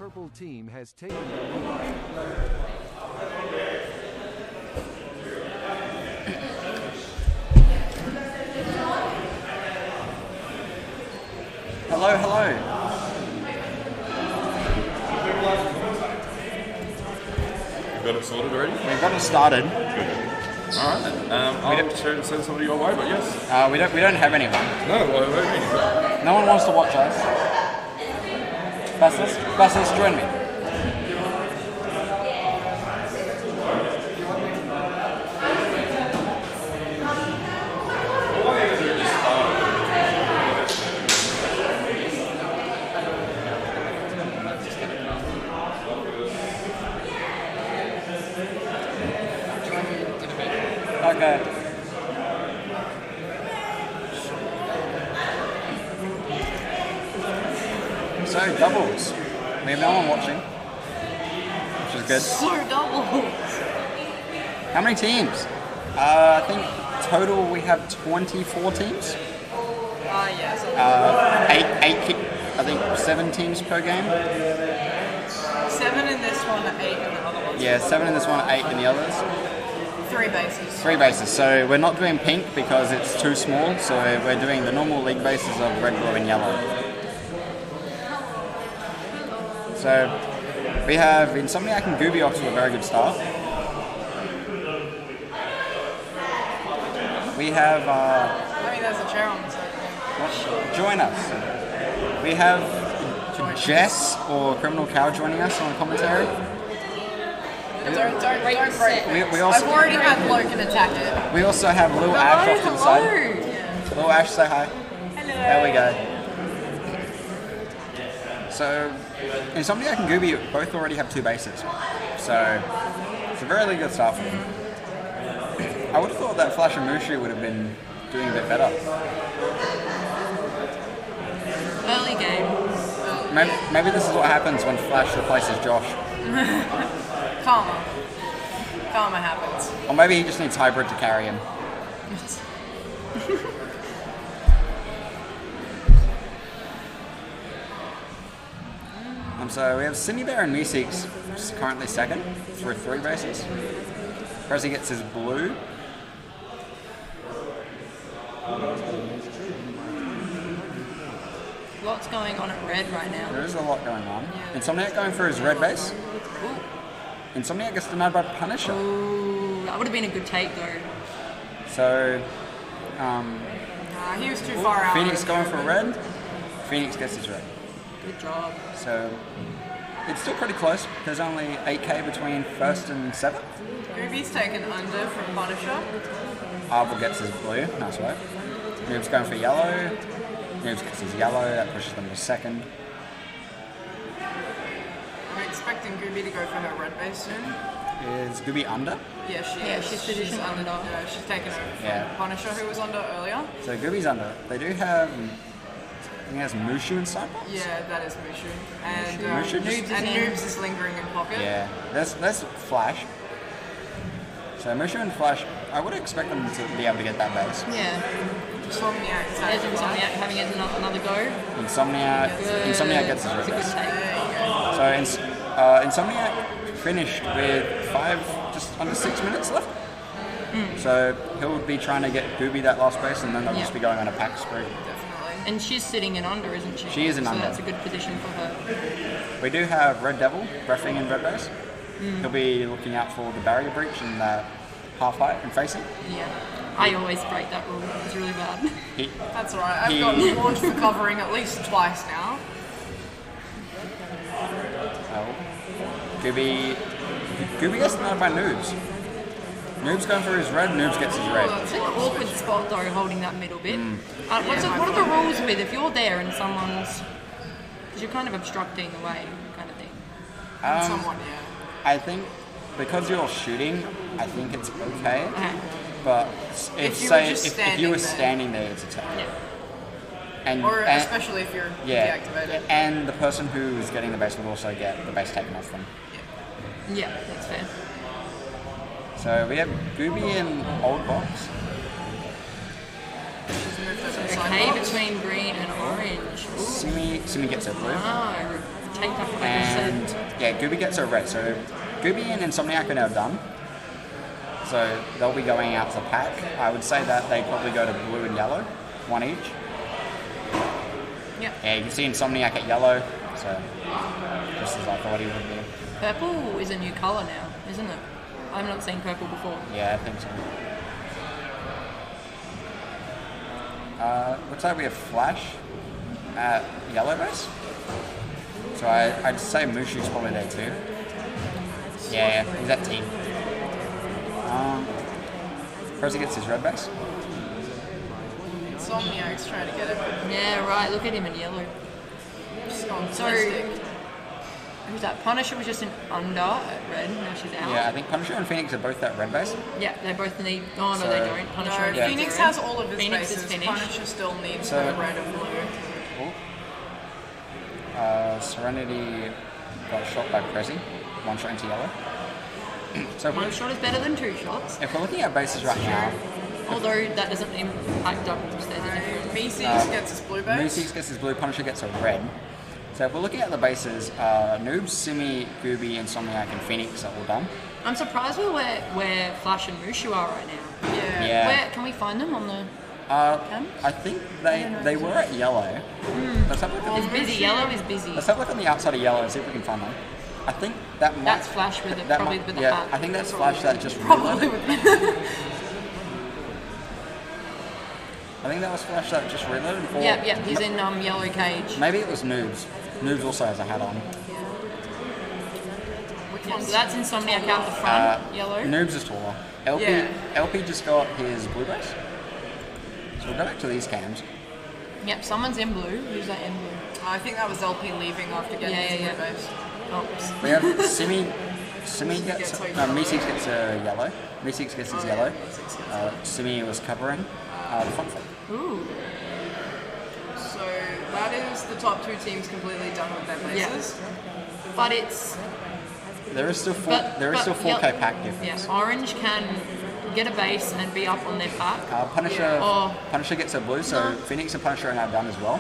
purple team has taken the lead. Hello, hello. You've got it sorted already? We've got it started. Alright. I'll send somebody your way, but yes. We don't have anyone. No, what do you mean? No one wants to watch us. Bassus, join me. Okay. So, doubles. We have no one watching, which is good. So doubles. How many teams? I think total we have 24 teams. I think 7 teams per game. 7 in this one, 8 in the other one. Yeah, 7 in this one, 8 in the others. 3 bases. 3 bases. So we're not doing pink because it's too small. So we're doing the normal league bases of red, blue, and yellow. So we have Insomniac and Gooby off to a very good start. We have. I mean, there's a chair on the side. Join us. We have Jess or Criminal Cow joining us on commentary. Don't break it. We also, I've already had Logan attack it. we also have Lil Ash off to the side. Yeah. Lil Ash, say hi. Hello. There we go. So, Insomniac and Gooby both already have 2 bases. So, it's a very good start for them. I would have thought that Flash and Mushu would have been doing a bit better. Early game. Maybe this is what happens when Flash replaces Josh. Karma happens. Or maybe he just needs Hybrid to carry him. So we have Cindy Bear and Meeseeks currently second through 3 bases. Prezi gets his blue. Lots going on at red right now. There is a lot going on. Insomniac going for his red base. Ooh. Insomniac gets denied by Punisher. Ooh, that would have been a good take though. So, he was too far out. Phoenix going for red. Phoenix gets his red. Good job. So, it's still pretty close. There's only 8k between first and 7th. Gooby's taken under from Punisher. Arbor gets his blue. Nice work. Noob's going for yellow. Noobs gets his yellow. That pushes them to second. I'm expecting Gooby to go for her red base soon. Is Gooby under? Yeah, she's positioned under. Yeah, she's taken over from Punisher, who was under earlier. So Gooby's under. They do have, I think it has Mushu and Sidebox? Yeah, that is Mushu. And Noobs is lingering in pocket. Yeah, there's Flash. So Mushu and Flash, I would expect them to be able to get that base. Yeah. Insomniac having another go. Insomniac gets his red base. So Insomniac finished with 5, just under 6 minutes left. So he'll be trying to get Gooby that last base, and then they'll just be going on a pack spree. Definitely. And she's sitting in under, isn't she? She is in under. So that's a good position for her. We do have Red Devil reffing in red base. He'll be looking out for the barrier breach and half height and facing. Yeah. I always break that rule. It's really bad. That's alright. I've gotten launched for covering at least twice now. Gooby gets denied by Noobs. Noobs going for his red, Noobs gets his red. It's an awkward spot though, holding that middle bit. What are the rules with if you're there and someone's... Because you're kind of obstructing the way, kind of thing. Somewhat, yeah. I think because you're shooting, I think it's okay. But if you were standing there, it's a take. Yeah. Especially if you're deactivated. And the person who is getting the base would also get the base taken off them. Yeah, that's fair. So we have Gooby in old box. Okay, between green and orange. Simi gets a blue. Oh, take that for And And yeah, Gooby gets a red. So Gooby and Insomniac are now done. So they'll be going out to pack. I would say that they probably go to blue and yellow, one each. Yep. Yeah, you can see Insomniac at yellow. So just as I thought he would be. Purple is a new colour now, isn't it? I've not seen purple before. Yeah, I think so. Looks like we have Flash at yellow base. So I'd say Mushu's probably there too. Yeah, he's at team. Prezi gets his red base. Insomniac's trying to get him. Yeah, right. Look at him in yellow. So, who's that? Punisher was just an under at red. Now she's out. Yeah, I think Punisher and Phoenix are both at red base. Yeah, they both need. Oh no, So- they don't. Punisher. No, and Phoenix red. has all of his Phoenix bases. is finished. Punisher still needs So- the red and blue. Serenity got shot by Prezi. One shot into yellow. So if One we're, shot is better than two shots. if we're looking at bases right now, Although that doesn't impact doubles. There's a difference. Meeseeks gets his blue base. Moosix gets his blue, Punisher gets a red. So if we're looking at the bases, Noob, Simi, Gooby, Insomniac, and Phoenix are all done. I'm surprised with where Flash and Mushu are right now. Yeah. Yeah. Where can we find them on the? I think they were at yellow. Let's have a look at It's busy. Yellow is busy. Let's have a look on the outside of yellow and see if we can find them. I think that might... That's Flash with it, that probably might- with the yeah, hat. I think that's Flash that just Probably reloaded. with I think that was Flash that just reloaded. Or Yep, he's in yellow cage. Maybe it was Noobs. Noobs also has a hat on. Yeah, so that's Insomniac out the front, yellow. Noobs is taller. LP, Yeah. LP just got his blue base. So we'll go back to these cams. Yep, someone's in blue. Who's that in blue? I think that was LP leaving after getting his blue base. Oh, We have Simi gets... No, Meeseeks gets a yellow. Meeseeks gets his yellow. Simi was covering the front foot. ooh. So that is the top two teams completely done with their bases. But it's... There is still But, 4K yeah, pack difference. Yeah, orange can get a base and be up on their pack. Punisher, Oh. Punisher gets a blue, so No. Phoenix and Punisher are now done as well.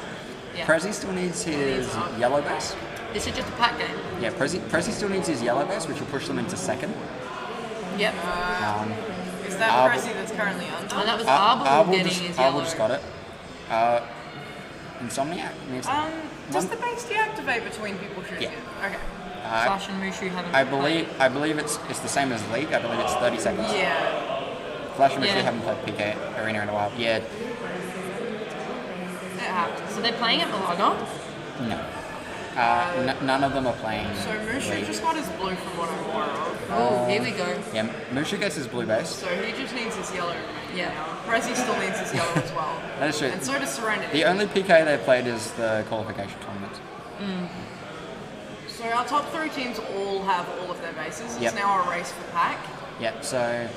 Yeah. Prezi still needs his yellow base. This is just a pack game. Yeah, Prezi still needs his yellow base, which will push them into second. Yep. Is that Arble- Prezi that's currently under? And that was Arbor getting his yellow. Arbor just got it. Insomniac needs Does the base deactivate between people shooting Yeah. it? Okay. Flash and Mushu haven't I played. believe it's the same as League. I believe it's 30 seconds. Yeah. Flash and Mushu Yeah. haven't played PK Arena in a while. Yeah, It happens. So they're playing at Malaga. no. None of them are playing. So Mushu League. just got his blue from what I'm aware of. Oh, here we go. Yeah, Mushu gets his blue base. So he just needs his yellow. Yeah. Prezi still needs his yellow as well. That is true. And so does Serenity. The only PK they've played is the qualification tournament. So our top three teams all have all of their bases. It's Yep. now a race for pack. Yep, so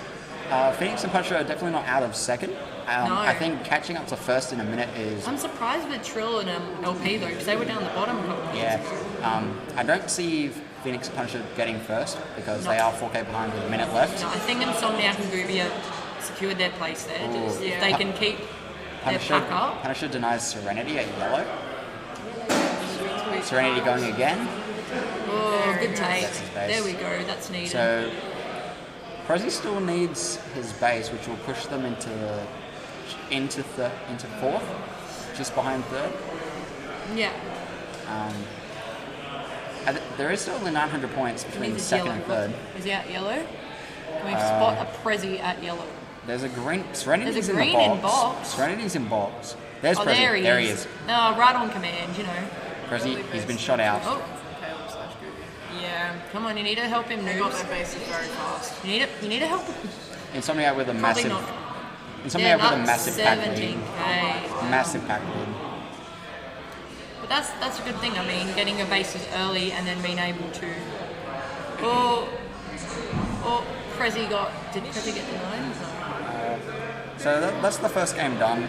Phoenix and Punisher are definitely not out of second. No. I think catching up to first in a minute is... I'm surprised with Trill and LP though, because they were down the bottom a couple of Yeah. minutes ago. I don't see Phoenix and Punisher getting first because they are 4K behind with a minute left. No, I think Insomniac and Gooby have secured their place there. Just if they can keep their pack up. Punisher denies Serenity at yellow. Serenity going again. Oh, good take. That's his base. There we go. That's needed. So Prezi still needs his base, which will push them into fourth, just behind third. yeah. And there is still only 900 points between Needs a second yellow. and third. Is he at yellow? Can we spot a Prezi at yellow? There's a green. Serenity's There's a in green the in box. box. Serenity's in box. There's Oh, Prezi. there he is. Oh, right on command, you know. Prezi, he's been shot out. Oh, Caleb / Gooby. Yeah. come on, you need to help him, They got Noobs. their bases very fast. You need to help him. Insomniac with a Probably massive. not. Insomniac with a not massive pack lead. 17K. Massive pack lead. But that's a good thing. I mean, getting your bases early and then being able to. Prezi did Prezi get denied? No. So that's the first game done.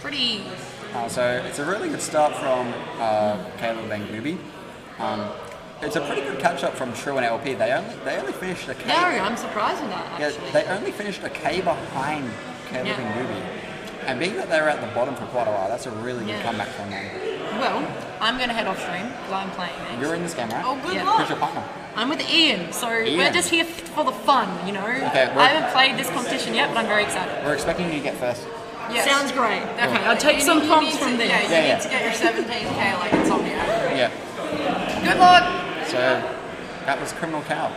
Pretty. So it's a really good start from Caleb and Gooby. It's a pretty good catch up from True and LP. They only finished a K. No, I'm surprised with that Yeah, actually. they only finished a K behind Caleb Yeah. and Gooby. And being that they were at the bottom for quite a while, that's a really good Yeah. comeback from them. Well, I'm going to head off stream because I'm playing next. You're in this game, right? Oh, good Yeah. Who's luck. your partner? I'm with Ian, so Ian. we're just here for the fun, you know. Okay, I haven't played this competition yet, but I'm very excited. We're expecting you to get first. Yes. Sounds great. Okay, Definitely. I'll take some You prompts need to- from there. Yeah, you Yeah, need to get your 17k like Insomnia. Yeah. Good luck! So that was Criminal Cow.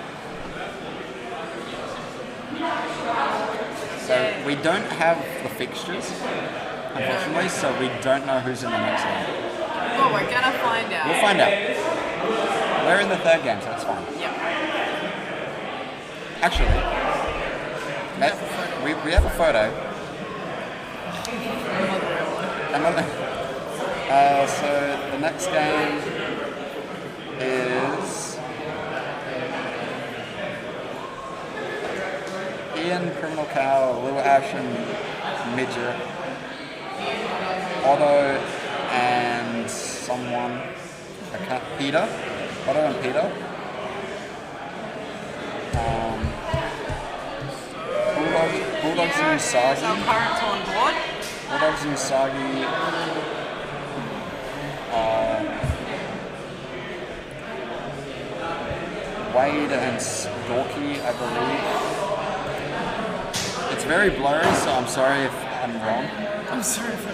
So we don't have the fixtures, unfortunately, so we don't know who's in the next game. Well, we're gonna find out. We'll find out. We're in the third game, so that's fine. Yep. Actually, we have a photo. Another. So the next game is Ian, Criminal Cow, Little Ash, and Midget, Otto, and someone. I can't. Peter. Otto and Peter. Bulldogs and Here's our Usagi. current on board. Bulldogs and Usagi. Wade and Storky, I believe. It's very blurry, so I'm sorry if I'm wrong. I'm sorry for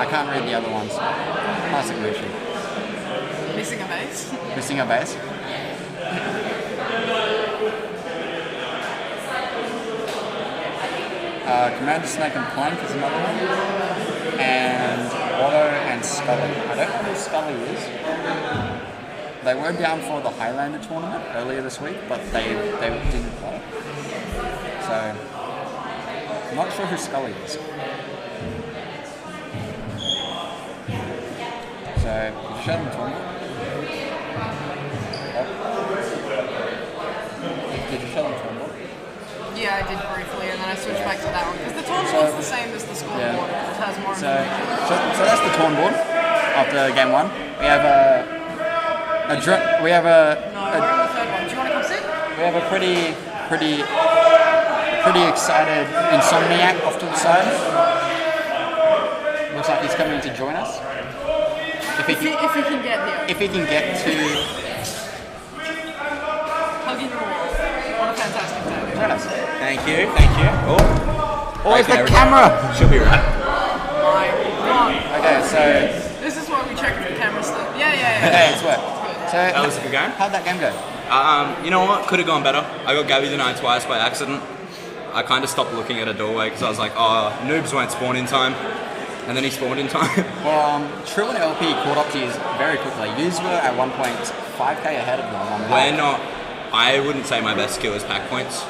I can't read the other ones. Classic mission. missing a base. Missing a base. Commander Snake and Plank is another one. And Otto and Scully. I don't know who Scully is. They were down for the Highlander tournament earlier this week, but they didn't play. So, I'm not sure who Scully is. So, did you show them the tournament? Did you show them the tournament? Yeah, I did briefly, and then I switched back to that one because the tournament's the same as the scoreboard. Yeah. It has more So information. that's the torn board after game one. We have No, we're on the third one. Do you want to come sit? we have a pretty excited Insomniac off to the side. Looks like he's coming to join us. If he can get here. If he can get to Hugging the wall. What a fantastic day. join us. Thank you. Oh, Where's okay, the camera? She'll be right. My God. Okay, so This is why we check if the camera's still. Yeah. hey, it's work. So That was a good game. how'd that game go? You know what? Could have gone better. I got Gabby denied twice by accident. I kind of stopped looking at a doorway because I was like, oh, noobs won't spawn in time. And then he spawned in time. Well, True and LP caught up to you very quickly. You were at one point 5k ahead of them on We're not. I wouldn't say my best skill is pack points.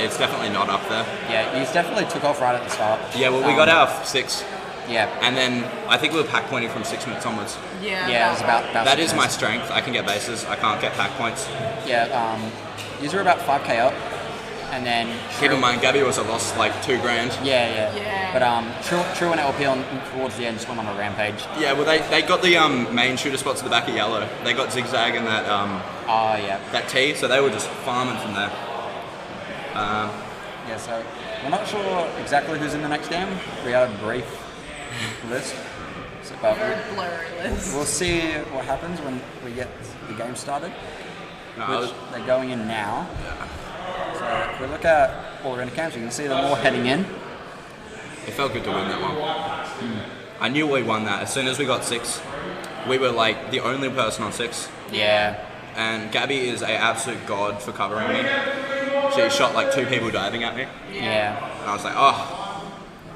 It's definitely not up there. Yeah, you definitely took off right at the start. Yeah, well, we got our 6. Yeah, And then I think we were pack pointing from 6 minutes onwards. yeah, it was about That is 6 my minutes. strength. I can get bases. I can't get pack points. Yeah, you were about 5k up, and then Keep in mind, Gabby was a lost like $2,000. Yeah. Yeah. But True and LP towards the end just went on a rampage. Yeah, well, they got the main shooter spots at the back of yellow. They got zigzag and that Yeah. that T, so they were just farming from there. Yeah, so we're not sure exactly who's in the next game. We had a brief list, so, but Very blurry list. we'll see what happens when we get the game started. No, I Which was- they're going in now. So if we look at all the accounts, you can see them all heading in. It felt good to win that one. I knew we won that. As soon as we got 6, we were like the only person on 6. Yeah. And Gabby is an absolute god for covering me. She shot like 2 people diving at me. Yeah. And I was like, oh,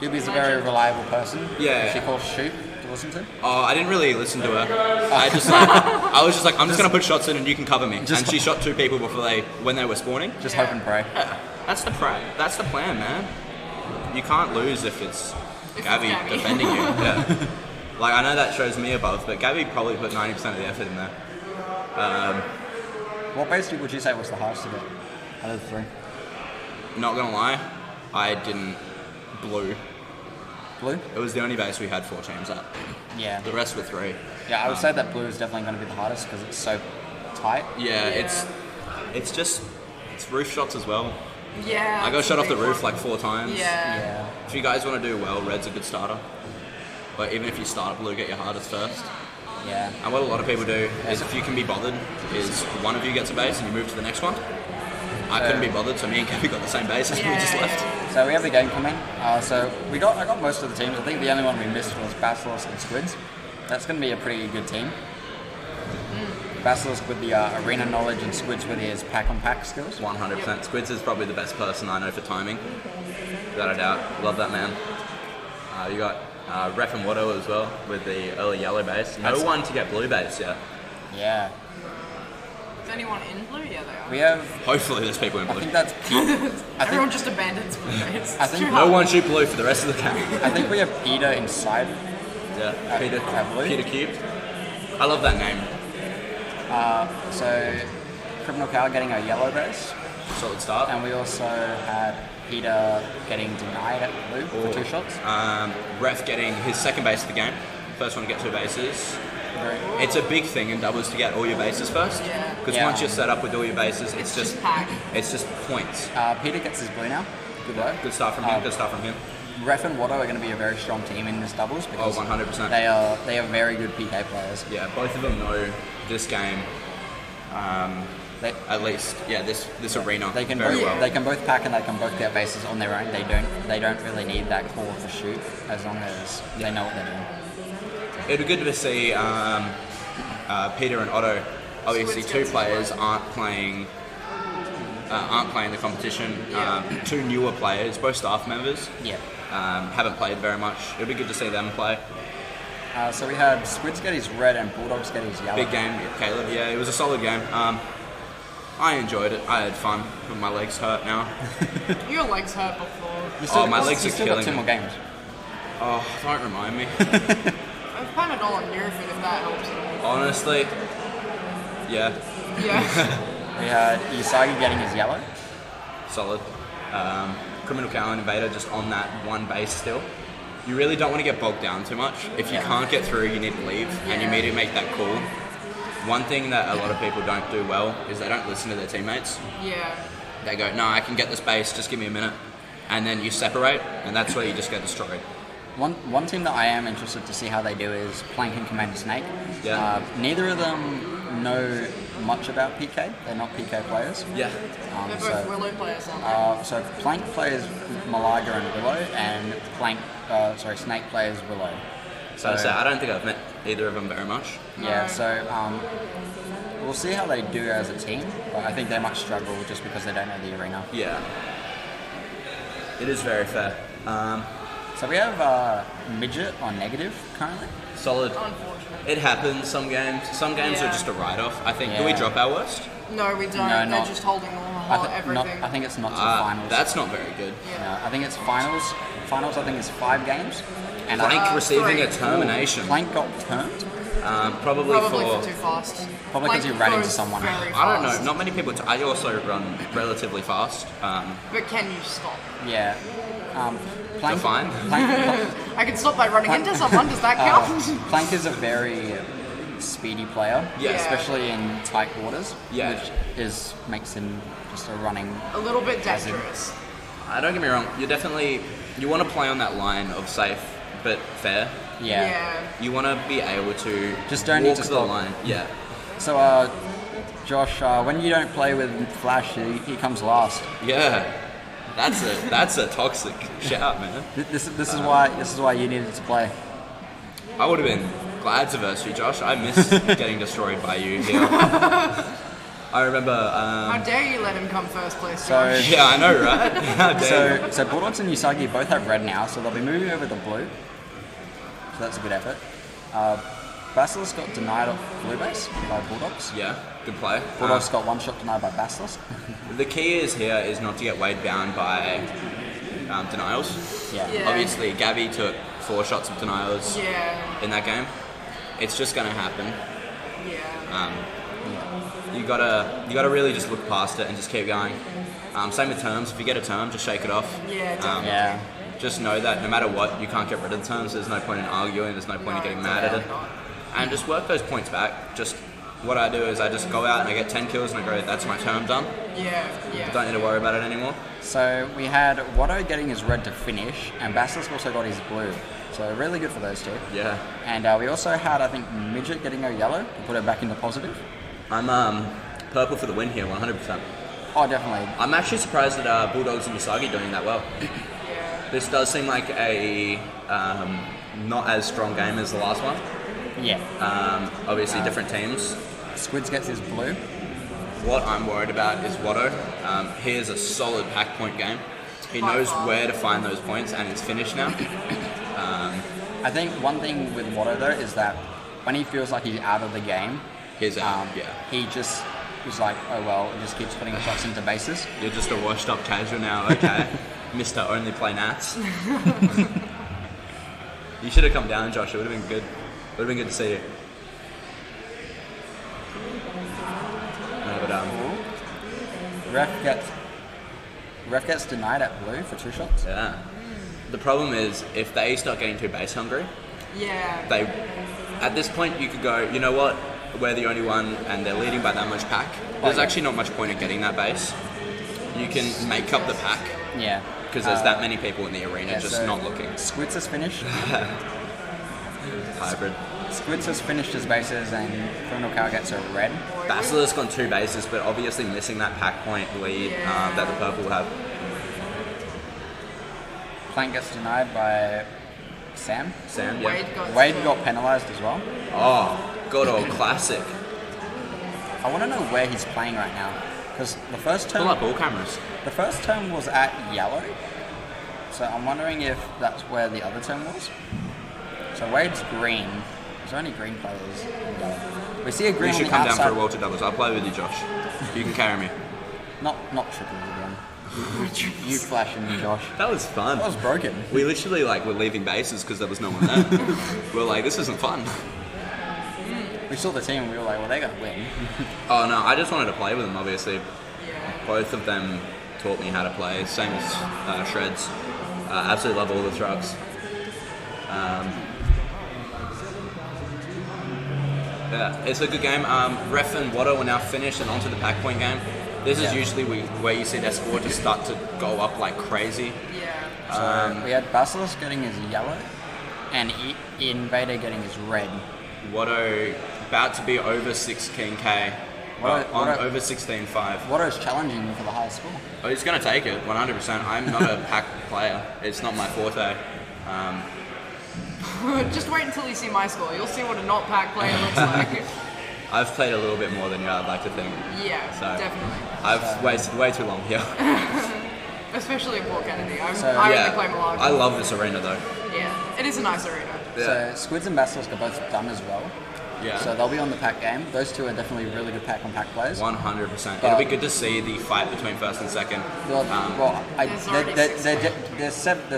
Doobie's a very reliable person. Yeah. She calls shoot to listen to. I didn't really listen to her. I was just like, I'm just gonna put shots in and you can cover me. And she shot 2 people when they were spawning. Just hope and pray. That's the plan, man. You can't lose if it's Gabby Gabby. defending you. Yeah. Like, I know that shows me above, but Gabby probably put 90% of the effort in there. What base would you say was the hardest to get out of the 3? Not gonna lie, I didn't blue. Blue? It was the only base we had 4 teams at. Yeah. The rest were 3. Yeah, I would say that blue is definitely going to be the hardest because it's so tight. Yeah, it's roof shots as well. Yeah. I got that's shot a off the big roof one. like 4 times. Yeah. If you guys want to do well, red's a good starter. But even if you start blue, get your hardest first. Yeah. And what a lot of people do is, if you can be bothered, is one of you gets a base and you move to the next one. I couldn't be bothered, so me and Gabby got the same base and we just left. So we have the game coming. I got most of the teams. I think the only one we missed was Basilisk and Squids. That's going to be a pretty good team. Basilisk with the arena knowledge and Squids with his pack-on-pack skills. 100%. Squids is probably the best person I know for timing. Without a doubt. Love that man. You got Ref and Watto as well with the early yellow base. No one to get blue base yet. Yeah. Is anyone in blue? Yeah, they are. We have... Hopefully there's people in I blue. think that's... Everyone just abandons blue base. I think No one shoot blue for the rest of the game. I think we have Peter inside. Yeah, Peter, blue. Peter Cubed. I love that name. So Criminal Cow getting a yellow base. Solid start. And we also had Peter getting denied at blue for 2 shots. Ref getting his second base of the game. First one to get 2 bases. It's a big thing in doubles to get all your bases first. Because Yeah. once you're set up with all your bases, it's just pack. it's just points. Peter gets his blue now. Good work. Good start from him. Good start from him. Ref and Watto are going to be a very strong team in this doubles because 100%. they are very good PK players. Yeah, both of them know this game. They, At least, yeah, this arena they can very both, well. They can both pack and they can both get bases on their own. They don't really need that call to shoot as long as they know what they're doing. It'd be good to see Peter and Otto. Obviously, 2 players aren't playing the competition. 2 newer players, both staff members. Yeah. Haven't played very much. It'd be good to see them play. So we had Squids get his red and Bulldogs get his yellow. Big game, Caleb. Yeah, it was a solid game. I enjoyed it. I had fun, but my legs hurt now. Your legs hurt before. Oh, my legs are still killing got 2 me. more games. Oh, don't remind me. I've Panadol and Nurofen if that helps at all. Honestly, yeah, Yeah. We had Usagi getting his yellow. solid. Criminal Cow and Invader just on that 1 base still. You really don't want to get bogged down too much. If you can't get through, you need to leave, and you need to make that call. One thing that a lot of people don't do well is they don't listen to their teammates. Yeah. They go, no, I can get this base, just give me a minute. And then you separate, and that's where you just get destroyed. One team that I am interested to see how they do is Plank and Commander Snake. Yeah. Neither of them know much about PK. They're not PK players. Yeah. They're both Willow players, aren't they? So Plank plays Malaga and Willow, and Snake plays Willow. So I don't think I've met either of them very much. Yeah, so we'll see how they do as a team, but I think they might struggle just because they don't know the arena. Yeah. It is very fair. So we have Midget on negative currently. Solid. Unfortunately. It happens some games. Some games are Yeah. just a write-off. I think. Do we Yeah. drop our worst? No, we don't. No, They're not- just holding all everything. I think it's not to the finals. That's not very good. No, I think it's finals. Finals, I think, is 5 games. And Plank receiving 3. a termination. Plank got turned. Probably Probably for. for too fast. Probably 'cause he ran into goes someone. very I don't know. fast. Not many people. I also run relatively fast. But can you stop? Yeah. Plank, Define. Plank, I can stop by running into someone. Does that count? Plank is a very speedy player, Yeah. especially in tight quarters, Yeah. which makes him just a running. A little bit dangerous. Don't get me wrong. You want to play on that line of safe but fair. Yeah. Yeah. You want to be able to Just don't need walk to the stop. line. Yeah. So, Josh, when you don't play with Flash, he comes last. Yeah. That's a toxic shout, man. This is why you needed to play. I would have been glad to verse you, Josh. I miss getting destroyed by you here. I remember. How dare you let him come first place? So, Josh? Yeah, I know, right? How dare you? so Bulldogs and Usagi both have red now, so they'll be moving over to blue. So that's a good effort. Basilisk got denied off blue base by Bulldogs. Yeah, good play. Bulldogs got 1 shot denied by Basilisk. The key is not to get weighed down by denials. Yeah. Yeah. Obviously, Gabby took 4 shots of denials Yeah. in that game. It's just going to happen. Yeah. You gotta really just look past it and just keep going. Same with terms. If you get a term, just shake it off. Yeah, definitely. Yeah. Just know that no matter what, you can't get rid of the terms. There's no point in arguing. There's no point in getting mad at it. And just work those points back. Just what I do is I just go out and I get 10 kills and I go, that's my turn, I'm done. Yeah. Don't need to worry about it anymore. So we had Watto getting his red to finish, and Basilisk also got his blue. So really good for those two. Yeah. And we also had, I think, Midget getting a yellow to put it back into positive. I'm purple for the win here, 100%. Oh, definitely. I'm actually surprised that Bulldogs and Usagi doing that well. This does seem like a not as strong game as the last one. Yeah. Obviously, different teams. Squids gets his blue. What I'm worried about is Watto. He is a solid pack point game. He knows where to find those points, and it's finished now. I think one thing with Watto though is that when he feels like he's out of the game, He's out, he just is like, oh well, he just keeps putting shots into bases. You're just a washed up casual now, okay? Mr. Only Play Nats. You should have come down, Josh. It would have been good. Would have been good to see you. No, but Ref gets denied at blue for 2 shots. yeah. The problem is if they start getting too base hungry, Yeah. at this point you could go, you know what? We're the only one, and they're leading by that much pack. There's actually not much point in getting that base. You can make up the pack Yeah. because there's that many people in the arena just so not looking. Squids has finished. Hybrid. Squids has finished his bases, and Criminal Cow gets a red. Basilisk on 2 bases, but obviously missing that pack point lead that the purple have. Plank gets denied by Sam. Sam, yeah. Wade got penalised as well. Oh, good old classic. I want to know where he's playing right now, because the first Pull turn, up ball cameras. the first turn was at yellow. So I'm wondering if that's where the other turn was. So Wade's green. Is there any green players? We see a green We on should the come down outside. for a Walter Douglas. I'll play with you, Josh. You can carry me. Not triples again. You flashing me, Josh. That was fun. That was broken. We literally were leaving bases because there was no one there. We were like, this isn't fun. We saw the team and we were like, well, they're going to win. Oh no, I just wanted to play with them. Obviously, both of them taught me how to play. Same as Shreds. Absolutely love all the trucks. Yeah, it's a good game. Ref and Watto are now finished and onto the pack point game. This is usually where you see their score just start to go up like crazy. Yeah. We had Basilisk getting his yellow and Invader getting his red. Watto about to be over 16k. Over 16.5. Watto's challenging for the highest score. Oh, he's going to take it, 100%. I'm not a pack player. It's not my forte. Just wait until you see my score. You'll see what a not pack player looks like. I've played a little bit more than you, I'd like to think. Yeah, So, definitely. I've wasted way too long here. Especially at Port Kennedy. I So, only play Malaga. I love this arena though. Yeah, it is a nice arena. So Squids and Basilisk are both done as well. Yeah. So they'll be on the pack game. Those two are definitely really good pack on pack players. 100%. It'll be good to see the fight between first and second. There's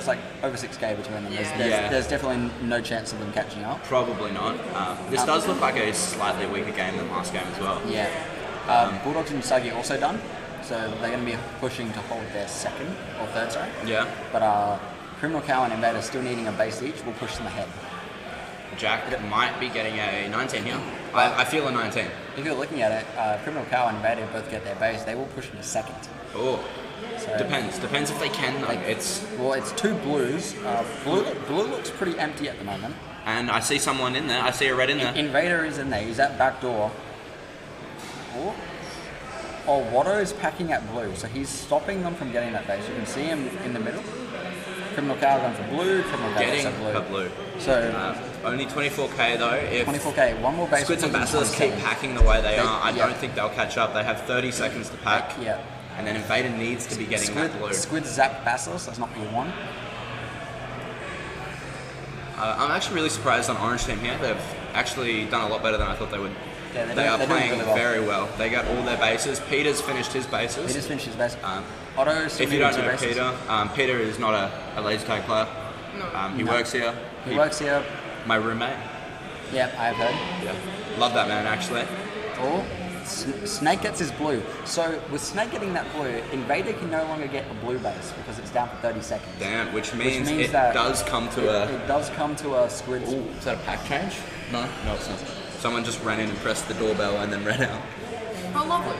like over 6k between them. Yeah. There's definitely no chance of them catching up. Probably not. This does look like a slightly weaker game than last game as well. Yeah. Bulldogs and Usagi also done. So they're going to be pushing to hold their second or third, sorry. Yeah. But Criminal Cow and Invader still needing a base each will push them ahead. Jack might be getting a 19 here. I feel a 19. If you're looking at it, Criminal Cow and Invader both get their base. They will push them to second. Oh, So, depends if they can though. It's it's 2 blues. Blue looks pretty empty at the moment. and I see someone in there. I see a red in there. Invader is in there. He's at back door. Oh, Watto is packing at blue, so he's stopping them from getting that base. You can see him in the middle. Criminal Cow going for blue. Criminal Cow Getting for blue. a blue. So Only 24k though. If 24k, one more base. Squids and puts them Basilisk keep 27. packing the way they are, I yeah. don't think they'll catch up. They have 30 seconds to pack. Yeah. And then Invader needs to be getting that blue. Squid zap Basilisk. That's not what you want. I'm actually really surprised on Orange Team here. They've actually done a lot better than I thought they would. Yeah, They are they're doing playing really well. very well. They got all their bases. Peter's finished his bases. He just finished his base. Otto. If you don't know Peter, Peter is not a laser tag player. He works here. He works here. My roommate. Yeah, I have heard. Yeah, love that man actually. Oh, Snake gets his blue. So with Snake getting that blue, Invader can no longer get a blue base because it's down for 30 seconds. Damn, which means that does come to it does come to a Squid. Ooh, is that a pack change? No, it's not. Someone just ran in and pressed the doorbell and then ran out. Oh, lovely.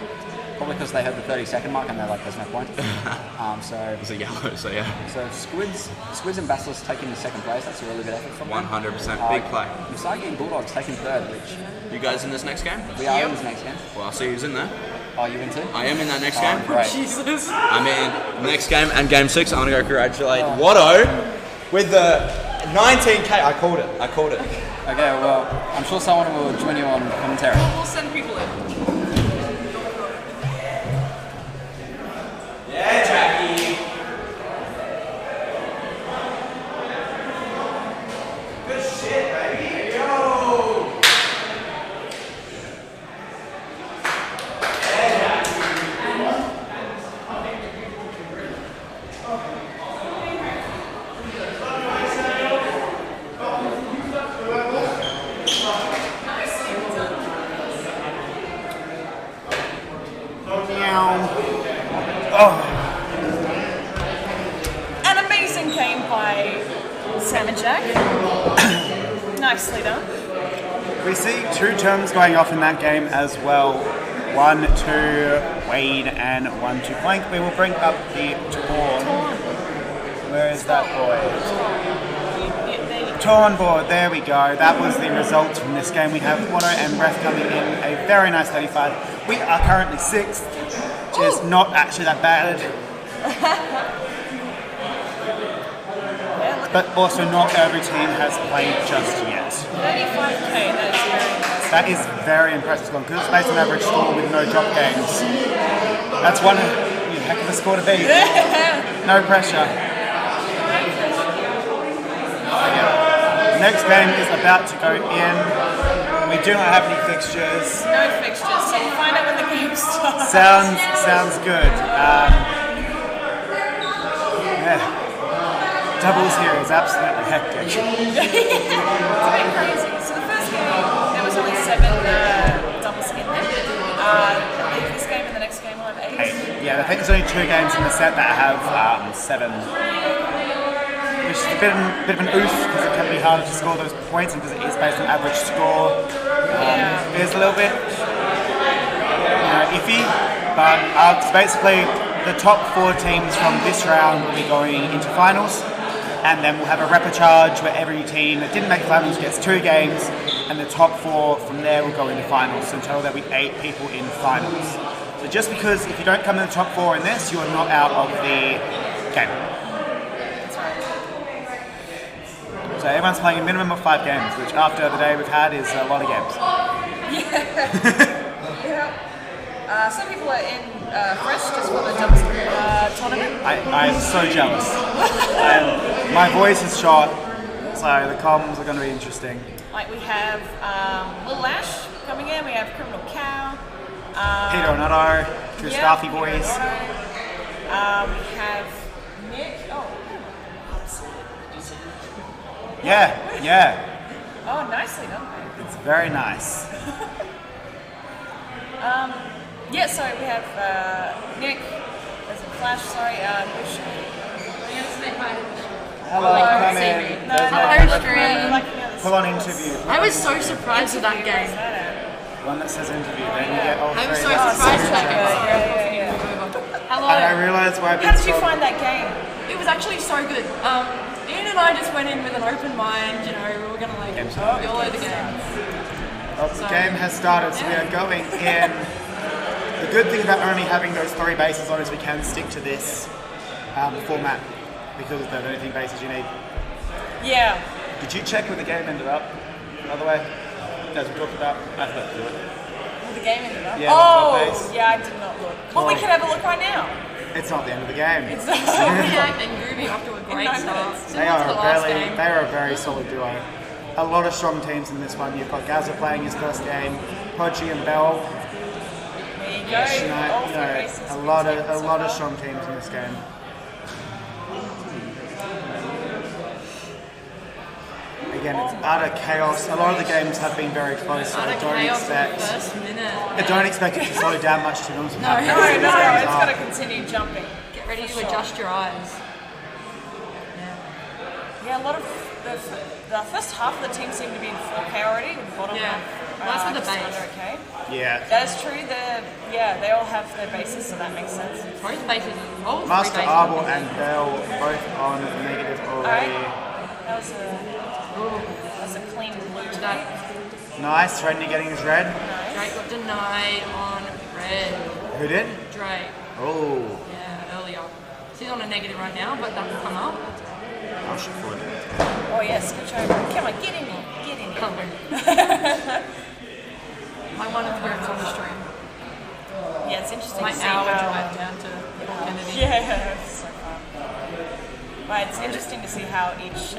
Probably because they hit the 30-second mark and they're like, there's no point. It was a yellow, so yeah. So Squids and Basilisks taking the second place. That's a really good effort from them. 100% big play. Misaki and Bulldogs taking third, which You guys in this next game? we are in this next game. Well, I'll see who's in there. Oh, you in too? I am in that next Oh, game. great. Jesus. I'm in next game and game 6. I want to go congratulate Watto with the 19K. I called it. Okay, well, I'm sure someone will join you on commentary. We'll send people in. Yeah, Jackie. Good shit, baby. Yo. An amazing game by Sam and Jack. Nicely done. We see 2 terms going off in that game as well. 1 to Wade and 1 to Blank. We will bring up the Torn. Where is that boy? Torn board, there we go. That was the results from this game. We have Watto and Ref coming in a very nice 35. We are currently 6th, which is not actually that bad. But also not every team has played just yet. 35k, that is very nice. That is very impressive score because it's based on average score with no drop games. That's one heck of a score to beat. No pressure. Next game is about to go in. We do not have any fixtures. No fixtures, so we'll find out when the game starts. Sounds good. Yeah. Doubles here is absolutely hectic. It's a bit crazy. So the first game, there was only 7 doubles in there. This game and the next game will have 8. Yeah, I think there's only 2 games in the set that have 7. Which is a bit of an oof because it can be harder to score those points and because it is based on average score. It is a little bit iffy, but basically the top 4 teams from this round will be going into finals. And then we'll have a repechage where every team that didn't make the finals gets 2 games, and the top 4 from there will go into finals. So in total there'll be 8 people in finals. So just because if you don't come in the top 4 in this, you are not out of the game. So everyone's playing a minimum of 5 games, which after the day we've had is a lot of games. Yeah. Some people are in fresh just for the doubles tournament. I'm so jealous. My voice is shot, so the comms are going to be interesting. Like we have Lil Ash coming in, we have Criminal Cow. Peter and Otto, True Staffy boys. We have Nick. Yeah. Oh, nicely done, mate. It's very nice. So we have Nick, there's a Flash, sorry, Bush. Hello, come in. Full on interview. I was so surprised with that game. One that says interview, then you get all I was 3. so surprised with that game. Yeah. Hello. And I realised why How did you find that game? It was actually so good. Ian and I just went in with an open mind, we were going to YOLO the game. Well, the game has started, so we are going in. The good thing about only having those 3 bases on is we can stick to this format because they're the only thing bases you need. Yeah. Did you check where the game ended up, by the way? As we talked about, I forgot to do it. Well, the game ended up? Yeah, I did not look. Well, we can have a look right now. It's not the end of the game. It's Zodiac and Groovy off to a great start. They are a very solid duo. A lot of strong teams in this one. You've got Gazza playing his first game, Podgy and Bell. There you go. A lot of strong teams in this game. Again, it's utter chaos. A lot of the games have been very close, so I don't expect it to slow down much to be honest. No, it's got to continue jumping. Get ready to adjust your eyes. Yeah, a lot of the first half of the team seemed to be in 4K already, with the bottom half That's with the just base. under okay. Yeah. That is true. They all have their bases, so that makes sense. Both bases. All three Master bases. Arbor and Bell both on negative already. That was a clean blue today. Nice. Redney getting his red. Drake got denied on red. Who did? Drake. Oh. Yeah, earlier. She's on a negative right now, but that will come up. I'll shoot forward. Oh yes, scooch over. Come on, get in here. Get in here. Come on. I wonder where it's on the stream. Yeah, it's interesting My to see hour how. drive down to Kennedy. Yeah, it's so fun. But it's interesting to see how each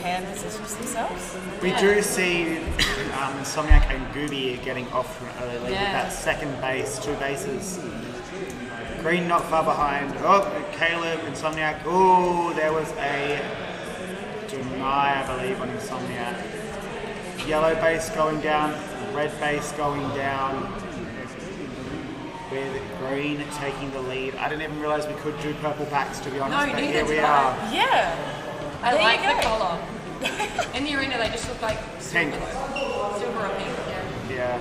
pair positions themselves. We do see Insomniac and Gooby getting off to an early lead with Yeah. that second base, 2 bases. Green not far behind. Oh, Caleb, Insomniac. Oh, there was a deny, I believe, on Insomniac. Yellow base going down, red base going down. With green taking the lead. I didn't even realise we could do purple packs, to be honest, No, but neither here we did I. are. Yeah. I There like you the go. colour. In the arena, they just look like Pink. silver or pink. Yeah. Yeah.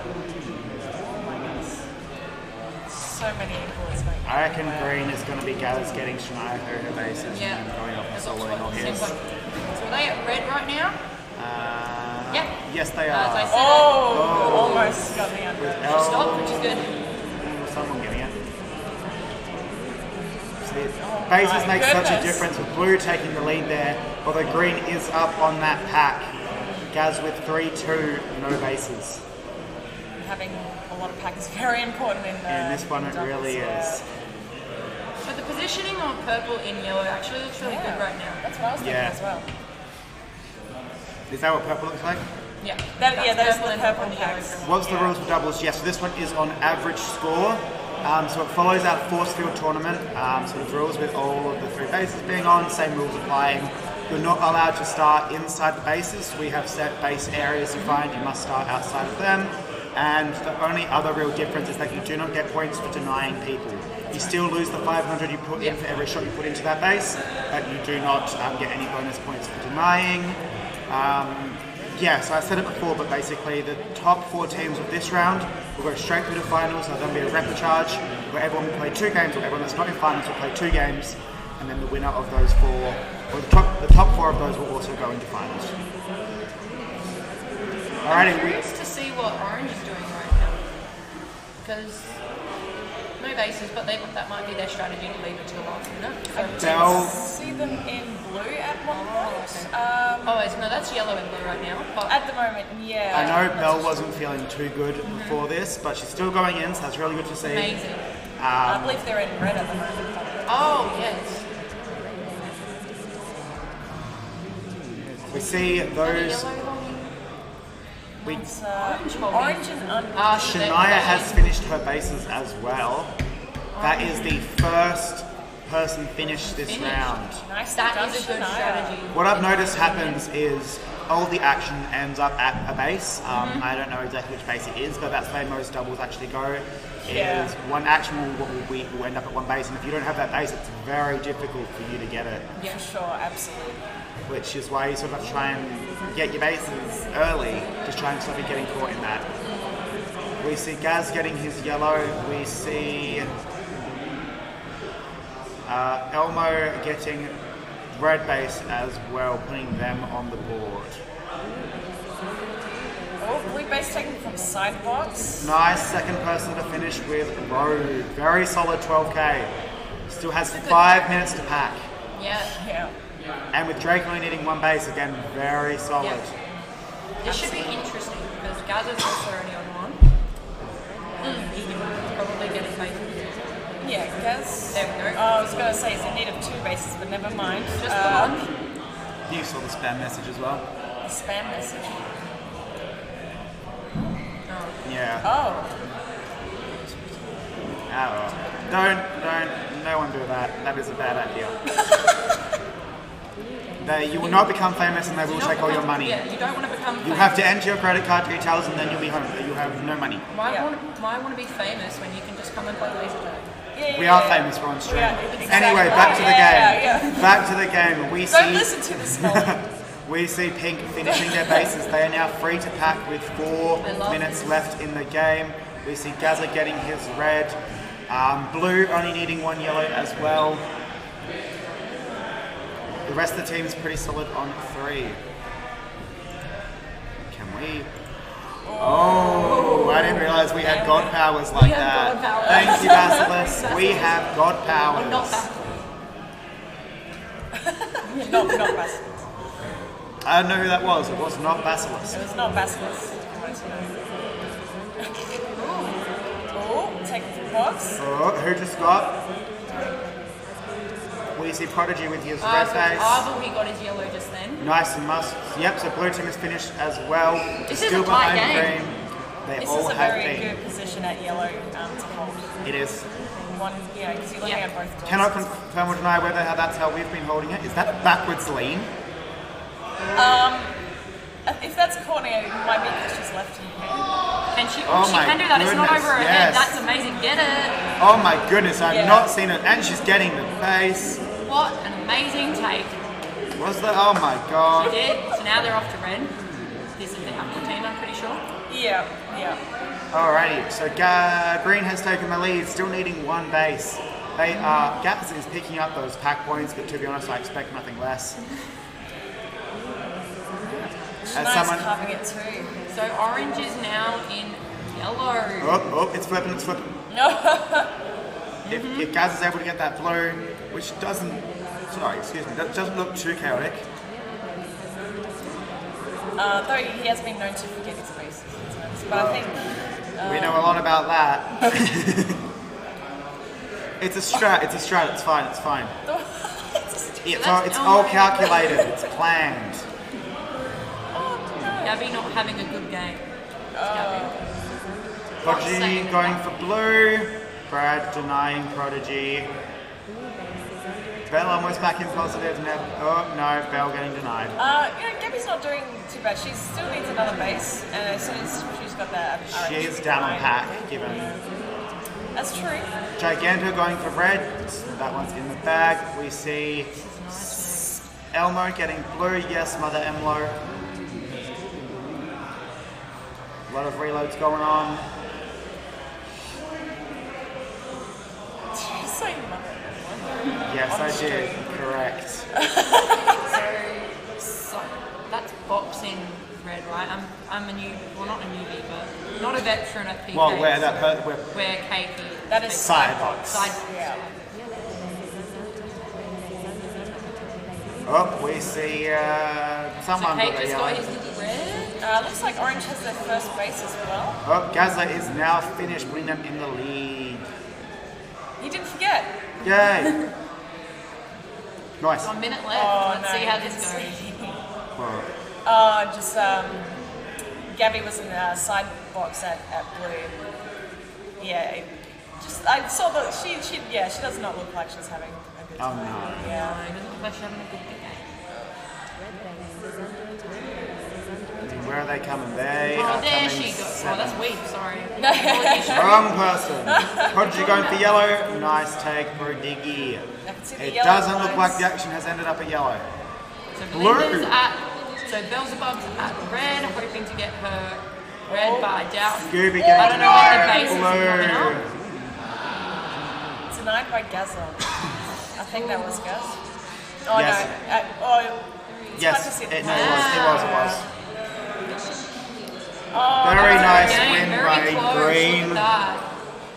So many imports, mate. I reckon green is going to be Gaz getting Shania her bases Yeah. and then going off and That's also soloing all what it his. seems like. So are they at red right now? Yeah. Yes, they As I are. said, Almost got me under. L, stop, which is good. someone getting it. See, bases make such a goodness. difference with blue taking the lead there, although green is up on that pack. Gaz with 3-2, no bases. Having a lot of pack is very important in And this one it doubles, really yeah. is. But the positioning on purple in yellow actually looks really good right now. That's what I was thinking Yeah. as well. Is that what purple looks like? Yeah. Those That's are the and purple on the yellow. packs. What's the rules for doubles? Yes, so this one is on average score. So it follows our force field tournament sort of rules with all of the 3 bases being on, same rules applying. You're not allowed to start inside the bases. We have set base areas defined. You must start outside of them. And the only other real difference is that you do not get points for denying people. You still lose the 500 you put in for every shot you put into that base, but you do not get any bonus points for denying. Yeah, so I said it before, but basically the top 4 teams of this round will go straight through the finals. There'll then be a repechage where everyone will play 2 games, or everyone that's not in finals will play 2 games, and then the winner of those 4, or the top 4 of those will also go into finals. I'm Alrighty, curious to see what Orange is doing right now. Because no bases, but that might be their strategy to leave it to the last minute. Bell, See them in blue at one point. No, that's yellow and blue right now. But At the moment, yeah. I know Bell wasn't feeling too good before this, but she's still going in, so that's really good to see. amazing. I believe they're in red at the moment. Oh, yes. We see those. Yellow holding. It's holding. orange and under. Shania has finished her bases as well. That is the first person finished this round. Nice. That done, is a good Shania. strategy. What I've noticed happens is all the action ends up at a base. I don't know exactly which base it is, but that's where most doubles actually go. Yeah. Is one action will end up at one base, and if you don't have that base, it's very difficult for you to get it. Yeah, for sure, absolutely. Which is why you sort of have to try and get your bases early, just try and stop you getting caught in that. We see Gaz getting his yellow. We see Elmo getting red base as well, putting them on the board. Oh, blue base taken from sidebox. Nice second person to finish with Road. Very solid 12k. Still has 5 minutes to pack. Yeah. Yeah. And with Drake only needing 1 base, again, very solid. Yeah. This should be interesting because Gaza's also only on 1. He can probably get his bases. Yeah, Gaz. There we go. Oh, I was going to say he's in need of 2 bases, but never mind. Just the one. You saw the spam message as well. A spam message. Yeah. Oh. Oh. No one do that. That is a bad idea. You will not become famous and they will take all your money. Yeah, you don't want to become You famous. have to enter your credit card details and then you'll be home. You have no money. Why want to be famous when you can just come and play laser tag? Yeah, We are famous, we're on stream. Yeah, exactly. Anyway, back to the game. Yeah. Back to the game. We Don't see listen to this, Holly. We see Pink finishing their bases. They are now free to pack with 4 minutes left in the game. We see Gazza getting his red. Blue only needing 1 yellow as well. The rest of the team is pretty solid on 3. Can we? Oh, I didn't realize we had God powers like that. God powers. Thank you, Basilisk. We have God powers. Not Basilisk. I don't know who that was. It was not Basilisk. It was not Basilisk. Oh, take the box. Oh, who just got? We see Prodigy with his red So face. Arvel, he got his yellow just then. Nice and must. Yep, so blue team is finished as well. This is Still a tight behind game. green. They This all is a have very been. good position at yellow to hold. It is. One, yeah, because you're looking at both doors. Cannot confirm or deny whether that's how we've been holding it. Is that backwards lean? If that's a corner, it might be because she's left in here. And she Oh my can do that. It's not goodness, over her yes. head. That's amazing. Get it. Oh my goodness, I've Yeah. not seen it. And she's getting the base. What an amazing take. Was that? Oh my She god. did. So now they're off to red. This is the apple team, I'm pretty sure. Yeah, yeah. Alrighty, so green has taken the lead, still needing 1 base. They are, Gaps is picking up those pack points, but to be honest, I expect nothing less. As Nice someone, carving it too. So orange is now in yellow. oh, it's flipping, it's flipping. If Gaz is able to get that blue, which doesn't, sorry, excuse me, that doesn't look too chaotic. Though he has been known to forget his base. But I think We know a lot about that. It's a strat, it's fine, it's fine. It's all calculated, it's planned. Gabby not having a good game. Prodigy going for blue. Brad denying Prodigy. Bell almost back in positive. Oh no, Bell getting denied. Gabby's not doing too bad. She still needs another base, and as soon as she's got that, She is down on pack, given. That's true. Giganto going for red. That one's in the bag. We see Elmo getting blue. Yes, Mother Emlo. A lot of reloads going on. Did you say mother? Yes, I did. Correct. So that's boxing red, right? I'm a new, well not a newbie, but not a veteran at PK. Well, where that where Where Keiki. That is sidebox. Sidebox. Yeah. Oh, we see So someone Keiki with a just yellow. got his red. Looks like orange has their first base as well. Oh, Gazza is now finished, putting them in the lead. He didn't forget. Yay! Nice. 1 minute left. Oh, Let's no, see how you this can goes. see. Well, Gabby was in the side box at blue. Yeah, I saw that she does not look like she's having a good oh time. no. Yeah. It doesn't look like she's having a good game. Where are they coming? They Oh, are there coming she goes. Oh, seven. that's weak, sorry. Wrong person. Prodigy going for yellow. Nice take, Prodigy. I can see the It yellow doesn't look lines. like the action has ended up at yellow. So Blue. Belinda's so Beelzebub's at red, hoping to get her red, but I doubt. Scooby I getting don't know what the base is denied. coming Blue. up. Denied by Gazza. I think that was Gaz. Oh Yes. no. It's hard to Yes, see it the was. Oh, Very that's a nice good game, win very by close, Green. look at that.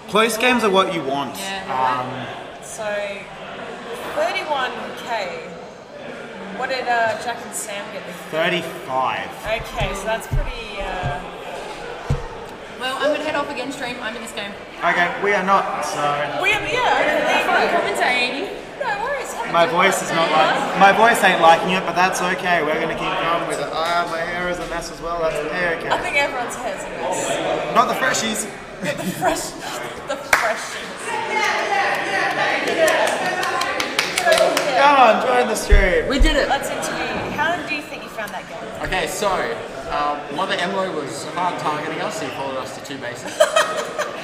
Close games are what you want. Yeah. So 31k. What did Jack and Sam get? 35. Okay, so that's pretty. Well, I'm gonna head off again, stream. I'm in this game. Okay, we are not, so Weird, I'm yeah. commentating. No worries. my voice is not like my voice ain't liking it, but that's okay. We're gonna keep going with it. My hair is a mess as well. That's I okay. think everyone's hair's a mess. Not the freshies. The freshies. Come on, join the stream. We did it! Let's interview. How do you think you found that game? Okay, so Mother Emlo was hard targeting us, he followed us to 2 bases.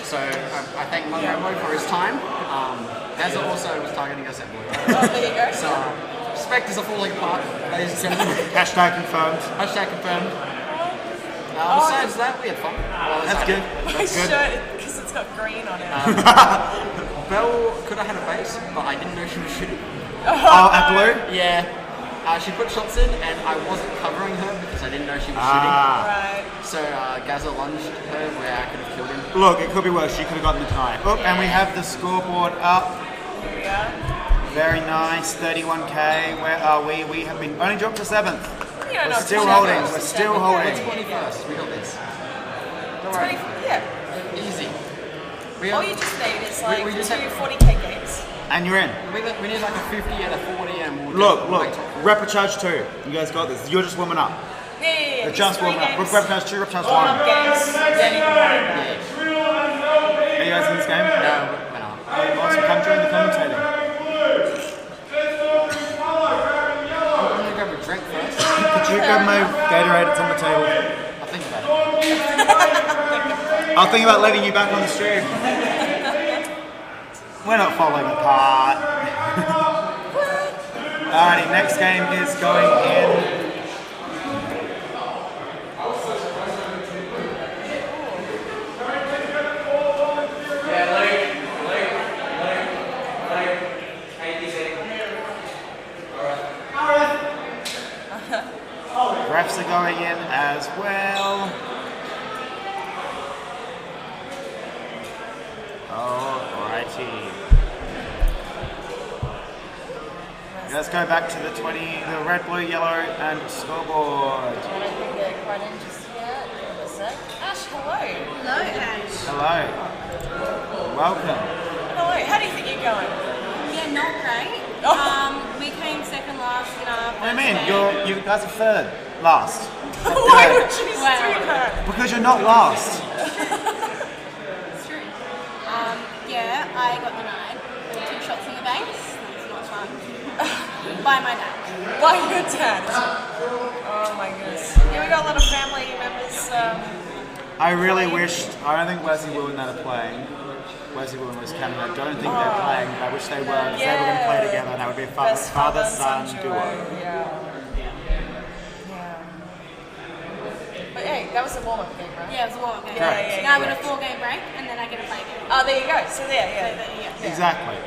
So I thank Mother Emlo for his time. Hazard also was targeting us at blue. Oh, there you go. So specters are falling apart, ladies and gentlemen. Hashtag confirmed. Hashtag confirmed. Besides that, we had fun. That's good. My That's good. shirt, because it's got green on it. Belle could have had a base, but I didn't know she was shooting. Oh, at blue? Yeah. She put shots in, and I wasn't covering her because I didn't know she was Right. shooting. So Gazza lunged her where I could have killed him. Look, it could be worse. You could have gotten the tie. Oh, and we have the scoreboard up. Here we are. Very nice. 31k. Where are we? We have been only dropped to 7th. You don't know, We're still 20 holding. goals We're to still 7. holding. 21st, we got this. Don't worry. 20, yeah. Easy. We All have, you just need is like we just two have- 40k games. And you're in. we need like a 50 and a 40 and we'll Look, just look. Reprecharge 2. You guys got this. You're just warming up. Yeah. They're just warming up. Reprecharge 2, reprecharge 1. Warm-up games. Then you can worry about it. Are you guys in this game? No, we're not. Awesome. Come join the commentating. I'm gonna grab a drink first. Could you grab my Gatorade? It's on the table. I'll think about it. I'll think about letting you back on the stream. We're not falling apart. Alrighty, next game is going in. Refs are going in as well. Alrighty. Let's go back to the 20, the red, blue, yellow, and scoreboard. I don't think they're quite in just yet. Give it a sec. Ash, hello. Hello, Ash. Hello. Welcome. Hello. How do you think you're going? Yeah, not great. We came second last in our What do you mean? first You guys are third, last. Why Third. would you Wow. do that? Because you're not last. It's true. Yeah, I got denied. There were 2 shots in the base. That's not fun. By my dad. Why your dad? Oh my goodness. Yeah, we got a lot of family members. I really wished, I don't think Wesley Will and that are playing. Wesley Will and West Canada. I don't think they're playing, but I wish they were, because they were going to play together and that would be a Best father-son duo. Yeah. But hey, that was a warm-up game, right? Yeah, it was a warm-up game. Correct. Now I got a 4-game break, and then I get to play again. Oh, there you go. So there, yeah. Yeah. Exactly.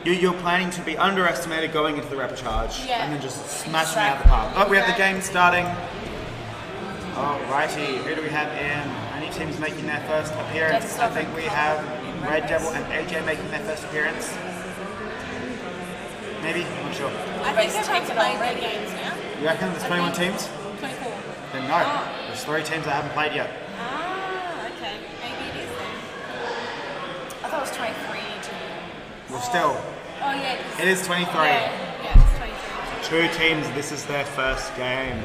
You're planning to be underestimated going into the reprecharge Yeah. and then just smashing out the park. Oh, we have the game starting. Alrighty, who do we have in? Any teams making their first appearance? I think we have Red Devil and AJ making their first appearance. Maybe? I'm not sure. I think everyone's played their games now. You reckon there's 21 teams? 24. Then no. There's 3 teams that haven't played yet. Ah, okay. Maybe it is then. I thought it was 23 to... Well, still, Oh, yeah. 'cause- it is 23. Yeah, it's 23. 2 teams, this is their first game.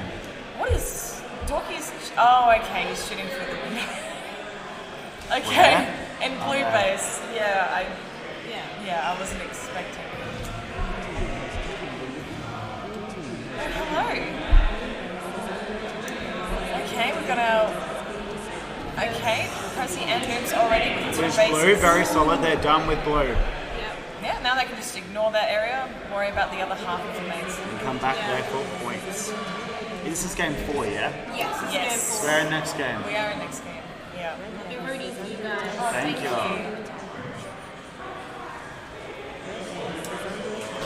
What is... Dorky's... Oh, okay, he's shooting through the window. Okay. In blue base. Yeah, Yeah. I wasn't expecting. Oh, hello. Okay, we're gonna... Okay, Percy and Hoops already with 2 Blue's bases. blue, very solid. They're done with blue. Yeah, now they can just ignore that area, worry about the other half of the maze. And come back there for points. This is game 4, yeah? Yes, it's Yes. We're in next game. We are in next game. Yeah. I've been rooting for you guys. Thank you.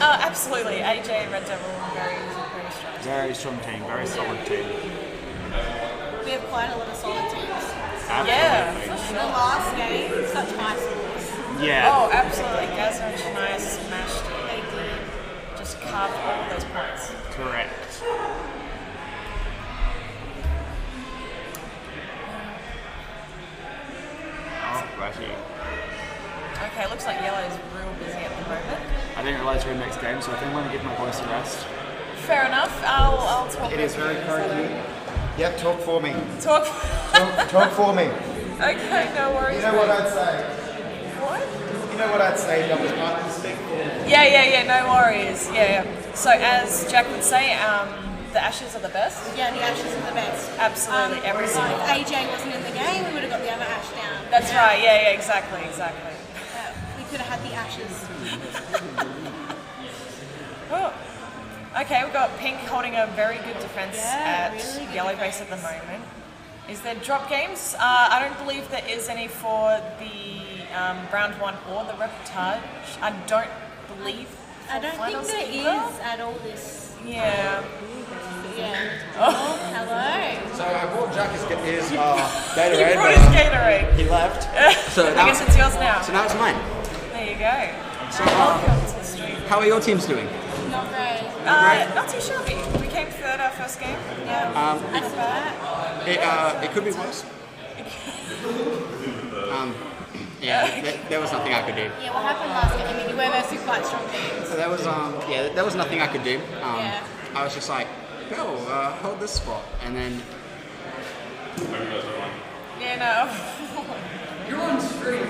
Oh, absolutely. AJ and Red Devil, very, very strong. Very strong team, very solid team. We have quite a lot of solid teams. Absolutely. In the last game, such high scores. Yeah. Oh, absolutely. Gazza and Shania smashed it. They did. Just carved all of those points. Correct. Alrighty. Okay, looks like Yellow's real busy at the moment. I didn't realise we were in next game, so I think I'm going to give my voice a rest. Fair enough. I'll talk. It is very correct. Yep, talk for me. Talk. Talk for me. Okay, no worries. You know what I'd say? What? You know what I'd say, Dr. Martin, speak for me. Yeah, no worries. Yeah. So as Jack would say, the ashes are the best. Yeah, the ashes are the best. Absolutely, every single If one. AJ wasn't in the game, we would have got the other ash down. That's right. Yeah, exactly. We could have had the ashes. Oh, Okay, we've got pink holding a very good defense Yeah, at really good yellow base at the moment. Is there drop games? I don't believe there is any for the round 1 or the reportage. I don't believe. I don't think finals there either. is at all this. Yeah. Yeah. Oh. Hello. So I brought Jack his He Gatorade, brought but his Gatorade. he left. So I guess it's yours now. So now it's mine. There you go. So Welcome to the street. how are your teams doing? Not great. Not too shabby. We came third our first game. Yeah. That's bad. It could be worse. There was nothing I could do. Yeah, what happened last game? I mean, you were versus quite strong teams. So there was nothing I could do. Yeah. I was just like, Bill, hold this spot, and then Yeah, no. You're on stream.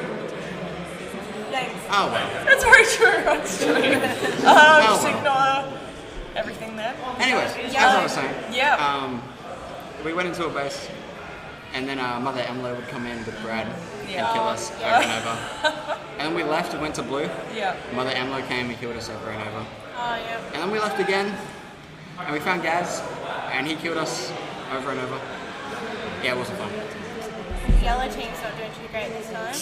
Thanks. oh well. That's very true on stream. Just well. ignore everything there. Anyways, as I was saying, Yeah. we went into a base, and then Mother Emily would come in with Brad Yeah. and kill us Yeah. over and over. And then we left and went to blue. Yeah. Mother Emily came and killed us over and over. Oh, yeah. And then we left again, and we found Gaz, and he killed us over and over. Yeah, it wasn't fun. Yellow team's not doing too great this time.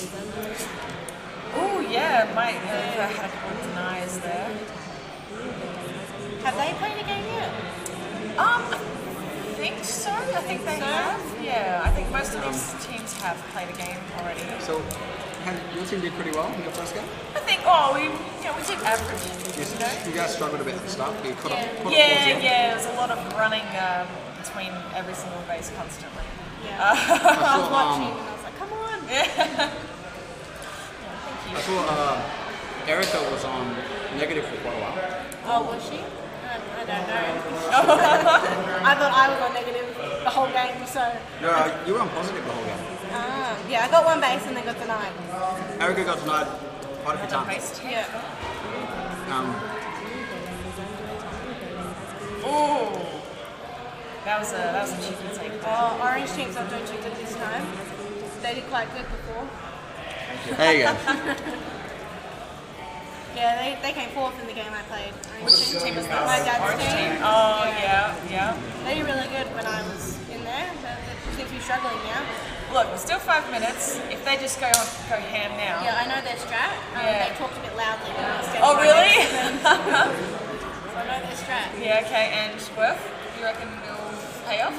Oh yeah, Mike had a couple of deniers there. Have they played a game yet? I think so. I think they have. Yeah, I think most of these teams have played a game already. So, your team did pretty well in your first game? I think. We did average. You guys struggled a bit at the start, but you caught up towards the end. Yeah. There's a lot of running between every single base constantly. Yeah. I was saw, watching and I was like, come on. Yeah. I saw Erica was on negative for quite a while. Oh, was she? I don't know. I thought I was on negative the whole game, so. No, you were on positive the whole game. Yeah, I got one base and then got denied. Erica got denied quite a few times. Base team. Yeah. Ooh. That was a cheeky take. Oh, orange team's not doing too good this time. They did quite good before. There you go. Yeah, they came fourth in the game I played. Which team is that? My dad's Orange team. Oh yeah. They did really good when I was in there. They seem to be struggling now. Look, we're still 5 minutes. If they just go ham now. Yeah, I know their strat. Yeah. They talked a bit loudly when I was Oh really? So I know their strat. Yeah. Okay. And Worth, you reckon it'll pay off?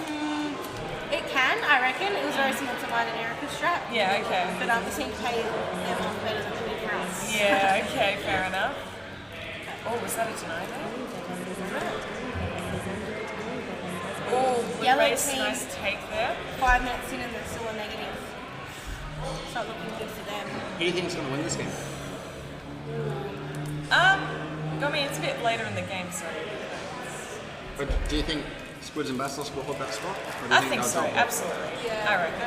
It can, I reckon. It was very similar to mine and Erica's strat. Yeah. Okay. But it seemed to pay them off better than it did for us. Yeah. Okay. Fair enough. Oh, was that a deny there? Oh, blue Yellow base, team. nice take there. 5 minutes in and they're still a negative. It's not looking good for them. Who do you think is going to win this game? I mean, it's a bit later in the game, so. But do you think Squids and Basilisk will hold that spot? Or do you I think they'll so, drop it? absolutely. Yeah, I reckon.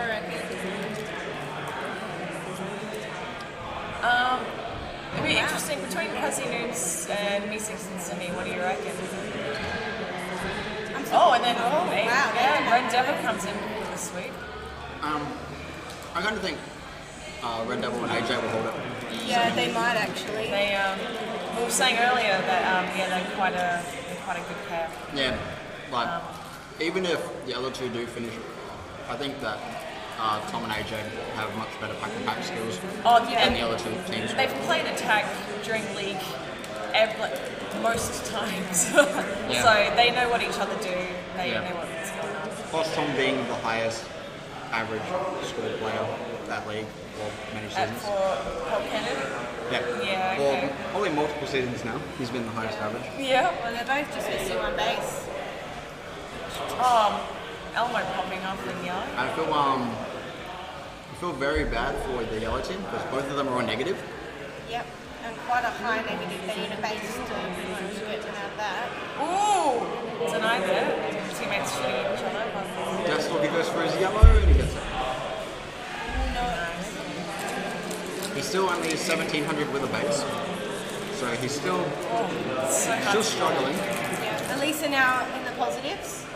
It'd be interesting between Quasi Noobs and Me 6 and Cindy. What do you reckon? And then Red Devil comes in for the sweep. I kind of think Red Devil and AJ will hold it. Yeah, they might actually. They we were saying earlier that they're quite a good pair. Yeah, like even if the other two do finish, I think that Tom and AJ have much better pack and pack skills than the other two teams. They've played attack during league most times, Yeah. so they know what each other do. They Yeah. know what's going on. Plus Tom being the highest average score player that league for many seasons. For Paul Cannon. Yeah. Yeah, okay. Well, probably multiple seasons now. He's been the highest average. Yeah. Well, they're both just missing one base. Elmo popping off in yellow. I feel very bad for the yellow team because both of them are on negative. Yep. And quite a high negative. They need a base to pretty much get them out of that. Ooh! Denied there. Teammates shooting at each other. Deathstalker goes for his yellow and he gets it. He's still only 1700 with a base. So he's still struggling. Yeah. At least they're now in the positives.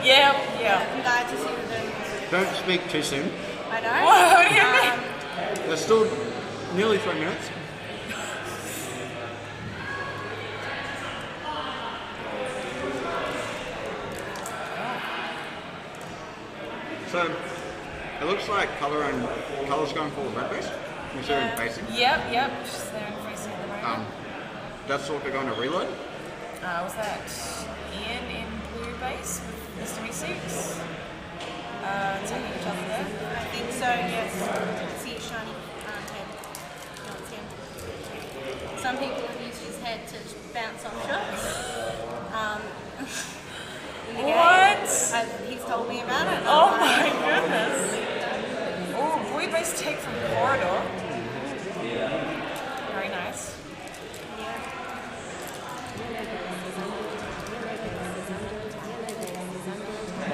Yeah. I'm glad to see them. Don't speak too soon. I know. What do you mean? There's still nearly 3 minutes. So it looks like color's going for red base. Instead of basic. Yep. Just there in freezing at the moment. That's sort of going to reload. Was that Ian in blue base with Mr. Me6? Taking each other there? I think so, yes. I can see his shiny head. No, it's him. Some people have used his head to bounce off shots. In the game. He's told me about it. Oh my goodness. Oh, blue base take from corridor. Very nice.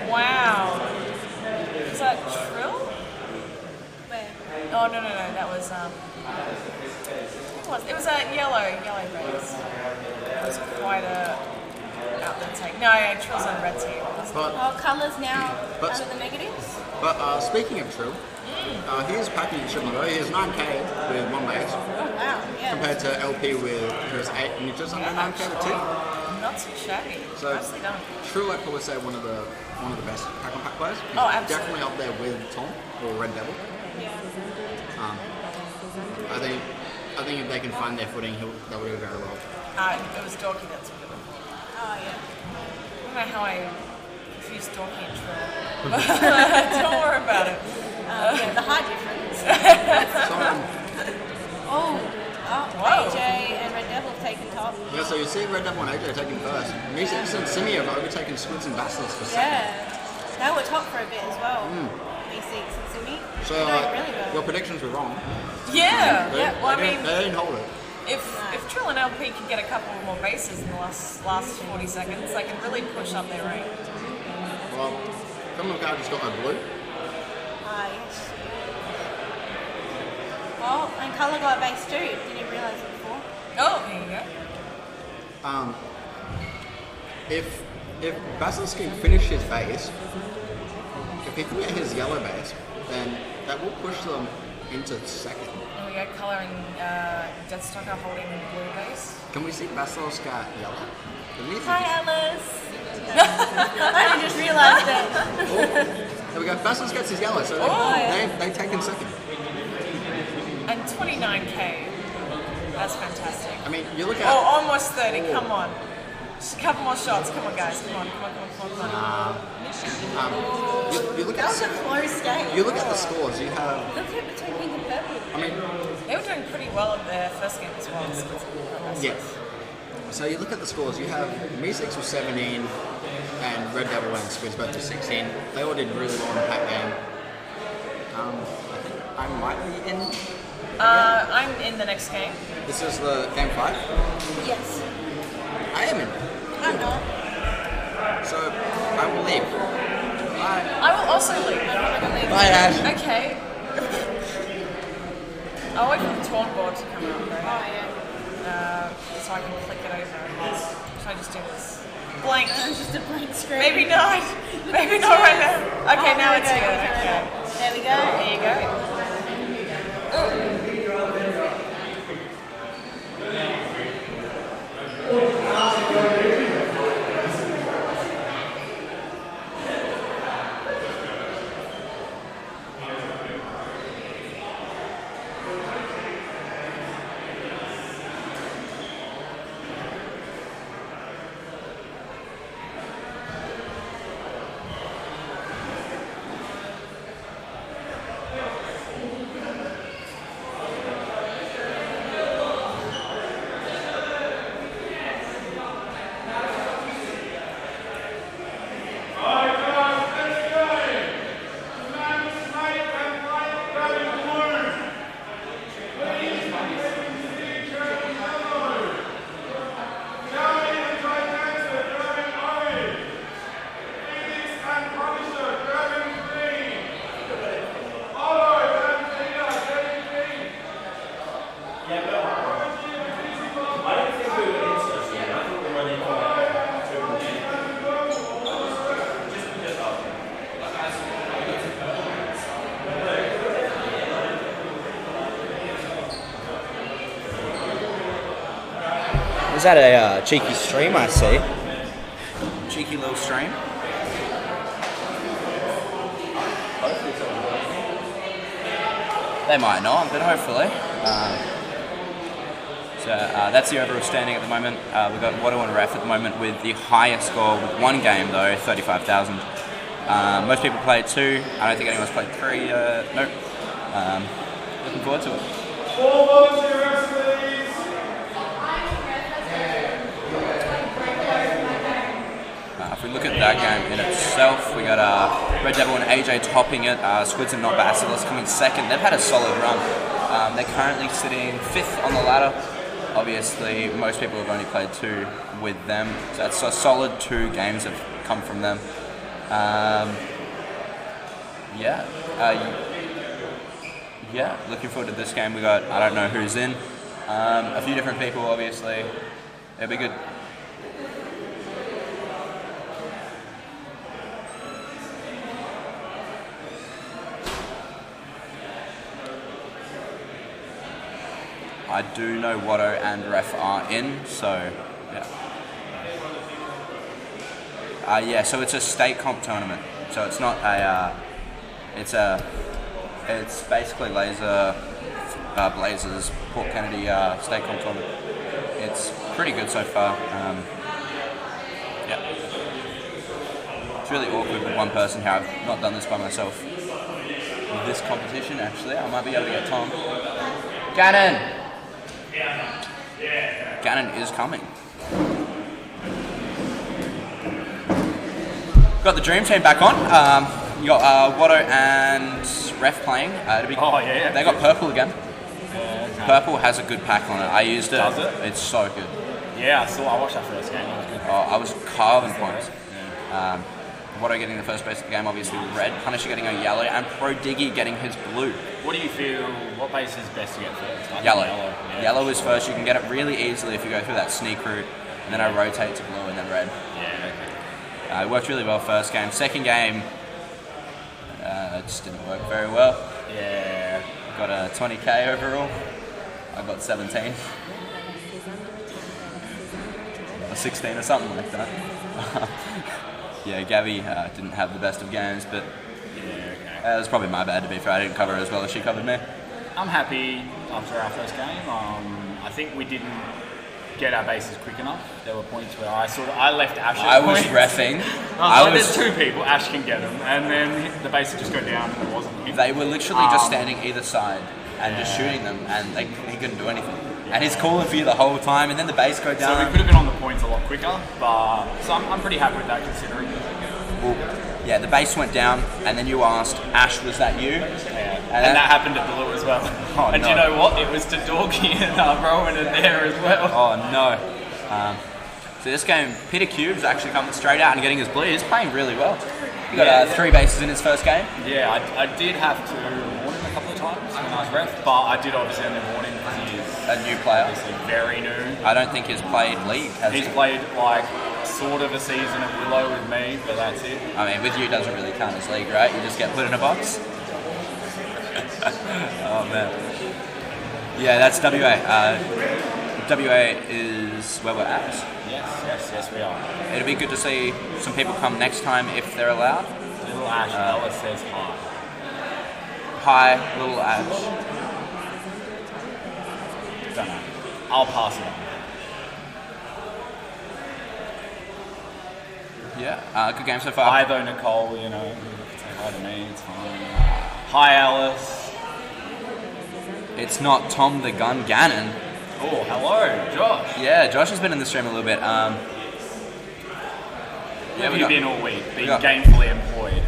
Wow. Is that Trill? Where? Oh no, that was it was a yellow base. It was quite a outlet take. No, Trill's on red team. Colours now under the negatives? But speaking of Trill, he is packing similar. He has 9k with 1 base. Oh wow, yeah. Compared to LP with who's 8 and just under 9k with 2. Not too shabby. So Nicely done. Trill, I'd probably say one of the best pack on pack players. He's Oh, absolutely. definitely up there with Tom or Red Devil. Yeah. I think if they can find their footing, they'll do very well. It was Dorky that's what it was. Oh yeah. I don't know how I confused Dorky and Trill. Don't worry about it. Yeah, the height difference. Whoa. AJ and Red Devil have taken top. Yeah, so you see Red Devil and AJ taking first. Musics and Simi have overtaken Squids and Basilisk for second. Yeah. They were top for a bit as well. V6 and Simi. So They're doing really well. your predictions were wrong. Yeah. Well, I They mean, didn't hold it. if Trill and LP can get a couple more bases in the last 40 seconds, they can really push up their rank. Well, some of the guys just got no blue. Yes. Oh, and colour got base too. Didn't realise it before. Oh, there you go. If Basilisk can finish his base, if he can get his yellow base, then that will push them into second. There we go. Colour and Deathstalker holding blue base. Can we see Basilisk at yellow? Hi, Alice. I only just realised that. There we go. Basilisk gets his yellow, so they've taken second. And 29k. That's fantastic. I mean, you look at. Oh, almost 30. Come on. Just a couple more shots. Come on, guys. Come on. You look That at was a close game. you look at the scores. You have. Look at between pink and purple. I mean, They were doing pretty well at their first game as well. yes. So you look at the scores. You have Me6 was 17, and Red Devil and Squids both was 16. They all did really well in the pack game. I think I might be in. I'm in the next game. This is the game 5. Yes. I am in. I'm not. So I will leave. Bye. I will also leave. Bye, Ash. Okay. I'll wait for the torn board to come out, right? Oh yeah. So I can click it over. Should I just do this? Blank. Just a blank screen. Maybe not. Maybe not right now. Okay, Oh, now there it's we here. go. Okay. There we go. There you go. Is that a cheeky stream I see? Cheeky little stream. They might not, but hopefully. So that's the overall standing at the moment. We've got Watto and Ref at the moment with the highest score with one game though, 35,000. Most people played 2. I don't think anyone's played 3. Nope. Looking forward to it. If we look at that game in itself, we got Red Devil and AJ topping it, Squids and Not Basilisk coming second. They've had a solid run. They're currently sitting 5th on the ladder. Obviously, most people have only played 2 with them, so that's a solid 2 games have come from them. Yeah, looking forward to this game. We got, I don't know who's in, a few different people obviously. It'll be good. I do know Watto and Ref are in, so yeah. Yeah, so it's a state comp tournament. So it's not a, it's basically Blazers, Port Kennedy state comp tournament. It's pretty good so far. Yeah. It's really awkward with one person here. I've not done this by myself. With this competition, actually, I might be able to get Tom. Gannon! Gannon is coming. Got the Dream Team back on. You got Watto and Ref playing. They got purple again. Yeah, Purple has a good pack on it. I used it. Does it? It's so good. Yeah, I watched that first game. It was good. I was carving points. Watto getting the first base of the game, obviously with red. Punisher getting a yellow, and Pro Diggy getting his blue. What do you feel? What base is best to get first? Yellow. Yeah. Yellow is first. You can get it really easily if you go through that sneak route, and then I rotate to blue and then red. Yeah, okay. It worked really well first game. Second game, it just didn't work very well. Yeah. Got a 20k overall. I got 17. Or 16 or something like that. Yeah, Gabby didn't have the best of games, but it was probably my bad to be fair. I didn't cover her as well as she covered me. I'm happy after our first game. I think we didn't get our bases quick enough. There were points where I left Ash at I was points. reffing. There's 2 people, Ash can get them, and then the base would just go down and it wasn't him. They were literally just standing either side and just shooting them, and he couldn't do anything. And he's calling for you the whole time, and then the base go down. So we could have been on the points a lot quicker, but so I'm pretty happy with that considering. Well, yeah, the base went down, and then you asked, Ash, was that you? Yeah. And that happened at Blue as well. Oh, and no. you know what? It was to Dorky and Rowan in there as well. Oh no. So this game, Peter Cube's actually coming straight out and getting his blue. He's playing really well. He got 3 bases in his first game. Yeah, I did have to warn him a couple of times when I was ref, but I did obviously only warn him because he is a new player. Obviously very new. I don't think he's played League, has he? He's played like sort of a season at Willow with me, but that's it. I mean, with you it doesn't really count as League, right? You just get put in a box. Oh man. Yeah, that's WA. WA is where we're at. Yes, we are. It'll be good to see some people come next time if they're allowed. Little Ash Ellis says hi. Hi, little Ash. Don't know. I'll pass it on. Yeah, good game so far. Hi though, Nicole, you know, say hi to me, it's fine. Hi, Alice. It's not Tom the Gun Gannon. Oh, hello, Josh. Yeah, Josh has been in the stream a little bit. Where have you been all week? Being got, gainfully employed.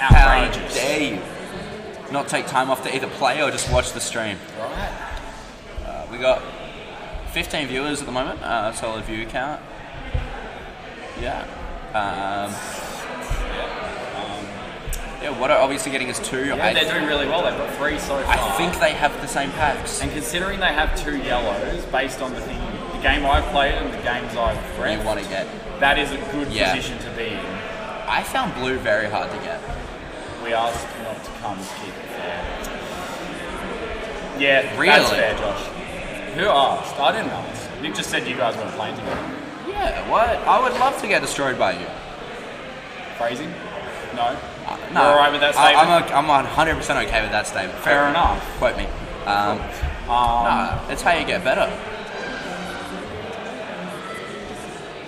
Outrageous. How dare you not take time off to either play or just watch the stream. Right. We got 15 viewers at the moment, solid view count. Yeah. Watto obviously getting us 2. Yeah, they're doing really well. They've got 3 so far. I think they have the same packs. And considering they have 2 yellows, based on the game I've played and the games I've read, you want to get. That is a good position to be in. I found blue very hard to get. We asked not to come keep it fair. Yeah, really? That's fair, Josh. Who asked? I didn't ask. Nick just said you guys weren't playing together. Yeah, what? I would love to get destroyed by you. Phrasing? No? No, You're alright with that statement? I'm 100% okay with that statement. Fair enough. Quote me. No, it's how you get better.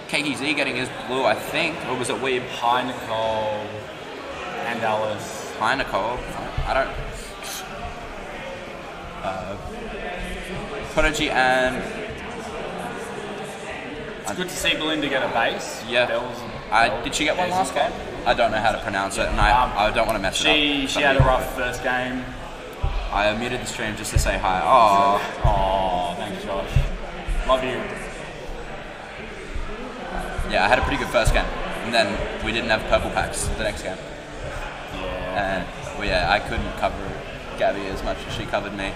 KGZ getting his blue, I think, or was it Weeb? Hi, Nicole. And Alice. Hi, Nicole. I don't... Prodigy and... It's good to see Belinda get a base. Yeah. Did she get one last game? I don't know how to pronounce it, and I don't want to mess it up. She had a rough first game. I muted the stream just to say hi. Oh, thanks, Josh. Love you. Yeah, I had a pretty good first game, and then we didn't have purple packs the next game. Yeah. And I couldn't cover Gabby as much as she covered me.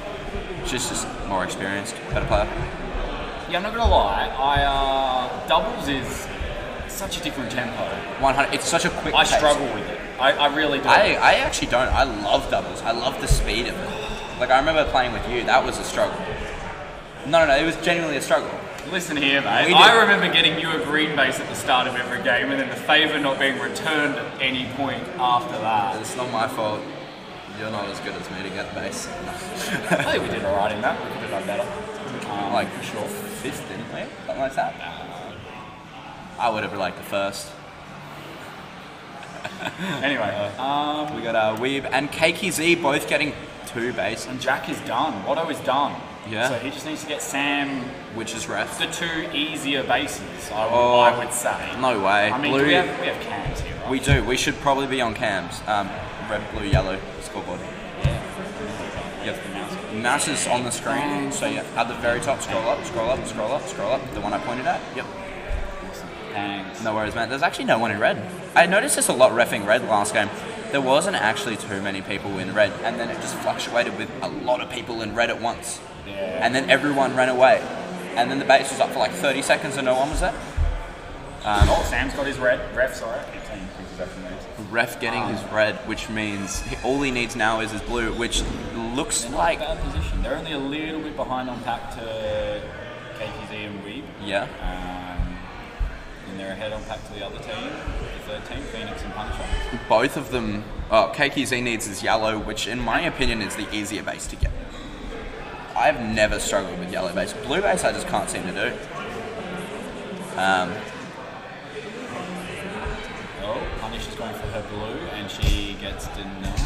She's just more experienced, better player. Yeah, I'm not gonna lie. Doubles is such a different tempo. 100. It's such a quick. I pace. struggle with it. I really do. I actually don't. I love doubles. I love the speed of it. Like I remember playing with you. That was a struggle. No, it was genuinely a struggle. Listen here, mate. I remember getting you a green base at the start of every game, and then the favour not being returned at any point after that. It's not my fault. You're not as good as me to get the base. I think we did alright in that. We could have done better. Like for sure. Fifth, didn't we? Something like that. I would have liked the first. Anyway, we got Weeb and KKZ both getting 2 base. And Jack is done. Watto is done. Yeah. So he just needs to get Sam, which is ref. The 2 easier bases, I would say. No way. I mean, blue, we have cams here, right? We do. We should probably be on cams. Red, blue, yellow scoreboard. Yeah. Yep. Mouse is on the screen. So yeah, at the very top, scroll up. The one I pointed at. Yep. Thanks. No worries, man. There's actually no one in red. I noticed this a lot reffing red last game. There wasn't actually too many people in red, and then it just fluctuated with a lot of people in red at once. Yeah. And then everyone ran away. And then the base was up for like 30 seconds and no one was there. Sam's got his ref, sorry. I keep saying his ref names. Ref getting his red, which means all he needs now is his blue, which looks like... Bad position. They're only a little bit behind on pack to KTZ and Weeb. Yeah. And they're ahead on pack to the other team, the third team, Phoenix and Punisher. Both of them... KKZ needs his yellow, which in my opinion is the easier base to get. I've never struggled with yellow base. Blue base I just can't seem to do. Punisher's going for her blue and she gets denied.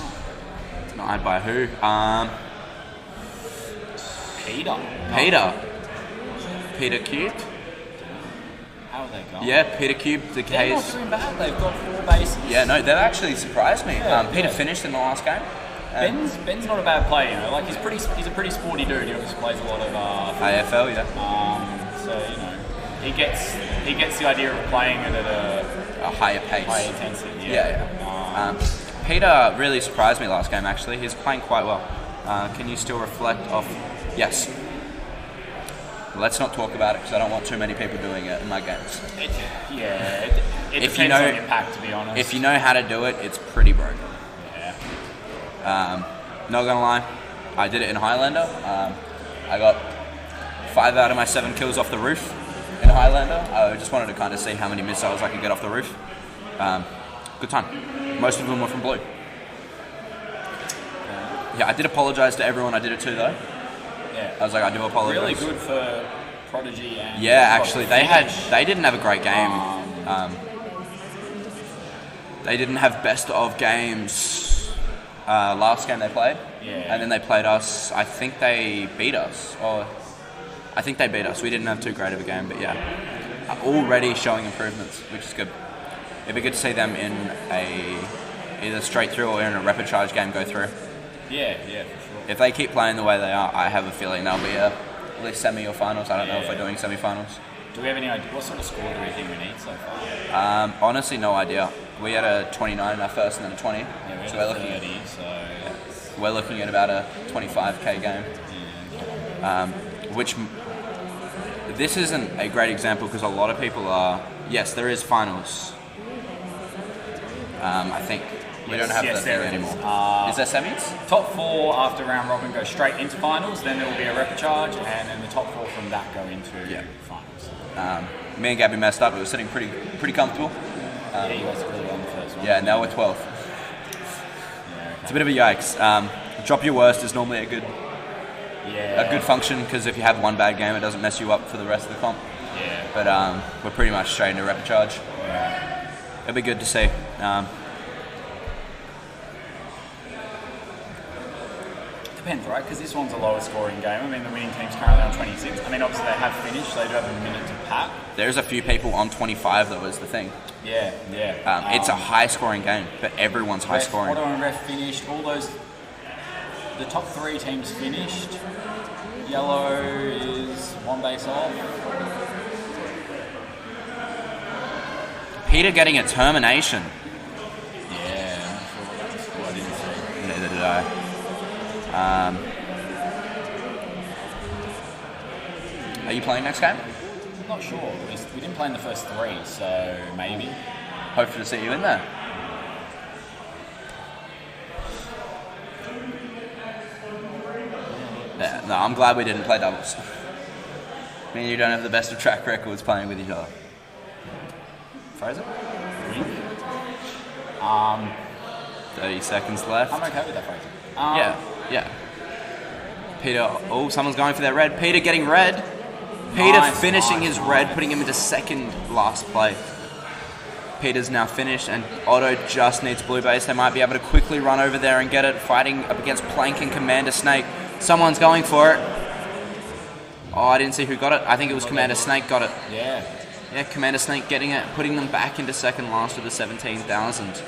Denied by who? Peter cubed? How are they going? Yeah, Peter cubed the They're case. not doing bad, they've got 4 bases. Yeah, no, they've actually surprised me. Yeah, Peter finished in the last game. Ben's not a bad player, you know. Like he's a pretty sporty dude. He obviously plays a lot of AFL, yeah. So you know, he gets the idea of playing it at a higher pace, high intensity. Yeah. Peter really surprised me last game. Actually, he's playing quite well. Can you still reflect off? Yes. Let's not talk about it because I don't want too many people doing it in my games. It depends on your pack, to be honest. If you know how to do it, it's pretty broken. Not gonna lie, I did it in Highlander. I got 5 out of my 7 kills off the roof in Highlander. I just wanted to kind of see how many missiles I could get off the roof. Good time. Most of them were from blue. Yeah, I did apologize to everyone I did it to though. Yeah. I was like, I do apologize. Really good for Prodigy and... Yeah, actually, they didn't have a great game. They didn't have best of games. Last game they played, and then they played us. I think they beat us, We didn't have too great of a game, but yeah, already showing improvements, which is good. It'd be good to see them in either straight through or in a repechage game go through. Yeah, for sure. If they keep playing the way they are, I have a feeling they'll be at least semi or finals. I don't know if we're doing semi-finals. Do we have any idea what sort of score do we think we need so far? Honestly, no idea. We had a 29 in our first and then a 20. Yeah, we so had we're a looking 30, so... We're looking at about a 25k game. Which this isn't a great example because a lot of people are... Yes, there is finals. I think we don't have that thing anymore. Is there semis? Top 4 after round robin go straight into finals, then there will be a repechage, and then the top 4 from that go into finals. Me and Gabby messed up. We were sitting pretty comfortable. You guys really won the first one. Yeah, now we're 12th. It's a bit of a yikes. Drop your worst is normally a good function, because if you have one bad game, it doesn't mess you up for the rest of the comp. Yeah. But we're pretty much straight into repechage. Yeah. It'll be good to see. Depends, right? Because this one's a lower scoring game. I mean, the winning team's currently on 26. I mean, obviously they have finished, so they do have a minute to pack. There's a few people on 25 though, is the thing. Yeah. It's a high scoring game, but everyone's high scoring. Auto and Ref finished. All those, the top 3 teams finished. Yellow is 1 base off. Peter getting a termination. Yeah, I'm not sure what that's for. I didn't see. Neither did I. Are you playing next game? I'm not sure. We didn't play in the first 3, so maybe. Hopefully to see you in there. Yeah, no, I'm glad we didn't play doubles. I mean, you don't have the best of track records playing with each other. Fraser? 30 seconds left. I'm okay with that, Fraser. Yeah. Peter, someone's going for their red. Peter getting red. Peter finishing his red, putting him into second last place. Peter's now finished, and Otto just needs blue base. They might be able to quickly run over there and get it, fighting up against Plank and Commander Snake. Someone's going for it. Oh, I didn't see who got it. I think it was Commander Snake got it. Yeah, Commander Snake getting it, putting them back into second last of the 17,000.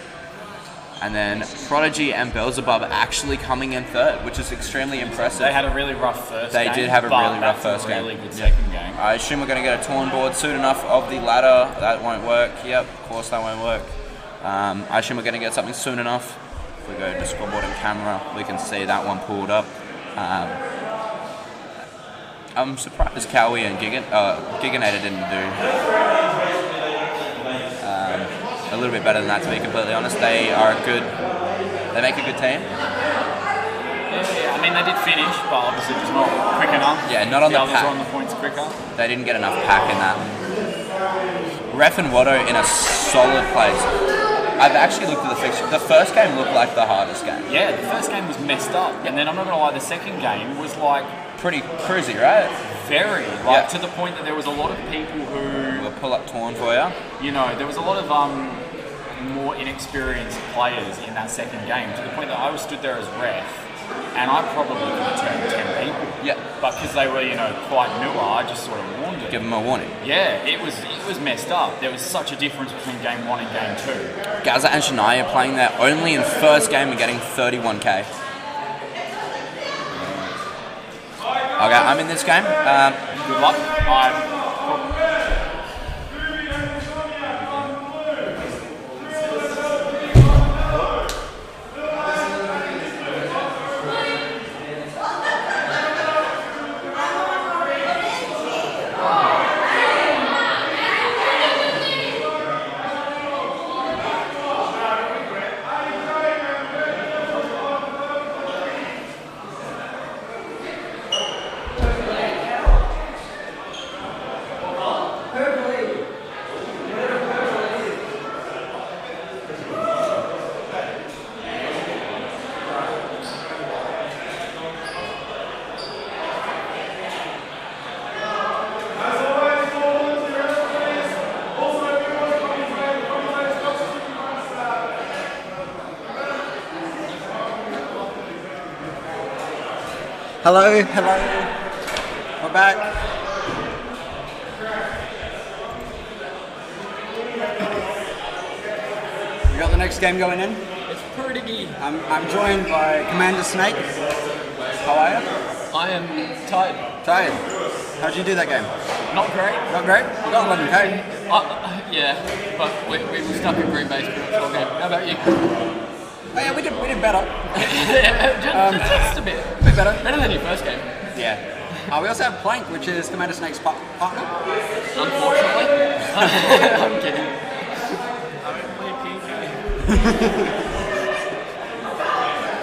And then Prodigy and Beelzebub actually coming in third, which is extremely impressive. they had a really rough first game. They did have a really rough first game. Really good second game. I assume we're going to get a torn board soon enough of the ladder. That won't work. Yep, of course that won't work. I assume we're going to get something soon enough. If we go to scoreboard and camera, we can see that one pulled up. I'm surprised Cowie and Giganator didn't do a little bit better than that, to be completely honest. They make a good team. Yeah, I mean they did finish, but obviously just not quick enough. Yeah, not on the others pack. were on the points quicker. They didn't get enough pack in that. Ref and Watto in a solid place. I've actually looked at the fixture. The first game looked like the hardest game. Yeah, the first game was messed up, and then I'm not gonna lie, the second game was like Pretty cruisy, right? very to the point that there was a lot of people who We'll pull up torn for you. there was a lot of more inexperienced players in that second game, to the point that I was stood there as ref, and I probably could have turned 10 people. Yeah. But because they were, quite newer, I just sort of warned them. Give them a warning. Yeah, it was messed up. There was such a difference between game 1 and game 2. Gaza and Shania playing there only in first game and getting 31k. Okay, I'm in this game. Good luck. Hello. We're back. We got the next game going in. It's pretty good. I'm joined by Commander Snake. How are you? I am tired. Tired. How'd you do that game? Not great. Not great? You got 11k. Yeah, but we were stuck in green base pretty much all game. How about you? Oh yeah, we did better. Just a bit. A bit better. Better than your first game. Yeah. We also have Plank, which is Commander Snake's partner. Unfortunately. I'm kidding.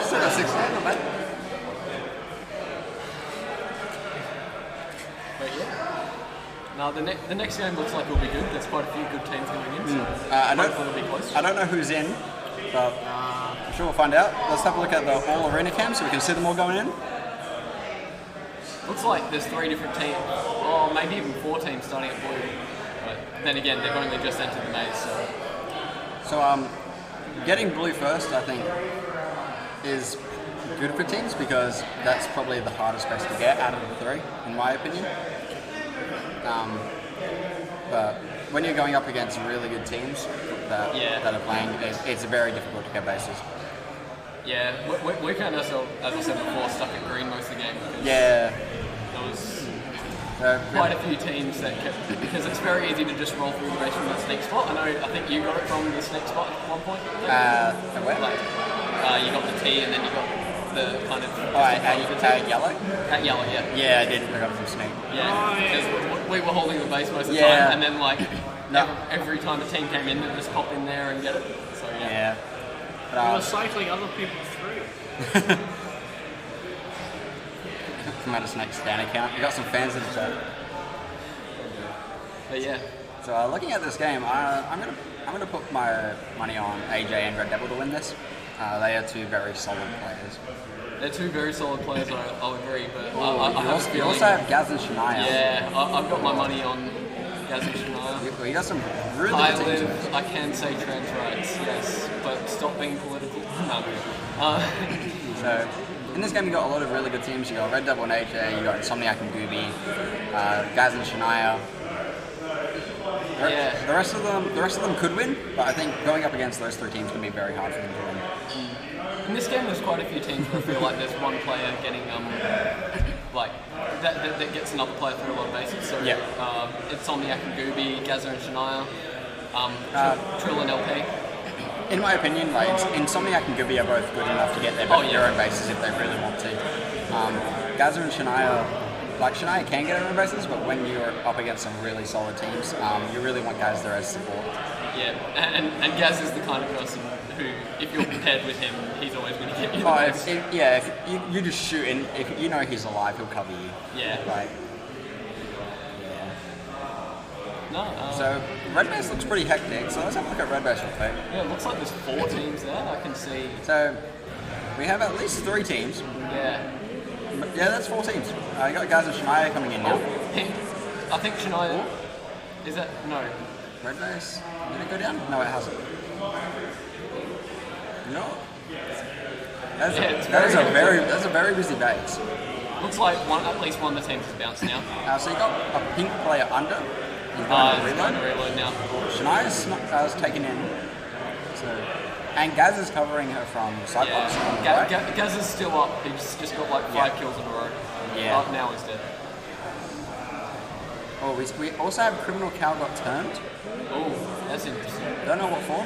Still got 6 not bad. But yeah. No, the next game looks like it'll be good. There's quite a few good teams going in. So I hopefully it'll be close. don't know who's in, But I'm sure we'll find out. Let's have a look at the all arena cam so we can see them all going in. Looks like there's 3 different teams, or maybe even 4 teams starting at blue. But then again, they've only just entered the maze, so. So getting blue first, I think, is good for teams because that's probably the hardest base to get out of the 3, in my opinion. But when you're going up against really good teams that are playing, it's very difficult to get bases. Yeah, we found ourselves, as I said before, stuck at green most of the game. Yeah. There was quite a few teams that kept, because it's very easy to just roll through the base from that snake spot. I think you got it from the snake spot at one point. Where? Like, you got the T and then you got the kind of... at yellow? At yellow, yeah. Yeah, I did. I got it from snake. Yeah, because we were holding the base most of the time, and then like every time a team came in, they'd just pop in there and get it. So yeah. We were cycling other people through. Come out of Snake's fan account. We got some fans in the chat. But yeah. So looking at this game, I'm gonna put my money on AJ and Red Devil to win this. They are 2 very solid players. They're 2 very solid players, I'll agree. But you also have Gaz and Shania. Yeah, I've got my money on Gaz and Shania. You got some really good teams. I can say trans rights, yes, but stop being political. No. So, in this game you got a lot of really good teams. You got Red Devil and AJ, you got Insomniac and Gooby, Gaz and Shania. The rest of them could win, but I think going up against those 3 teams can be very hard for them to win. In this game, there's quite a few teams where I feel like there's one player getting like that gets another player through a lot of bases. So Insomniac and Gooby, Gazza and Shania, Trill and LP. In my opinion, like Insomniac and Gooby are both good enough to get their own bases if they really want to. Gazza and Shania. Like, Shania can get her own bases, but when you're up against some really solid teams, you really want guys there as support. Yeah, and Gaz is the kind of person who, if you're paired with him, he's always going to get you the base. If you just shoot, and if you know he's alive, he'll cover you. Yeah. Like, No. So, red base looks pretty hectic, so let's have a look at red base real quick. Yeah, it looks like there's 4 teams there, I can see. So, we have at least 3 teams. Yeah. Yeah, that's 4 teams. You got guys and Shania coming in now. I think Shania... Is that... No. Red base? Did it go down? No, it hasn't. No. That's a very busy base. Looks like at least one of the teams has bounced now. So you got a pink player under. He's going to reload now. Shania's taken in. So... And Gaz is covering her from sidebox. Yeah. Gaz is still up. He's just got like 5 kills in a row. Yeah. Now he's dead. Oh, we also have Criminal Cow got turned. Oh, that's interesting. Don't know what for.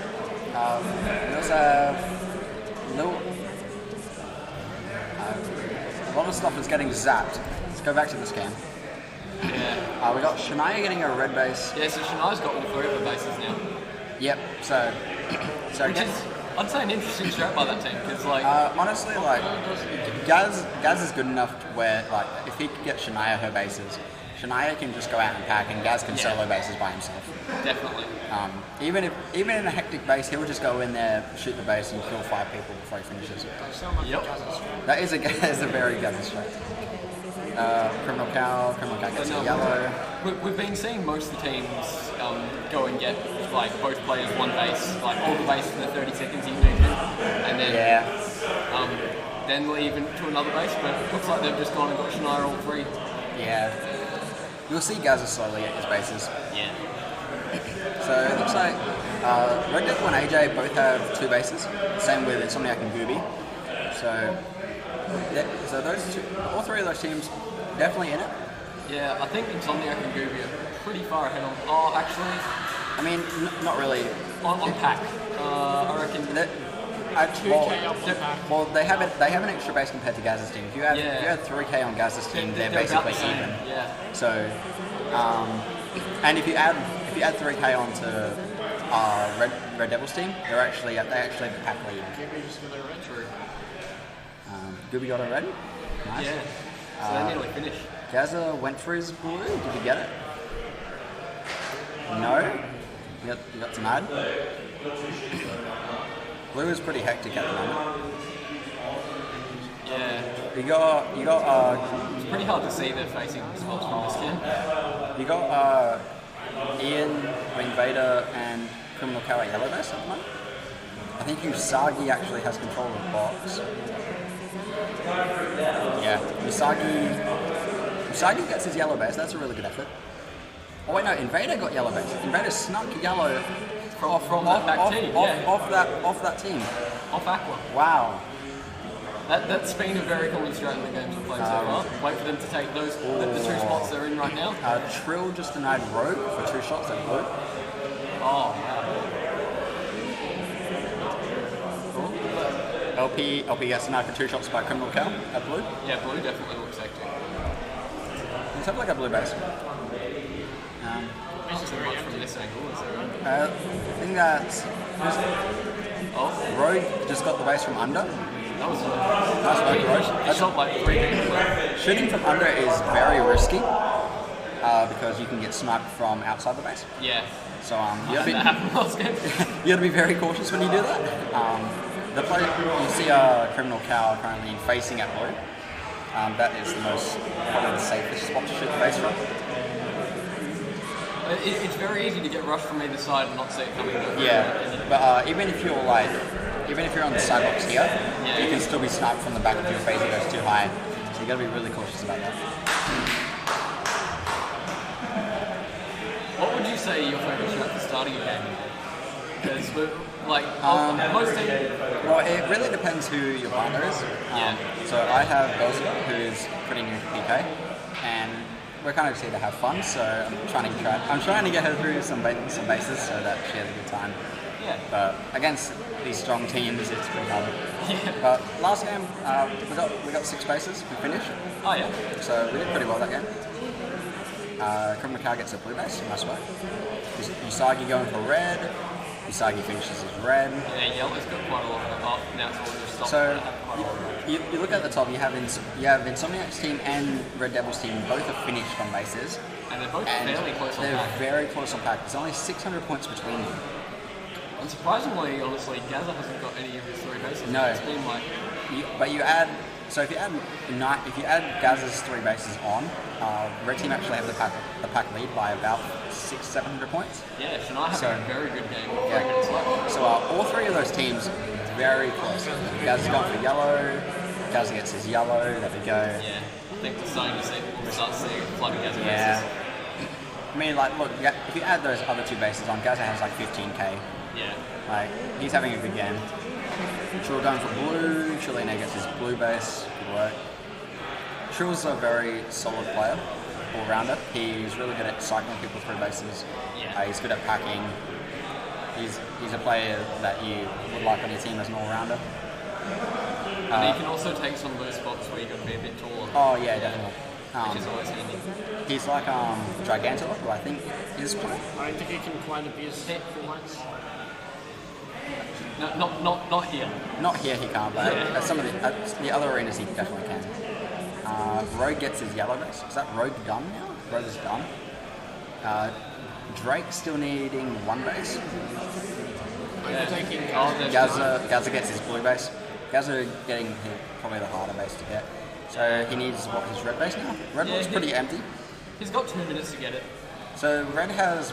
We also have a lot of stuff is getting zapped. Let's go back to this game. Yeah. We got Shania getting a red base. Yeah, so Shania's got all 3 of the bases now. Yep. So which is, I'd say, an interesting strat by that team because, like, honestly, like, Gaz is good enough to where, like, if he could get Shania her bases, Shania can just go out and pack, and Gaz can solo bases by himself. Definitely. Even in a hectic base, he'll just go in there, shoot the base, and kill 5 people before he finishes it. That is a very Gaz's strat. Criminal Cow gets a yellow. We've been seeing most of the teams go and get like both players one base, like all the bases in the 30 seconds you move in, and then then leave to another base. But it looks like they've just gone and got Shania all 3. Yeah. You'll see Gazza slowly at his bases. Yeah. So it looks like Red Devil and AJ both have 2 bases. Same with Insomniac and Gooby. So those 2, all 3 of those teams definitely in it. Yeah, I think Insomniac and Gooby are pretty far ahead on. Oh, actually, I mean, not really. On pack, I reckon. Well, they have an extra base compared to Gaz's team. If you have 3k on Gaz's team, they're basically even. Yeah. So, and if you add 3k onto Red Devil's team, they actually have the pack lead. Gooby got a red. Nice. Yeah. So they nearly finished. Gazza went for his blue. Did he get it? No. You got denied. Blue is pretty hectic at the moment. Yeah. You got It's pretty hard to see their facing spots from this game. you got Ian, Vader, and Criminal Cow at yellow base at the moment. I think Usagi actually has control of the box. Yeah, Usagi gets his yellow base. That's a really good effort. Oh wait, no, Invader got yellow base. Invader snuck yellow From that back team, yeah. off that team. Off Aqua. Wow. That's been a very common strat in the games we've played so far. Wait for them to take those the 2 spots they're in right now. Trill just denied Rogue for 2 shots at blue. Oh, wow. LP gets denied for 2 shots by Criminal Cow at blue. Yeah, blue definitely looks hectic. Let's have like a blue base. It's just much from this angle, is it right? I think that's Rogue just got the base from under. That was Nice work, Rogue. He shot like 3 games left. Shooting from under is very risky because you can get sniped from outside the base. Yeah. So you That happened last game. got to be very cautious when you do that. The play you see Criminal Cow currently facing at blue. That is probably the safest spot to shoot the base from. It's very easy to get rushed from either side and not see it coming. Yeah, but even if you're on the side box here, you can still be sniped from the back if your phasing goes too high. So you got to be really cautious about that. What would you say your favourite shot for starting a game? Because most teams. Well, it really depends who your partner is. So I have Belzer, who's pretty new to PK, and we're kind of just here to have fun. So I'm trying to get her through some bases so that she has a good time. Yeah. But against these strong teams, it's pretty hard. Yeah. But last game, we got 6 bases. We finished. Oh yeah. So we did pretty well that game. Criminal Cow gets a blue base. Nice work. Usagi going for red. Usagi finishes his red. Yeah, yellow's got quite a lot of now it's all just stopped. So you look at the top. You have Insomniac's team and Red Devil's team both have finished on bases. And they're both fairly close on pack. They're very close on pack. There's only 600 points between them. And surprisingly, honestly, Gaza hasn't got any of his 3 bases. No. It's been like... If you add Gaz's 3 bases on, Red Team actually have the pack lead by about 600-700 points. Yeah, Shania had a very good game. Yeah. So all 3 of those teams very close. Gaz has gone for yellow. Gaz gets his yellow. There we go. Yeah. I think we're starting to see flooding Gaza bases. Yeah. I mean, like, look, if you add those other 2 bases on, Gaza has like 15k. Yeah. Like, he's having a good game. Trill going for blue. Trillina gets his blue base. Good work. Trill's a very solid player, all-rounder. He's really good at cycling people through bases. Yeah. He's good at packing. He's a player that you would like on your team as an all-rounder. And he can also take some of those spots where you've got to be a bit taller. Oh yeah, definitely. Which is always handy. He's like Gigantor, who I think is playing. I don't think he can quite abuse it for once. No, not here. Not here he can't, but at some of the other arenas he definitely can. Rogue gets his yellow base. Is that Rogue done now? Rogue is done. Drake still needing 1 base. Gaza gets his blue base. Gaza getting probably the harder base to get. So he needs his red base now? Red looks pretty empty. He's got 2 minutes to get it. So red has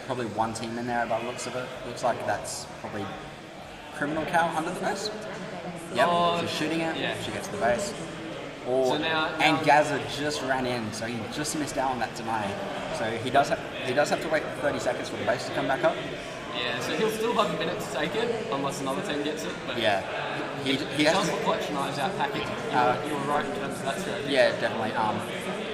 probably 1 team in there by the looks of it. Looks like that's probably Criminal Cow under the base. Yep, she's shooting it. Yeah. She gets the base. And Gaza just ran in, so he just missed out on that deny. So he does have to wait 30 seconds for the base to come back up. Yeah, so he'll still have a minute to take it unless another team gets it. But yeah, he does look like Shania's out packing. You were right in terms of that strategy. Yeah, definitely.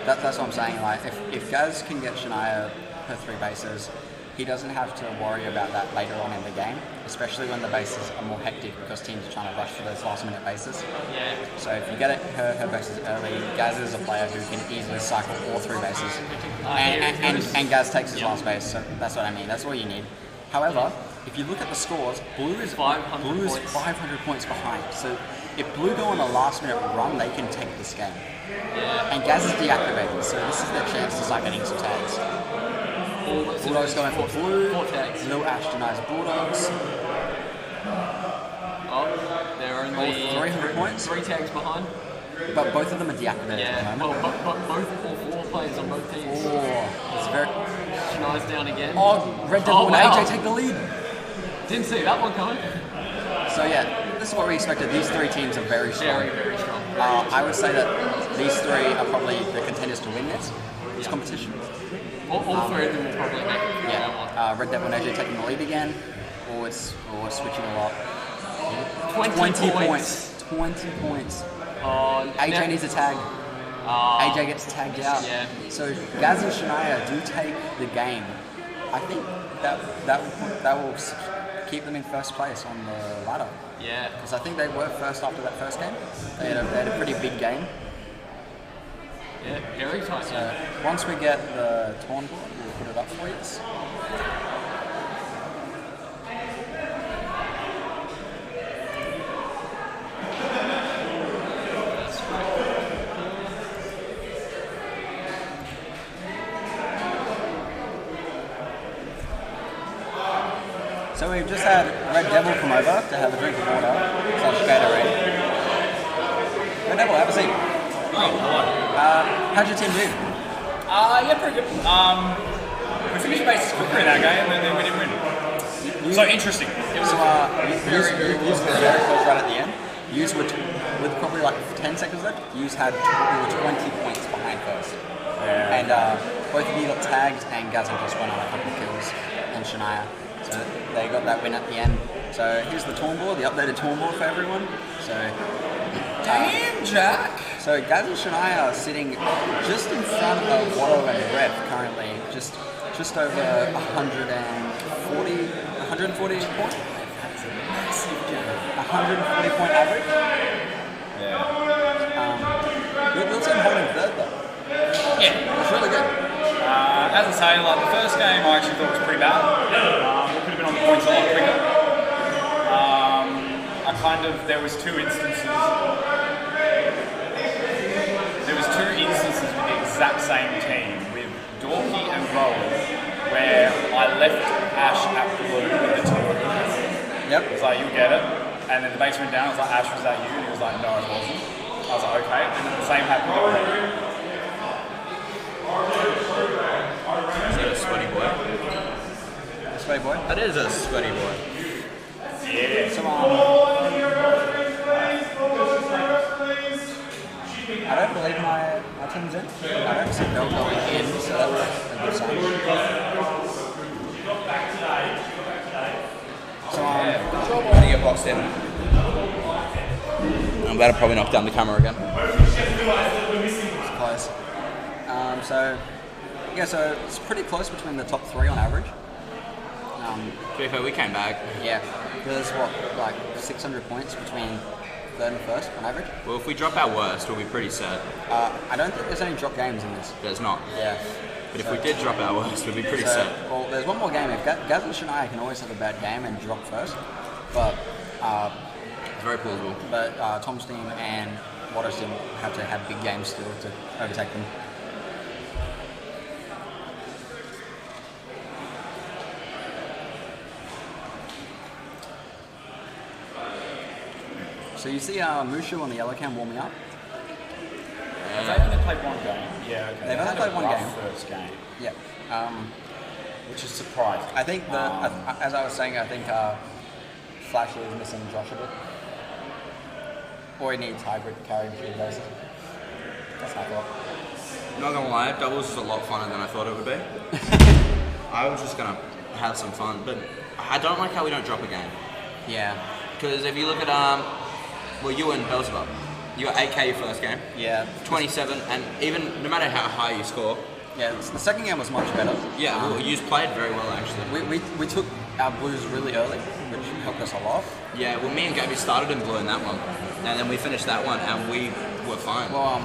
That's what I'm saying. Like if Gaz can get Shania her 3 bases, he doesn't have to worry about that later on in the game, especially when the bases are more hectic because teams are trying to rush for those last-minute bases. Yeah. So if you get her bases early, Gaz is a player who can easily cycle all 3 bases, and Gaz takes his last base. So that's what I mean. That's all you need. However, if you look at the scores, Blue is 500 points behind. So if Blue go on a last-minute run, they can take this game. Yeah. And Gaz is deactivated, so this is their chance to start getting some tags. Bulldogs going for blue. Lil Ash denies Bulldogs. Oh, they're only 300 points. 3 tags behind. But both of them are deactivated Yeah, at the moment. well, but all 4 players on both teams. Oh, it's very... Shania's down again. Oh, Red Devil and wow. AJ take the lead. Didn't see that one coming. So yeah, this is what we expected. These 3 teams are very strong. Very, very strong. I would say that these 3 are probably the contenders to win this competition. All 3 of them will probably make it through that one. Red Devil and AJ taking the lead again, or switching a lot. 20 points. 20 points. Oh, AJ now- needs a tag. AJ gets tagged out. Yeah. So Gaz and Shania do take the game. I think that will keep them in first place on the ladder. Yeah. Because I think they were first after that first game. They had a pretty big game. Yeah, very tight. So once we get the torn board, we'll put it up for you. So we've just had Red Devil come over to have a drink of water, / Gatorade. Red Devil, have a seat. Oh, hello. How'd your team do? Yeah, pretty good. We finished bases quicker in that game, and then we didn't win. So interesting. It was Yous were very close right at the end. Yous were, with probably like 10 seconds left, Yous had we were 20 points behind first. Yeah. And both of you got tagged, and Gazin just went on a couple of kills, and Shania. So they got that win at the end. So here's the torn board, the updated torn board for everyone. So damn, Jack. So Gaz and Shania are sitting just in front of Watto and Rev currently, just over 140 points. That's a massive gap. 140 point average. Yeah. Your team holding third though. Yeah. It's really good. As I say, like the first game I actually thought was pretty bad. We could have been on the points a lot quicker. There was two instances with the exact same team, with Dorky and Rowan, where I left Ash at blue with the two. Yep. It was like, you'll get it. And then the base went down, I was like, Ash, was that you? And he was like, no, it wasn't. I was like, okay. And then the same happened at red. Is that a sweaty boy? Sweaty boy? That is a sweaty boy. Yeah. So, I don't believe my team's in. I don't see Bell going in, so that's a good sign. So, I'm gonna get boxed in. I'm about to probably knock down the camera again. It's close. So it's pretty close between the top 3 on average. To be fair, we came back. Yeah, there's like 600 points between third and first on average. Well, if we drop our worst, we'll be pretty set. I don't think there's any drop games in this. There's not. Yeah. But if we did drop our worst, we'd be pretty set. Well, there's one more game. If Gaz and Shania can always have a bad game and drop first, but it's very plausible. But Tom's team and Watto's team have to have big games still to overtake them. So you see Mushu on the yellow cam warming up? They've only played one game. Yeah, okay. They've only played one game. First game. Yeah. Which is surprising. I think as I was saying, I think Flashy is missing Josh a bit. Or he needs hybrid to carry him through the races. That's my thought. Not gonna lie, doubles is a lot funner than I thought it would be. I was just gonna have some fun, but I don't like how we don't drop a game. Yeah. Because if you look at you and Beelzebub, you got 8k your first game. Yeah. 27, and even no matter how high you score. Yeah, the second game was much better. Yeah, well, you played very well actually. We took our blues really early, which helped us a lot. Yeah, well, me and Gabby started in blue in that one, and then we finished that one, and we were fine. Well,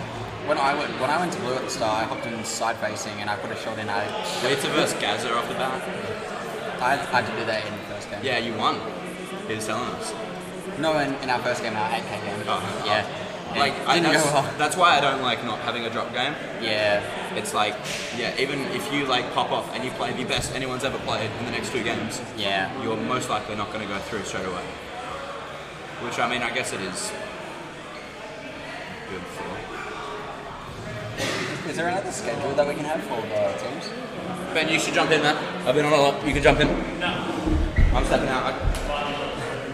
when I went to blue at the start, I hopped in side facing and I put a shot in. Wait to verse Gazer off the bat. I had to do that in the first game. Yeah, you won. He was telling us. No, in our first game, our 8k game. Oh, yeah. Like, that's why I don't like not having a drop game. Yeah. It's like, yeah, even if you like pop off and you play the best anyone's ever played in the next 2 games, Yeah. you're most likely not going to go through straight away. Which, I mean, I guess it is good for. Is there another schedule that we can have for the teams? Ben, you should jump in, man. I've been on a lot. You can jump in. No. I'm stepping out.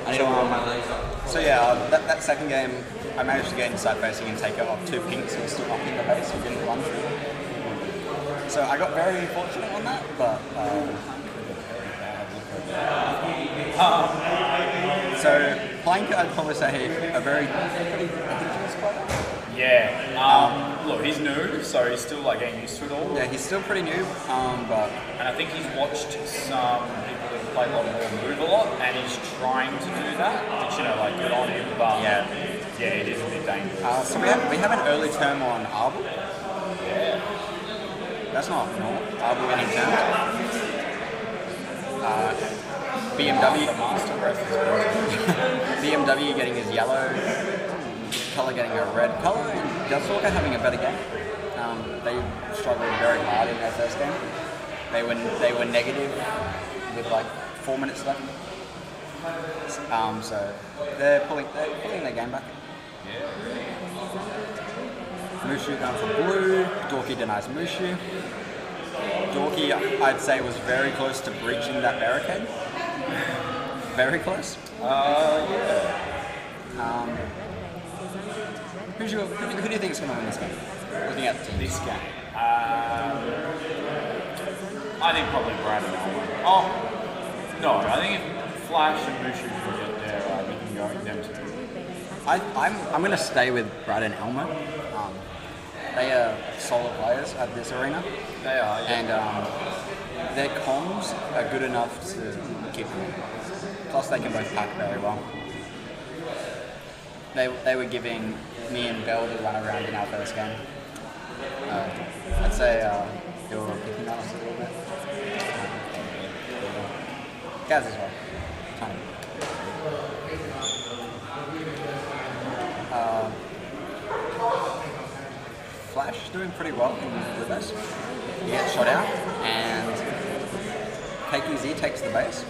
I need to warm my legs up. So yeah, that second game, I managed to get inside facing and take off 2 pinks and still up in the base and didn't run through. So I got very fortunate on that, but so Plank, I'd probably say a very pretty dangerous player. Yeah. Look, he's new, so he's still like getting used to it all. Yeah, he's still pretty new, but and I think he's watched some people that play a lot more move a lot, and he's trying to do that. Which, you know, like good on him, but yeah, it is a bit dangerous. So we have an early term on Arbor. Yeah. That's not normal. Arbor getting termed. BMW. BMW getting his yellow. Colour getting a red. Colour and Deltalker having a better game. They struggled very hard in their first game. They were negative with like 4 minutes left. So they're pulling their game back. Mushu going for blue. Dorky denies Mushu. Dorky, I'd say, was very close to breaching that barricade. Very close. Yeah. Who do you think is going to win this game? Looking at the team. This game. I think probably Brad and Elmer. Oh, no, I think if Flash and Mushu can get there, we can go with them too. I'm going to stay with Brad and Elmer. They are solid players at this arena. They are, yeah. And their comms are good enough to keep them. Plus, they can both pack very well. They were giving me and Bell the run around in our first game. I'd say they were picking on us a little bit. Gaz as well. Tiny. Flash doing pretty well with us. He gets shot out, and KQZ takes the base.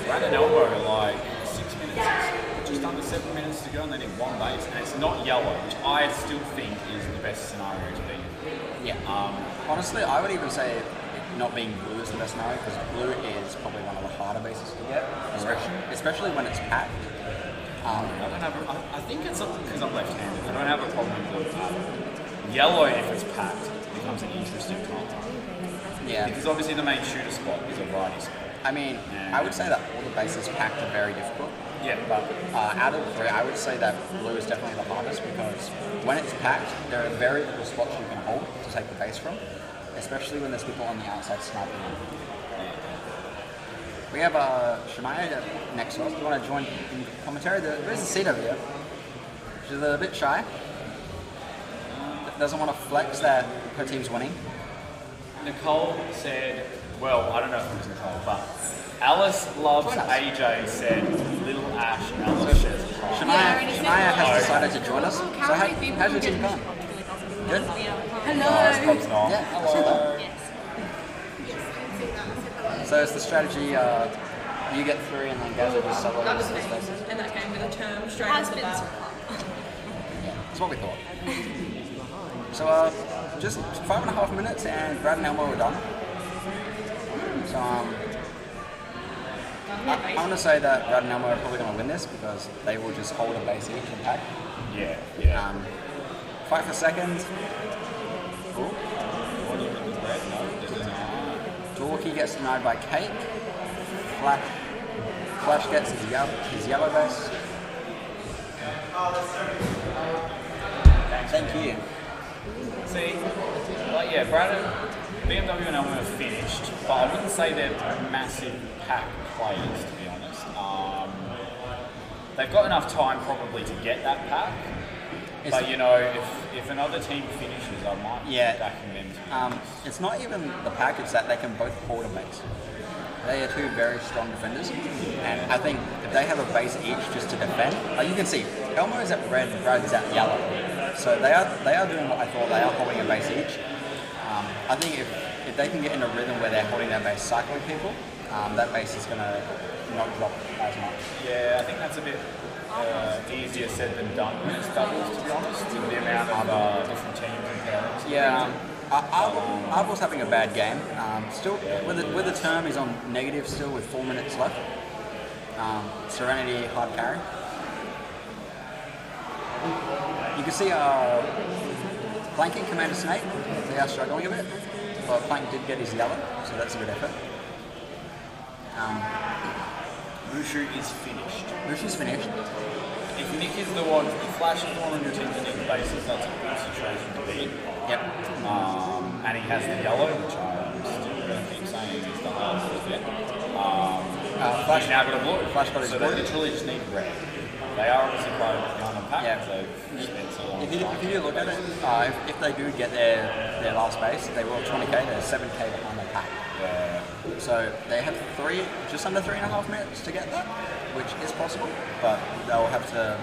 Brad and Elbow are like 6 minutes, just under 7 minutes to go, and they need 1 base, and it's not yellow, which I still think is the best scenario to be in. Yeah. Honestly, I would even say not being blue is the best scenario, because blue is probably one of the harder bases to get, especially when it's packed. I think it's because I'm left-handed. I don't have a problem with blue. Yellow, if it's packed, becomes an interesting comp. Yeah. Because obviously the main shooter spot is a variety spot. I mean, I would say that all the bases packed are very difficult. Yeah. But out of the 3, I would say that blue is definitely the hardest, because when it's packed, there are very little spots you can hold to take the base from, especially when there's people on the outside sniping. We have Shemaya next to us. Do you want to join in commentary? There's a seat over here. She's a bit shy. Doesn't want to flex that her team's winning. Nicole said, well, I don't know if it was Nicole, but Alice loves AJ said Little Ash Alice says Shemaya has decided to join us. So how's your team going? Good? Hello. Yeah, hello. So it's the strategy, you get 3 and then Gaza just solo the spaces. And that game with a term straight off the bat. That's what we thought. So just 5.5 minutes and Brad and Elmo are done. So I'm going to say that Brad and Elmo are probably going to win this, because they will just hold a base each and pack. Yeah. Fight for second. Cool. Dorky gets denied by Cake. Flash gets his yellow base. Thank you. See, like, yeah, BMW and Elmo are finished, but I wouldn't say they're massive pack players, to be honest. They've got enough time probably to get that pack, but you know, if another team finishes, I might be backing them to it's not even the pack, it's that they can both hold a base. They are two very strong defenders, and I think if they have a base each just to defend, like you can see, Elmo is at red, Brad is at yellow, so they are doing what I thought. They are holding a base each. I think if they can get in a rhythm where they're holding their base, cycling people, that base is going to not drop as much. Yeah, I think that's a bit easier said than done when it's doubles, to be honest, with the amount of different teams and parents. Yeah. Arbor's having a bad game. Still, with the term, he's on negative still with 4 minutes left. Serenity hard carry. You can see Plank and Commander Snake, they are struggling a bit. But Plank did get his yellow, so that's a good effort. Mushu is finished. Mushu's finished. If Nick is the one, if Flash is the one on your team that needs bases, that's a good situation to be in. Yep. And he has the yellow, which I'm still going to keep saying is the hardest bit. Flash now got a blue. Flash got his so blue. they literally just need red. They are obviously quite behind the pack, Yeah. so spent so long. If you look at it, if they do get their last base, they will 20k, they're 7k behind the pack. Yeah. So they have just under 3.5 minutes to get that, which is possible, but they'll have to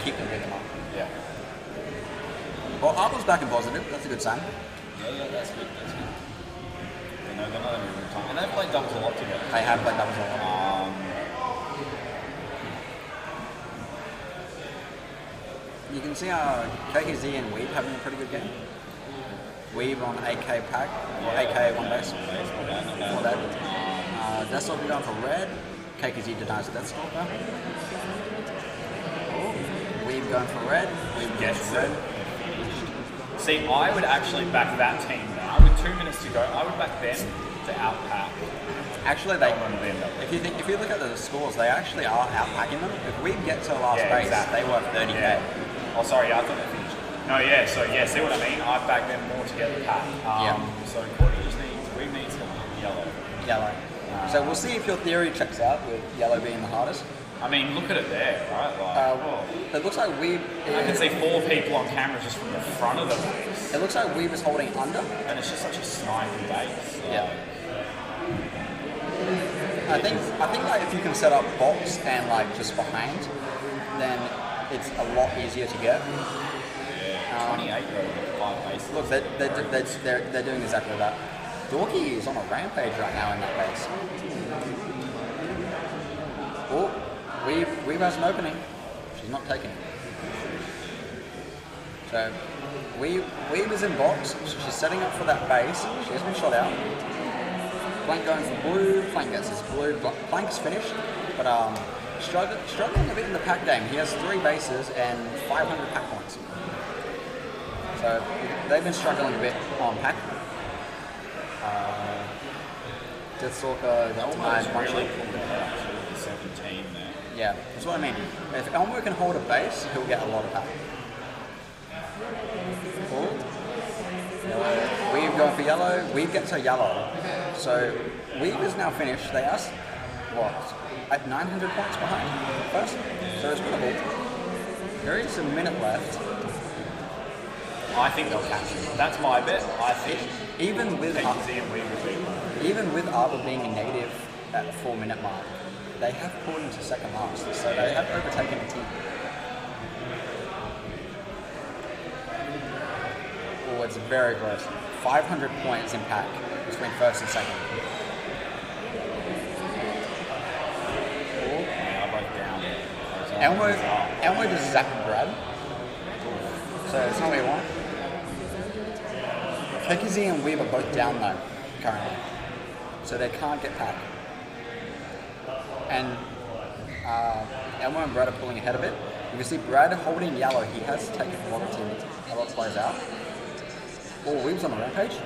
keep the rhythm up. Yeah. Well, Arbor's back in positive, that's a good sign. Yeah, that's good. They're not having a good time. And they've played doubles a lot together. They have played doubles a lot. You can see KKZ and Weeb having a pretty good game. Weeb on AK pack, or AK one base. Not bad. Deathstalker going for red. KKZ denies Deathstalker. Weeb going for red. Weeb gets red. See, I would actually back that team now. With 2 minutes to go, I would back them to outpack. Actually, if you look at the scores, they actually are outpacking them. If Weeb gets to last base, they worth 30k. Yeah. Oh, sorry, I thought they finished. No, yeah, so yeah, see what I mean? I back them more to get the pack. So Courtney just needs, Weeb needs yellow. Yellow. So we'll see if your theory checks out with yellow being the hardest. I mean, look at it there, right? It looks like Weeb. I can see 4 people on camera just from the front of the base. It looks like Weeb is holding under. And it's just such a sniping base. Yeah. I think like if you can set up box and like just behind, then it's a lot easier to get. Yeah. 28 though, 5 bases. Look, they're doing exactly that. Dorky is on a rampage right now in that base. Oh, Weeb has an opening. She's not taking it. So, Weeb is in box. She's setting up for that base. She has been shot out. Plank going for blue. Plank gets his blue. Plank's finished, but struggling a bit in the pack game. He has 3 bases and 500 pack points. So, they've been struggling a bit on pack. Deathstalker denies punching. 17 there. Yeah, that's what I mean. If Elmo can hold a base, he'll get a lot of pack. Weeb going for yellow. Weeb gets a yellow. So Weeb is now finished. They are at 900 points behind first. So it's winnable. There is a minute left. I think they'll catch him. That's my bet. I think even with Arbor being a negative at the 4 minute mark, they have pulled into second last, so they have overtaken the team. Oh, it's very close. 500 points in pack between first and second. Elmo just zapped Brad. So it's not what you want. KKZ and Weeb are both down though, currently. So they can't get pack. And Elmo and Brad are pulling ahead a bit. You can see Brad holding yellow. He has taken a lot of players out. Oh, Weeb's on the rampage.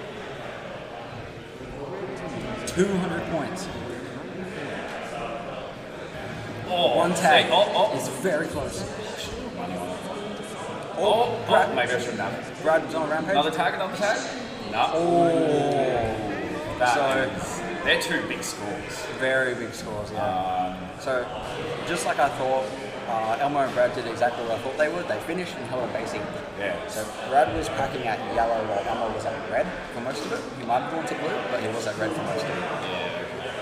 200 points. One tag is very close. Brad, maybe I shouldn't have. Brad's on a rampage. Another tag? No. They're 2 big scores. Very big scores, yeah. So, just like I thought, Elmo and Brad did exactly what I thought they would. They finished and held a base equal. Yeah. So Brad was packing at yellow while Elmo was at red for most of it. He might have gone to blue, but he was at red for most of it. Yeah.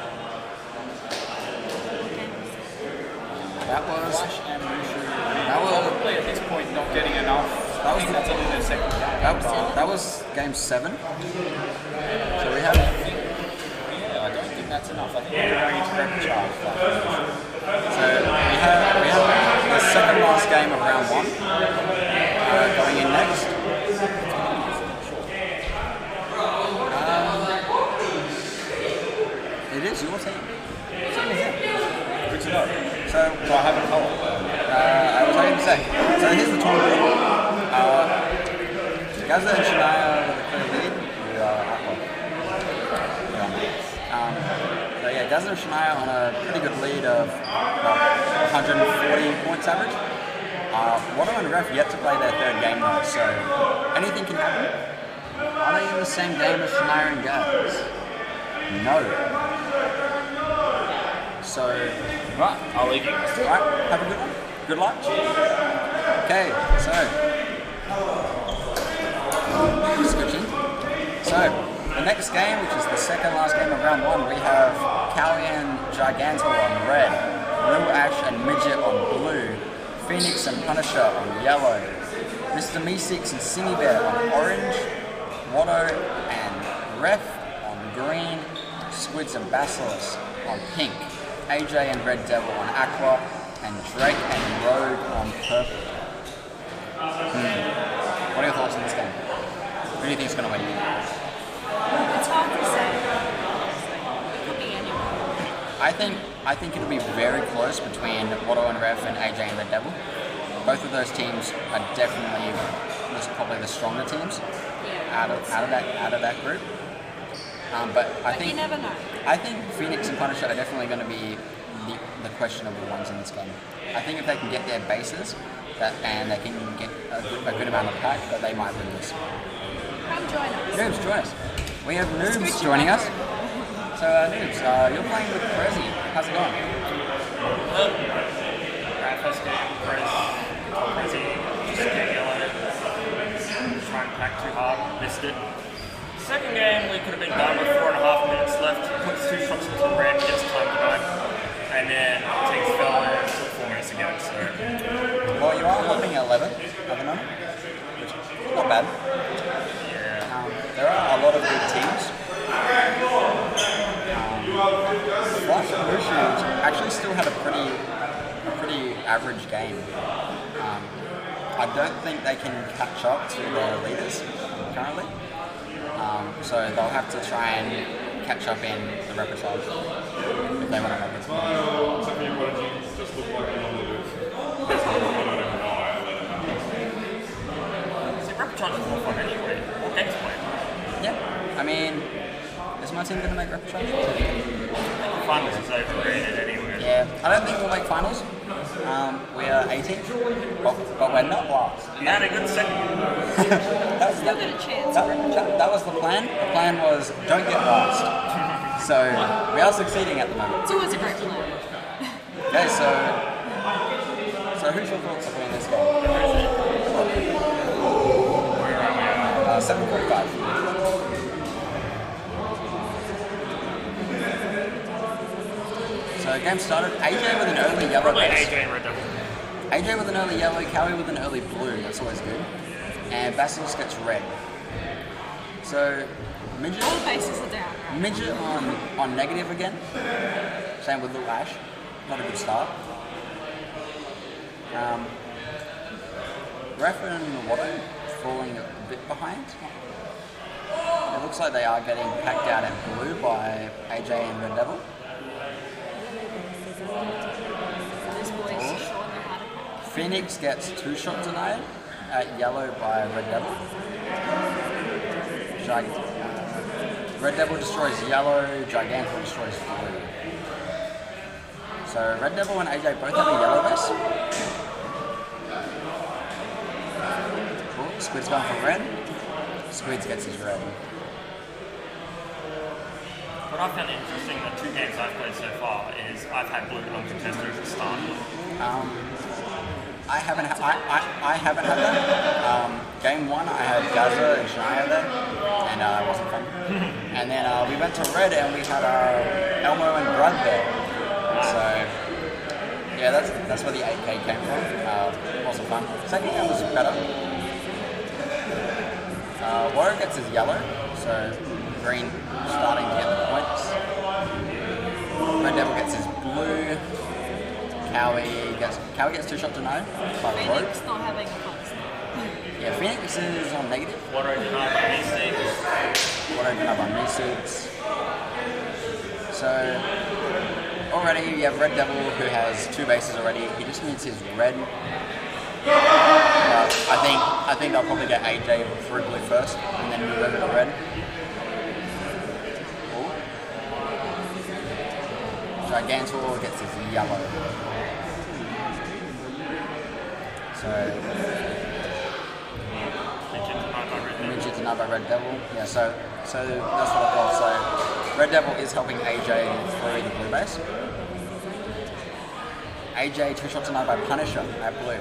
That was. Flash and Mushu. That was. Probably at this point not getting enough. I think that's only their second game. That was game 7. So we have. Yeah, I don't think that's enough. I think we're going into rapid charge. So we have the second last game of round 1 going in next. It is your team. Good to know. So Do I have a call? I was going to say. So here's the tournament. Gaza and Shania with a clear lead. So yeah, Gaza and Shania on a pretty good lead of 140 points average. Watto and Ref yet to play their third game though, so anything can happen. Are they in the same game as Shania and Gaz? No. So, Right, I'll leave you. alright, have a good one. Good luck. Okay, so. Switching. So, the next game, which is the second last game of round 1, we have Cowie and Gigantor on red, Lil Ash and Midget on blue, Phoenix and Punisher on yellow, Mr. Meeseeks and Singy Bear on orange, Watto and Ref on green, Squids and Basilisk on pink, AJ and Red Devil on aqua, and Drake and Rogue on purple. What are your thoughts on this game? Who do you think is going to win? It's hard to say. It could be anyone. I think it'll be very close between Watto and Ref and AJ and Red Devil. Both of those teams are definitely probably the stronger teams out of that group. But I think you never know. I think Phoenix and Punisher are definitely going to be the questionable ones in this game. I think if they can get their bases and they can get a good amount of pack, that they might win this. Come join us. Noobs, join us. We have Noobs joining us. So Noobs, you're playing with Prezi. How's it going? Right, first game, Prezi, just get yellow, try and pack too hard, missed it. Second game, we could have been done with 4.5 minutes left, puts 2 shots into the red, gets time denied, and then takes fell in, took 4 minutes again, so. Well, you are holding 11 at the moment, which is not bad. Yeah. There are a lot of good teams. Flash and Mushu actually still had a pretty average game. I don't think they can catch up to their leaders currently. So they'll have to try and catch up in the repertoire if they want to make it. So repertoire is more fun anyway. What games play? Yeah, I mean, is my team going to make repertoire? Finals is overrated anyway. Yeah, I don't think we'll make finals. We are 18th, but we're not last. Not a good second. Still got a chance. That was the plan. The plan was don't get lost. So we are succeeding at the moment. It's always a great plan. Okay, so who's your thoughts on winning this game? Where are we? 7:45. So game started. AJ with an early yellow Probably base. AJ and Red Devil. AJ with an early yellow, Cowie with an early blue. That's always good. And Basilisk gets red. So Midget. All the bases are down. Midget on negative again. Same with Lil Ash. Not a good start. Ref and Watto falling a bit behind. It looks like they are getting packed out at blue by AJ and Red Devil. Phoenix gets 2 shot denied at yellow by Red Devil. Red Devil destroys yellow, Gigantor destroys blue. So Red Devil and AJ both have a yellow base. Cool. Squid's going for red. Squids gets his red. What I found interesting, the 2 games I've played so far, is I've had blue uncontested at the start. I haven't had that. Game 1, I had Gaza and Shania there, and it wasn't fun. And then we went to red and we had Elmo and Brad there. So Yeah, that's where the 8K came from. Also fun. Second game was better. Warrior gets his yellow, so green starting to get the points. Red Devil gets his blue. Cowie gets 2 shot denied by the rope. Phoenix not having a fun. Yeah, Phoenix is on negative. Water denied by me6. Water denied by me6. So already you have Red Devil who has 2 bases already. He just needs his red. I think I'll probably get AJ through blue first and then move over to red. Ooh. Gigantor gets his yellow. So Midget denied by Red Devil. Yeah, so that's what I thought. So Red Devil is helping AJ through the blue base. AJ 2 shots denied by Punisher at blue.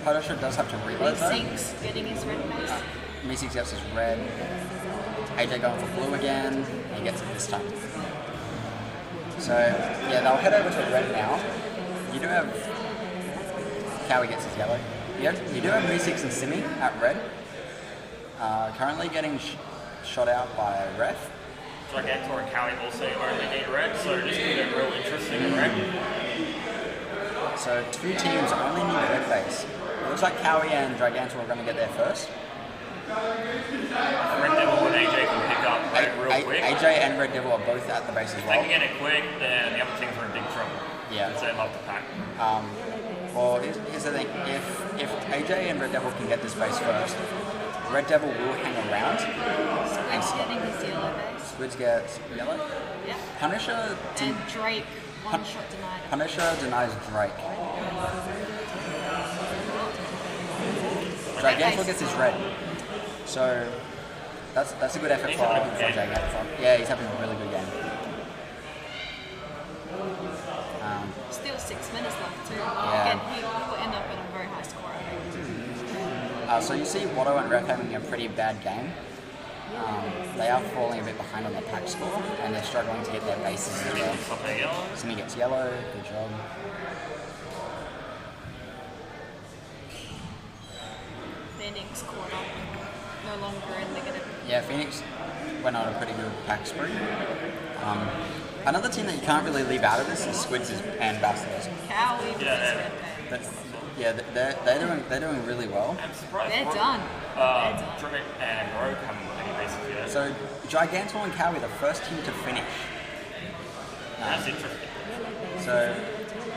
Punisher does have to reload though. Me6 getting his red base. Me6 gets his red. AJ going for blue again. He gets it this time. So yeah, they'll head over to red now. You do have Cowie gets his yellow. You do have Me6 and Simi at red. Currently getting shot out by Ref. Gigantor and Cowie also only need red, so this could get real interesting in red. So 2 teams only need red base. It looks like Cowie and Gigantor are going to get there first. Red Devil and AJ can pick up red real quick. AJ and Red Devil are both at the base as If well. they can get it quick, then the other teams are in big trouble. Yeah. Because they love to pack. Well, here's the thing. If AJ and Red Devil can get this base first, Red Devil will hang around. Squid's getting his yellow base. Squids gets yellow. Yeah. Punisher And Drake, 1 shot denied. Punisher denies Drake. Gigantor gets his red. So that's a good effort for Gigantor. Yeah, he's having a really good game. Still 6 minutes left too. Yeah. He will end up in a very high score, I think. So you see Watto and Ref having a pretty bad game. They are falling a bit behind on their pack score, and they're struggling to get their bases as well. Simi gets yellow, good job. Phoenix caught up, no longer in negative. Yeah, Phoenix went on a pretty good pack spree. Another team that you can't really leave out of this is Squids and Bastards. Cowie with his red base. They're doing really well. I'm surprised. They're done. Drake and Rogue haven't got any bases yet. So Gigantor and Cowie are the first team to finish. That's interesting. So,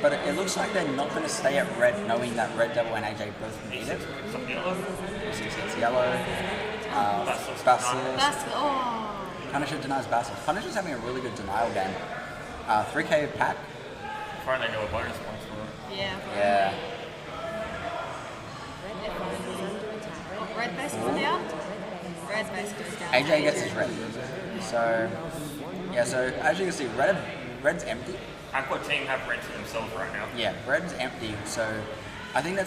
but it looks like they're not going to stay at red, knowing that Red Devil and AJ both need it. Some yellow. It's yellow. Bastards. Oh. Punisher denies Bastards. Punisher's having a really good denial game. 3K pack. Finally know a bonus points for it. Yeah. Yeah. Red base goes down. Red base goes down. AJ gets his red. So, yeah, so as you can see, red's empty. Aqua team have red to themselves right now. Yeah, red's empty. So, I think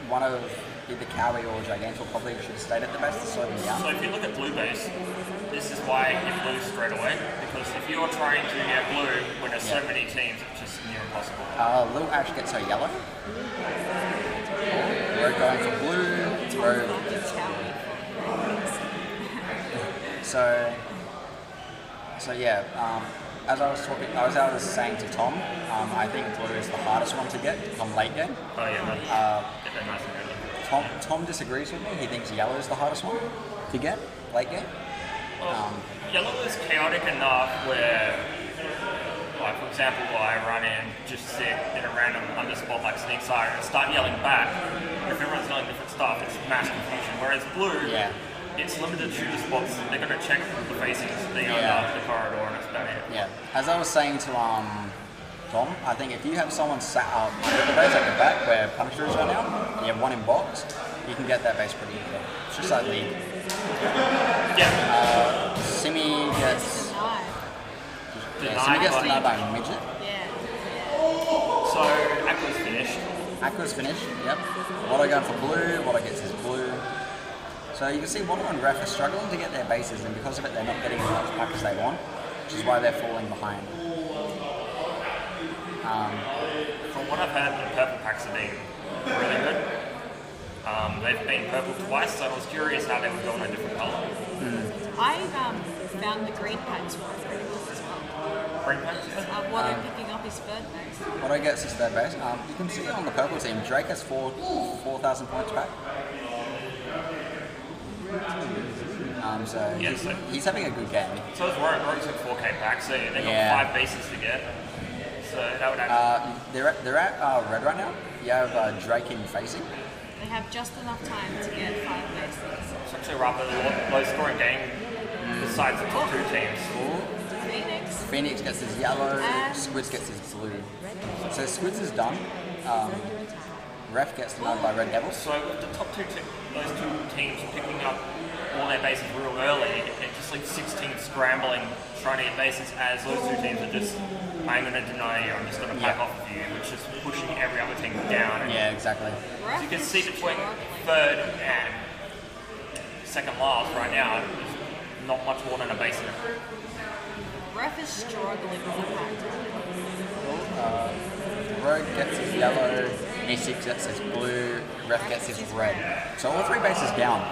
one of either Cowie or Gigantor probably should have stayed at the base to slow them down. So if you look at blue base, this is why you blue straight away. Because if you're trying to get blue when there's so many teams, it's just near impossible. Little Ash gets her yellow. We're going for blue. So yeah, as I was saying to Tom, I think blue is the hardest one to get come late game. Oh yeah, get that nice and early. Tom disagrees with me. He thinks yellow is the hardest one to get late game. Well, yellow is chaotic enough where, like for example, I run in, just sit in a random underspot like Sneak Siren and start yelling back. If everyone's yelling different stuff, it's mass confusion. Whereas blue, it's limited shooter spots. They're going to check the facings, the corridor, and that's about it. Yeah. As I was saying to Tom, I think if you have someone sat up under the base at the back where Punisher is right now, and you have one in box, you can get that base pretty easily. It's just like league. Yeah. Simi gets denied by a midget. So Aqua's finished. Aqua's finished, yep. Watto going for blue, Watto gets his blue. So you can see Watto and Ref are struggling to get their bases, and because of it they're not getting as much pack as they want. which is why they're falling behind. From what I've heard, the purple packs have been really good. They've been purple twice, so I was curious how they would go in a different colour. I found the green packs were pretty good as well. Green packs, yeah. Watto picking up his third base. Watto gets his third base. You can see on the purple team, Drake has 4,000 points back. So he's having a good game. So is Rogue's at 4K pack, so they've got 5 bases to get. So that would they're at red right now. You have Drake in facing. They have just enough time to get 5 bases. It's actually a rather low scoring game besides the top 2 teams. Phoenix gets his yellow, Squids gets his blue. So Squids is done. Ref gets denied by Red Devils. So with the top those two teams picking up all their bases real early, it just leaves 6 teams scrambling, trying to get bases, as those 2 teams are just, I'm going to deny you, I'm just going to pack off of you, which is pushing every other team down. Yeah, exactly. So you can see between third and second last right now, there's not much more than a base in it. Ref is struggling with the pack. Rogue gets his yellow, E6 gets his blue, Ref gets his red. So all 3 bases down.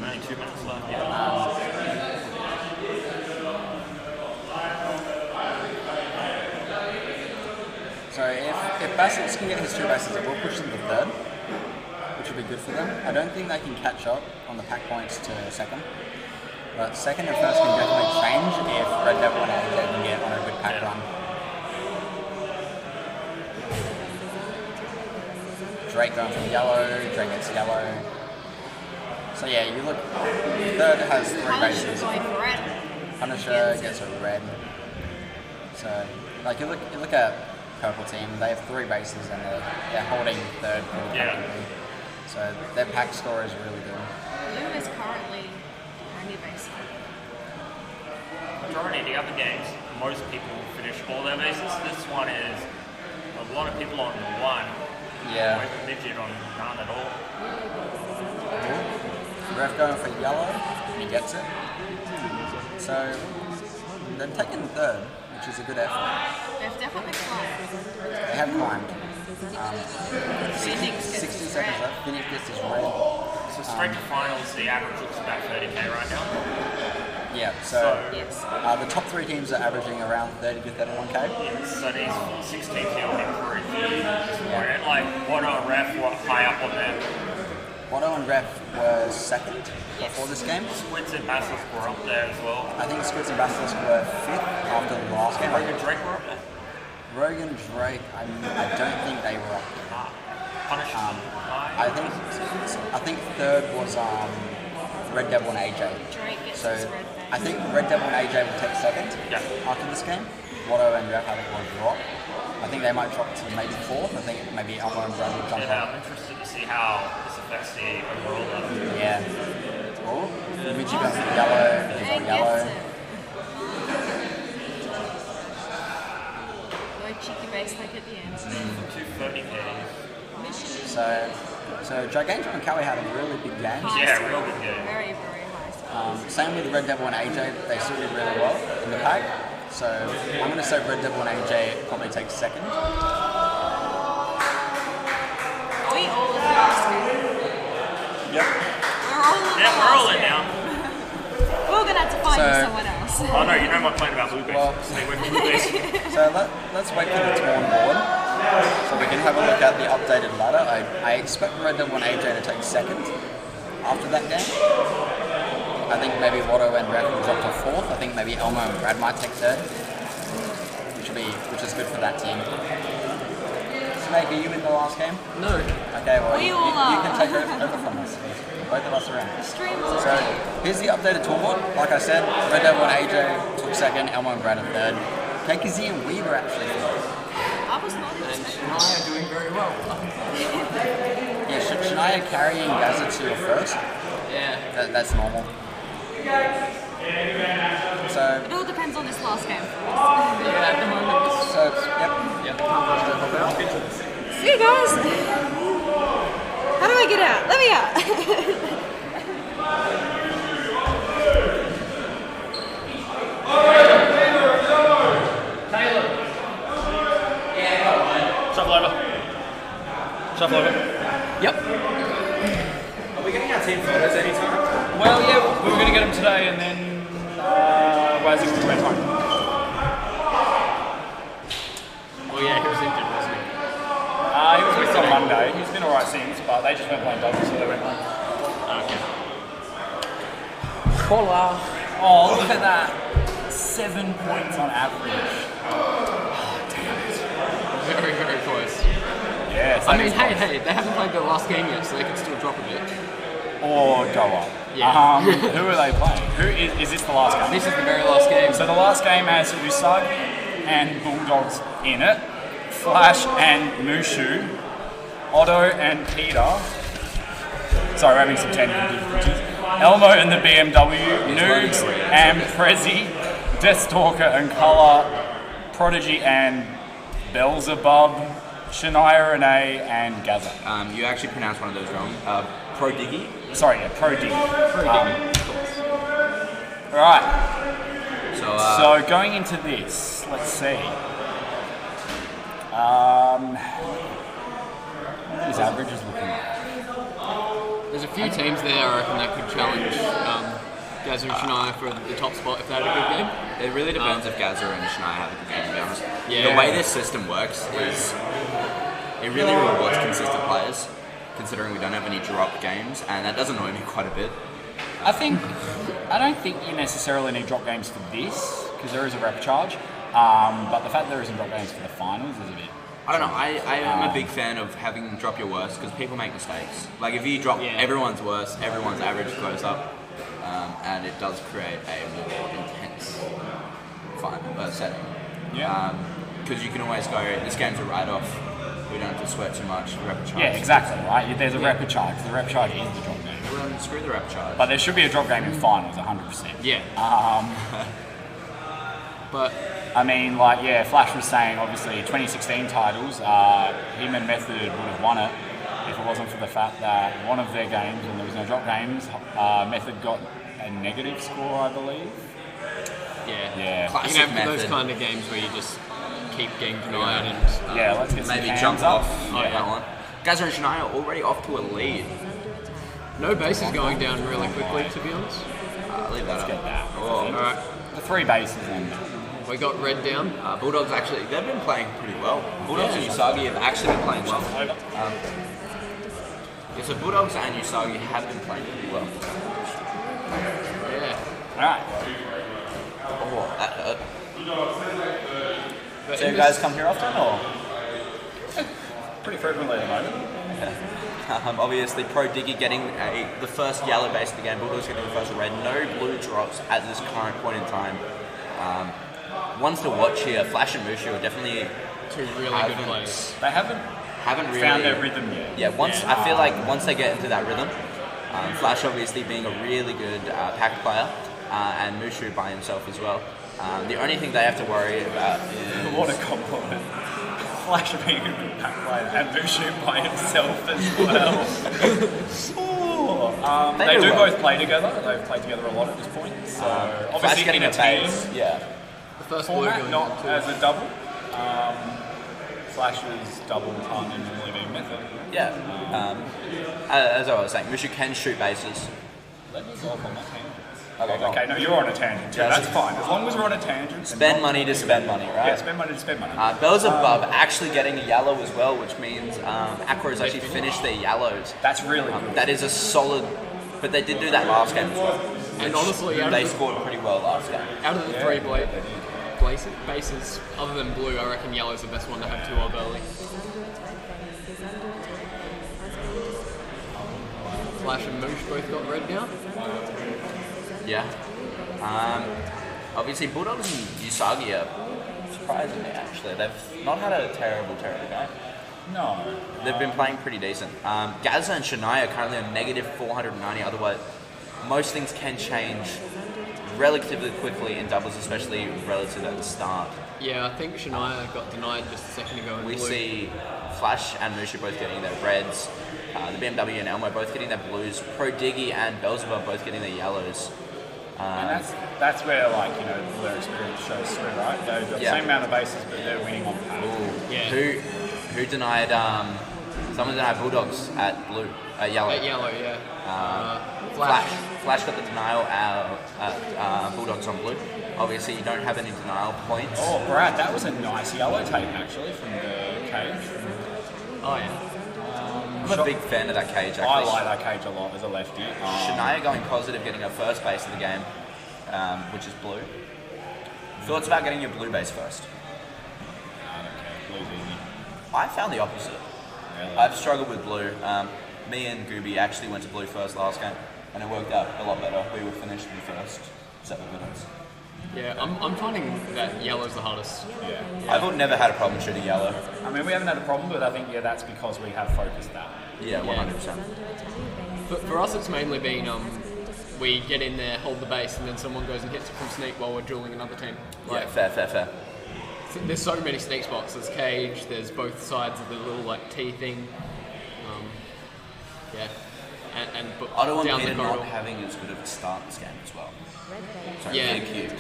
Only 2 minutes left, So if Basilisk can get his 2 bases, it will push them to third, which will be good for them. I don't think they can catch up on the pack points to second. But second and first can definitely change if Red Devil and AJ can get on a good pack run. Drake going from yellow, Drake gets yellow. So yeah, you look, third has 3 bases. Punisher gets a red. So like you look at purple team, they have 3 bases and they're holding third pretty comfortably. So their pack score is really good. Blue is currently only base. Majority of the other games, most people finish all their bases. This one is a lot of people on 1. Yeah. Most midget on none at all. Ref going for yellow, and he gets it. So they've taken third, which is a good effort. They've definitely climbed. They have climbed. 60 seconds left. Phoenix gets his red. So straight to finals, the average looks about 30k right now. Yeah, so the top 3 teams are averaging around 30 to 31k. Yes, so these 16 teams are improving. Like Watto and Ref were high up on them. Watto and Ref were second before this game. Squids and Basilisk were up there as well. I think Squids and Basilisk were 5th after the last game. Rogue and Drake were up there. Rogue and Drake, I don't think they were up there. Punisher. I think third was Red Devil and AJ. So I think Red Devil and AJ will take second after this game. Watto and Ref I think will drop. I think they might drop to maybe 4th. I think maybe Elmo and Brad will jump up. I'm interested to see how this affects the overall level. Yeah. Oh, Luigi goes to yellow, he's on yellow. Low cheeky base like at the end. 230k. So Gigantor and Cowie had a really big game. Yeah, real good game. Very, very high. Same with Red Devil and AJ, they still did really well in the pack. So I'm going to say Red Devil and AJ probably takes second. Are we all in the last game? Yep. We're all in now. We're going to have to find someone else. Oh no, you know my plan about blue base. Stay away from blue base. So let's wait for the torn board so we can have a look at the updated ladder. I expect Red Devil and AJ to take second after that game. I think maybe Watto and Ref will drop to 4th. I think maybe Elmo and Brad might take third, which is good for that team. Snake, are you in the last game? No. Okay, well you can take over from us. Both of us are in. So here's the updated tour board. Like I said, Red Devil and AJ took second, Elmo and Brad in third. KKZ and Weaver actually third. I was not expecting that. Shania doing very well. Yeah, Shania carrying Gaza to your first. Yeah. That's normal. So it all depends on this last game. Yeah, at the moment. So yep. See you guys. How do I get out? Let me out. Where's anytime? Well, yeah, we were going to get him today, and then where's he went home? Oh yeah, he was injured, wasn't he? He was with us on Monday. He's been alright since, but they just weren't playing doubles, so they went home. Okay. Hola. Oh, look at that. 7 points on average. Very, very close. Yeah, I mean, hey, they haven't played their last game yet, so they can still drop a bit. Or go up. Yeah. Who are they playing? Who is this the last game? This is the very last game. So the last game has Usagi and Bulldogs in it, Flash and Mushu, Otto and Peter. Sorry, we're having some technical difficulties. Elmo and the BMW, Noobs and Prezi, Deathstalker and Color, Prodigy and Beelzebub, Shania Renee and Gaza. You actually pronounced one of those wrong. Prodiggy? Sorry, yeah, Prodiggy. Right. So going into this, let's see. His average is looking like. There's a few teams there, I reckon, that could challenge Gaza and Shania for the top spot if they had a good game. It really depends if Gaza and Shania have a good game, to be honest. Yeah. The way this system works is it really rewards consistent players, considering we don't have any drop games, and that does annoy me quite a bit. I don't think you necessarily need drop games for this, because there is a rep charge, but the fact there isn't drop games for the finals is a bit... I don't know, I am a big fan of having them drop your worst, because people make mistakes. Like if you drop everyone's worst, everyone's average goes up, and it does create a more intense setting. Yeah. Because you can always go, this game's a write-off, we don't have to sweat too much, rep charge. Yeah, exactly, right? There's a rep charge. The rep charge is the drop game. Well, screw the rep charge. But there should be a drop game in finals, 100%. Yeah. But I mean, like, yeah, Flash was saying, obviously, 2016 titles, him and Method would have won it if it wasn't for the fact that one of their games, when there was no drop games, Method got a negative score, I believe. Yeah. Classic You can have Method. those kind of games where you just keep getting denied and... Yeah, let's get some maybe hands jump up. off that one. Gaza and Shania are already off to a lead. No base is going down really quickly, to be honest. Leave that Let's up. get that. Oh. Alright. The 3 bases and... We got red down. Bulldogs actually, they've been playing pretty well. Bulldogs and Usagi have actually been playing well. Yeah, so Bulldogs and Usagi have been playing pretty well. Yeah. Alright. Oh, that hurt. So you guys come here often, or? Pretty frequently at the moment. Obviously, Pro Diggy getting the first yellow base of the game, Bulldogs getting the first red. No blue drops at this current point in time. Ones to watch here, Flash and Mushu are definitely Two really good players. They haven't really found their rhythm yet. Yeah, I feel like once they get into that rhythm, Flash obviously being a really good pack player, and Mushu by himself as well. The only thing they have to worry about is... What a compliment. Flash being a good pack player and Mushu by himself as well. They do both play together. They've played together a lot at this point. So obviously getting in a team base, yeah. The first format, blue not as a double. Flash's double partner normally being Method. Yeah. As I was saying, Mushu can shoot bases. Let me go off on my tangent. Okay, no, you're on a tangent too. That's fine. As long as we're on a tangent. Spend money to spend money, right? Yeah, spend money to spend money. Beelzebub actually getting a yellow as well, which means Acros actually finished their yellows. That's really good. That is a solid, but they did do that last game as well. And honestly, they scored pretty well last game. Out of the three bases, other than blue, I reckon yellow's the best one to have two of early. Flash and Moosh both got red now. Yeah. Obviously, Bulldogs and Usagi are surprising me, actually. They've not had a terrible game. No. They've been playing pretty decent. Gaza and Shania are currently on negative 490. Otherwise, most things can change relatively quickly in doubles, especially relative at the start. Yeah, I think Shania got denied just a second ago in We blue. see Flash and Mushu both getting their reds. The BMW and Elmo both getting their blues. Pro Diggy and Beelzebub both getting their yellows. And that's where, like, you know, their experience shows through, right? They've got the same amount of bases, but they're winning on pack. Yeah. Who denied? Someone denied Bulldogs at blue, yellow. At yellow, yeah. Flash got the denial out at Bulldogs on blue. Obviously, you don't have any denial points. Oh, Brad, that was a nice yellow tape actually from the cage. Oh yeah. I'm a big fan of that cage, actually. I like that cage a lot as a lefty. Shania going positive, getting her first base of the game, which is blue. Thoughts about getting your blue base first? I don't care. Blue's easy. I found the opposite. Really? I've struggled with blue. Me and Gooby actually went to blue first last game, and it worked out a lot better. We were finished in the first 7 minutes. Yeah, I'm finding that yellow's the hardest. Yeah. I've never had a problem shooting yellow. I mean, we haven't had a problem, but I think that's because we have focused that. Yeah, 100%. For us, it's mainly been we get in there, hold the base, and then someone goes and hits it from sneak while we're dueling another team. Yeah, fair. So there's so many sneak spots. There's cage. There's both sides of the little like T thing. Yeah, but I don't want down Peter the not corridor. having as good of a start this game as well. So Yeah. really cute.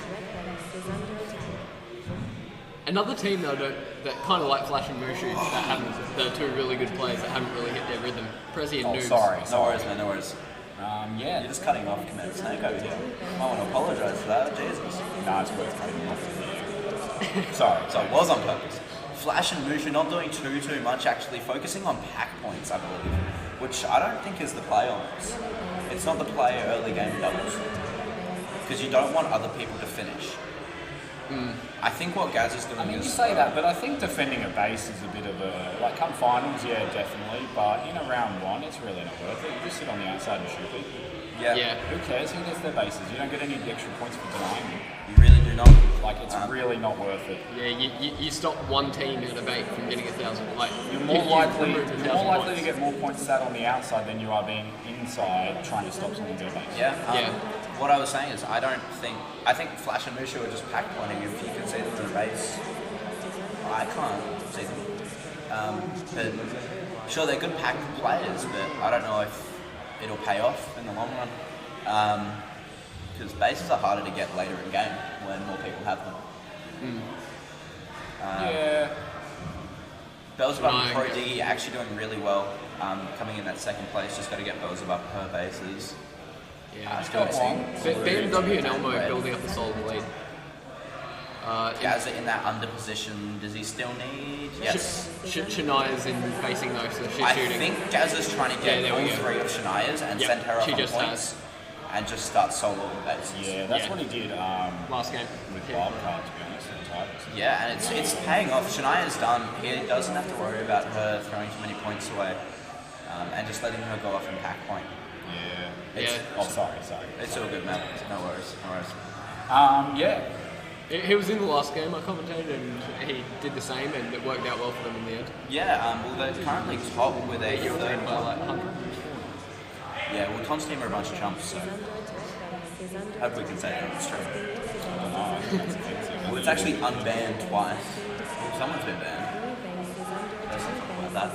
Another team though that kind of like Flash and Mushu that haven't, they're two really good players that haven't really hit their rhythm. Prezi and Noobs. Sorry. No worries, man, no worries. Yeah. You're just cutting off Commander Snake over here. I want to apologise for that, Jesus. No, it's worth cutting off. Sorry. So it was on purpose. Flash and Mushu not doing too much, actually focusing on pack points, I believe, which I don't think is the play on this. It's not the play early game doubles, because you don't want other people to finish. I think what Gaz is doing I mean, is... you say that, but I think defending a base is a bit of a... Like, come finals, yeah, definitely, but in a round one, it's really not worth it. You just sit on the outside and shoot people. Yeah. Who cares who gets their bases? You don't get any extra points for denying them. You really do not. Like, it's really not worth it. Yeah, you stop one team out of 8 from getting 1,000. Like You're more likely remove 1,000 to get more points sat on the outside than you are being inside trying to stop someone their base. Yeah. Yeah. What I was saying is, I think Flash and Mushu are just pack pointing. If you can see them in the base, I can't see them. But sure, they're good pack players, but I don't know if it'll pay off in the long run. Because bases are harder to get later in game when more people have them. Yeah. Beelzebub and Pro Diggy actually doing really well. Coming in that second place, just got to get Beelzebub her bases. Yeah, Still BMW and Elmo building up a solid lead. Gazza in that under position, does he still need? Yes. Shania's in facing though, so she's I shooting. think Gazza's trying to get all 3 of Shania's and send her up she on just points and just start soloing bases. Yeah, that's what he did last game with Wildcard, to be honest. Yeah, and it's paying off. Shania's done. He doesn't have to worry about her throwing too many points away and just letting her go off and pack point. Yeah. Oh, sorry. It's all good, man. No worries. Yeah. He was in the last game, I commentated, and he did the same, and it worked out well for them in the end. Yeah, well, they're currently top with a You're third by like 100. Yeah, well, Tom's team are a bunch of chumps, so hope we can say that on the stream. Well, it's actually unbanned twice. Well, someone's been banned. There's something like that.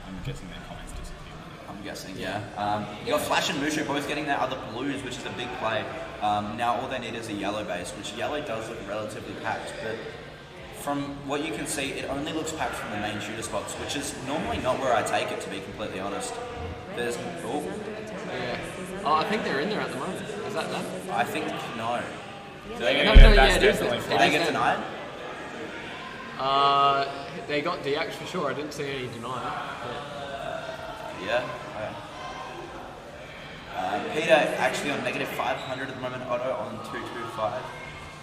I'm guessing their comments disappear. I'm guessing, yeah. You got Flash and Mushu both getting their other blues, which is a big play. Now all they need is a yellow base, which yellow does look relatively packed, but from what you can see, it only looks packed from the main shooter spots, which is normally not where I take it, to be completely honest. There's... Oh. Yeah. Oh, I think they're in there at the moment. Is that them? I think no. Do they get denied? They got DX for sure. I didn't see any denial. Yeah. Peter actually on negative 500 at the moment. Otto on 225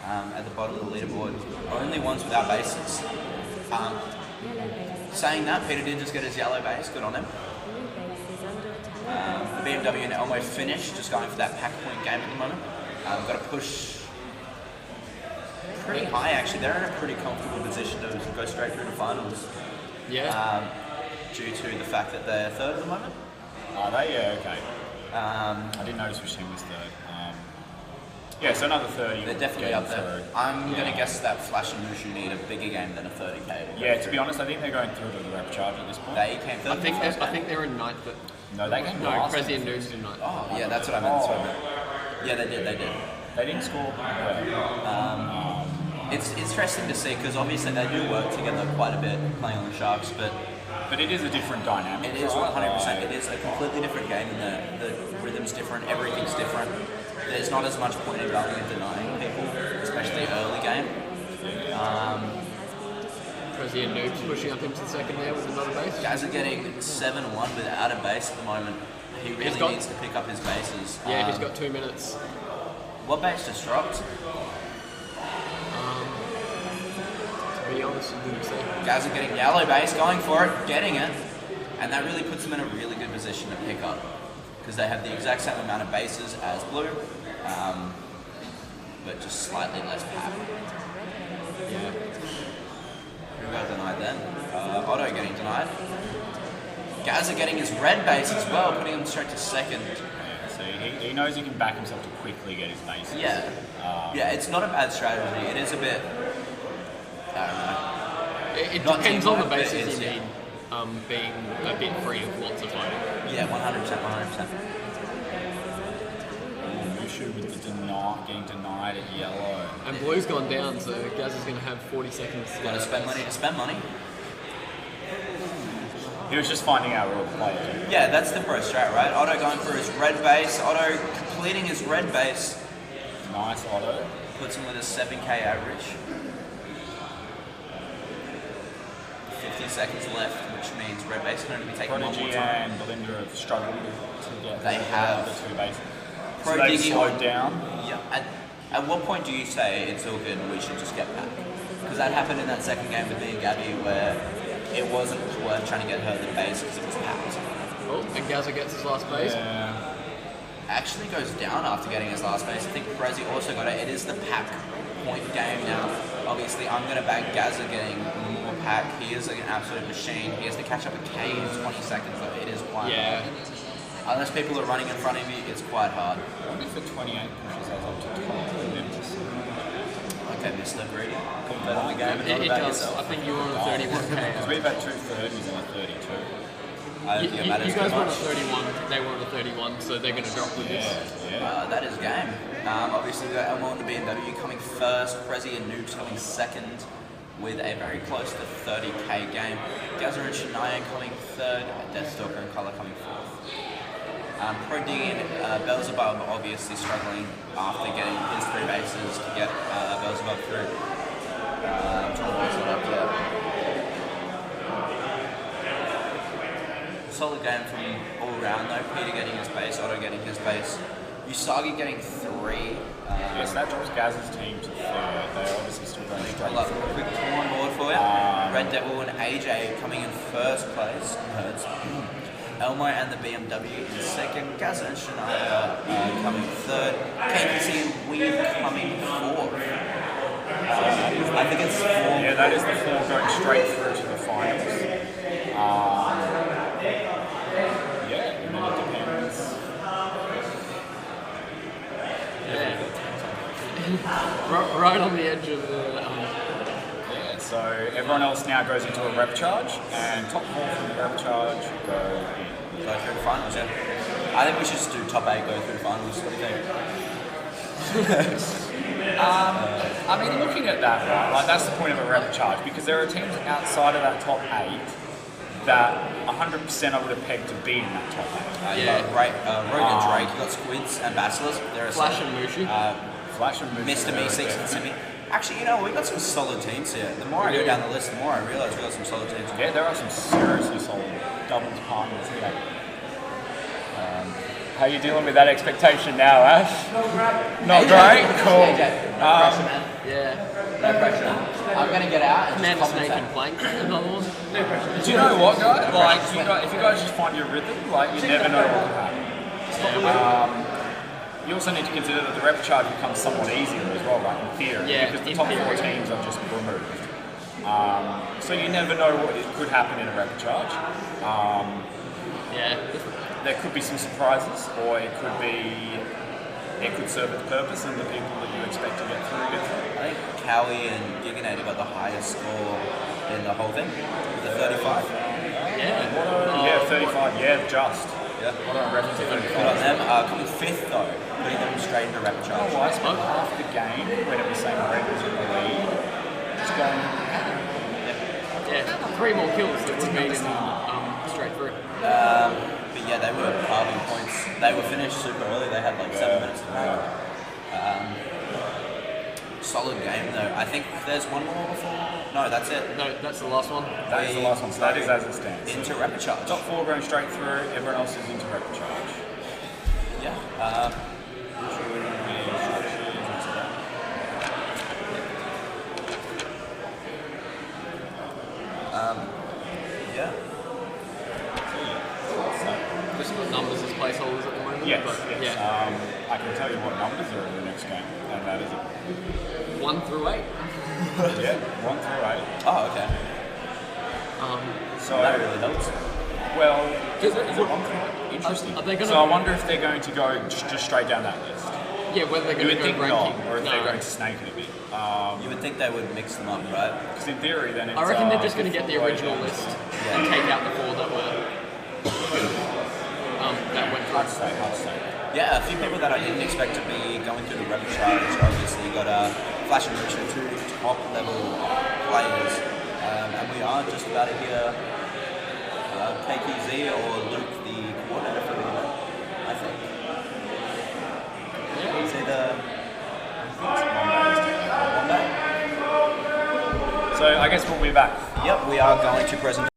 at the bottom of the leaderboard. Only ones without bases. Saying that, Peter did just get his yellow base. Good on him. The BMW and Elmo finished, just going for that pack point game at the moment. Got to push pretty high actually. They're in a pretty comfortable position to go straight through to finals. Yeah. Due to the fact that they're third at the moment. Are they? Yeah, okay. I didn't notice which team was third. Yeah, so another 30. They're definitely up there. I'm going to guess that Flash and Mushu need a bigger game than a 30k. Yeah, to be honest, I think they're going through to the rep charge at this point. They came third. I think they're in ninth. No, they came No, last. Prezi and Noobs in ninth. Oh, yeah, that's what I meant. Yeah, they did. They didn't score. It's interesting to see because obviously they do work together quite a bit playing on the Sharks, but it is a different dynamic. It is 100%. It is a completely different game, and the rhythm's different. Everything's different. There's not as much point in going and denying people, especially early game. President Noob's pushing up into the second there with another base. Guys are getting 7-1 without a base at the moment. He really needs to pick up his bases. Yeah, he's got 2 minutes. What base just dropped? To be honest, I didn't see. Guys are getting yellow base, going for it, getting it, and that really puts them in a really good position to pick up because they have the exact same amount of bases as blue, but just slightly less power. Yeah. Who got denied then? Otto getting denied. Gaz are getting his red base as well, putting him straight to second. Yeah, so he knows he can back himself to quickly get his bases. Yeah. Yeah, it's not a bad strategy. It is a bit. I don't know. It depends on the bases you need, being a bit free of lots of voting. Yeah, 100%. Mushu with the getting denied at yellow. And blue's gone down, so Gaz is going to have 40 seconds. Got to spend money to spend money. He was just finding out real play. Yeah, that's the pro strat, right? Otto going for his red base. Otto completing his red base. Nice, Otto. Puts him with a 7k average. 50 seconds left, which means red base is going to be taking Prodigy one more time. and Belinda have struggled to get the 2 bases. So they slowed down. Yeah. At what point do you say it's all good and we should just get back? Because that happened in that second game with me and Gabby where it wasn't worth trying to get her the base because it was packed. Oh, and Gaza gets his last base. Yeah. Actually goes down after getting his last base. I think Prezi also got it. It is the pack point game now. Obviously, I'm going to back Gaza getting more pack. He is an absolute machine. He has to catch up a K in 20 seconds, though. It is quite hard. Unless people are running in front of you, it's quite hard. Only for 28 pushes us up to 12. Okay, Mr. Greedy. Bet on the game and not It about does. yourself. I think you were on a 31k. Because we've had 2 30s and a 32. I don't think it matters You guys too were on much. a 31, they were on a 31, so they're going to drop with this. That is game. Obviously, we've got Elmo and the BMW coming first, Prezi and Noobs coming second with a very close to 30k game. Gazza and Shania coming third, Deathstalker and Color coming fourth. Pro Diggy and Beelzebub obviously struggling after getting his 3 bases to get Beelzebub through. Trying to box it up, yeah. Solid game from all around though. Peter getting his base, Otto getting his base, Usagi getting 3. Yes, that drops Gaz's team to 3rd. They're obviously still going straight Pull up a through. quick tour on board for you. Red Devil and AJ coming in first place. Elmo and the BMW in second. Gaza and Shania coming third. KPC and Weave coming fourth. I think it's 4. Yeah, that is the 4 going straight through to the finals. Yeah, and then it depends. Right on the edge of the... Yeah, so everyone else now goes into a rep charge, and top 4 from the rep charge go in. Go through the finals, yeah. I think we should just do top 8 go through the finals. What do you think? I mean, looking at that, right, like that's the point of a rep charge, because there are teams outside of that top 8 that 100% I would have pegged to be in that top 8. You got Rogue and Drake, you got Squids and Bachelors. They're a Flash solid- and Mushu. Flash and Mushu. Mr. Me6 and Simi. Actually, you know, we got some solid teams here. The more I go down the list, the more I realise we got some solid teams. Yeah, there are some seriously solid doubles partners here. How are you dealing with that expectation now, Ash? Not great? Cool. Yeah. No pressure. I'm going to get out and Man just Snake compensate. and Plank, another one. No pressure. Do you know what, guys? Like, if you guys just find your rhythm, like, you never know what will happen. You also need to consider that the rep charge becomes somewhat easier as well, right, in theory, Yeah, because the in top theory. 4 teams are just removed. So you never know what could happen in a rep charge. Yeah. There could be some surprises, or it could serve its purpose, and the people that you expect to get through get through. I think Cowie and Giganator got the highest score in the whole thing, with the 35. Yeah, 35, yeah, just. Yeah. What a rep to 35. Good on them. Coming 5th though, putting them straight in the rep charge. Oh, I spent half the game when it was saying Red was in the lead, going. Yeah, 3 more kills that would mean straight through. But yeah, they were carving points. They were finished super early. They had like 7 minutes to make. Solid game though. I think there's one more before. No, that's it. No, that's the last one. That is the last one. So that is as it stands. Into rapid charge. Top 4 going straight through. Everyone else is into rapid charge. Yeah. Yeah. Just got numbers as placeholders at the moment. Yes. But, yes. Yeah. I can tell you what numbers are in the next game, and that is it. 1 through 8. Yeah, 1 through 8. Oh, okay. So that really helps. Well, is it 1 through 8? Interesting. Are they gonna, so I wonder if they're going to go just straight down that list. Yeah, whether they're going to go think ranking. not, or if they're going to snake it a bit. You would think they would mix them up, right? Because in theory, then it's, I reckon they're just going to get the original list Yeah. and take out the 4 that were that went through. Hard to say. Yeah, a few people that I didn't expect to be going through the rapid charge. Obviously, got Flash and Richard, 2 top level players, and we are just about to hear KQZ or Luke, the coordinator for the event, I think. Yeah. It's either one day. So I guess we'll be back. Yep, we are going to present.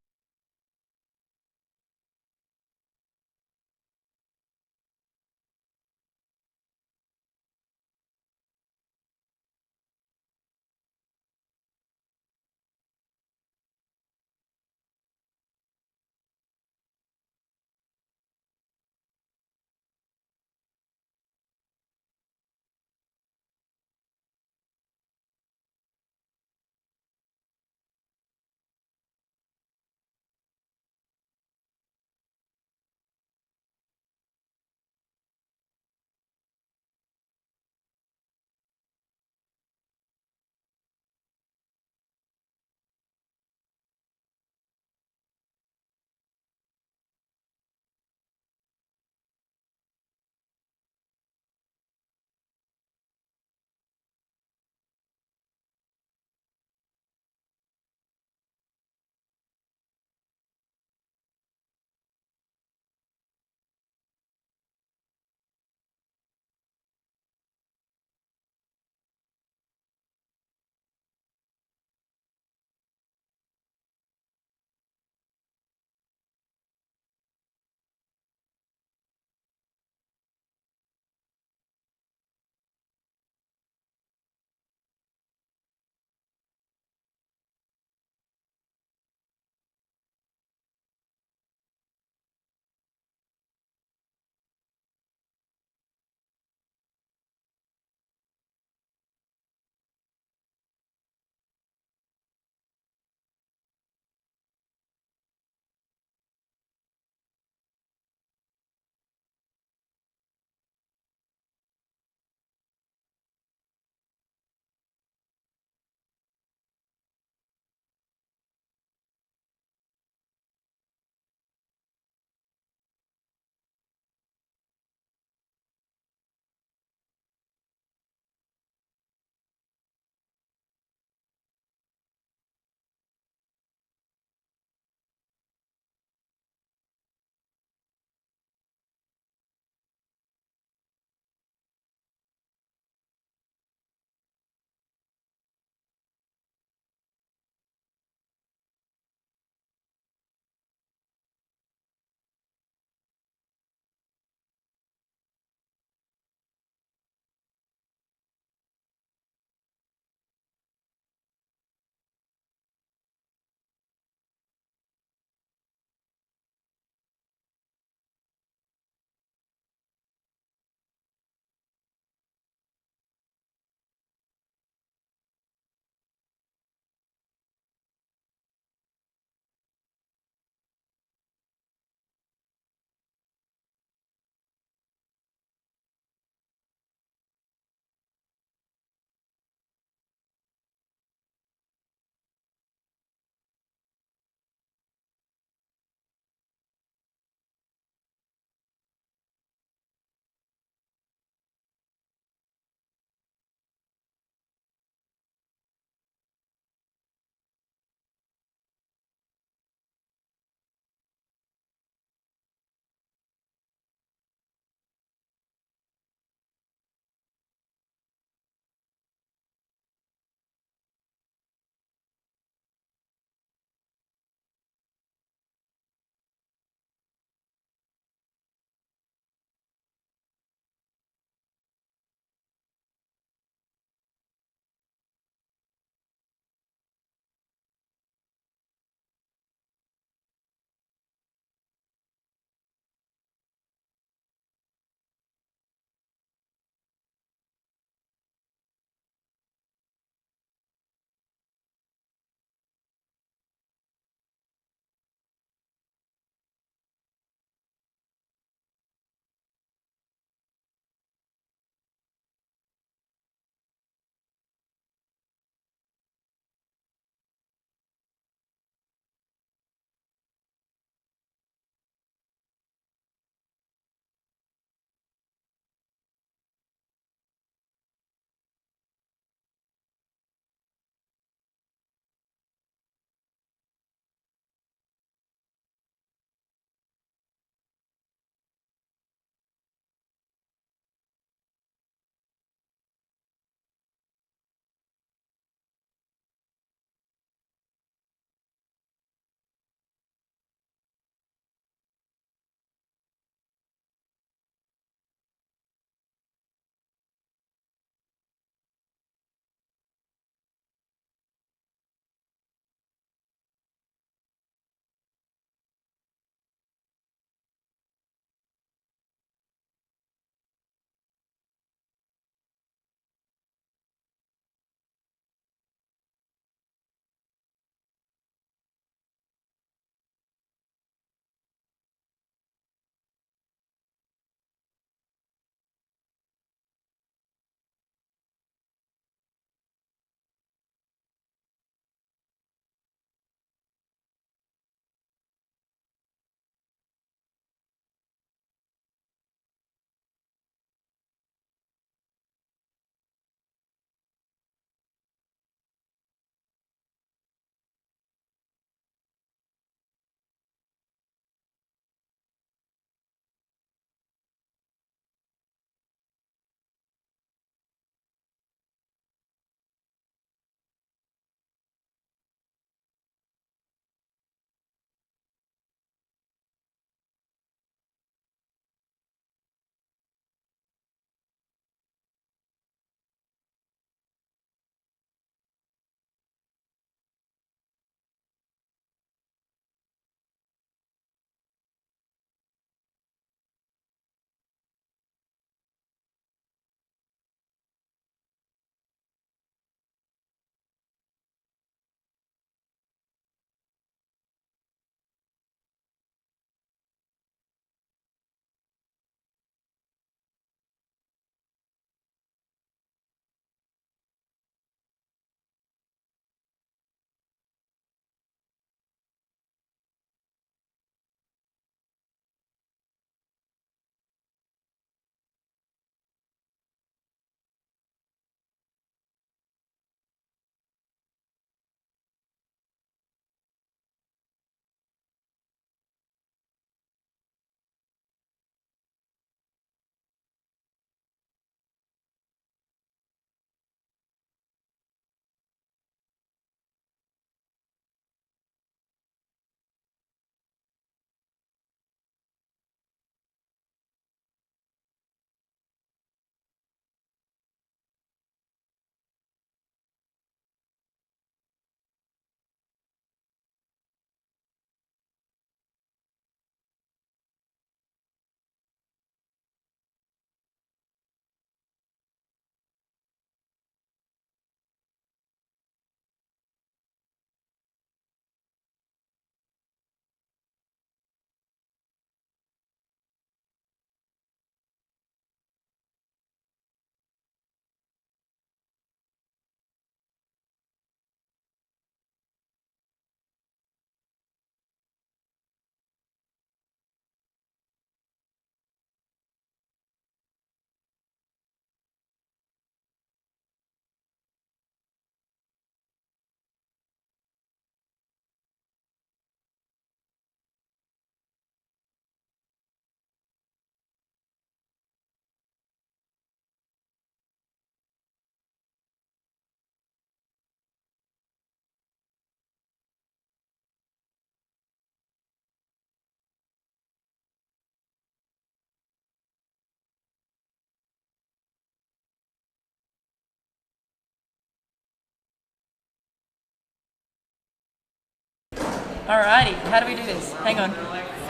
Alrighty, how do we do this? Hang on.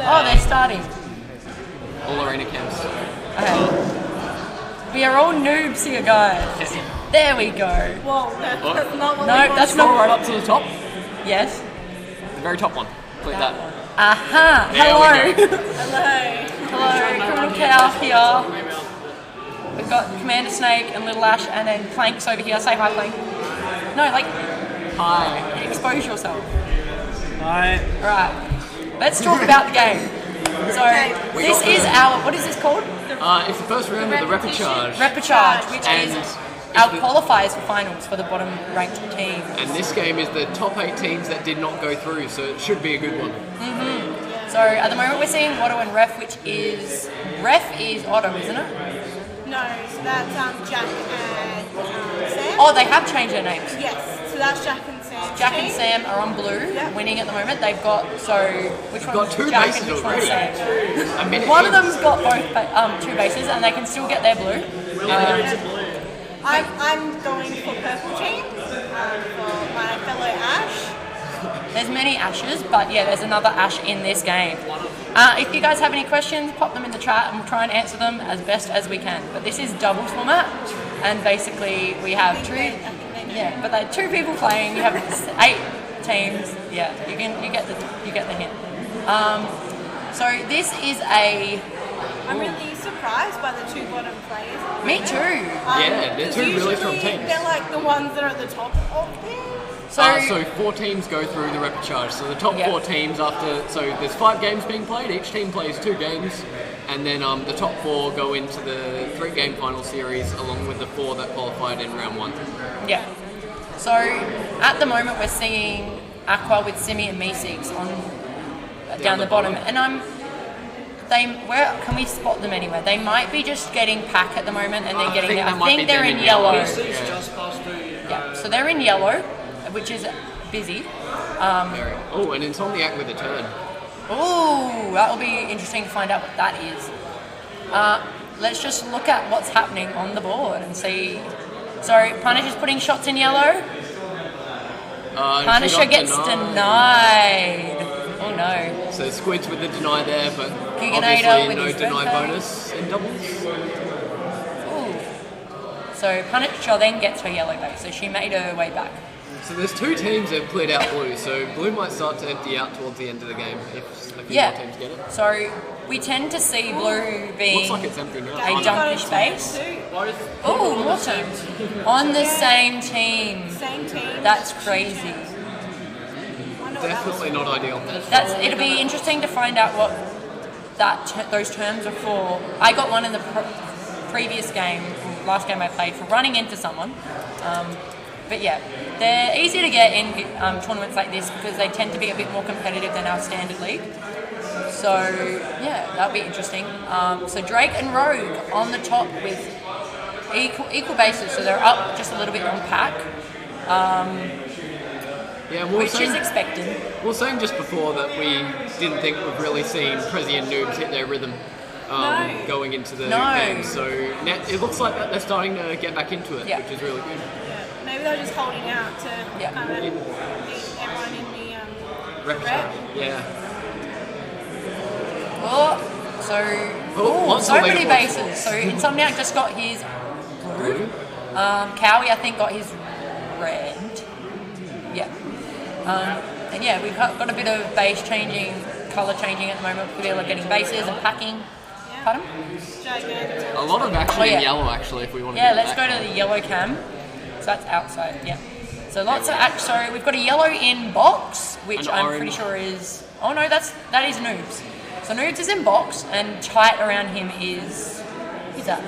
Oh, they're starting. All arena camps. Okay. We are all noobs here, guys. There we go. Whoa, that's not what No, that's Scroll not right up to the top. Yes. The very top one. Click that. Aha. There Hello. we go. Hello. Criminal Cow here. We've got Commander Snake and Little Ash, and then Plank's over here. Say hi, Plank. No, like, hi. Expose yourself. Hi. Alright. Let's talk about the game. So, this is our, what is this called? It's the first round of the Repechage. Repechage, which And is our qualifiers for finals for the bottom ranked team. And this game is the top 8 teams that did not go through, so it should be a good one. So, at the moment we're seeing Otto and Ref, which is, Ref is Otto, isn't it? No, so that's Jack and Sam. Oh, they have changed their names. Yes, so that's Jack and Sam. Jack and Sam are on blue, winning at the moment. They've got, so, which We've one's got 2 Jack bases and which one's already. Sam? A minute One of in. them's got both 2 bases, and they can still get their blue. I'm going for purple team for my fellow Ash. There's many Ashes, but yeah, there's another Ash in this game. If you guys have any questions, pop them in the chat and we'll try and answer them as best as we can. But this is doubles format, and basically we have 2, yeah, but they're 2 people playing. You have 8 teams. Yeah, you get the hint. So this is a. I'm really surprised by the 2 bottom players. Me too. Yeah, they're 2 really strong usually teams. They're like the ones that are at the top of things. So 4 teams go through the Repechage. So the top 4 teams after, so there's 5 games being played. Each team plays 2 games, and then the top 4 go into the 3-game final series, along with the 4 that qualified in round 1. Yeah. So at the moment we're seeing Aqua with Simi and Meeseeks on down the bottom, and where can we spot them anywhere? They might be just getting pack at the moment, and they're getting. I think they're in yellow. Just past 2. Yeah. So they're in yellow, which is busy. Oh, and Insomniac with a turn. Oh, that will be interesting to find out what that is. Let's just look at what's happening on the board and see. So Punisher's putting shots in yellow. Punisher gets denied. Oh no. So Squid's with the deny there, but Giganator obviously with no his deny red bonus in doubles. Ooh. So Punisher then gets her yellow base, so she made her way back. So there's 2 teams that have cleared out blue, so blue might start to empty out towards the end of the game if a few more teams get it. So we tend to see blue being Looks like it's empty now. a jumpish base. Oh, Morton. On the same team. Same team. That's crazy. Definitely not ideal. It'll be interesting to find out what those terms are for. I got one in the previous game, last game I played, for running into someone. But yeah, they're easy to get in tournaments like this because they tend to be a bit more competitive than our standard league. So yeah, that'll be interesting. So Drake and Rogue on the top with equal bases, so they're up just a little bit on pack. Yeah, which is expected. We were saying just before that we didn't think we've really seen Prezi and Noobs hit their rhythm going into the game. So now it looks like that they're starting to get back into it, which is really good. Maybe they're just holding out to kind of beat everyone in the rep. Yeah. So many bases. So Insomniac just got his blue. Cowie, I think, got his red. Yeah. And yeah, we've got a bit of base changing, colour changing at the moment. People are getting bases and packing. Pardon? A lot of action in yellow, actually, if we want to Yeah, let's go to the yellow cam. So that's outside, yeah. So lots of action. So we've got a yellow in box, which I'm pretty sure is... Oh no, that is Noobs. So Noobs is in box, and tight around him is... Who's that?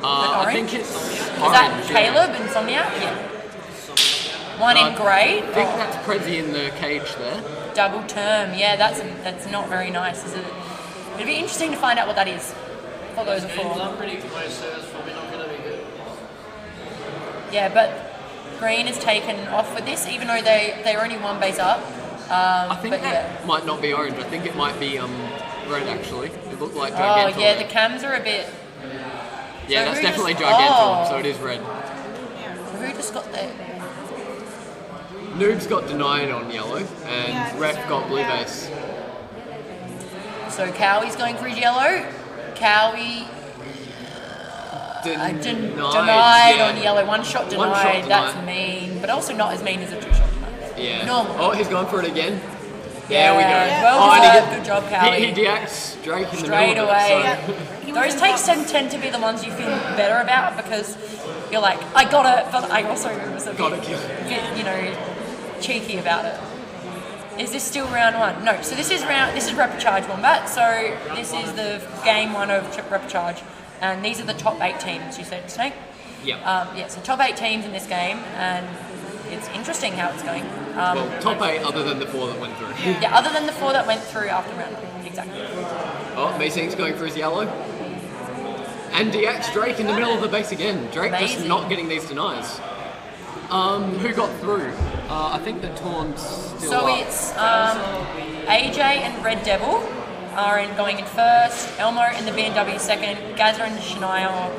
I think it's Is that Caleb, Insomniac? Yeah. One in grey. I think that's Prezi in the cage there. Double term, yeah, that's not very nice, is it? It'd be interesting to find out what that is for those of 4. Yeah, but green is taken off with this, even though they're only 1 base up. I think that might not be orange. I think it might be red, actually. It looked like Gigantor. Oh, yeah, the cams are a bit... Yeah, that's definitely Gigantor, so it is red. So who just got there? Noob's got denied on yellow, and Ref got blue base. So Cowie's going for his yellow. Cowie denied on yellow. One shot denied. That's mean, but also not as mean as a 2-shot denied. Yeah. Normal. Oh, he's going for it again. Yeah, there we go. Well, good job, Cowie. He deacts Drake in the straight middle away. of it, so. Those takes tend to be the ones you feel better about because you're like, I got it, but I also was a bit, cheeky about it. Is this still round 1? No. So this is Reprecharge Wombat. So this is the game 1 of Reprecharge, and these are the top 8 teams. You said, Snake. Yeah. So top 8 teams in this game, and it's interesting how it's going. Well, top 8 other than the 4 that went through. Yeah, other than the 4 that went through after round 1. Exactly. Oh, Meesing's going for his yellow. And deacts Drake in the middle of the base again. Drake just not getting these denies. Who got through? I think the Taun's still So up. it's AJ and Red Devil are going in first, Elmo in the BMW second, Gazza and Shania,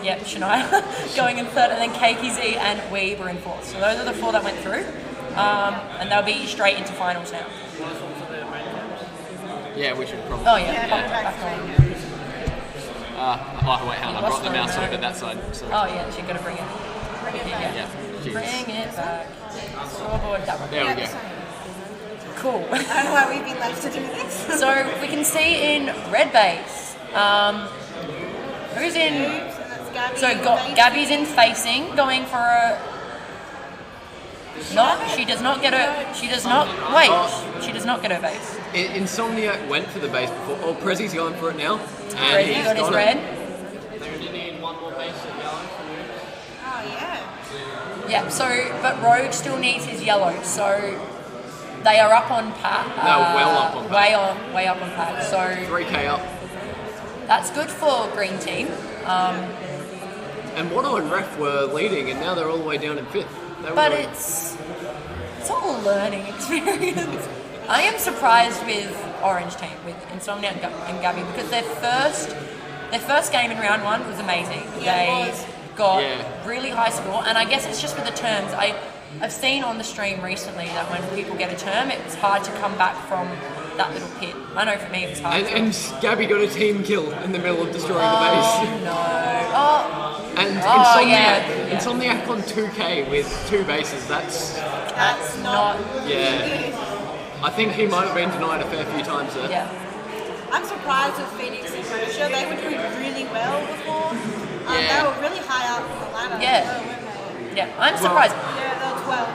Shania going in third, and then KKZ and Weeb are in fourth. So those are the 4 that went through, and they'll be straight into finals now. Yeah, we should probably. Oh yeah, back on. Wait, hang on, I brought the mouse over that side. So. Oh yeah, so you've got to bring it. Yeah. Bring it back. Scoreboard, that one. There we go. Cool. I don't know why we've been left to do this. So we can see in red base, who's in? So Gabby's in facing, going for a. She does not get her. She does not. Wait. She does not get her base. Insomniac went for the base before. Oh, Prezzy's going for it now. And Prezzy got his red. They only need 1 more base at yellow. Oh yeah. Yeah. So, but Rogue still needs his yellow. So they are up on pat. No, well up on pat. Way up on pat. So 3K up. That's good for green team. And Watto and Ref were leading, and now they're all the way down in 5th. But it's all a learning experience. I am surprised with Orange team, with Insomnia and Gabby, because their first game in round 1 was amazing. They got really high score, and I guess it's just with the terms. I've seen on the stream recently that when people get a term, it's hard to come back from that little pit. I know for me it was hard. And Gabby got a team kill in the middle of destroying the base. No. And Insomniac on 2K with 2 bases, that's not... Yeah. I think he might have been denied a fair few times there. Yeah. I'm surprised with Phoenix and Croatia. They were doing really well before. They were really high up the ladder. Yeah, I'm surprised. Yeah, they were 12.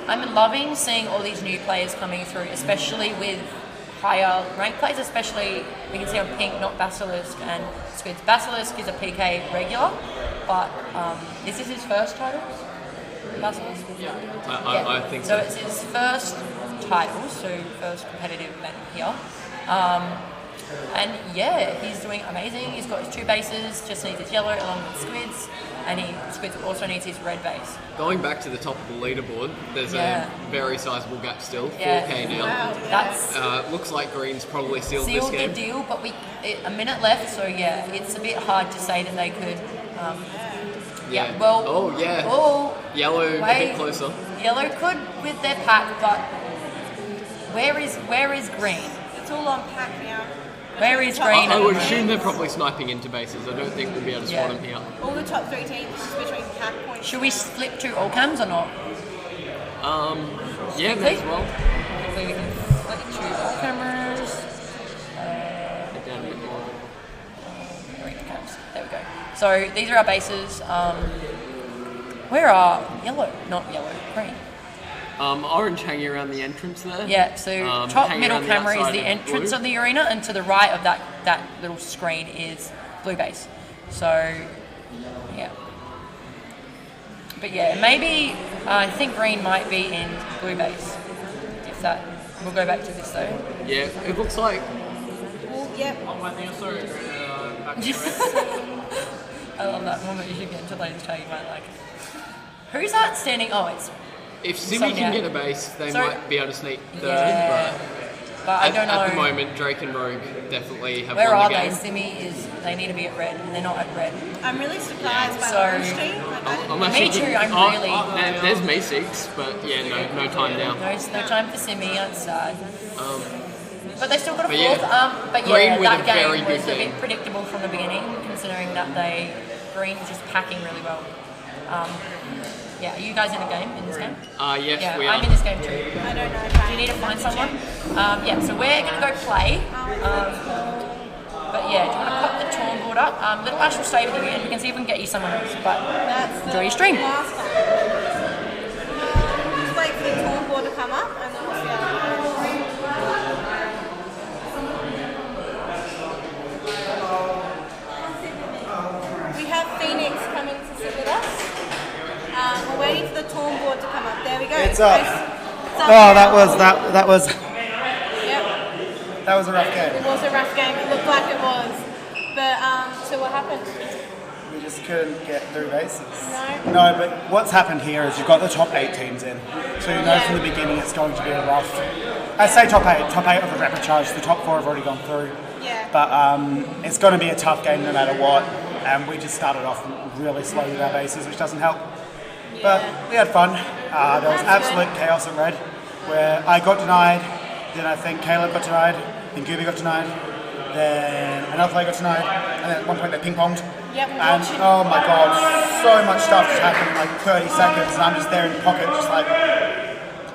I'm loving seeing all these new players coming through, especially with higher ranked players, especially we can see on pink, not Basilisk and Squids. Basilisk is a PK regular, but is this his first title? Basilisk? I think so. So it's his first title, so first competitive event here. And yeah, he's doing amazing. He's got his 2 bases, just needs his yellow along with Squids, and Squids also needs his red base. Going back to the top of the leaderboard, there's a very sizable gap still, 4K now. Wow. That's looks like Green's probably sealed this game. the deal, but a minute left, so yeah, it's a bit hard to say that they could. Yellow a bit closer. Yellow could with their pack, but where is Green? It's all on pack now. Where is Green? I would assume they're probably sniping into bases. I don't think we'll be able to spot them here. All the top 3 teams between pack points. Should we flip to all cams or not? Yeah, may as well. Hopefully we can flip to all cameras. Down a bit more. There we go. So these are our bases. Where are yellow? Not yellow, green. Orange hanging around the entrance there. Yeah, so top middle camera is the entrance of the arena, and to the right of that little screen is blue base. So, yeah. But yeah, maybe, I think green might be in blue base. If that, we'll go back to this though. Yeah, it looks like... Yep. I think I saw it back I love that moment you should get into laser tag, you might like. Who's that standing? Oh, it's... If Simi can get a base, they might be able to sneak third, yeah. But I don't know. At the moment, Drake and Rogue definitely have Where won are the they? game. Simi they need to be at red, and they're not at red. I'm really surprised by So- the orange team. Like, I didn't I'm know. actually Me too, thinking- I'm really- there's me 6, but yeah, no time down. No time for Simi, that's sad. But they still got a but yeah, fourth. But Green yeah, with that a very game good was a game. bit predictable from the beginning, considering that Green was just packing really well. Yeah, are you guys in a game in this game? Yes, Yeah, we are. I'm in this game too. I don't know. Do you need to find someone? Yeah, so we're going to go play. But yeah, do you want to pop the torn board up? Little Ash will stay with you and we can see if we can get you someone else. But That's enjoy your stream. Last time. Just wait for the torn board to come up and then we'll see how it goes. We have Phoenix coming to sit with us. We're waiting for the torn board to come up. There we go. It's up. It's up Oh, now. that was Yep. that was a rough It game. was a rough game. It looked like it was. But, so what happened? We just couldn't get through bases. No. No, but what's happened here is you've got the top 8 teams in, so you know from the beginning it's going to be a rough. I say top 8 of the repechage. The top 4 have already gone through. Yeah. But it's going to be a tough game no matter what. And we just started off really slow with our bases, which doesn't help. But we had fun. There was absolute chaos at red, where I got denied, then I think Caleb got denied, then Gooby got denied, then another player got denied, and then at one point they ping-ponged. Yep, And oh my god, so much stuff just happened in like 30 seconds, and I'm just there in the pocket, just like,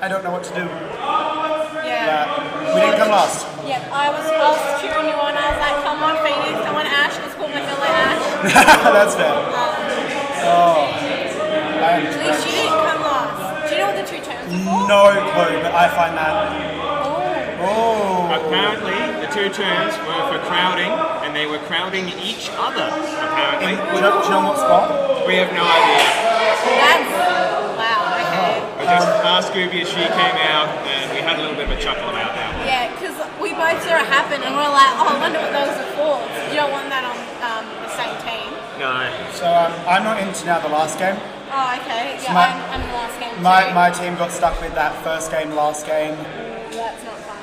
I don't know what to do. Yeah. We didn't come last. Yep, I was cheering you on. I was like, come on, Phoenix, come on, Ash. Let's call my fellow Ash. That's fair. Oh. At least you didn't come last. Do you know what the 2 terms are for? No clue, but I find that. Oh. Apparently, the 2 terms were for crowding, and they were crowding each other, apparently. Do you know what spot? We have no idea. That's, wow, okay. I just asked Scooby as she came out, and we had a little bit of a chuckle about that. Yeah, because we both saw it happen, and we're like, oh, I wonder what those are for. You don't want that on the same team. No. So I'm not into now the last game. Oh, okay. So Yeah, I'm in the last game too. My team got stuck with that first game, last game, That's not fun.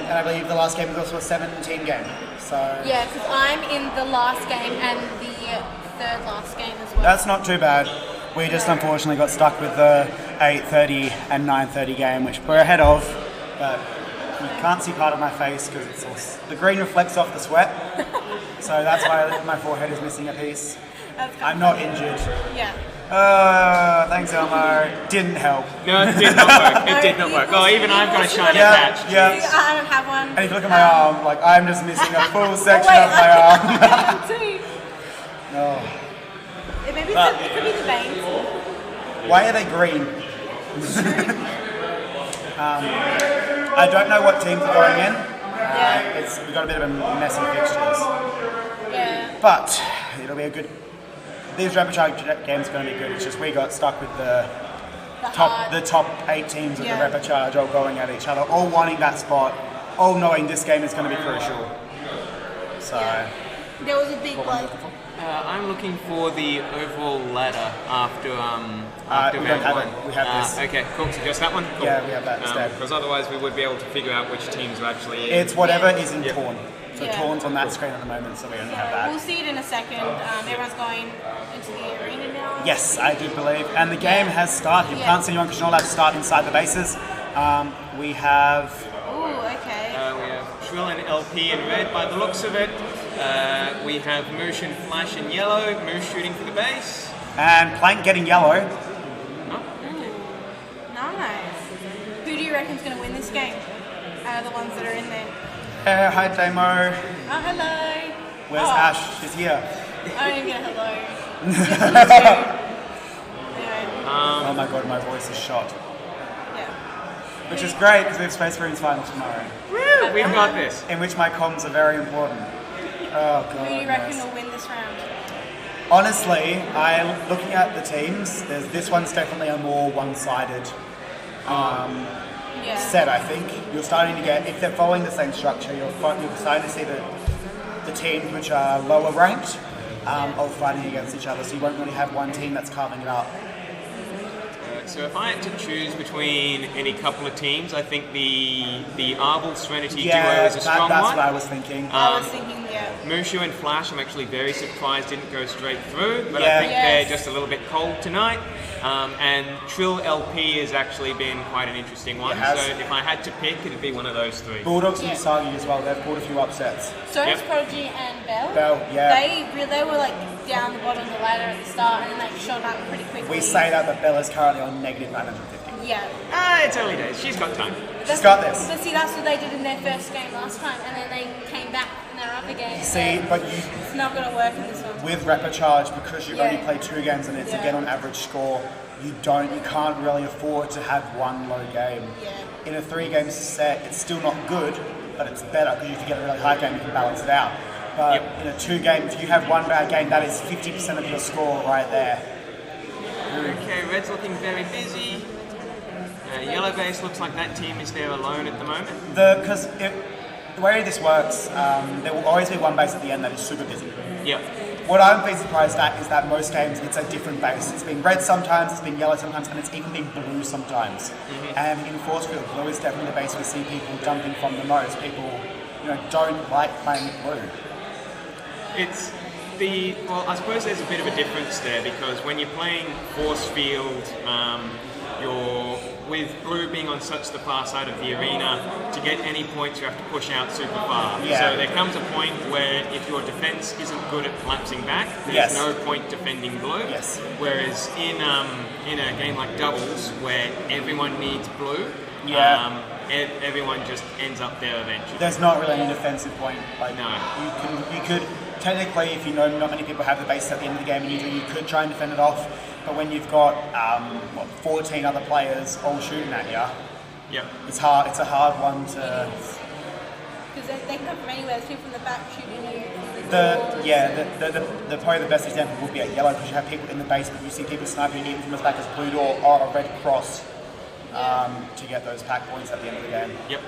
and I believe the last game was also a 17 game. So Yeah, because I'm in the last game and the third last game as well. that's not too bad. We just unfortunately got stuck with the 8:30 and 9:30 game, which we're ahead of, but you can't see part of my face because it's all, the green reflects off the sweat, so that's why my forehead is missing a piece. I'm not injured. Yeah. Thanks, Elmo. Didn't help. No, it did not work. It did not work. Oh, even I've got a shiny patch. Yeah. I don't have one. And if you look at my arm, like I'm just missing a full section wait, of my arm. too. Oh. Maybe it could be the veins. Why are they green? I don't know what teams are going in. We've got a bit of a messy fixtures. Yeah. But it'll be a good. These repechage games are going to be good. It's just we got stuck with the top 8 teams of the repechage all going at each other, all wanting that spot, all knowing this game is going to be crucial. So. There was a big bloke. I'm looking for the overall ladder after we round don't have 1. it. We have this. Okay, cool. So just that one? Cool. Yeah, we have that instead. Because otherwise we would be able to figure out which teams are actually in. It's whatever is in Torn. So Yeah. Torn's on that screen at the moment, so we only have that. We'll see it in a second. Everyone's going into the arena now. Yes, I do believe. And the game has started. You can't see anyone because you're not allowed to start inside the bases. We have... Ooh, okay. We have Shrill and LP in red by the looks of it. We have Moosh and Flash in yellow. Moosh shooting for the base. And Plank getting yellow. Nice. Who do you reckon's going to win this game out of the ones that are in there? Hi, Damo. Oh, hello. Where's Ash? She's here. I don't even get a hello. Oh my god, my voice is shot. Yeah. Which is great because we have Space Marines final tomorrow. Woo! We've got this. In which my comms are very important. Oh god. Who do you reckon will win this round? Honestly, looking at the teams, this one's definitely a more one-sided set, I think. You're starting to get, if they're following the same structure, you're starting to see the teams which are lower ranked all fighting against each other, so you won't really have one team that's carving it up. So if I had to choose between any couple of teams, I think the Arbol Serenity duo is a strong that's one. what I was thinking. I was thinking, yeah. Mushu and Flash, I'm actually very surprised didn't go straight through, but Yeah. I think they're just a little bit cold tonight. And Trill LP has actually been quite an interesting one. It has. So if I had to pick, it'd be one of those three. Bulldogs and Usagi as well. They've pulled a few upsets. So does Yep. Prodigy and Bell. Bell, yeah. They were like down the bottom of the ladder at the start and then they shot up pretty quickly. We say that, but Bella's currently on negative 950. Yeah. It's early days. She's got time. She's got this. But see, that's what they did in their first game last time, and then they came back in their other game. See, but you, It's not going to work in this one. with Replicharge, because you Yeah. only play 2 games and it's Yeah. again on average score, you can't really afford to have one low game. Yeah. In a 3-game set, it's still not good, but it's better because if you get a really high game, you can balance it out. But in a 2-game, if you have one bad game, that is 50% of your score right there. Okay, Red's looking very busy. Yellow base looks like that team is there alone at the moment. Because the way this works, there will always be one base at the end that is super busy. Yep. What I'm being surprised at is that most games it's a different base. It's been red sometimes, it's been yellow sometimes, and it's even been blue sometimes. And in Force Field, blue is definitely the base we see people jumping from the most. People, don't like playing blue. It's well, I suppose there's a bit of a difference there because when you're playing Force Field, you're with blue being on such the far side of the arena, to get any points you have to push out super far. Yeah. So there comes a point where if your defense isn't good at collapsing back, there's Yes. no point defending blue. Yes. Whereas in a game like doubles where everyone needs blue, Yeah. everyone just ends up there eventually. There's not really any defensive point. Like, No. You could technically, if you know not many people have the base at the end of the game, and you could try and defend it off. But when you've got 14 other players all shooting at you, Yep. it's hard. It's a hard one to. Because they come from anywhere. There's people from the back shooting you. From the Probably the best example would be at yellow because you have people in the base, but you see people sniping even from as back as blue door or a red cross to get those pack points at the end of the game. Yep.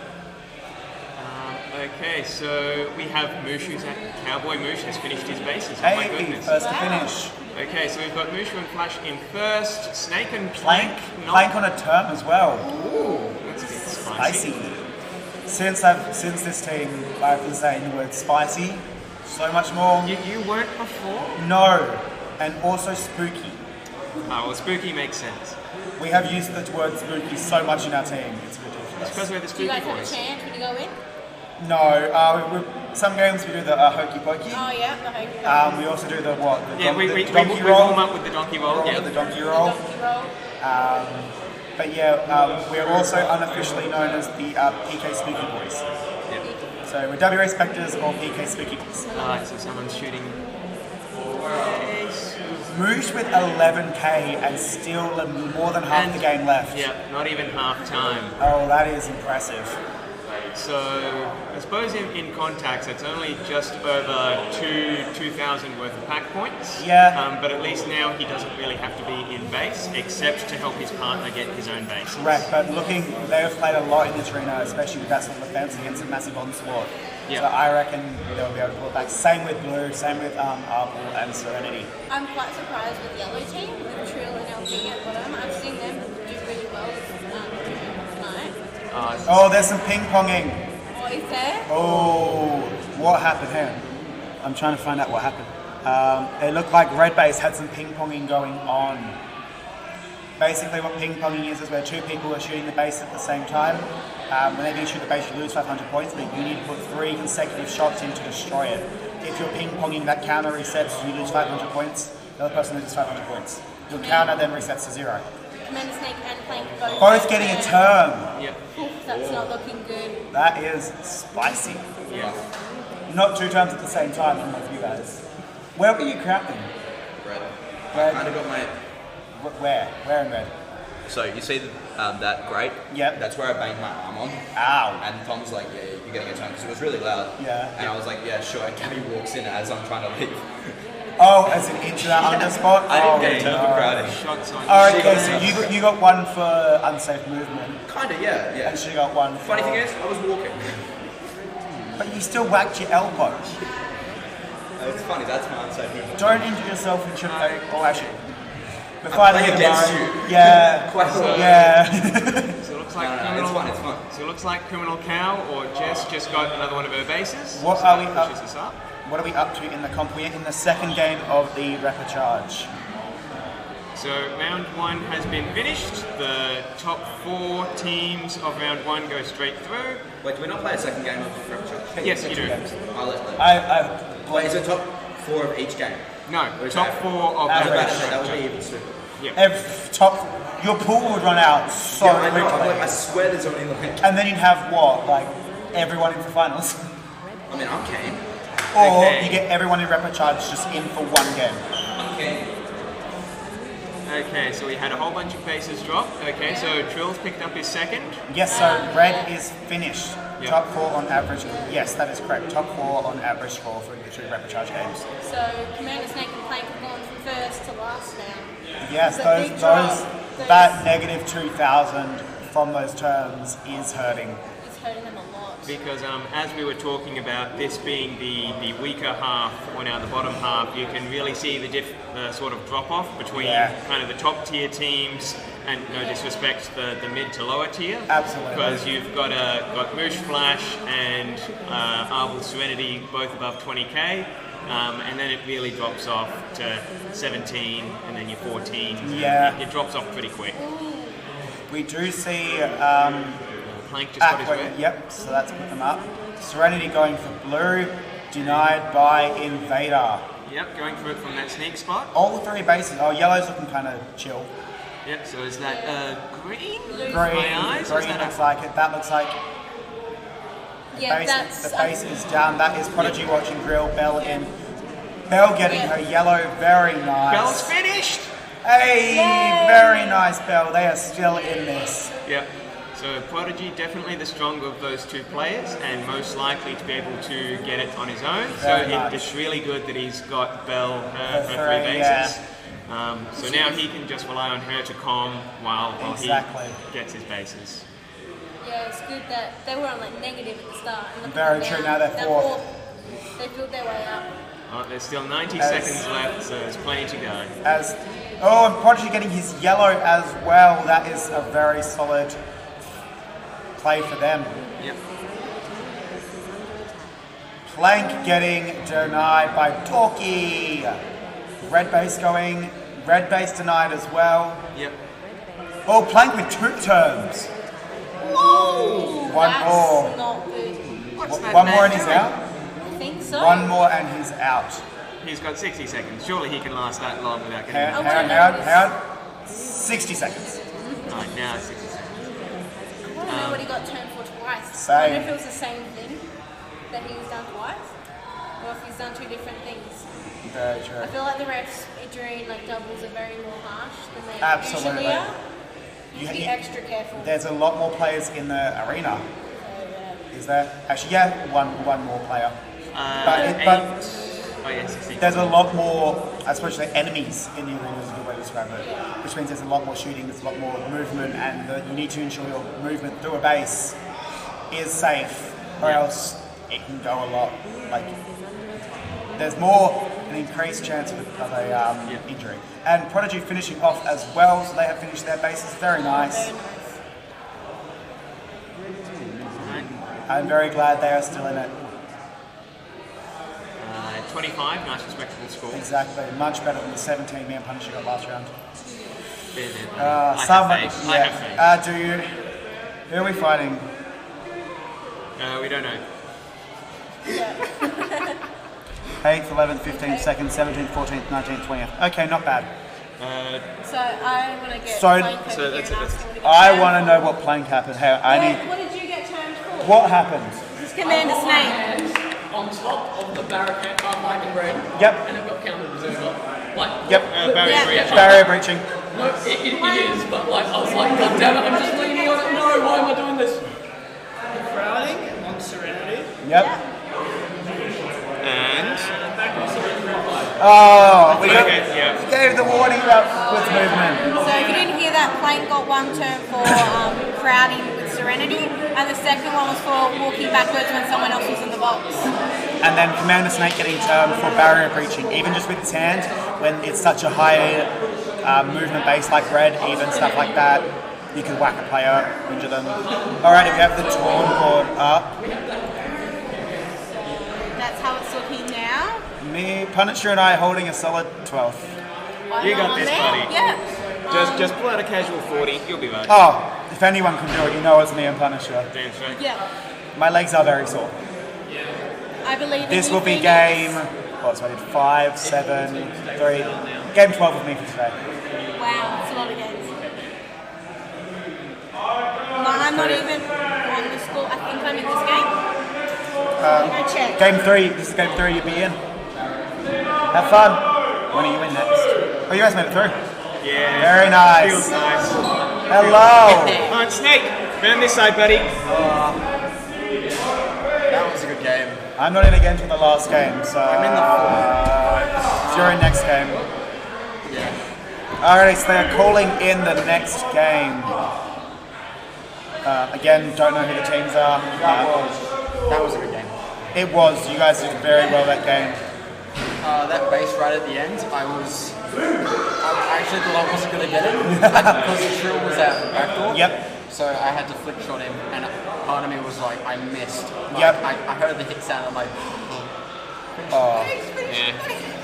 Okay, so we have Mushu's at Cowboy Mush has finished his bases. Oh my Hey, goodness. first to finish. Okay, so we've got Mushu and Flash in first, Snake and Plank not. Plank on a term as well. Ooh, that's a bit spicy. Since this team, I've been saying the word spicy so much more. You weren't before? No, and also spooky. Oh, well, spooky makes sense. We have used the word spooky so much in our team. It's It's ridiculous. because we're the Do you spooky guys have a boys. chant when you go in? No, some games we do the hokey pokey. Oh yeah, the hokey. We also do the what? The Yeah, don- we the warm donkey roll. up with the donkey roll. Roll Yeah. with the donkey roll. Donkey roll. But yeah, we're also unofficially known as the PK Spooky Boys. So we're WA Spectres or PK Spooky Boys. Alright, so someone's shooting. Okay, Moosh with 11k and still more than half the game left. Yeah, not even half time. Oh, that is impressive. So I suppose in contacts it's only just over 2,000 worth of pack points. Yeah. But at least now he doesn't really have to be in base except to help his partner get his own base. Correct, but they've played a lot in this arena, especially with that sort of defense against a massive onslaught. Yeah. So I reckon they'll be able to pull it back. Same with Blue, same with Arbol and Serenity. I'm quite surprised with Yellow team with Trill and LP at bottom. I've seen them do really well with tonight. Oh, there's some ping-ponging. Oh, is there? Oh, what happened here? I'm trying to find out what happened. It looked like Red Base had some ping-ponging going on. Basically what ping-ponging is where 2 people are shooting the base at the same time. Whenever you shoot the base, you lose 500 points, but you need to put 3 consecutive shots in to destroy it. If you're ping-ponging, that counter resets, you lose 500 points, the other person loses 500 points. Your counter then resets to 0. Commander Snake and Plank Both getting a turn. Yep. Oof, that's not looking good. That is spicy. Yeah. Not 2 turns at the same time, unlike you guys. Where were you crafting? Red. Red. I kind of got my. Where? Where in red? So you see that grate? Yep. That's where I banged my arm on. Ow. And Tom was like, yeah, you're getting a turn because it was really loud. Yeah. And I was like, yeah, sure. And Gabby walks in as I'm trying to leave. Oh, as an into that underspot? I didn't get a turn for crowding. Shots on. Alright, okay, so you got 1 for unsafe movement. Kinda, yeah. And she got 1 for... Funny thing is, I was walking. But you still whacked your elbow. It's funny, that's my unsafe movement. Don't injure yourself and trip... Oh, actually... We're fighting playing against you. Yeah. Quite a lot. Yeah. So it looks like it's fun, it's fun. So it looks like Criminal Cow or Jess just got another one of her bases. What so are we that up? pushes us up. What are we up to in the comp? We're in the second game of the Repechage. So round 1 has been finished. The top 4 teams of round 1 go straight through. Wait, do we not play a second game of the Repechage? Yes, you do. I'll let them. Wait, is it top 4 of each game? No, Or is top that- 4 of I was the about to say, that would Repechage. be even stupid. Your pool would run out so Yeah, I know, quickly. I swear there's only like... And then you'd have what? Like everyone in for finals? I mean, I'm keen. Or Okay. you get everyone in Repechage just in for one game. I'm keen. Okay, so we had a whole bunch of bases drop. Okay, so Trill's picked up his second. Yes, so red is finished. Yeah. Top 4 on average. Yes, that is correct. Top 4 on average score for the 2 Repechage games. So Commander Snake and Plank have gone from first to last now. Yes, It's a big drop. that negative 2,000 from those terms is hurting. It's hurting them a lot. Because as we were talking about this being the weaker half, or now the bottom half, you can really see the sort of drop off between kind of the top tier teams and, no disrespect, the mid to lower tier. Absolutely. Because you've got Moosh Flash and Arbal Serenity both above 20k. And then it really drops off to 17, and then you're 14. Yeah. It drops off pretty quick. We do see Plank just got his red. Yep, so that's put them up. Serenity going for blue, denied by Invader. Yep, going for it from that sneak spot. All 3 bases. Oh, yellow's looking kind of chill. Yep, so is that green? Green, My eyes? Or is green that looks like it. That looks like Yeah, the base is down. That is Prodigy watching Grill, Bell in. Bell getting her yellow, very nice. Bell's finished! Hey, Yay! very nice, Bell. They are still in this. Yep. So Prodigy definitely the stronger of those 2 players and most likely to be able to get it on his own. Very So nice. it's really good that he's got Bell her 3 three, bases. So now he can just rely on her to calm while Exactly. he gets his bases. Yeah, it's good that they were on like negative at the start. And Very true, now they're fourth. They built their way up. Oh, there's still 90 seconds left, so there's plenty to go. And Prodigy getting his yellow as well. That is a very solid play for them. Yep. Plank getting denied by Torquay. Red base going. Red base denied as well. Yep. Oh, Plank with 2 terms. Whoa! One That's more. not good. One more and he's out. I think so. One more and he's out. He's got 60 seconds. Surely he can last that long without getting... Hang on. 60 seconds. Alright, now it's 60 seconds. I don't know what he got turned for twice. Same. I wonder if it was the same thing that he's done twice, or if he's done 2 different things. Very true. I feel like the refs during like doubles are very more harsh than they Absolutely. usually are. You have to be extra careful. There's a lot more players in the arena. Is there? Actually, yeah, one more player. Oh yeah, 16. There's a lot more, especially enemies in the arena is a good way to describe it. Which means there's a lot more shooting, there's a lot more movement, and you need to ensure your movement through a base is safe, or else it can go a lot. Like, there's an increased chance of a injury. And Prodigy finishing off as well, so they have finished their bases. Very nice. I'm very glad they are still in it. 25, nice respectable score. Exactly, much better than the 17 me and Punisher got last round. I have faith. Do you? Who are we fighting? We don't know. 8th, 11th, 15th, 2nd, 17th, 14th, 19th, 20th. Okay, not bad. So I want to get So- Plank over so here that's and it. ask him what he I got want to turned know for. what plank happened. Hey, What did you get turned for? what happened? This is Commander Snake. On top of the barricade, like in red. Yep. And it got counted as over. Like, Yep. Barrier breach. Barrier breaching. no, it is, but like, I was like, God damn it, I'm just leaning on it. No, why am I doing this? Crowding on Serenity. Yep. And... Oh, we yeah. gave the warning about with movement. So if you didn't hear that, Plank got 1 turn for crowding with Serenity, and the second one was for walking backwards when someone else was in the box. And then Commander Snake getting turned for barrier breaching, even just with his hand, when it's such a high movement based like red, even stuff like that. You can whack a player, injure them. Alright, if you have the torn board up. That's how it's looking now. Me, Punisher and I holding a solid 12th. You got this, buddy. Yeah. Just pull out a casual 40, you'll be right. Oh, if anyone can do it, you know it's me and Punisher. Damn straight. Yeah. My legs are very sore. I believe in This you, will be Phoenix. game, what's I did, 5, 7, 3, game 12 with me for today. Wow, that's a lot of games. I'm not even on the score. I think I'm in this game. I'm gonna check. Game 3, this is game 3, you'll be in. Have fun. When are you in next? Oh, you guys made it through. Yeah. Very nice. Feels nice. Hello. Alright, Snake, round this side, buddy. That was a good game. I'm not in again till the last game, so I'm in the if you're in next game. Yeah. Alright, so they're calling in the next game. Again, don't know who the teams are. That was a good game. It was. You guys did very well that game. That base right at the end, I actually thought I wasn't going to get it because the shrill was out the back door. Yep. So I had to flick shot him, and part of me was like, I missed. But Yep. I heard the hit sound. I'm like, Oh. Yeah,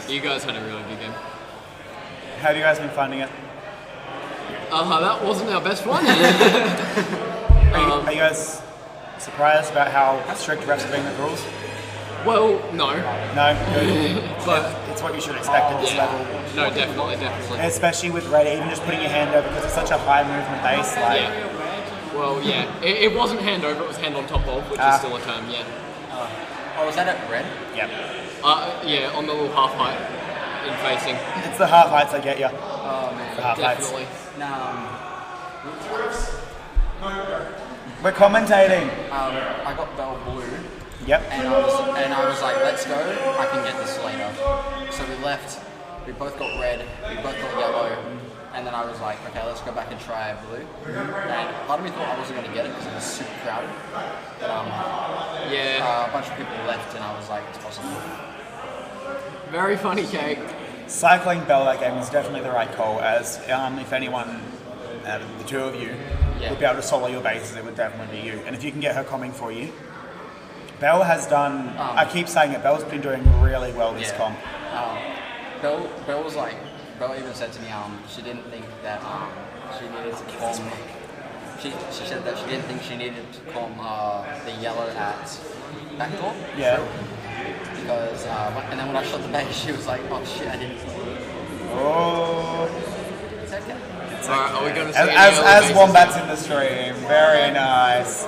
you guys had a really good game. How have you guys been finding it? That wasn't our best one. Are you guys surprised about how strict refs are being with rules? Well, no. No? Good. But It's what you should expect at this level. no, definitely. Especially with red, even just putting your hand over because it's such a high movement base. Like, Yeah. Well, yeah. It wasn't hand over, it was hand on top of, which is still a term, yeah. oh, was that at red? Yep. Yeah, on the little half height in facing. It's the half heights that get you. Oh man, The half heights. Definitely. We're commentating. I got Bell blue. Yep. And I was like, let's go, I can get this later. So we left, we both got red, we both got yellow, and then I was like, okay, let's go back and try blue. And part of me thought I wasn't going to get it because it was super crowded. But Yeah. a bunch of people left and I was like, it's possible. Very funny, Cake. Cycling Bell that game was definitely the right call, as if anyone out of the two of you would be able to solo your bases, it would definitely be you. And if you can get her coming for you. Bell has done, I keep saying it, Bell's been doing really well this comp. Bell was like, Bell even said to me, she didn't think that she needed to calm. She said that she didn't think she needed to calm the yellow at backdoor. Yeah. Because and then when I shot the base, she was like, "Oh shit, I didn't." Oh. It's okay. Alright, are we going to see As Wombat's in the stream, very nice.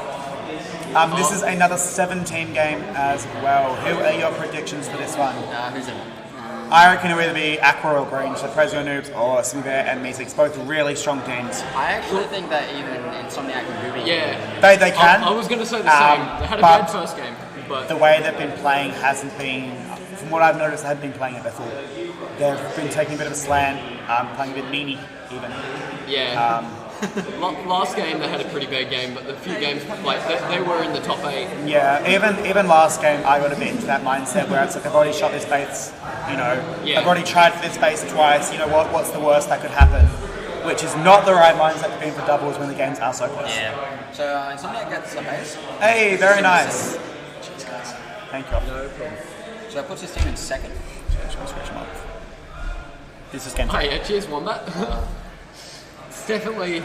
This is another 17 game as well. Who are your predictions for this one? Who's in it? I reckon it'll either be Aqua or Green, so Prezio Noobs or Smiver and Meeseeks, both really strong teams. I actually think that even Insomniac and Gooby. Yeah. They can. I was going to say the same. They had a but bad first game, but the way they've been playing hasn't been, from what I've noticed, they haven't been playing at their full. They've been taking a bit of a slant, playing a bit meanie even. yeah. Last game they had a pretty bad game, but the few games like they were in the top 8. Yeah, even last game I got a bit into that mindset where it's like I've already shot this base, Yeah. I've already tried for this base twice, what's the worst that could happen? Which is not the right mindset to be in for doubles when the games are so close. Yeah. So Insomniac gets the base. Hey, very nice. Cheers, guys. Thank you. No problem. So that puts his team in second. This is game Oh yeah, cheers Wombat. It's definitely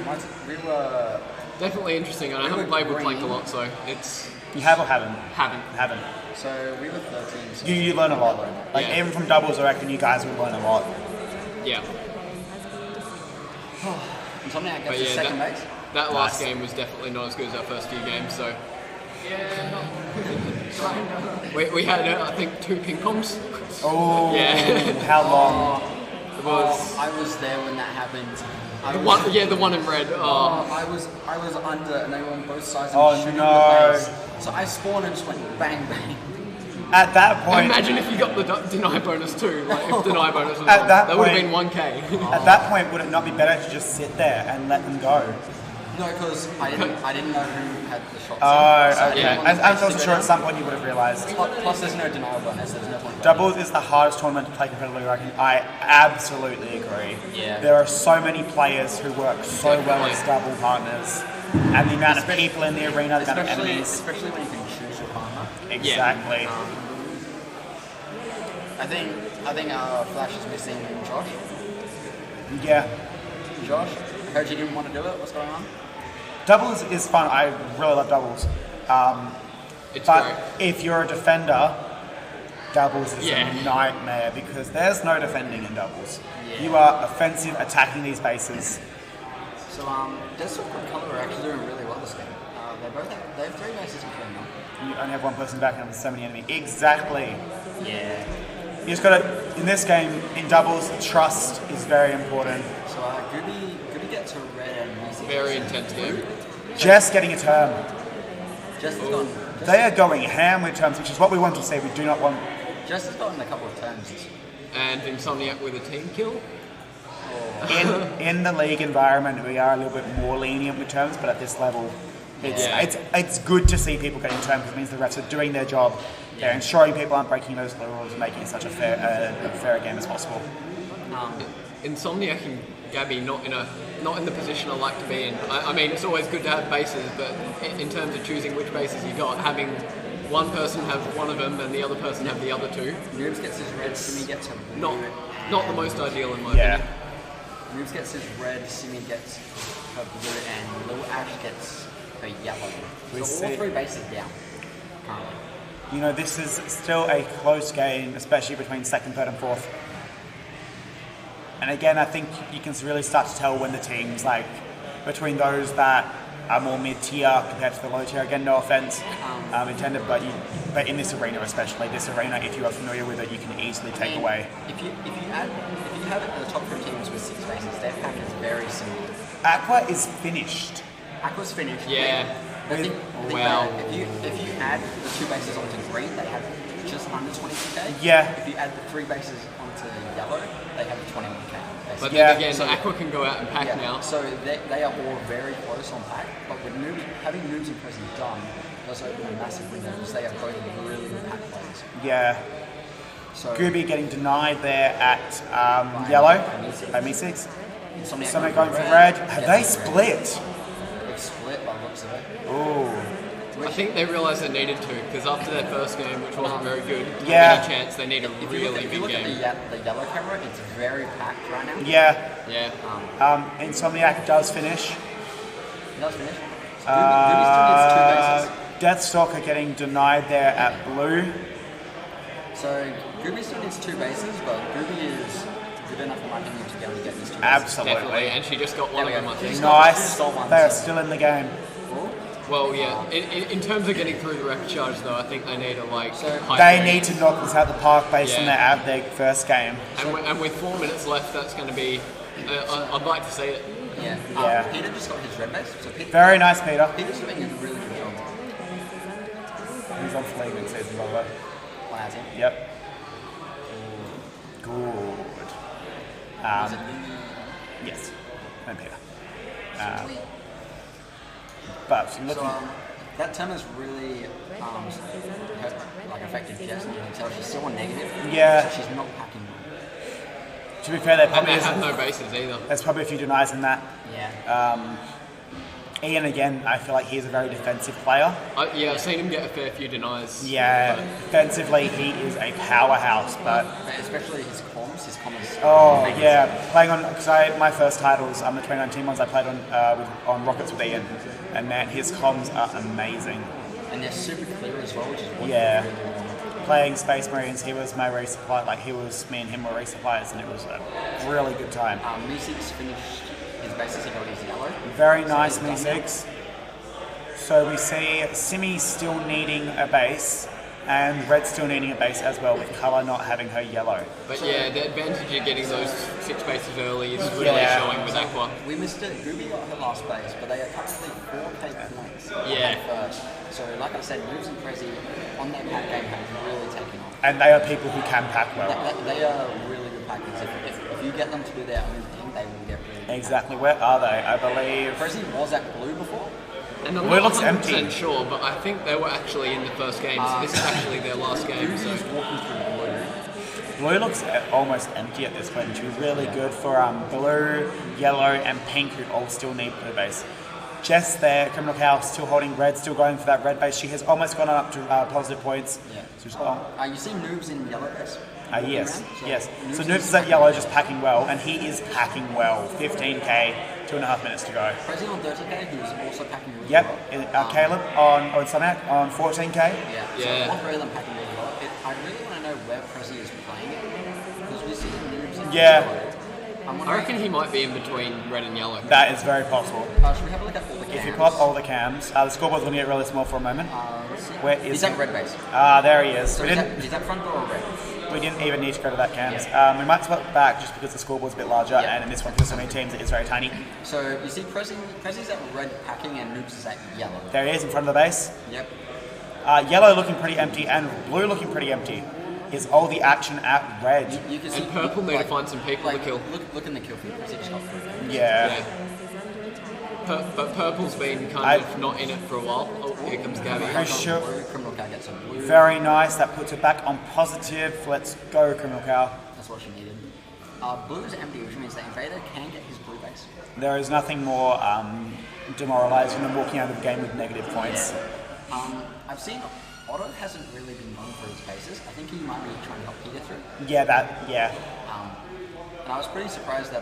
interesting, and I haven't played with Plank a lot, so it's... You have or haven't? Haven't. So we were 13. So You learn a lot. Like Yeah. even from doubles, I reckon you guys will learn a lot. Yeah. Insomniac But gets his yeah, second base. that last game was definitely not as good as our first few games, so... we had, I think, 2 ping pongs. Oh, Yeah. How long? It was... I was there when that happened. the one in red. I was under, and they were on both sides. Oh, And shooting no. the base. So I spawned and just went bang bang. At that point, Imagine if you got the deny bonus too. Like if deny bonus was At on, that that would have point- been 1k. at that point, would it not be better to just sit there and let them go? No, because I didn't know who had the shots. Oh, okay. I was sure at some point you would have realised. Plus, there's no denial bonus. There's no point. Doubles is the hardest tournament to play competitively, I reckon. I absolutely agree. Yeah. There are so many players who work so well as double partners, and the amount of people in the arena, the amount of enemies. Especially when you can choose your partner. Exactly. I think Flash is missing Josh. Yeah. Josh, I heard you didn't want to do it. What's going on? Doubles is fun. I really love doubles. But if you're a defender, doubles is a nightmare because there's no defending in doubles. Yeah. You are offensive, attacking these bases. So, Desktop and Color are actually doing really well this game. They have 3 bases between them. You only have one person back and so many enemies. Exactly. Yeah. You just gotta, in this game, in doubles, trust is very important. So, Gooby gets a red and Music. Very intense game. Just getting a turn. Just has gotten. They are going ham with turns, which is what we want to see. We do not want. Just has gotten a couple of turns. And Insomniac with a team kill. In the league environment, we are a little bit more lenient with terms, but at this level, it's good to see people getting terms because it means the refs are doing their job. They're ensuring people aren't breaking those rules and making it such a fair game as possible. Insomniac and Gabby not in the position I like to be in. I mean, it's always good to have bases, but in terms of choosing which bases you got, having one person have one of them and the other person have the other two. Noobs gets his red, Simi gets a blue. Not the most ideal in my opinion. Noobs gets his red, Simi gets her blue, and Little Ash gets her yellow. So all 3 bases down currently. You know, this is still a close game, especially between second, third, and fourth. And again, I think you can really start to tell when the teams, like, between those that are more mid-tier compared to the low tier. Again, no offense intended, but in this arena especially, this arena, if you are familiar with it, you can easily take away. If you have the top 3 teams with 6 bases, their pack is very similar. Aqua is finished. Aqua's finished. Yeah. If you add the 2 bases onto green, they have just under 22k. Yeah. If you add the 3 bases onto yellow, they have 21k. But then again, Aqua can go out and pack now. So they are all very close on pack, but with having Noobs and Prezi done, does open a massive window because they are both really good pack players. Yeah. So Gooby getting denied there at yellow, by Me6. Something going for red. Have they split? They've split by the looks of it. Ooh. I think they realised they needed to, because after their first game, which wasn't very good, yeah. any chance they need a really big game. If you look at the yellow camera, it's very packed right now. Yeah. Yeah. Insomniac does finish. He does finish. So Gooby still needs 2 bases. Deathstalker getting denied there at blue. So Gooby still needs 2 bases, but Gooby is good enough in my opinion to be able to get these 2 bases. Absolutely. Definitely, and she just got one of them, I think. Nice. They are still in the game. Well, yeah. In terms of getting through the replicharge, though, I think they need a They need to knock this out the park based on their first game. And with 4 minutes left, that's going to be. I'd like to see it. Yeah. Peter just got his red base. So Very nice, Peter. Peter's doing a really good job. He's on fleet in season, by the way. On our team. Yep. Good. Yes. And Peter. But looking. So, that term has really affected Jess. You can tell she's still on negative. Yeah. So she's not packing one. To be fair, they probably have no bases either. There's probably a few denies in that. Yeah. Ian, again, I feel like he's a very defensive player. I've seen him get a fair few denies. Yeah, defensively he is a powerhouse, but especially his comms. Oh yeah, playing on because my first titles, the 2019 ones I played on Rockets with Ian, and man, his comms are amazing. And they're super clear as well, which is wonderful. Playing Space Marines, he was my resupply. Me and him were resuppliers, and it was a really good time. Me6 finished his bases. He got his yellow. Very nice, Me6. So we see Simi still needing a base, and Red still needing a base as well, with Colour not having her yellow. But yeah, the advantage of getting those 6 bases early is really showing with Aqua. We missed it. Gooby got her last base, but they are currently 4k points. Yeah. So like I said, Noobs and Prezi on their pack game have really taken off. And they are people who can pack well. They are really good packers. If you get them to do their own thing, they will get really Exactly. Where are they? I believe. Prezi was at blue before. And I'm Blue not looks 100% empty. sure, but I think they were actually in the first game, so this is actually their last game. So. Walking through blue. Blue looks almost empty at this point, which is really good for blue, yellow, and pink, who all still need blue base. Jess there, Criminal Cow, still holding red, still going for that red base. She has almost gone up to positive points. Yeah. So she's, You see Noobs in yellow base? yes, So yes. Noobs So Noobs is at yellow, just packing well, and he is packing well. 15k, 2.5 minutes to go. Prezi on 30k, who's also packing really Yep. well. Caleb on Sumac on 14k. Yeah. So all three of them packing really well. I really want to know where Prezi is playing it, because we see Noobs in Yeah. I reckon he might be in between red and yellow. That is very possible. Should we have a look at all the cams? If you pull up all the cams, the scoreboard's going to get really small for a moment. Let's see. Where is He's at red base. There he is. So is that front door or red? We didn't even need to go to that cams. We might swap it back just because the scoreboard's a bit larger, and in this one, because so many teams, it is very tiny. So you see Prezi's at red packing and Noobs is at yellow. There he is in front of the base. Yep. Yellow looking pretty empty, and blue looking pretty empty. Is all the action at red. You can see and purple need to find some people to kill. Look in the kill feed. Prezi just got through. Yeah. But purple's been kind of not in it for a while. Oh, here comes Gabby. Sure. Criminal Cow gets some blue. Very nice. That puts it back on positive. Let's go, Criminal Cow. That's what she needed. Blue is empty, which means the invader can get his blue base. There is nothing more demoralizing than walking out of the game with negative points. Yeah. I've seen Otto hasn't really been known for his bases. I think he might be trying to help Peter through. Yeah. And I was pretty surprised that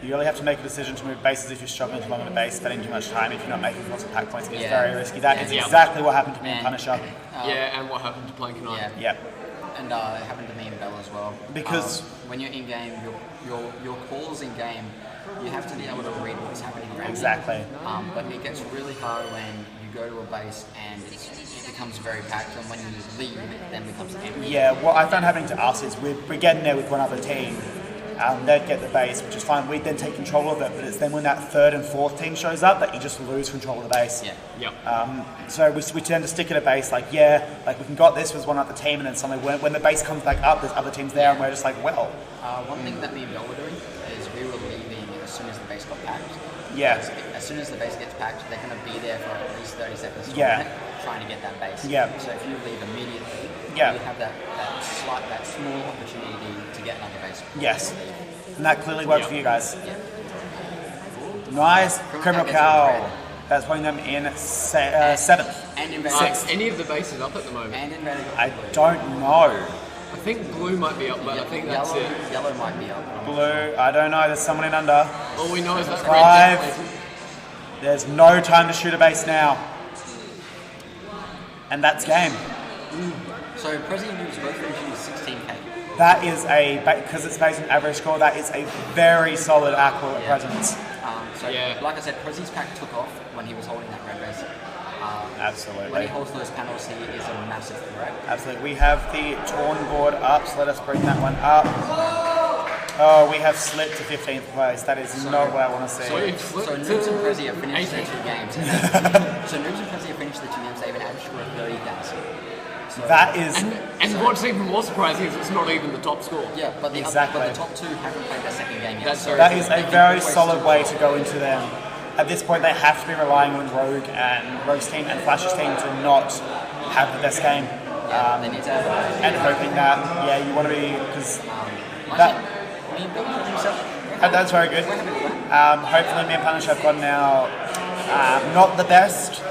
you really have to make a decision to move bases if you're struggling to long on a base, spending too much time if you're not making lots of pack points. It's very risky. That is exactly what happened to me in Punisher. And what happened to Plank and I. Yeah. And it happened to me in Bell as well. Because when you're in game, your calls in game, you have to be able to read what's happening around you. Exactly. But it gets really hard when you go to a base and it becomes very packed, and when you leave, it then becomes empty. Yeah, what I found happening to us is we're getting there with one other team. They'd get the base, which is fine. We'd then take control of it, but it's then when that third and fourth team shows up that you just lose control of the base. Yeah. Yep. So we tend to stick at a base like we can got this with one other team, and then suddenly when the base comes back up, there's other teams there, and we're just like, well. One thing that me and Bill were doing is we were leaving as soon as the base got packed. Yeah. As soon as the base gets packed, they're going to be there for at least 30 seconds to Yeah. a minute, trying to get that base. Yeah. So if you leave immediately, Yeah. you have that small opportunity to get another base. Yes. And that clearly worked for you guys. Yeah. Nice. Criminal gets Cow. red. That's putting them in 7th. And Invader. Any of the bases up at the moment? And Invader got I blue. don't know. I think blue might be up, but I think that's yellow, it. Yellow might be up. Blue, I don't know. There's someone in under. All we know is that 5. red. There's no time to shoot a base now. And that's game. So Prezi and Noobs both finishing with 16k. That is because it's based on average score, that is a very solid accurate presence. Like I said, Prezi's pack took off when he was holding that red base. Absolutely. When he holds those panels, he is a massive threat. Absolutely. We have the torn board up, so let us bring that one up. Oh, we have slipped to 15th place. That is not what I want to see. So Noobs and Prezi have finished their 2 games. So Noobs and Prezi have finished their 2 games. They've averaged for 30,000. So that is... And what's even more surprising is it's not even the top score. Yeah, but the top 2 haven't played their 2nd game yet. That is a very solid way to go into them. At this point, they have to be relying on Rogue's team and Flash's team to not have the best game. They need to have and hoping that, you want to be... because that's very good. Hopefully me and Punish have gotten our not the best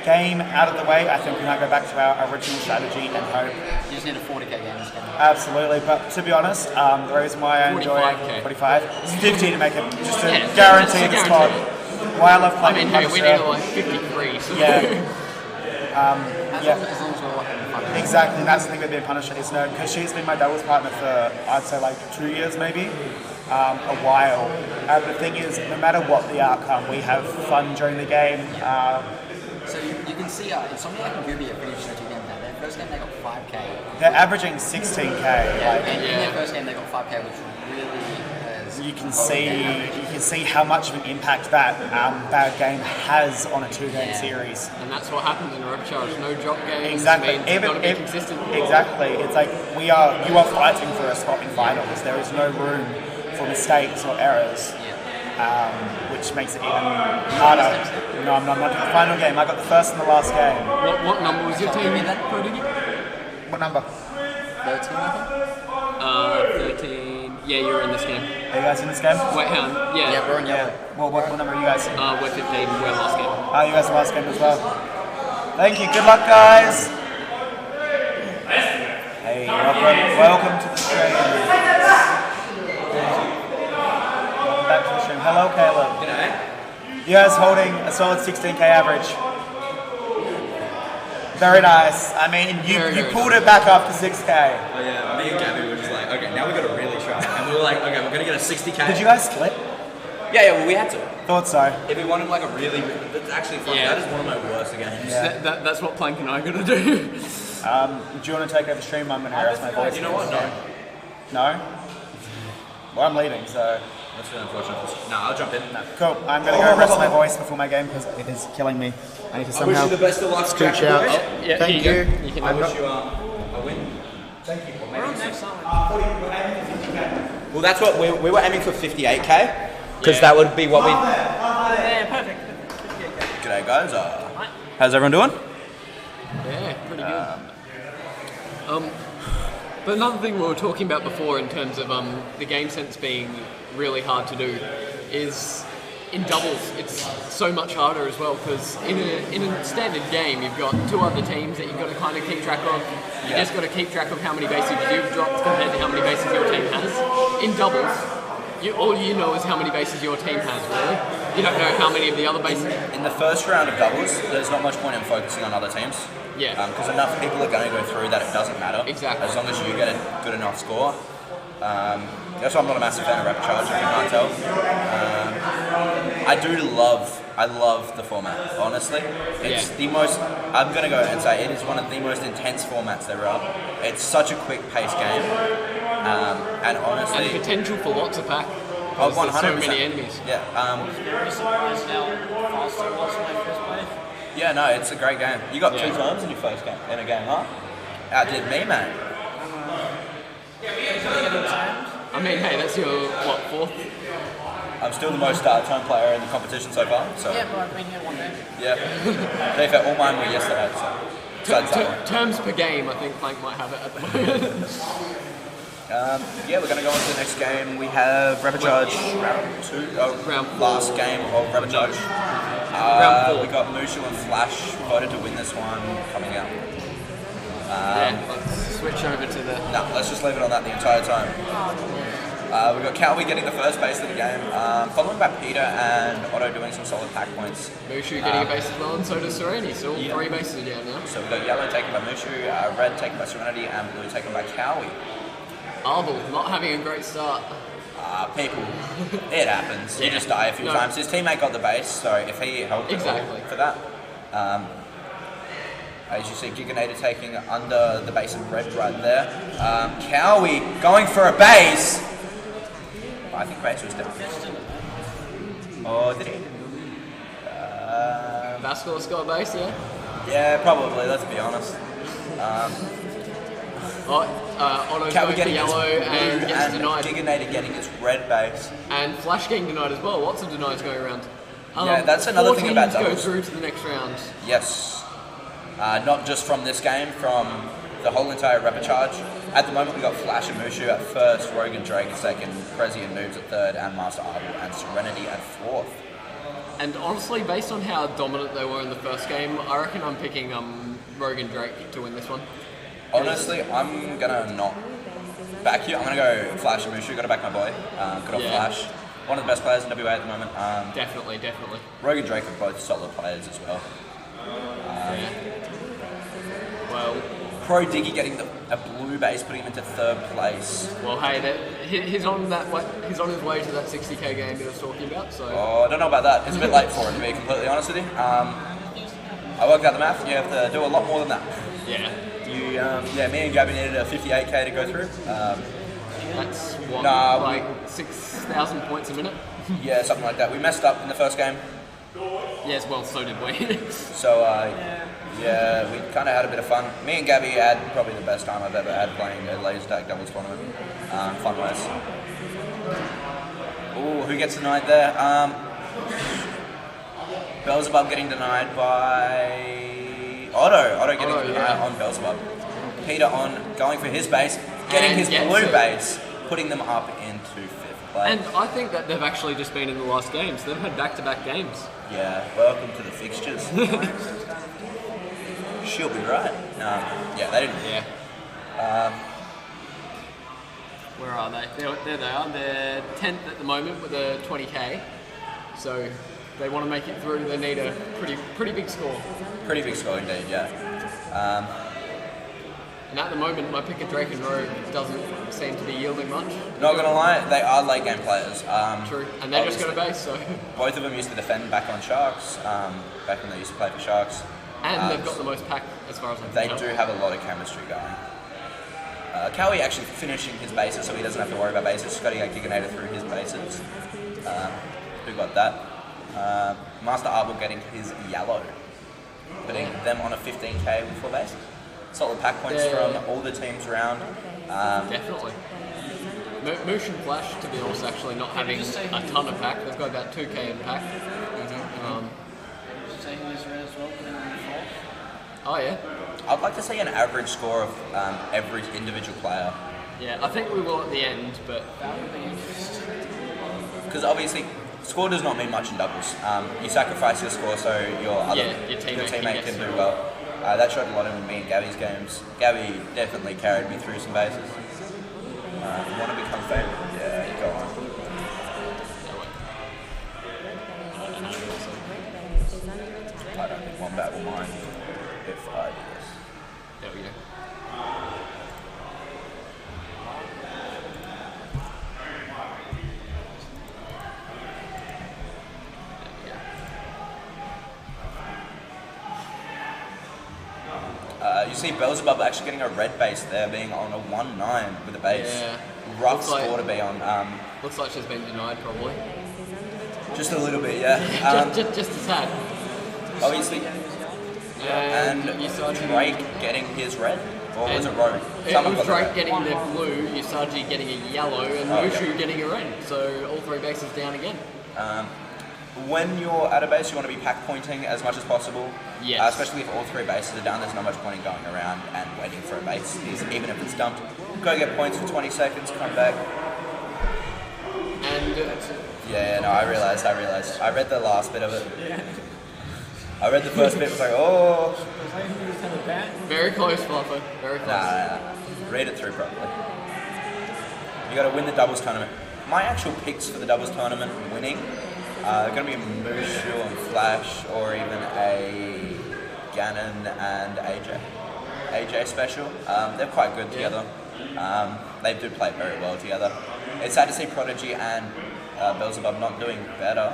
game out of the way. I think we might go back to our original strategy and hope. You just need a 40k game this game. Absolutely, but to be honest, the reason why I enjoy 45, it's 50 to make it, just to guarantee the spot. Why I love playing Punisher. We need like 53. So. As long as we're having fun. Exactly, and that's the thing with being Punisher is because she's been my doubles partner for I'd say like 2 years maybe, a while. The thing is, no matter what the outcome, we have fun during the game. So you can see Insomniac and Ruby are finished their 2 games now. Their first game they got 5k. They're averaging 16k. And in their first game they got 5k, which really has... You can see how much of an impact that bad game has on a 2-game series. And that's what happens in a repcharge. No drop games. Exactly. You've got to be consistent. Exactly. It's like you are fighting for a spot in finals. There is no room for mistakes or errors, which makes it even harder. No, I'm not in the final game. I got the first and the last game. What number was your team in that Prodigy? What number? 13, I think. 13. Yeah, you're in this game. Are you guys in this game? Wait, hang on. Yeah. Yeah, we're in yellow. Well, what number are you guys? We're 15. We're last game. Oh, you guys are last game as well. Thank you. Good luck, guys. Hey, welcome to the stream. Welcome back to the stream. Hello, Caleb. G'day. You guys holding a solid 16k average. Very nice. I mean, you pulled it back up to 6k. Oh yeah, me and Gabby were just like, okay, now we got to really try. And we were like, okay, we're going to get a 60k. Did you guys split? Yeah, well, we had to. Thought so. If we wanted like a really, that's actually fun. Yeah. That is one of my worst games. Yeah. That's what Plank and I are going to do. Do you want to take over stream? I'm going to rest my voice. You know what? No. No? Well, I'm leaving, so... That's really unfortunate. No, I'll jump in. No. Cool. I'm going to go rest my voice before my game because it is killing me. I need to somehow... I wish you the best of luck, scooch out. Yeah, Thank you. I wish you a win. Thank you. Well, that's what we were aiming for 58k. Because that would be what we... Yeah, perfect. G'day guys, how's everyone doing? Yeah, pretty good. But another thing we were talking about before in terms of the game sense being really hard to do is in doubles it's so much harder as well because in a standard game you've got two other teams that you've got to kind of keep track of. You just got to keep track of how many bases you've dropped compared to how many bases your team has. In doubles, all you know is how many bases your team has, really. You don't know how many of the other bases. In the first round of doubles, there's not much point in focusing on other teams. Yeah. Because enough people are going to go through that it doesn't matter. Exactly. As long as you get a good enough score. That's why I'm not a massive fan of rapid charge, if you can't tell. I love the format, honestly. It's the most, I'm going to go and say, it is one of the most intense formats there are. It's such a quick paced game. And honestly... And potential for lots of pack. Oh, 100%. There's so many enemies. Yeah. Yeah, no, it's a great game. You got 2 times in your first game, in a game, huh? Outdid me, man. I mean, hey, that's your, what, 4th? I'm still the most turn player in the competition so far. So. Yeah, but I've been here one day. Yeah. To be fair, all mine were yesterday, so. Terms per game, I think Plank might have it at the moment. Yeah, we're going to go on to the next game. We have Rapid Charge round 4. Last game of Rapid Charge. Round 4. We got Mushu and Flash voted to win this one coming out. Let's switch over to the... No, let's just leave it on that the entire time. We've got Calvi getting the first base of the game, followed by Peter and Otto doing some solid pack points. Mushu getting a base as well, and so does Serenity, so all 3 bases are down now. So we've got yellow taken by Mushu, red taken by Serenity, and blue taken by Cowie. Arbol not having a great start. People, it happens. You just die a few times. His teammate got the base, so if he helped for that. As you see, Giganator taking under the base of red right there. Cowie going for a base. I think base was different. Oh, did he? Vasquez got a base, yeah? Yeah, probably, let's be honest. Otto going for yellow and gets denied. Giganator getting his red base. And Flash getting denied as well. Lots of denies going around. Yeah, that's another thing about doubles. doubles. Go through to the next round. Yes. Not just from this game, from the whole entire Rapid Charge. At the moment, we got Flash and Mushu at first, Rogan Drake at second, Prezi and Noobs at third, and Master Arbol and Serenity at fourth. And honestly, based on how dominant they were in the first game, I reckon I'm picking Rogan Drake to win this one. Honestly, I'm gonna not back you. I'm gonna go Flash and Mushu. Gotta back my boy. Good old Flash. One of the best players in WA at the moment. Definitely. Rogan Drake are both solid players as well. Well, Pro Diggy getting a blue base, putting him into third place. Well, hey, he's on he's on his way to that 60k game that I was talking about. So. Oh, I don't know about that. It's a bit late for it, to be completely honest with you. I worked out the math. You have to do a lot more than that. Yeah. Me and Gabby needed a 58k to go through. That's what, 6,000 points a minute? Yeah, something like that. We messed up in the first game. Yes, well, so did we. So, we kind of had a bit of fun. Me and Gabby had probably the best time I've ever had playing a laser tag doubles tournament, fun-wise. Ooh, who gets denied there? Beelzebub getting denied by Otto. Otto getting denied on Beelzebub. Peter on going for his base, getting his blue base, putting them up into 5th place. And I think that they've actually just been in the last games. They've had back-to-back games. Yeah, welcome to the fixtures. She'll be right. Yeah, they didn't. Yeah. Where are they? There they are. They're 10th at the moment with a 20k. So they want to make it through. They need a pretty big score. Pretty big score indeed, yeah. And at the moment, my pick of Drake and Rogue doesn't seem to be yielding much. Not gonna lie, they are late game players. True, and they just got a base, so. Both of them used to defend back on Sharks, back when they used to play for Sharks. And they've got the most pack as far as I can They tell. do have a lot of chemistry going. Cowie actually finishing his bases, so he doesn't have to worry about bases. Scotty got Giganator through his bases. Who got that? Master Arbor getting his yellow, putting them on a 15k with 4 bases. Solid pack points from all the teams around. Definitely. Motion Flash, to be honest, actually not having a ton of pack. They've got about 2k in pack. Say who is red as well, putting on the 4th. Oh yeah. I'd like to see an average score of every individual player. Yeah, I think we will at the end, but That would be interesting. Because obviously, score does not mean much in doubles. You sacrifice your score so your teammate can do well. That showed a lot in me and Gabby's games. Gabby definitely carried me through some bases. Want to become favourite? Yeah, go on. I don't think one bat will mind if I do this. There we go. You see Beelzebub actually getting a red base there, being on a 1-9 with a base. Yeah. Rough score to be on. Looks like she's been denied, probably. Just a little bit, yeah. Just a tad. Obviously. And Drake getting his red? Or was it Rogue? It was Drake getting the blue, Usagi getting a yellow, and Mushu getting a red. So all 3 bases down again. When you're at a base, you want to be pack pointing as much as possible. Yes. Especially if all 3 bases are down, there's not much point in going around and waiting for a base. Even if it's dumped, go get points for 20 seconds, come back. And yeah, no, I realised. I read the last bit of it. I read the first bit, was like, oh. Very close, Fluffer. Very close. Nah. Read it through properly. You got to win the doubles tournament. My actual picks for the doubles tournament winning are going to be Mushu and Flash, or even a Ganon and AJ special. They're quite good together. They do play very well together. It's sad to see Prodigy and Beelzebub not doing better.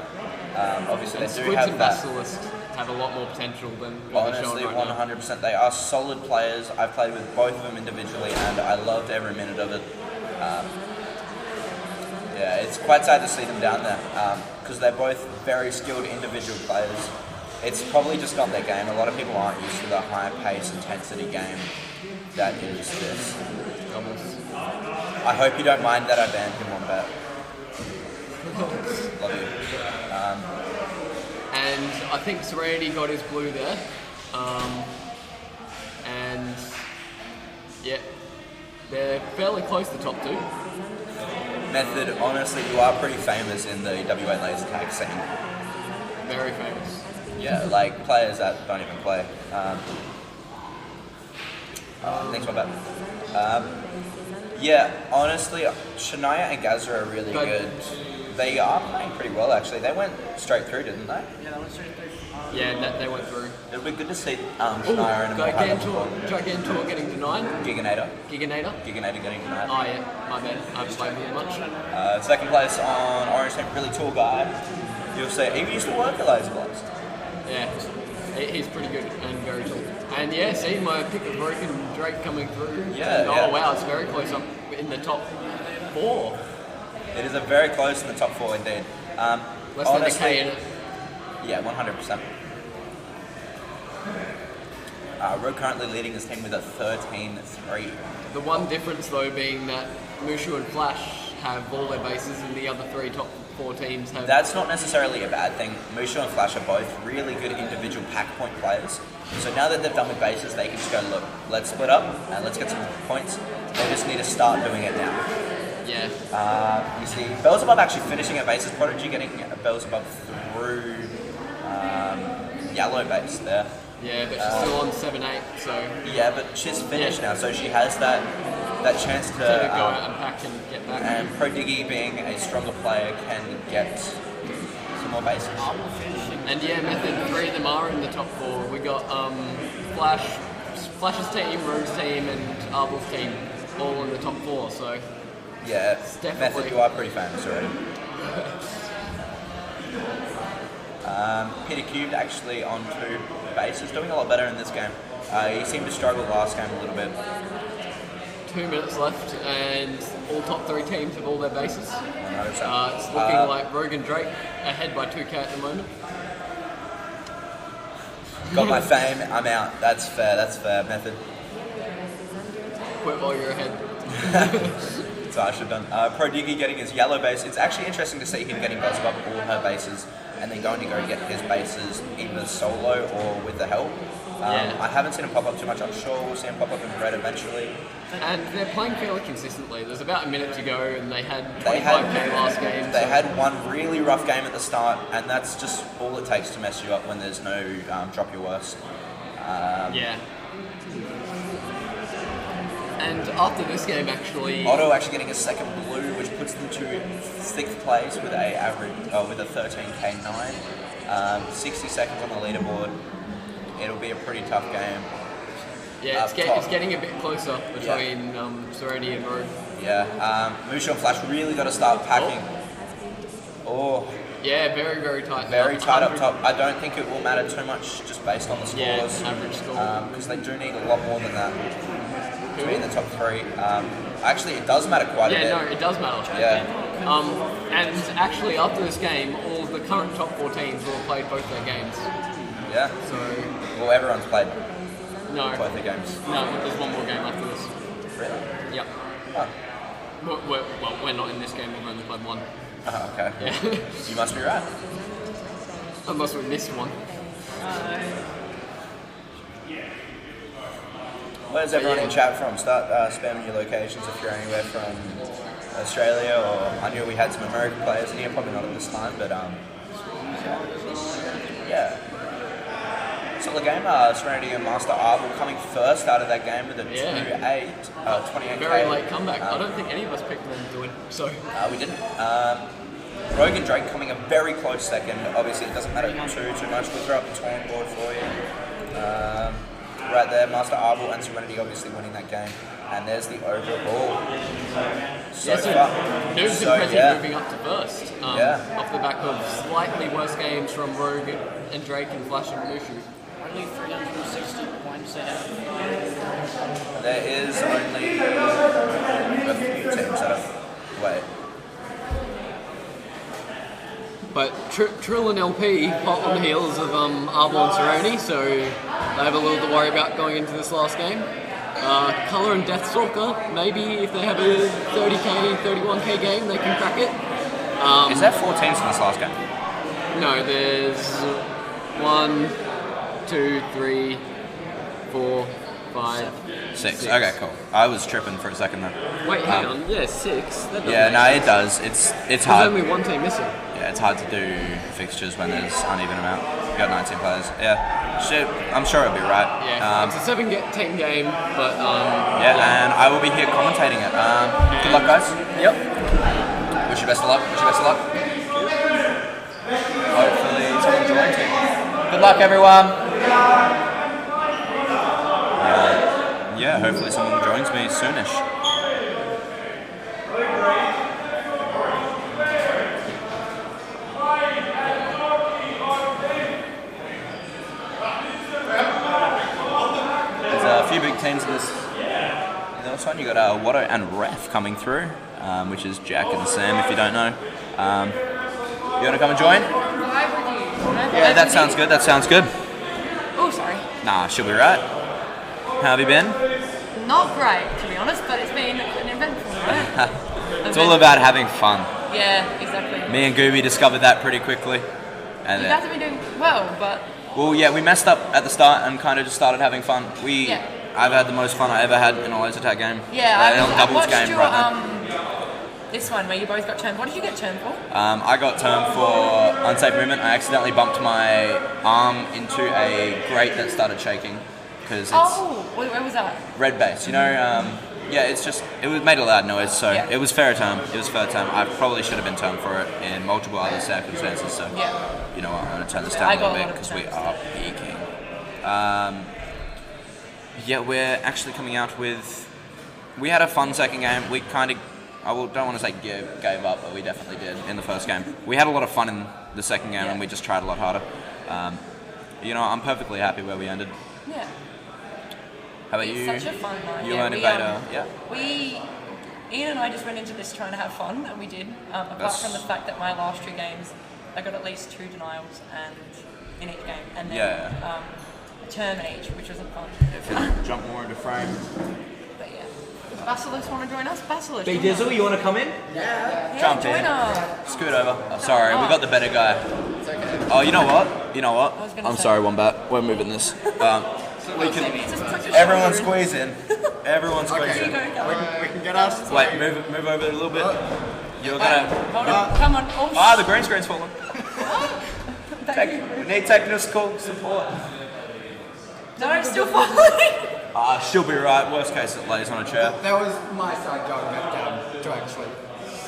Obviously, they do have that. Basilisk have a lot more potential than what they're showing right 100%. They are solid players. I've played with both of them individually, and I loved every minute of it. Yeah, it's quite sad to see them down there because they're both very skilled individual players. It's probably just not their game. A lot of people aren't used to the high pace, intensity game that is this. I hope you don't mind that I banned him on bat. Love you. And I think Serenity got his blue there. And yeah, they're fairly close, the top 2. Method, honestly, you are pretty famous in the WA laser tag scene. Very famous. Yeah, like players that don't even play. Thanks for that. Yeah, honestly, Shania and Gazza are really good. They are playing pretty well, actually. They went straight through, didn't they? Yeah, they went straight through. Yeah, they went through. It'll be good to see Shania and Gigantor getting denied. Giganator getting denied. Oh yeah, my bad. I haven't played with him much. Second place on Orange Team, really tall guy. You'll see, he used to work at Laser Blast. Yeah, he's pretty good and very tall. And yeah, see my pick of Rogue and Drake coming through. Yeah, and, oh wow, it's very close up in the top 4. It is a very close in the top 4 indeed. Less honestly, than a K in it. Yeah, 100%. Rogue currently leading his team with a 13-3. The one difference though being that Mushu and Flash have all their bases and the other 3 top four teams have. That's not necessarily a bad thing. Mushu and Flash are both really good individual pack point players. So now that they've done with bases, they can just go, look, let's split up and let's get some points. They just need to start doing it now. Yeah. You see Beelzebub actually finishing at bases. Prodigy getting Beelzebub through yellow base there. Yeah, but she's still on 7-8, so... Yeah, but she's finished now, so she has that chance to go out and pack and get back. And Prodiggy, being a stronger player, can get some more bases. And yeah, Method, 3 of them are in the top 4. We got Flash's team, Rogue's team, and Arbel's team all in the top 4, so... Yeah, definitely... Method, you are pretty famous already. Peter Cubed actually on 2 bases, doing a lot better in this game. He seemed to struggle last game a little bit. 2 minutes left, and all top 3 teams have all their bases. It's looking like Rogue and Drake ahead by 2k at the moment. Got my fame, I'm out. That's fair, Method. Quit while you're ahead. So I should have done. Prodiggy getting his yellow base. It's actually interesting to see him getting Beelzebub all her bases and then going to go get his bases either solo or with the help. I haven't seen him pop up too much. I'm sure we'll see him pop up in red eventually. And they're playing fairly consistently. There's about a minute to go, and they had 25k last game. They had one really rough game at the start, and that's just all it takes to mess you up when there's no drop your worst. Yeah. And after this game, actually, Otto actually getting a second blue, which puts them to 6th place with a 13k 9. 60 seconds on the leaderboard. It'll be a pretty tough game. Yeah, it's getting a bit closer between Serenity and Rogue. Yeah, Mushu and Flash really got to start packing. Oh. Yeah, very, very tight. Very tight up top. I don't think it will matter too much just based on the scores. Yeah, average score. Because they do need a lot more than that to be in the top 3. Actually, it does matter quite a bit. Yeah, no, it does matter. Yeah. And actually, after this game, all of the current top 4 teams will have played both their games. Yeah. So. Well, everyone's played. No. Both their games. No, there's one more game after this. Really? Yep. Oh. We're not in this game. We've only played one. Oh, okay. Yeah. You must be right. Unless we missed one. Where's everyone in chat from? Start spamming your locations if you're anywhere from Australia, or I knew we had some American players in here, probably not at this time, but yeah. So the game, Serenity and Master Arbel coming first out of that game with a 28k. Very late comeback. I don't think any of us picked them to win, so. We didn't. Rogue and Drake coming a very close second. Obviously, it doesn't matter too much. We'll throw up the torn board for you. Right there, Master Arbel and Serenity obviously winning that game. And there's the overall. Noobs and Prezi moving up to first. Off the back of slightly worse games from Rogue and Drake and Flash and Mushu. Only 360 points out. There is only a few teams that have... Wait. But Trill and LP hot on the heels of Arbel and Serenity, so they have a little to worry about going into this last game. Colour and Deathstalker, maybe if they have a 30k, 31k game, they can crack it. Is there 4 teams in this last game? No, there's 1, 2, 3, 4, 5, 6. Okay, cool. I was tripping for a second there. Wait, hang on. Yeah, 6. That it does. It's hard. There's only one team missing. Yeah, it's hard to do fixtures when there's uneven amount. You got 19 players. Yeah, I'm sure it'll be right. Yeah, it's a 7-team game, but and I will be here commentating it. Good luck, guys. Yep. Wish you best of luck. Hopefully someone joins you. Good luck, everyone. Hopefully someone joins me soonish. There's a few big teams in this one. You got Watto and Ref coming through, which is Jack and Sam, if you don't know. You want to come and join? Yeah, that sounds good. Oh, sorry. Nah, she'll be right. How have you been? Not great, to be honest, but it's been an eventful, right? It's all about having fun. Yeah, exactly. Me and Gooby discovered that pretty quickly. And You guys have been doing well, but well, yeah, we messed up at the start and kind of just started having fun. Yeah. I've had the most fun I ever had in a laser attack game. yeah, In a I doubles watched game your right now. this one where you both got turned. What did you get turned for? I got termed for unsafe movement. I accidentally bumped my arm into a grate that started shaking because it's Where was that? red base. You know, yeah, it made a loud noise, so Yeah. it was fair term. It was fair term. I probably should have been termed for it in multiple other circumstances. So Yeah. you know what, I'm going to turn this Yeah, down I a little got a bit lot of because we terms. are peaking. Yeah, we're actually coming out with. We had a fun second game. We kind of, don't want to say gave up, but we definitely did in the first game. We had a lot of fun in the second game, and we just tried a lot harder. You know, I'm perfectly happy where we ended. Yeah. How about It's you? such a fun night. You Yeah, and we, Invader, yeah. Ian and I just went into this trying to have fun, and we did. Apart from the fact that my last 2 games, I got at least 2 denials and in each game, and then a term in each, which wasn't fun. If you jump more into frame. But yeah. Does Basilisk want to join us? Basilisk. Big join us. Dizzle, you want to come in? Yeah. Jump join in. us. Scoot over. Oh, sorry, we got the better guy. It's okay. Oh, you know what? I'm say- sorry, Wombat. We're moving this. We can. Everyone squeeze in. Everyone squeeze Here you in. go, Gavin. We can get us. Wait, move over a little bit. You're gonna. Hold on. Come on. Oh, The green screen's falling. We need technical support. no, it's still falling. She'll be right. Worst case, it lays on a chair. That was my side going back down to actually.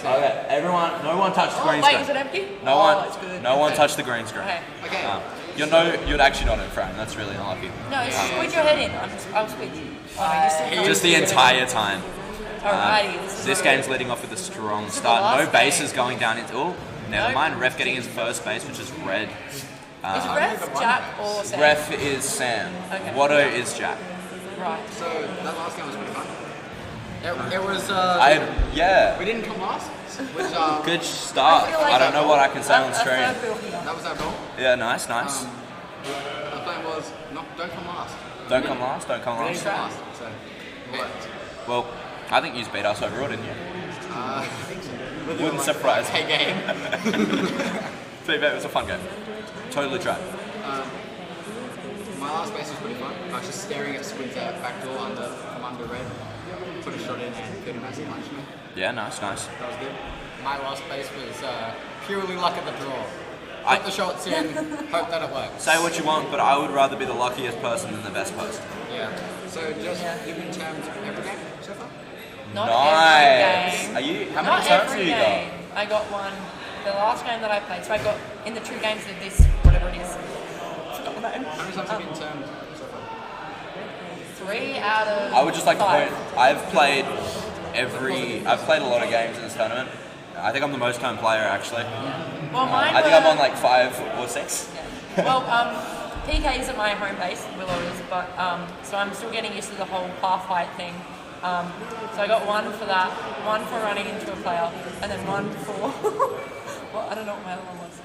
Okay, everyone. No one touch the green Wait, screen. is it empty? No It's one. good. No one touch the green screen. Okay. You're actually not in frame. That's really unlucky. No, squeeze your head in. I'll squeeze. Oh, no, you're still Just the entire time. Alrighty. This game's leading off with a strong start. No bases going down into. Oh, never mind. Ref getting his first base, which is red. Is Ref Jack or Sam? Ref is Sam. Okay. Watto is Jack. Right. So that last game was pretty fun. It was. Yeah. We didn't come last, which Good start. I don't know what I can say on stream. that was our goal. Yeah, nice. The plan was don't come last. Don't come last. Don't come We didn't come last. last, so it worked. Well, I think you beat us overall, didn't you? I think so. Wouldn't surprise me. Hey game. So it was a fun game. Totally tried. My last base was pretty fun. I was just staring at Squid's back door from under red. Put a shot in and hit him as he punched me. Yeah, nice. That was good. My last base was purely luck at the draw. Put the shots in, hope that it works. Say what you want, but I would rather be the luckiest person than the best person. Yeah. So just even terms every game so far? Not Nice. every game. Are you? How Not many terms every have you game. I got one. The last game that I played. So I got in the 2 games of this, whatever it is. How many times have you been termed so far? 3 out of. I would just like to 5. point. I've played a lot of games in this tournament. I think I'm the most time player actually. Well, mine I think I'm were- on like 5 or 6. Well, PK isn't my home base, Willow is, but so I'm still getting used to the whole half height thing. So I got 1 for that, 1 for running into a player, and then 1 for. Well, I don't know what my other one was.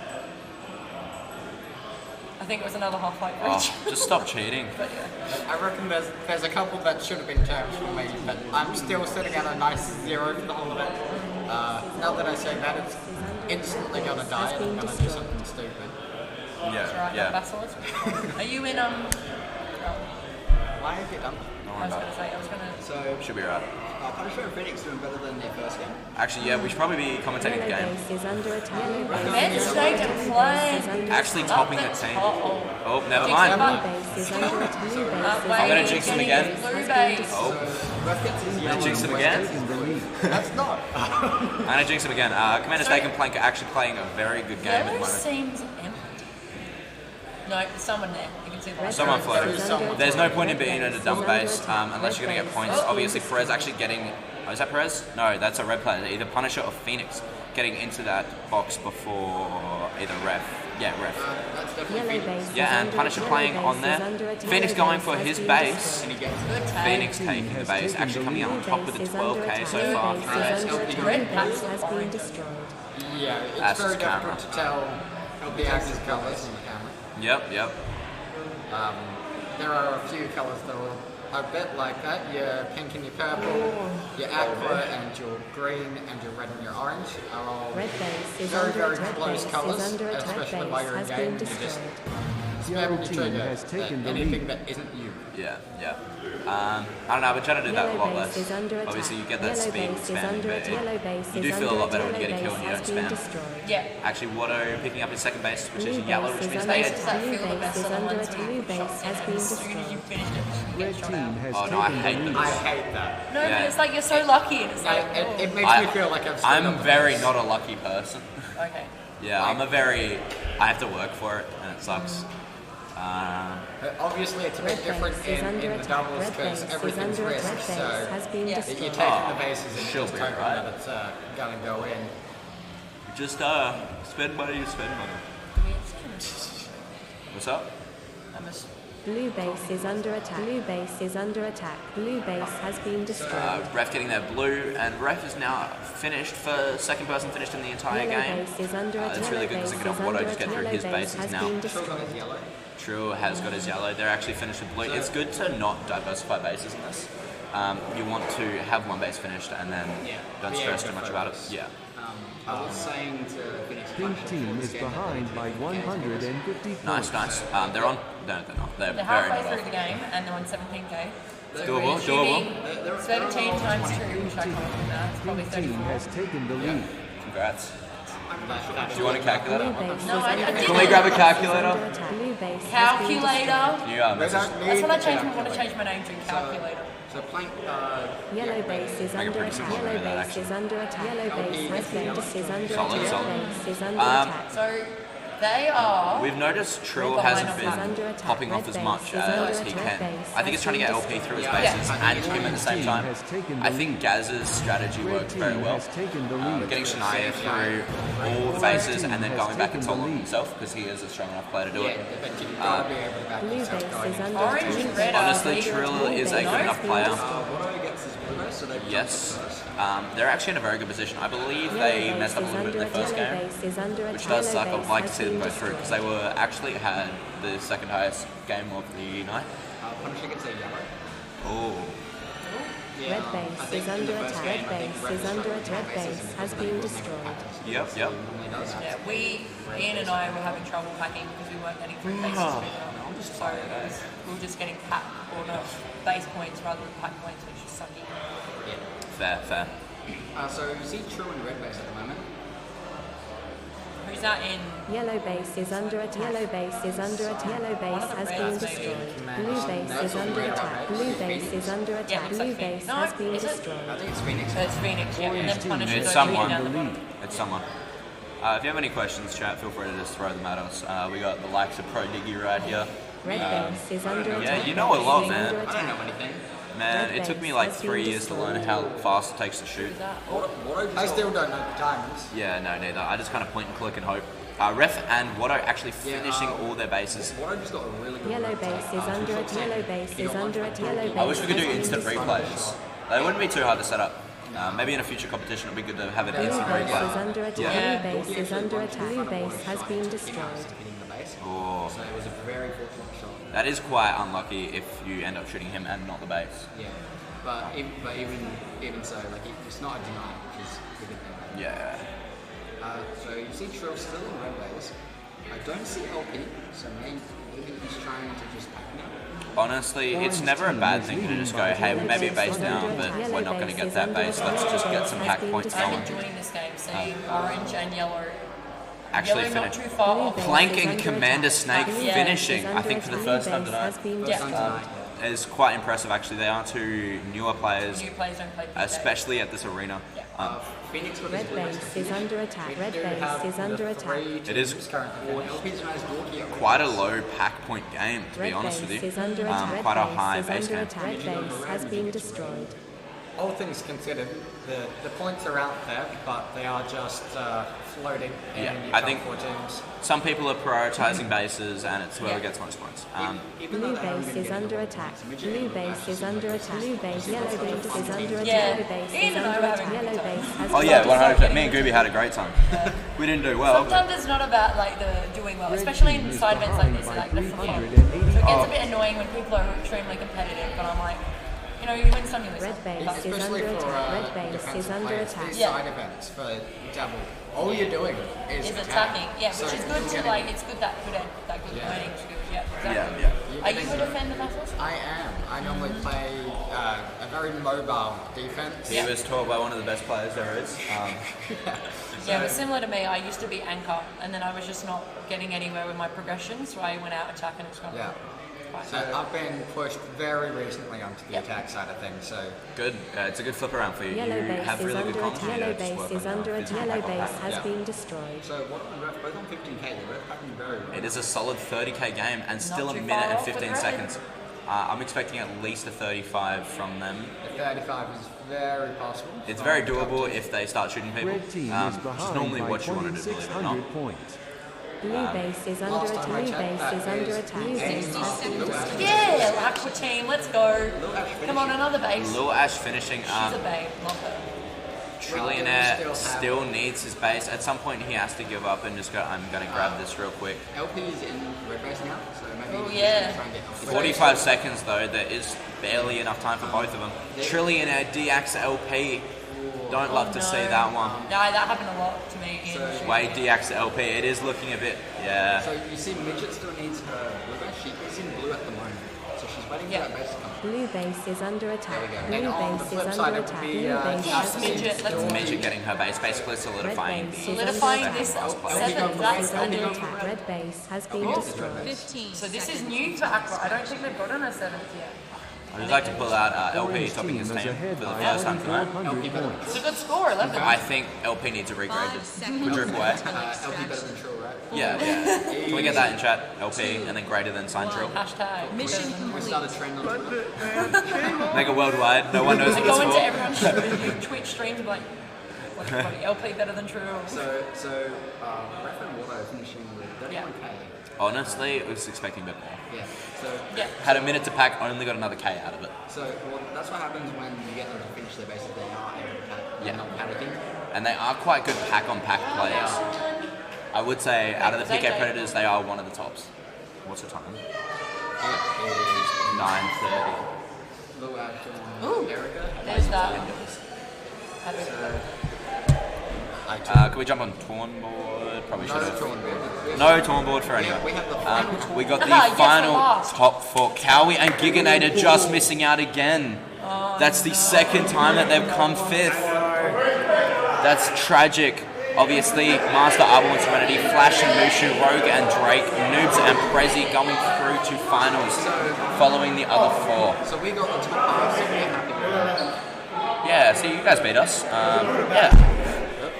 I think it was another half height reach. Just stop cheating. But yeah. I reckon there's a couple that should have been terms for me, but I'm still sitting at a nice 0 for the whole of it. Now that I say that, it's instantly gonna die and I'm gonna do something stupid. That's right, Basilisk. Are you in Why have you done that? I was gonna. So Should be right. Punisher and Phoenix doing better than their first game. Actually, yeah, we should probably be commentating the game. Men stay to play. Actually topping the team. Oh, never Jinx mind. I'm gonna jinx him again. Blue base. Oh. I'm gonna jinx him again. That's not. I'm gonna jinx him again. Commander Steak and Plank are actually playing a very good game at the Yellow moment. seems empty. No, there's someone there. You can see the Someone floated. There's no point in being at a dumb base unless you're going to get points. Obviously, Perez actually getting... Oh, is that Perez? No, that's a red player. Either Punisher or Phoenix getting into that box before either Ref. Yeah, Ref. That's definitely Phoenix. Yeah, and Punisher playing on there. Phoenix going for his base. Phoenix taking the base. Actually coming out on top with a 12k so far. red packs are fine. Yeah, it's That's very his camera. difficult to tell the actor's colours on the camera. Yep. There are a few colours that will a bit like that. Your pink and your purple, your aqua and your green and your red and your orange are all Red base is very, under very attack. close Base colours, is under attack. especially Base while you're in has game. been You just destroyed. spam your team trigger has taken the anything lead. that isn't you. Yeah, yeah. I don't know, I've been trying to do that a lot Yellow less. base is under attack. Obviously, you get that Yellow speed base is spamming, under but attack. Yellow base you is do feel a under lot better when you attack. get a kill and you Yellow don't base has been spam. destroyed. Yeah. Actually, Watto picking up his second base, which is Blue yellow, base which is means under they attack. get... Blue feel the base best is are the under ones attack. where Blue you base shot has in been and as soon as you destroyed. finish it, you Red get shot team out. has Oh no, I hate taken the this. lead. I hate that. No, Yeah. but it's like you're so lucky, and it's like, It makes me feel like I've screwed I'm up. very not a lucky person. okay. Yeah, I'm a very... I have to work for it, and it sucks. But obviously, it's a bit Red different base is in under the attack. doubles Red because base is everything's under risk. attack. Base So has been you're destroyed. taking the bases and she'll you're just be hoping right. that it's gonna go in. Just spend money, spend money. What's up? Blue base is under attack. Blue base is under attack. Blue base has been destroyed. Ref getting their blue, and Ref is now finished for second person finished in the entire Yellow game. base is under attack. It's really good because Yellow they can base Watto is just get under through his attack. Yellow base bases has now. been destroyed. True has got his yellow. They're actually finished with blue. It's good to not diversify bases in this. You want to have one base finished and then don't stress too much about it. Yeah. I was saying to Phoenix Pink team is behind by 150 points. Nice. They're on. No, they're not. They're They're very halfway not through off. the game, and they're on 17k. So Doable, we're shooting doable. 17 times 2, which I can't do that. It's probably Pink team 34. has taken the lead. Congrats. Do you want a calculator? No, I didn't. Can we grab a calculator? Blue base has been Calculator. Can you message? That's what I changed. I want to change my name to calculator. So plank. Yellow base is under attack. Yellow base is under attack. Yellow base has been is under Solid, attack. solid. Red base is under attack. So they are. We've noticed Trill hasn't been popping off as much as he can. I think he's trying to get LP through his bases and him at the same time. I think Gaz's strategy worked very well. Getting Shania through all the bases and then going back and soloing himself because he is a strong enough player to do it. Blue base is under Orange and red are Honestly, Trill is a good enough player. So they Yes. They're actually in a very good position. I believe they messed up a little bit in the first game, which does suck. I'd like to see them go through because they were actually had the second highest game of the night. Punisher gets a yellow. Oh. Red base is under attack. Red base is under attack. Red base has been destroyed. Yep. Yeah, Ian and I were having trouble packing because we weren't getting free bases. So we were just getting pack or no base points rather than pack points, which is sucky. Fair. So you see True and Red base at the moment. Who's that in? Yellow base is under attack. Yellow base is under attack. Yellow base has been destroyed. Blue base is under attack. Blue base is under attack. Blue base has been destroyed. I think it's Phoenix. It's Phoenix, yeah. And then Punisher's It's over here someone. down the bottom. It's someone. If you have any questions, chat, feel free to just throw them at us. We got the likes of Pro Diggy right here. Red base is under attack. Yeah, you know a lot, man. I don't know anything. Man, it took me like 3 years to learn how fast it takes to shoot. I still don't know the diamonds. Yeah, no, neither. I just kind of point and click and hope. Ref and Watto actually finishing all their bases. Watto just got a really good Yellow base is under attack. Yellow base is under attack. Yellow base I wish we could do has been instant destroyed. replays. They wouldn't be too hard to set up. Maybe in a future competition it'd be good to have an Blue instant base is replay. under attack. Blue base is under attack. Blue base has been destroyed. Oh. So it was a very fortunate shot. That is quite unlucky if you end up shooting him and not the base. Yeah. But even so, like it's not a deny, which is a good thing. Yeah. So you see Trill still in red base. I don't see LP, so maybe he's trying to just pack me. Honestly, it's never a bad thing to just go, hey, we may be a base down, but we're not going to get that base. Let's just get some pack points I'm going. enjoying this game, seeing orange and yellow. Actually Yellow not finish. too far off. Planking Commander Snake finishing, I think for the first time tonight. Yeah. Is quite impressive actually. They are two newer players, New players don't play PK. especially at this arena. Phoenix got Red base is under attack. Red base is under attack. It is quite a low pack point game, to be Red honest with base you. is under attack. Quite a Red high base base is under game. attack. Red base has been destroyed. All things considered, the points are out there, but they are just floating in Yeah, your I top think four teams. some people are prioritizing bases, and it's whoever gets most points. Blue base is under attack. Blue base is under attack. Blue base, yellow base is under attack. Yeah. Yellow base is Ian and I under were attack. having a Yellow good base has Oh been yeah, destroyed. 100%. Me and Gooby had a great time. We didn't do well. Sometimes it's not about like the doing well, especially in side events like this, like the so gets a bit annoying when people are extremely competitive, but I'm like, you know, you win some, you lose some. Red base is Especially under for attack. Red base is defensive under players, attack. these side events for double, all you're doing is attacking. Yeah, So which is good you're to getting- like. It's good that learning skills. Yeah, exactly. Yeah. Are you a defender, Battles? I am. I normally play a very mobile defense. He was taught by one of the best players there is. Yeah, but similar to me, I used to be anchor, and then I was just not getting anywhere with my progression, so I went out attack and it's gone. Yeah. So I've been pushed very recently onto the attack side of things. So good. It's a good flip around for you. Yellow You base have is really good under comms. attack. Yellow base is under attack. Yellow base has been destroyed. So what on both on 15k, they're both packing very well. It is a solid 30k game and still a too minute far and off with 15 Red. seconds. I'm expecting at least a 35 from them. The 35 is very possible. It's very doable if they start shooting people, Red team which is is behind normally by what you want to do, believe it or not. 2,600 points. Blue base is under attack. Blue base is under attack. Blue base has been destroyed. Yeah, Aqua team, let's go. Come on, another base. Lil Ash finishing. She's a babe, love her. Trillionaire still needs his base. At some point, he has to give up and just go, I'm going to grab this real quick. LP is in red base now, so maybe Oh, he's yeah. gonna try and get 45 seconds though, there is barely enough time for both of them. Trillionaire DX LP. Don't love to see that one. No, that happened a lot to me. Way DX LP. It is looking a bit, yeah. So you see, Midget still needs her blue base. She is in blue at the moment, so she's waiting for that base to come. Blue base is under attack. Blue And on the base flip is side, under it would attack. be, Blue base Yes, has Midget, been let's destroyed. Midget getting her base, basically solidifying the Solidifying this first place. seven, that's Under under attack. Red base has been destroyed. 15. So this is new for Aqua. I don't think they've gotten a 7th yet. I'd just like to pull out LP topping his team for the first time tonight. It's a good score, 11. I think LP needs a regrade to quadruple A. LP better than Trill, right? Yeah. Can we get that in chat? LP and then greater than sign Trill. Hashtag. Mission complete. We started trend on Twitter. Make it worldwide. No one knows I what go it's into for. everyone's Twitch streams and be like, what's funny? LP better than True. So Ref and Water finishing with 31k. Honestly, I was expecting a bit more. Yeah. So Had a minute to pack, only got another K out of it. So well, that's what happens when you get them to finish their base. They are able to pack. Yeah. Not panicking. And they are quite good pack on pack players. I would say out of the PK Predators, they are one of the tops. What's the time? It is 9:30. Lil Ash and Ooh, Erica. there's that. Can we jump on Torn board? Probably should have. Torn board. No Torn board for anyone. We have the final we got the Yes, final last. top four. Cowie and Giganator just missing out again. That's the second time that they've come fifth. That's tragic. Obviously, Master, Arbor and Serenity, Flash and Mushu, Rogue and Drake, Noobs and Prezi going through to finals, following the other four. So we got the top half, so we're happy with that. Yeah, so you guys beat us. Yeah.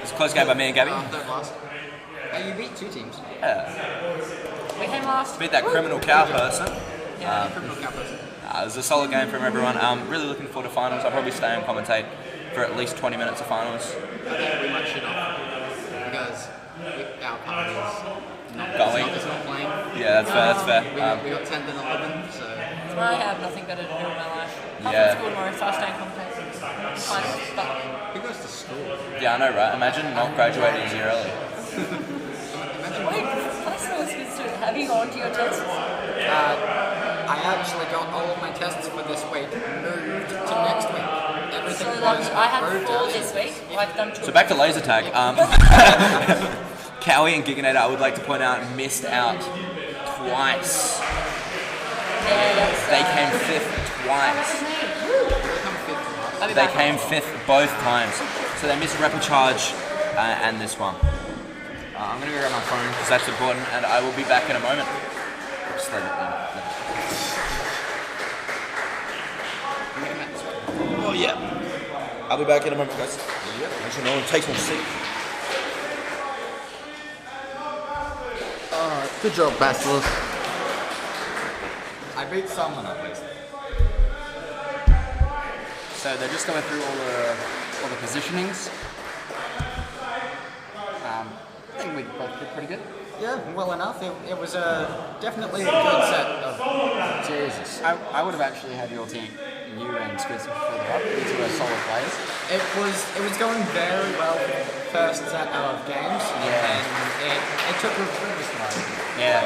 It's a close game by me and Gabby. Third last. You beat two teams. Yeah. We came last. Beat that criminal cow person. Criminal cow person. It was a solid game from everyone. Really looking forward to finals. I'll probably stay and commentate for at least 20 minutes of finals. I think we might shit off because our party is not Going. It's not playing. Yeah, that's fair. That's fair. We got 10th and 11, so. I have nothing better to do in my life. I'm Yeah. from school tomorrow, so I stay in contact. Who goes to school? Yeah, I know, right? Imagine not graduating a year early. Wait, have you gone to your tests? I actually got all of my tests for this week moved to next week. Everything So lucky. was I had moved 4 out. this week. I've done 2. So back to laser tag. Cowie and Giganator, I would like to point out, missed out twice. They came fifth twice. They came fifth both times. So they missed Rapid Charge and this one. I'm going to go grab my phone because that's important, and I will be back in a moment. Just let it Oh yeah. I'll be back in a moment, guys. Make sure no one takes my seat. Good job, Basilisk. I beat someone at least. So they're just going through all the positionings. I think we both did pretty good. Yeah, well enough. It was definitely a good set of... Jesus. I would have actually had your team, you and Squids further up. These were solid players. It was going very well for the first set of games. Yeah. And it took a bit of a slide. Yeah.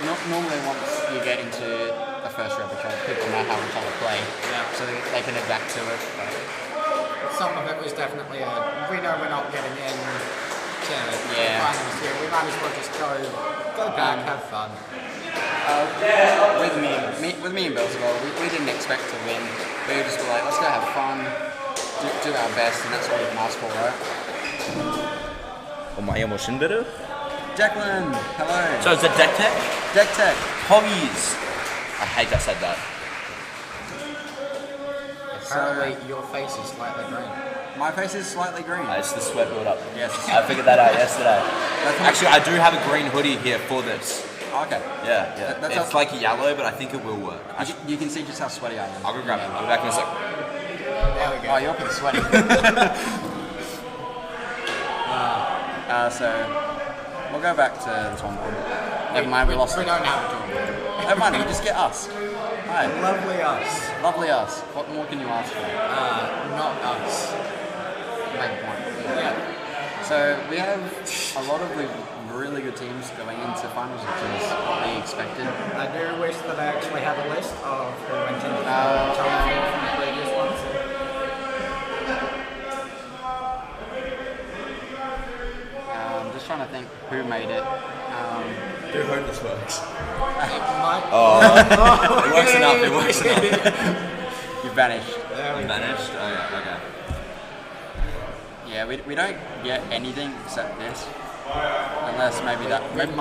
normally once you get into the first repertoire, people know how each other play, so they can adapt to it. But some of it was definitely we know we're not getting in to the finals here. We might as well just go back, have fun. With me and Bill as well, we didn't expect to win. We were just like, let's go have fun, do our best, and that's all we can ask for, right? Oh my emotion better. Jacqueline, hello. So is it Deck Tech? Deck Tech. Hoggies. I hate I said that. Apparently your face is slightly green. My face is slightly green. It's the sweat build up. Yes. I figured that out yesterday. Actually, I do have a green hoodie here for this. Okay. Yeah. It's like yellow, but I think it will work. You can see just how sweaty I am. I'll go grab it. I'll be back in a sec. There we go. Oh, you're pretty sweaty. So we'll go back to the tournament. Never mind, we lost. We don't have a tournament. Never mind, we just get us. Hi. Lovely us. Lovely us. What more can you ask for? Not us. Main point. Yeah. So we have a lot of the really good teams going into finals, which is what we expected. I do wish that I actually had a list of who went into the top four from the previous ones. I'm just trying to think who made it. Do hope this works. It might. It works enough. It works enough. You vanished. There we go. Vanished. Oh yeah. Okay. Yeah, we don't get anything except this. Unless maybe that. Maybe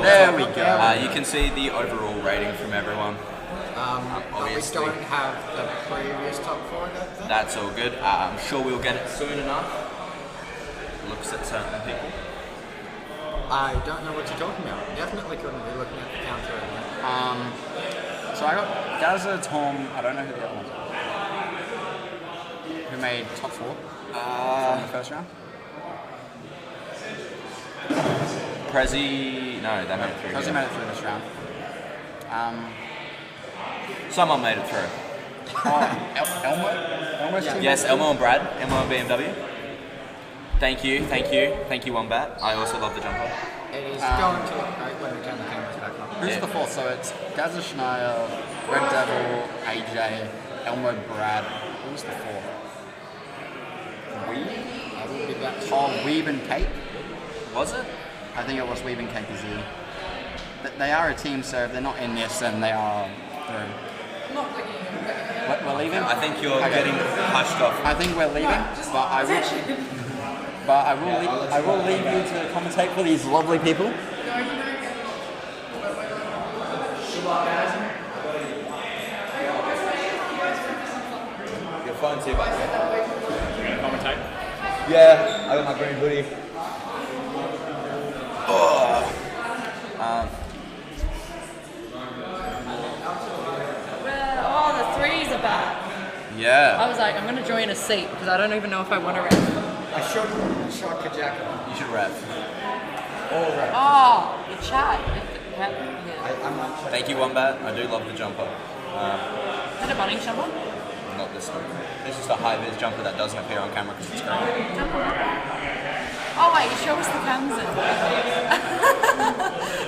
There we go. You can see the overall rating from everyone. But we don't have the previous top four, I don't think. That's all good. I'm sure we'll get it soon enough. Looks at certain people. I don't know what you're talking about. Definitely couldn't be looking at the counter again. So I got Gaza, Tom, I don't know who the other ones are. Who made top four in the first round? Prezi, no, they made it through. Prezi made it through this round. Someone made it through. Elmo's team? Yes, Elmo and Brad. Elmo and BMW. Thank you, Wombat. I also love the jumper. It is going to look great when we turn the cameras back on. Who's the fourth? So it's Gaza Schneier, Red Devil, AJ, Elmo, Brad. Who's the fourth? I will be back. Oh, Weeb and Kate? Was it? I think it was Weeb and Kate is here. They are a team, so if they're not in this, then they are through. We're leaving? I think you're getting hushed off. I think we're leaving, but I will leave you to commentate for these lovely people. Your phone too, buddy. You gonna commentate? Yeah, I got my green hoodie. Oh, the threes are back. Yeah. I was like, I'm going to join a seat because I don't even know if I want to ref. I should Kajaka. You should ref. All ref. Oh, the chat. Thank you, Wombat. I do love the jumper. Is it a bunny jumper? Not this one. This is the high-vis jumper that doesn't appear on camera because it's green. Oh wait, show us the cans then.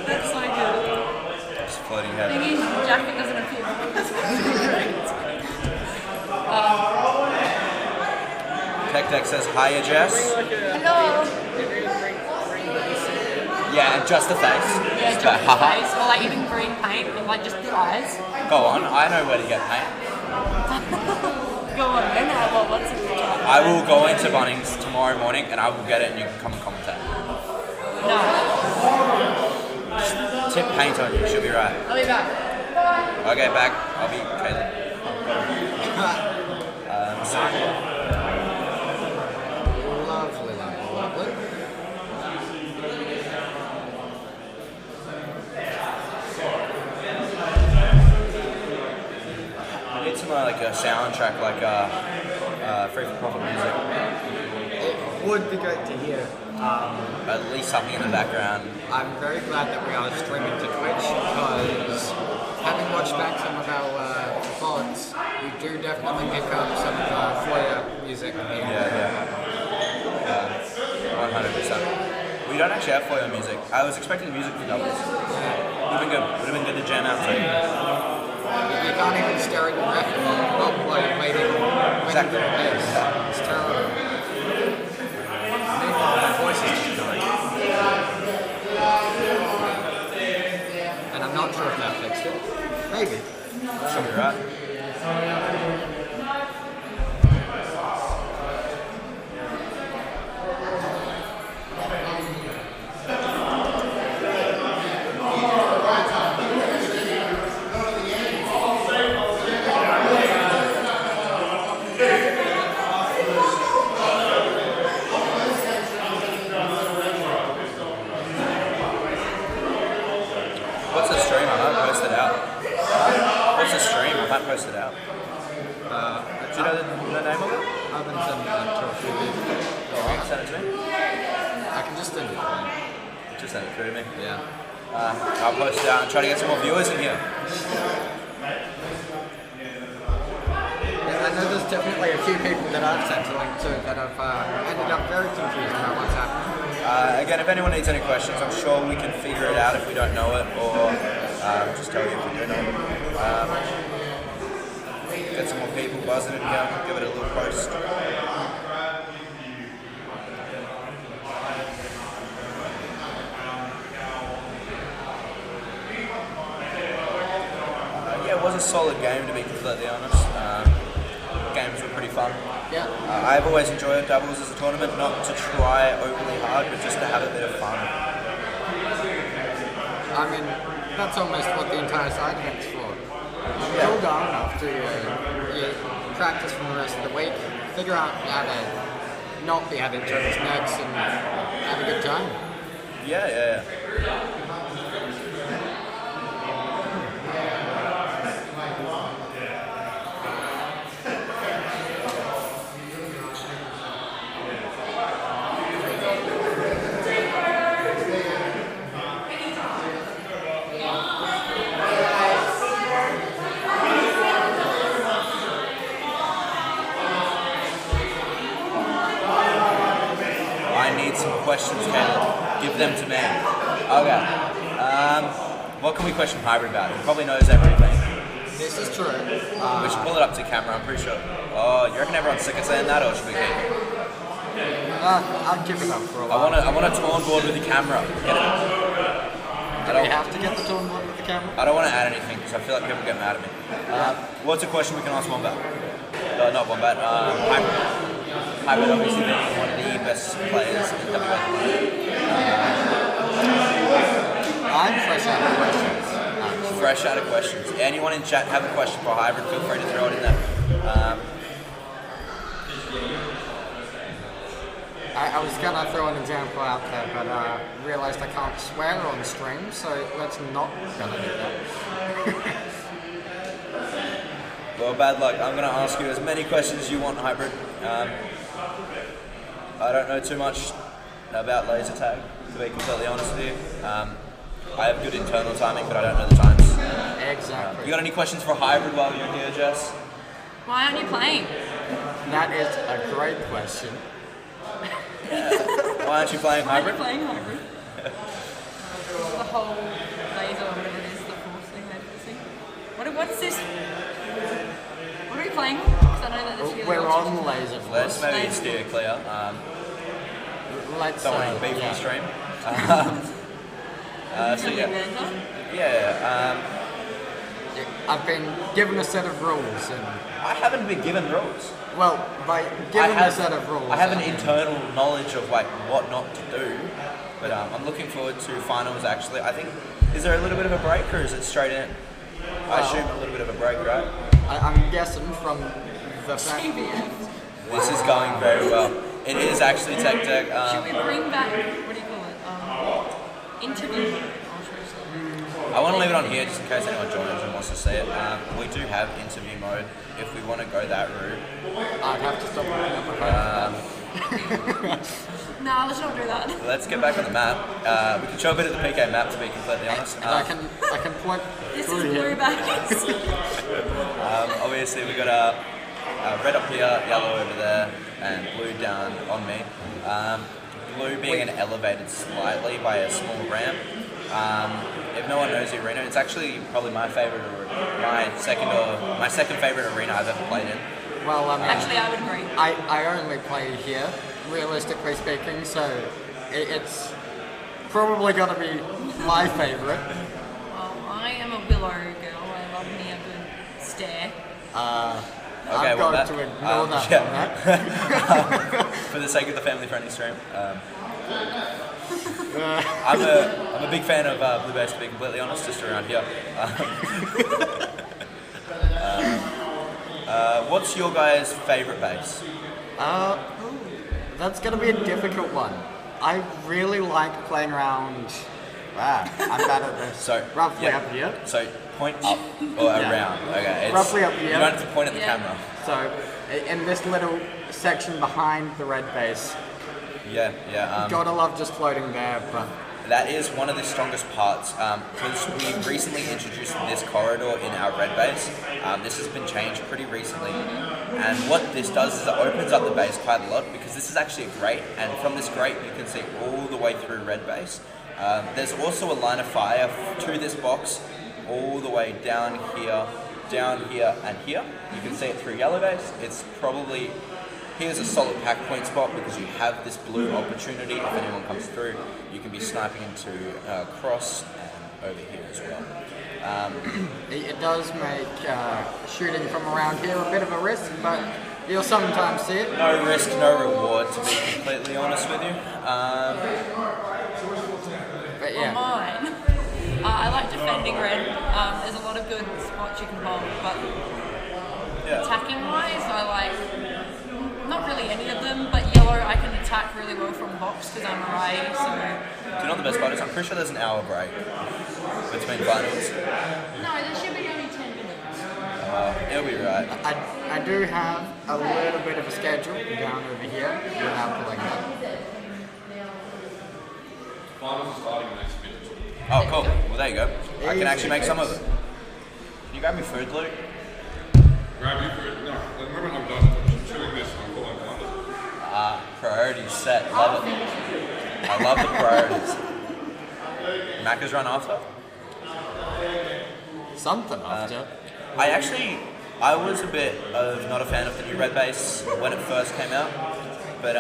That's so good. Just floating head. The thing is, the jacket doesn't appear. Tech says, hiya, Jess. Hello. Yeah, and just the face. Yeah, just the face, or like even green paint, and like just the eyes. Go on, I know where to get paint. Go on then, what's it? I will go into Bunnings tomorrow morning and I will get it and you can come and commentate. No. Just tip paint on you, she'll be right. I'll be back. Bye. Okay, back. I'll be Caleb. Lovely. I need some like a soundtrack, like free for profit music. It would be great to hear. At least something in the background. I'm very glad that we are streaming to Twitch because having watched back some of our VODs, we do definitely pick up some of the Foyer music here. Yeah. 100%. We don't actually have Foyer music. I was expecting music for doubles. Yeah. have been good. Would have been good to jam out too. You can't even stare at your ref while you're waiting. Exactly. It's terrible. Meanwhile, my voice is just going. And I'm not sure if that fixed it. Maybe. Should be right. What's the stream? I might post it out. What's the stream? I might post it out. Do you know the name of it? I haven't sent it to a few people. Alright, send it to me. I can just send it to me. Just send it through to me. Yeah. I'll post it out and try to get some more viewers in here. I know there's definitely a few people that I've sent a link to that have ended up very confused about what's happening. Again, if anyone needs any questions, I'm sure we can figure it out if we don't know it, or just tell you if we do know it. Get some more people buzzing in here, give it a little post. Yeah, it was a solid game to be completely honest. Games were pretty fun. Yeah. I've always enjoyed doubles as a tournament, not to try overly hard, but just to have a bit of fun. I mean, that's almost what the entire side event's for. Build on enough to you practice from the rest of the week, figure out how to not be having turns next, and have a good time. Yeah. Questions, Caleb. Give them to me. Okay. What can we question Hybrid about? He probably knows everything. This is true. We should pull it up to camera, I'm pretty sure. Oh, you reckon everyone's sick of saying that, or should we keep it? I'll give it up for a while. I want a torn board with the camera. Get it? Do we have to get the torn board with the camera? I don't want to add anything, because I feel like people get mad at me. What's a question we can ask Wombat? Not Wombat, Hybrid. Hybrid obviously being one of the best players in WA. I'm fresh out of questions. Fresh out of questions. Anyone in chat have a question for Hybrid, feel free to throw it in there. I was going to throw an example out there, but realised I can't swear on stream, so let's not going to do that. Well, bad luck. I'm going to ask you as many questions as you want, Hybrid. I don't know too much about laser tag, to be completely honest with you. I have good internal timing, but I don't know the times. Exactly. You got any questions for Hybrid while you're here, Jess? Why aren't you playing? That is a great question. Why aren't you playing Hybrid? Why aren't you playing Hybrid? The whole laser or whatever it is, the force thing, that thing. What is this? What are we playing? Because I know that there's We're on laser force. Let's maybe steer clear. Let's don't want to beef on the stream. So yeah. I've been given a set of rules, and I haven't been given rules. Well, by given a set of rules, I have an internal knowledge of like what not to do, but I'm looking forward to finals. Actually, I think is there a little bit of a break or is it straight in? I assume a little bit of a break, right? I'm guessing from the fact. This is going very well. It is actually Tech Deck. Should we bring back, what do you call it, interview? I want to leave it on here just in case anyone joins and wants to see it. We do have interview mode if we want to go that route. I'd have to stop looking at my phone. Nah, let's not do that. Let's get back on the map. We can show a bit of the PK map to be completely honest. And I can point. This is blue bags. Obviously we got red up here, yellow over there, and blue down on me. Blue being elevated slightly by a small ramp. If if no one knows the arena, it's actually probably my second favorite arena I've ever played in. Well, I mean, Actually, I would agree. I only play here, realistically speaking, so it's probably going to be my favourite. Well, I am a Willow girl. I love me a good stare. Okay, I'm going to ignore that one. For the sake of the family-friendly stream, I'm a big fan of Blue Base, to be completely honest, just around here. What's your guys' favourite base? That's going to be a difficult one. I really like playing around. I'm bad at this. So roughly up here. So point up or around. Okay. Roughly up here. You don't have to point at the camera. So in this little section behind the red base. Yeah. Gotta love just floating there, but. That is one of the strongest parts, because we recently introduced this corridor in our red base. This has been changed pretty recently, and what this does is it opens up the base quite a lot, because this is actually a grate, and from this grate you can see all the way through red base. There's also a line of fire to this box, all the way down here, and here. You can see it through yellow base. It's probably... Here's a solid pack point spot because you have this blue opportunity. If anyone comes through, you can be sniping into cross and over here as well. It does make shooting from around here a bit of a risk, but you'll sometimes see it. No risk, no reward, to be completely honest with you. But yeah. On mine, I like defending red. There's a lot of good spots you can hold, but attacking-wise, I like... Not really any of them, but yellow I can attack really well from box because I'm away, so... Do you know what the best part is? I'm pretty sure there's an hour break between finals. No, there should be only 10 minutes. It'll be right. I do have a little bit of a schedule down over here without pulling up. Finals are starting next minute. Oh, cool. Well, there you go. I can actually make some of it. Can you grab me food, Luke? Grab me food? No, remember when I'm done chewing this, I'm pulling numbers. Priorities set. Love it. I love the priorities. Macca's run after? Something after. I was a bit of not a fan of the new red base when it first came out, but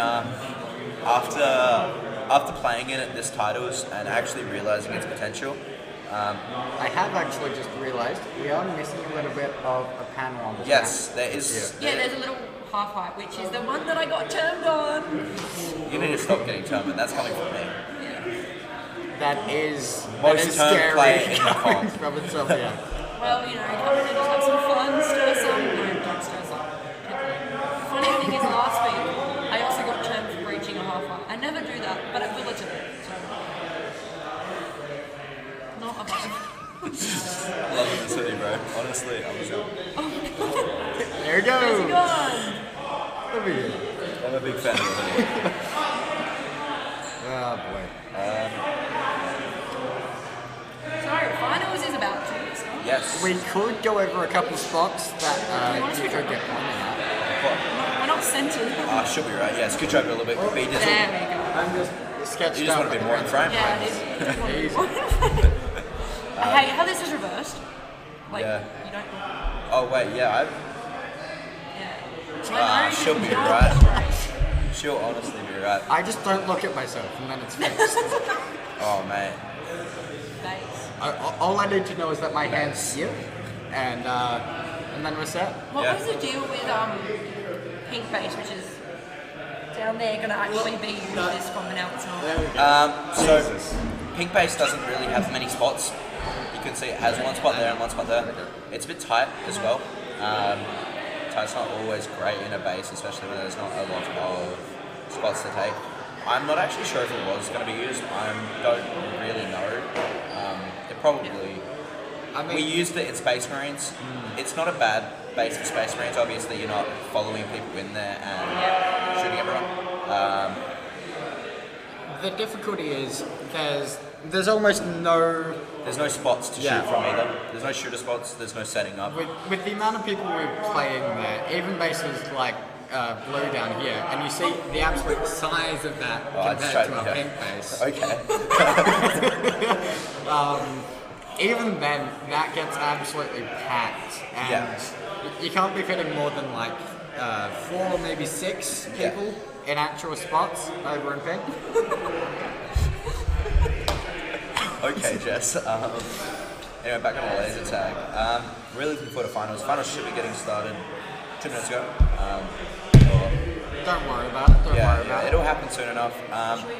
after playing in it this titles and actually realizing its potential, I have actually just realised we are missing a little bit of a panel on the Yes, there is. Yeah, there's a little half height, which is the one that I got termed on. You need to stop getting termed, and that's coming from me. That is Most termed scary player in the coming comp. from itself, yeah. Well, you know, come in and just have some fun, stir some. No, don't stir some. Funny thing is, last week, I also got termed for breaching a half height. I never do that, but at Willerton. So. Not a bug. Loving the city, bro. Honestly, I was good. There you go. Where's he gone? Over here. I'm a big fan of the video. Oh boy. Sorry, finals is about to. So. Yes. We could go over a couple spots that you could get pointed at. We're not centered. Should be right. Yeah, scooch over a little bit. Be There we dizzle. go. I'm just sketched You just out want to be like more in frame. Yeah, it is. Easy. I hate how this is reversed. Like, Yeah. you don't. Oh wait, yeah. Yeah. She'll be right. She'll honestly be right. I just don't look at myself and then it's fixed. Oh mate. All I need to know is that my hand's here, and then we're set. What was the deal with pink base, which is down there, going to actually be used this from an outside? So pink base doesn't really have many spots. You can see it has one spot there and one spot there. It's a bit tight as well. Tight's not always great in a base, especially when there's not a lot of spots to take. I'm not actually sure if it was going to be used. I don't really know. It probably... we used it in Space Marines. It's not a bad base for Space Marines. Obviously, you're not following people in there and shooting everyone. The difficulty is there's almost no... There's no spots to shoot from either. There's no shooter spots. There's no setting up. With the amount of people we're playing there, even bases like blue down here, and you see the absolute size of that compared to our pink base. Okay. even then, that gets absolutely packed, and you can't be fitting more than like 4 or maybe 6 people in actual spots over in pink. Okay, Jess. Anyway, back on the laser tag. Really looking forward to finals. Finals should be getting started 2 minutes ago. Don't worry about it. Don't worry about it. It'll happen soon enough. Should we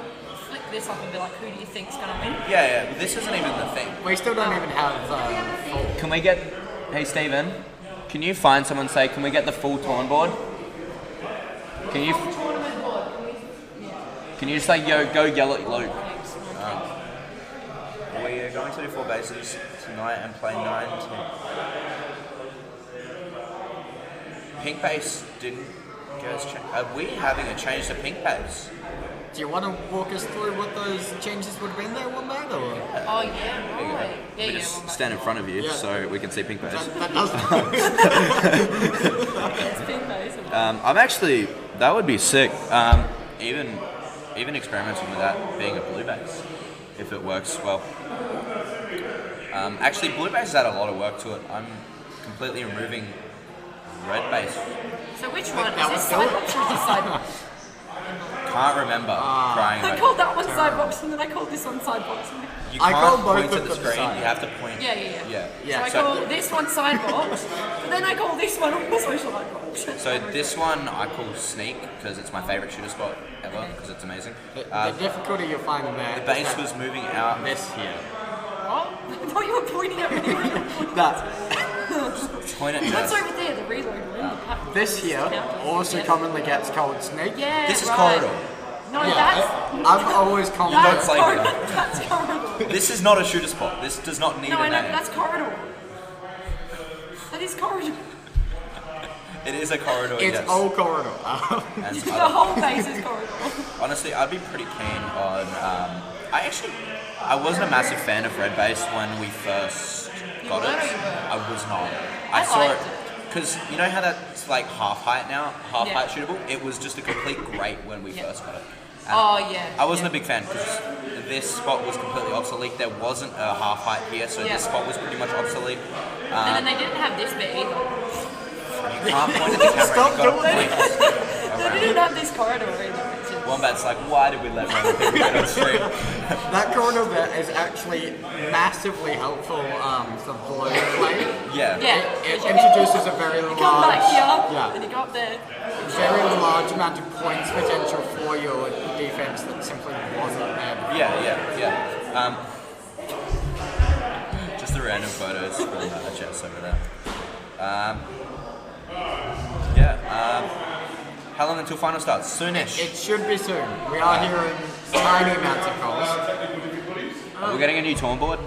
flick this up and be like, who do you think's gonna win? Yeah, but this isn't even the thing. We still don't even have full. Can we get... Hey, Steven, can you find someone say, can we get the full torn board? Can you just like, go yell at Luke? We are going to do 4 bases tonight and play 9 teams. Pink base didn't get us Are we having a change to pink base? Do you want to walk us through what those changes would have been there one night, or? Oh yeah, right. We just stand in front of you so we can see pink base. That does. It's pink base. I'm actually, that would be sick. Even experimenting with that being a blue base, if it works well. Actually, blue base has had a lot of work to it. I'm completely removing red base. So which one? Is this sidebox or is this sidebox? Can't remember. Crying I about called that one sidebox and then I called this one sidebox. You can't point to the screen. You have to point. Yeah. So I call this one sidebox, but then I call this one also sidebox. So this one I call sneak because it's my favourite shooter spot ever because it's amazing. The difficulty you're finding there. The base was moving out. This here. What? I thought you were pointing at me. Point at What's Jess. over there? The reload room. This here also commonly gets called snake. Yeah, This is right. corridor. No, Yeah, that's. I've always called You don't That's play corridor. here. That's corridor. This is not a shooter spot. This does not need No, a I know, name. but that's corridor. That is corridor. It is a corridor. It's yes. all corridor. And The whole base is corridor. honestly, I'd be pretty keen on. I wasn't a massive fan of red base when we first got were it. or you were? I was not. I saw liked it because you know how that's like half height now, half height shootable. It was just a complete great when we first got it. And Oh yeah. I wasn't a big fan because this spot was completely obsolete. There wasn't a half height here, so this spot was pretty much obsolete. And then they didn't have this bit either. You can't point at the camera. Stop You've got to doing point They didn't have this corridor either. Wombat's like, why did we let random people get on stream? That corridor bit is actually massively helpful for blue play. Yeah. It introduces a very You come back large, here, and you go up there. very large amount of points potential for your defense that simply wasn't there before. Yeah. Just the random photos from Jess over there. How long until final starts? Soonish. It should be soon. We are hearing tiny amounts of calls. We're getting a new torn board,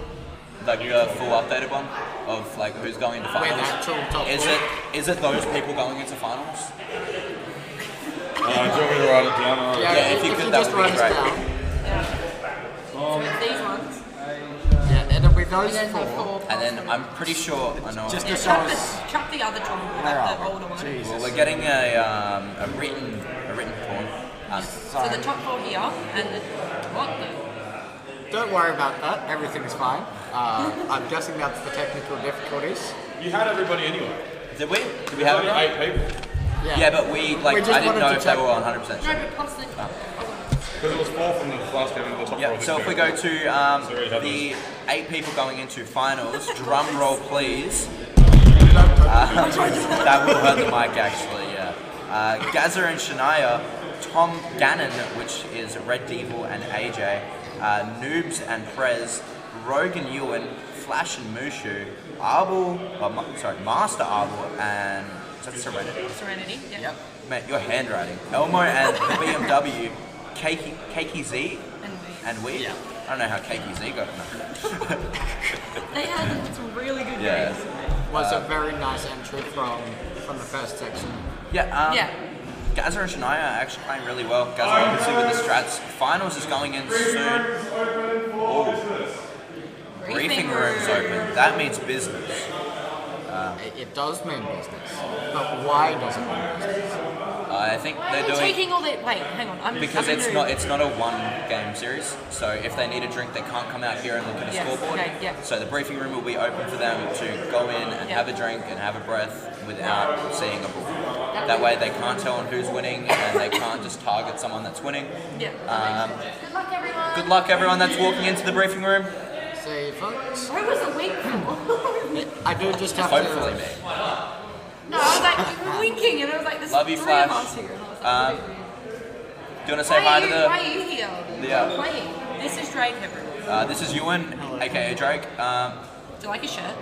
like a full updated one of like who's going into finals. With actual top Is it those people going into finals? Do you want me to write it down? Yeah, if you could, that just would be write us great. down. So it's these ones. Yeah, it'll be those And then the four. four. And then I'm pretty sure I know. Just to show Chuck us. the other one. Where are The we? older one. Well, we're getting a written torn. So the top four here, and the what? Don't worry about that. Everything's fine. I'm guessing that's the technical difficulties. You had everybody anyway. Did we? Did we have it? Only 8 people. Yeah, but we We like just I didn't wanted know to if they check were them. 100% No, sure. but constant. Because it was 4 from the last game and the top Yeah, row. so if we go to the 8 people going into finals, drum roll please. That will hurt the mic actually, yeah. Gaza and Shania, Tom Gannon, which is Red Devil and AJ, Noobs and Prez, Rogan Ewan, Flash and Mushu, Master Arbor and is that Serenity? Serenity. Yep. Mate, your handwriting. Elmo and BMW, Keiki Z and we. Yeah. I don't know how Keiki Z got in They had some really good Yeah. games. Was a very nice entry from the first section. Yeah. Gaza and Shania are actually playing really well. Gaza obviously with the strats. Finals is going in soon. Oh. Briefing room's open. That means business. It does mean business, but why does it mean business? I think they're Are you doing taking all the... Wait, hang on. because I'm it's not a one game series. So if they need a drink, they can't come out here and look at a Yes, scoreboard. okay, yeah. So the briefing room will be open for them to go in and have a drink and have a breath without seeing a ball. That way they can't tell on who's winning and they can't just target someone that's winning. Yeah. Good luck, everyone. Good luck everyone that's walking into the briefing room. See, folks. Where was the wink for? I do just have Hopefully to. me. No, I was like winking, and I was like, "There's Love you, three of Flash. us here." And I was like, Do you want to say hi to the? why are you here? Yeah. Playing. This is Drake, everyone. This is Ewan, aka Drake. Do you like a shirt?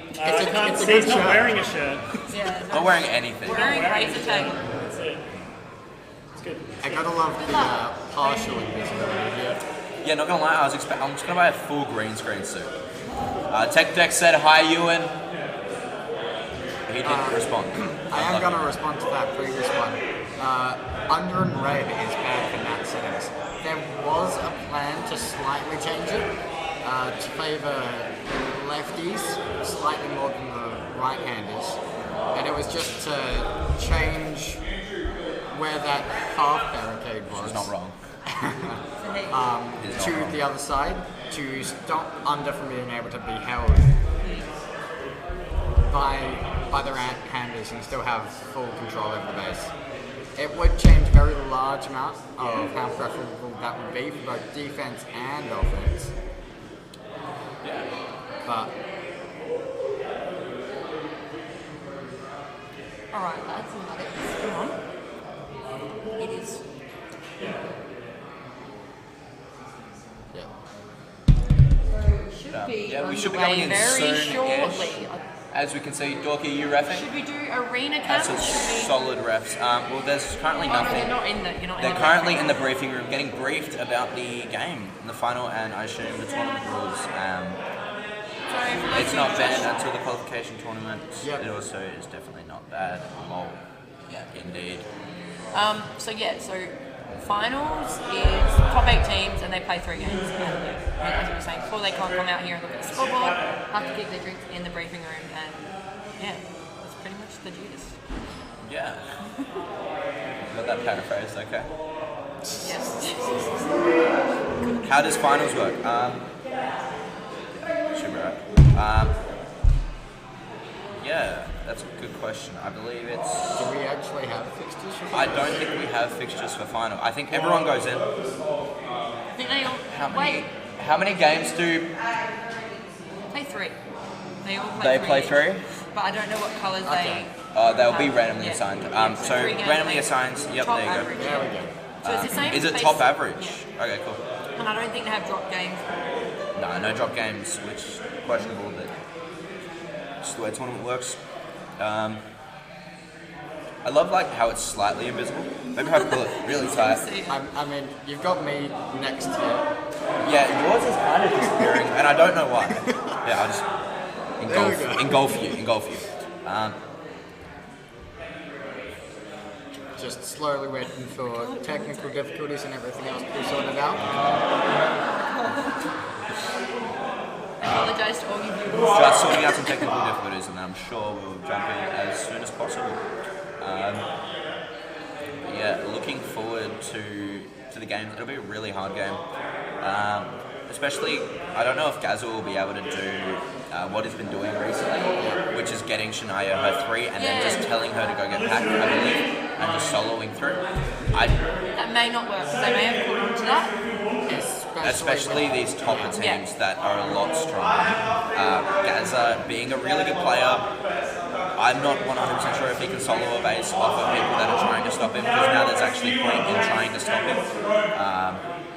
It's a, it's a He's good not shirt. wearing a shirt. Yeah. Not wearing anything. Wearing razor tag. That's it. It's good. I gotta love the partial invisibility here. Yeah, not gonna lie, I'm just gonna buy a full green screen suit. Tech Deck said hi, Ewan. He didn't respond. I am gonna respond to that previous one. Under and red is bad in that sense. There was a plan to slightly change it to favour lefties slightly more than the right-handers, and it was just to change where that half barricade was. It's not wrong. To the other side to stop under from being able to be held by the right-handers and still have full control over the base. It would change a very large amount of how preferable that would be for both defense and offense. Yeah. But Alright, lads and lads. Come on. It is. Yeah, we should be going in very soon. shortly. As we can see, Dorky, you reffing? Should we do arena That's camps? some solid refs. Well, there's currently nothing. You're not in the. You're not They're in currently in the briefing room getting briefed about the game, the final, and I assume the tournament rules. It's not banned until the qualification tournament. It also is definitely not bad. Lol. Yeah, indeed. So finals is top 8 teams and they play 3 games. And as I was saying before, they can't come out here and look at the scoreboard, have to keep their drinks in the briefing room, and yeah, that's pretty much the gist. Yeah. Got that paraphrased, okay. Yes. How does finals work? Should be right. Yeah, that's a good question. I believe it's... do we actually have fixtures for I don't think we have fixtures for final. I think everyone goes in. I think they all How many games do... play 3. They all play They 3. play 3? But I don't know what colours they... They'll be randomly assigned. So 3 games, randomly like, assigned, yep, top there you go. average. There we go. So it's the same Is it base- top average? Yeah. Okay, cool. And I don't think they have drop games. No drop games, which is questionable, but just the way tournament works. I love like how it's slightly invisible. Maybe if I pull it really tight. I mean, you've got me next to you. Yeah, yours is kind of disappearing, and I don't know why. Yeah, I'll just engulf you. Just slowly waiting for technical difficulties and everything else to be sorted out. I apologise to all you viewers. Just sorting out some technical difficulties, and I'm sure we'll jump in as soon as possible. Yeah, looking forward to the games. It'll be a really hard game. Especially, I don't know if Gazza will be able to do what he's been doing recently, which is getting Shania her 3 and then just telling her to go get packed, I believe, and just soloing through. That may not work, because they may have caught on to that. Especially these topper teams that are a lot stronger. Gazza being a really good player, I'm not 100% sure if he can solo a base off of people that are trying to stop him, because now there's actually point in trying to stop him.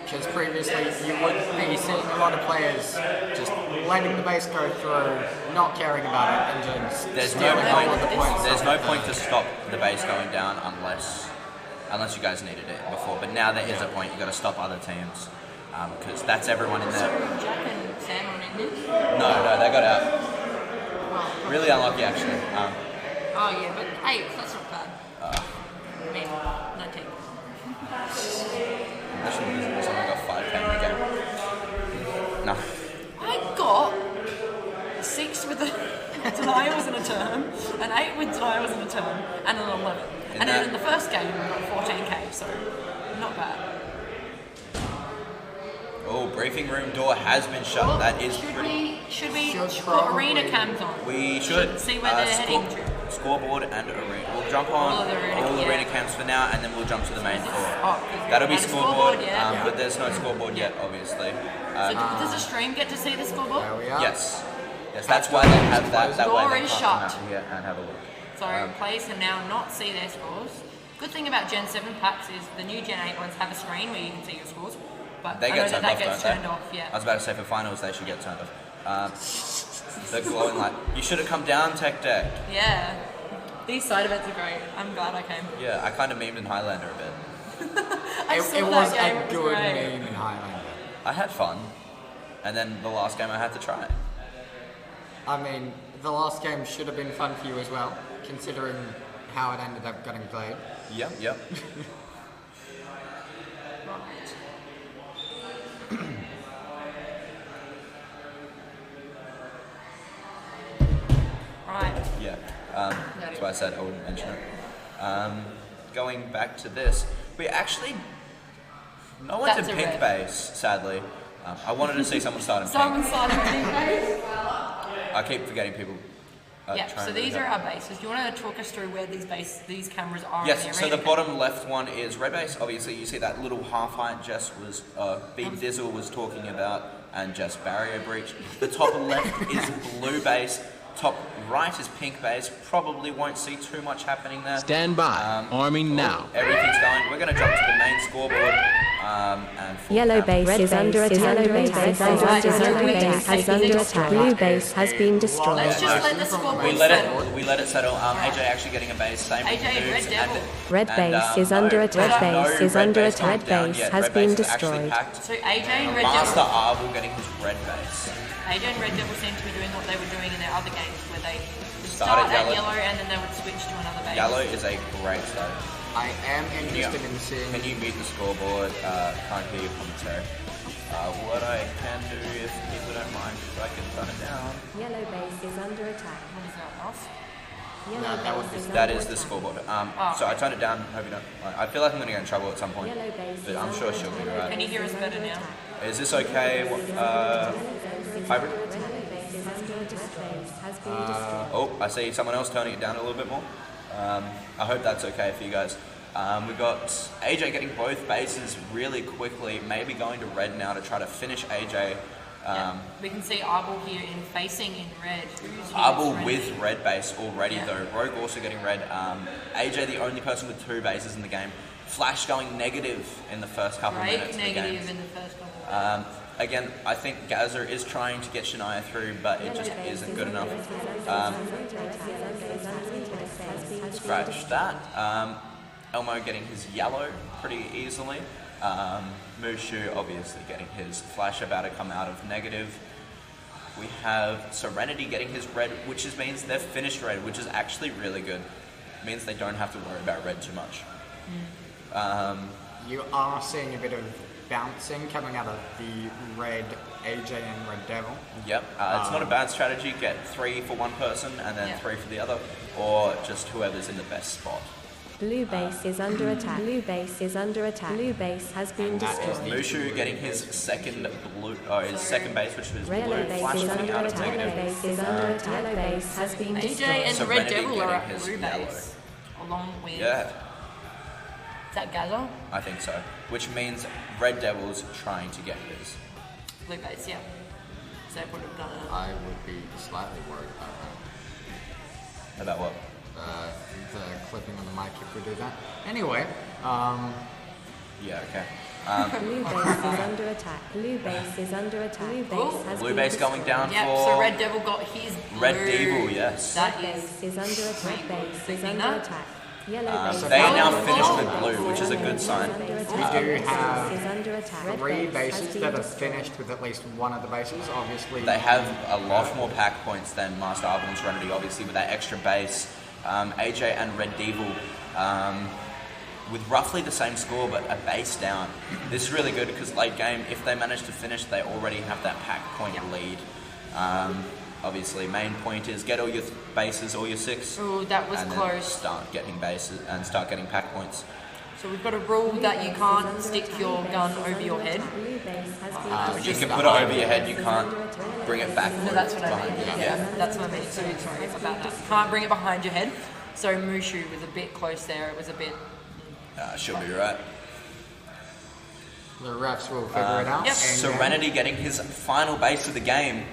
Because previously you would be seeing a lot of players just letting the base go through, not caring about it, and just There's no stealing all of the point. points. There's no point to stop the base going down unless you guys needed it before. But now there is a point. You got to stop other teams because that's everyone in there. Jack and Sam on Indies? No, they got out. Really unlucky actually. Oh yeah, but 8, that's not bad. I mean, 19. Someone got 5k in the game. No. I got 6 with the Denia was in a turn, an 8 with Denia was in a turn, and an 11. And then in the first game, we got 14k, so not bad. Oh, briefing room door has been shut. Well, that is should we put arena cams on? We should. See where they're heading to. Scoreboard and arena. We'll jump on all arena cams for now, and then we'll jump to the main floor. That'll be scoreboard, but there's no scoreboard yet, obviously. So does the stream get to see the scoreboard? Yes. Yes, that's why they have that. That way Door they is can't shut. come out here and have a look. So players can now not see their scores. Good thing about Gen 7 packs is the new Gen 8 ones have a screen where you can see your scores. But They I get know turned that off, gets don't turned they? off, yeah. I was about to say for finals they should get turned off. The glowing light. You should have come down, Tech Deck. Yeah. These side events are great. I'm glad I came. Yeah, I kind of memed in Highlander a bit. It was a good meme in Highlander. I had fun, and then the last game I had to try. I mean, the last game should have been fun for you as well, considering how it ended up getting played. Yep. Right. Yeah. That's why I said I wouldn't mention it. Going back to this, we actually no one's That's in a pink red. base, sadly. I wanted to see someone start in pink. Someone started pink base. I keep forgetting people. Yeah, trying so to these do are that. our bases. Do you want to talk us through where these cameras are? Yes, in the so arena? the bottom left one is red base. Obviously, you see that little half height Jess was, Big Dizzle was talking about, and Jess barrier breach. The top left is blue base. Top right is pink base. Probably won't see too much happening there. Stand by. Arming now. Everything's going. We're going to jump to the main scoreboard. And Yellow base is under attack. Yellow base is under attack. Blue base has been destroyed. Let's just let the scoreboard we let it settle. AJ actually getting a base. Same with AJ, Nudes Red Devil. Red base is under attack. Base is under attack. Red base has been destroyed. So AJ and Red Master Devil. Arvel getting his red base. AJ and Red Devil seem to be doing what they were doing in their other games, where they would Start start at at yellow. yellow and then they would switch to another base. Yellow is a great start. I am interested in seeing. Can you meet the scoreboard? Can't hear your commentary. What I can do, if people don't mind, is I can turn it down. Yellow base is under attack. What is that, us? That is the scoreboard. So I turned it down. Hope you don't. I feel like I'm going to get in trouble at some point, but I'm sure she'll be Can right. you hear us better now? Is this okay? Hybrid? Oh, I see someone else turning it down a little bit more. I hope that's okay for you guys. We've got AJ getting both bases really quickly, maybe going to red now to try to finish AJ. We can see Arbol here facing in red. Who's Arbol red? with red base already though. Rogue also getting red. AJ the only person with 2 bases in the game. Flash going negative in the first couple of minutes of the game. Negative in the first couple. Again, I think Gazer is trying to get Shania through, but it just isn't good enough. Scratch that. Elmo getting his yellow pretty easily. Mushu obviously getting his flash about to come out of negative. We have Serenity getting his red, which means they've finished red, which is actually really good. It means they don't have to worry about red too much. You are seeing a bit of bouncing coming out of the red AJ and Red Devil. Yep, it's not a bad strategy. Get 3 for one person and then 3 for the other, or just whoever's in the best spot. Blue base is under attack. Blue base is under attack. Blue base has been destroyed. Mushu getting his second base, which was Yellow blue, base flash is coming under out of attack. Yellow negative. base is under attack. Yellow base has been AJ destroyed. and the Red Serenity Devil are getting at his blue yellow. base. Along with... Yeah, Is that Gaza? I think so. Which means Red Devil's trying to get his. Blue base, yeah. So they would have done it. I would be slightly worried about that. About what? The clipping on the mic if we do that. Anyway, yeah, okay. Blue base is under attack. Blue base is under attack. Blue base has Blue been base going down Yep, for so Red Devil got his blue. Red Devil, yes. That base is under attack. Base is under that? attack. Yellow base. They are now finished with blue, which is a good sign. we do have 3 bases that are finished with at least one of the bases, obviously. They have a lot more pack points than Master Arvel and Serenity, obviously, with that extra base. AJ and Red Devil with roughly the same score, but a base down. This is really good because late game, if they manage to finish, they already have that pack point lead. obviously, main point is get all your bases, all your 6. Ooh, that was and then close. start getting bases and start getting pack points. So we've got a rule that you can't stick your gun over your head. You can put it over your head, you can't bring it back. No, that's what I mean. behind you. Yeah, that's what I mean. So sorry about that. You can't bring it behind your head. So Mushu was a bit close there. It was a bit. She'll be right. The refs will figure it out. Yep. Serenity getting his final base of the game,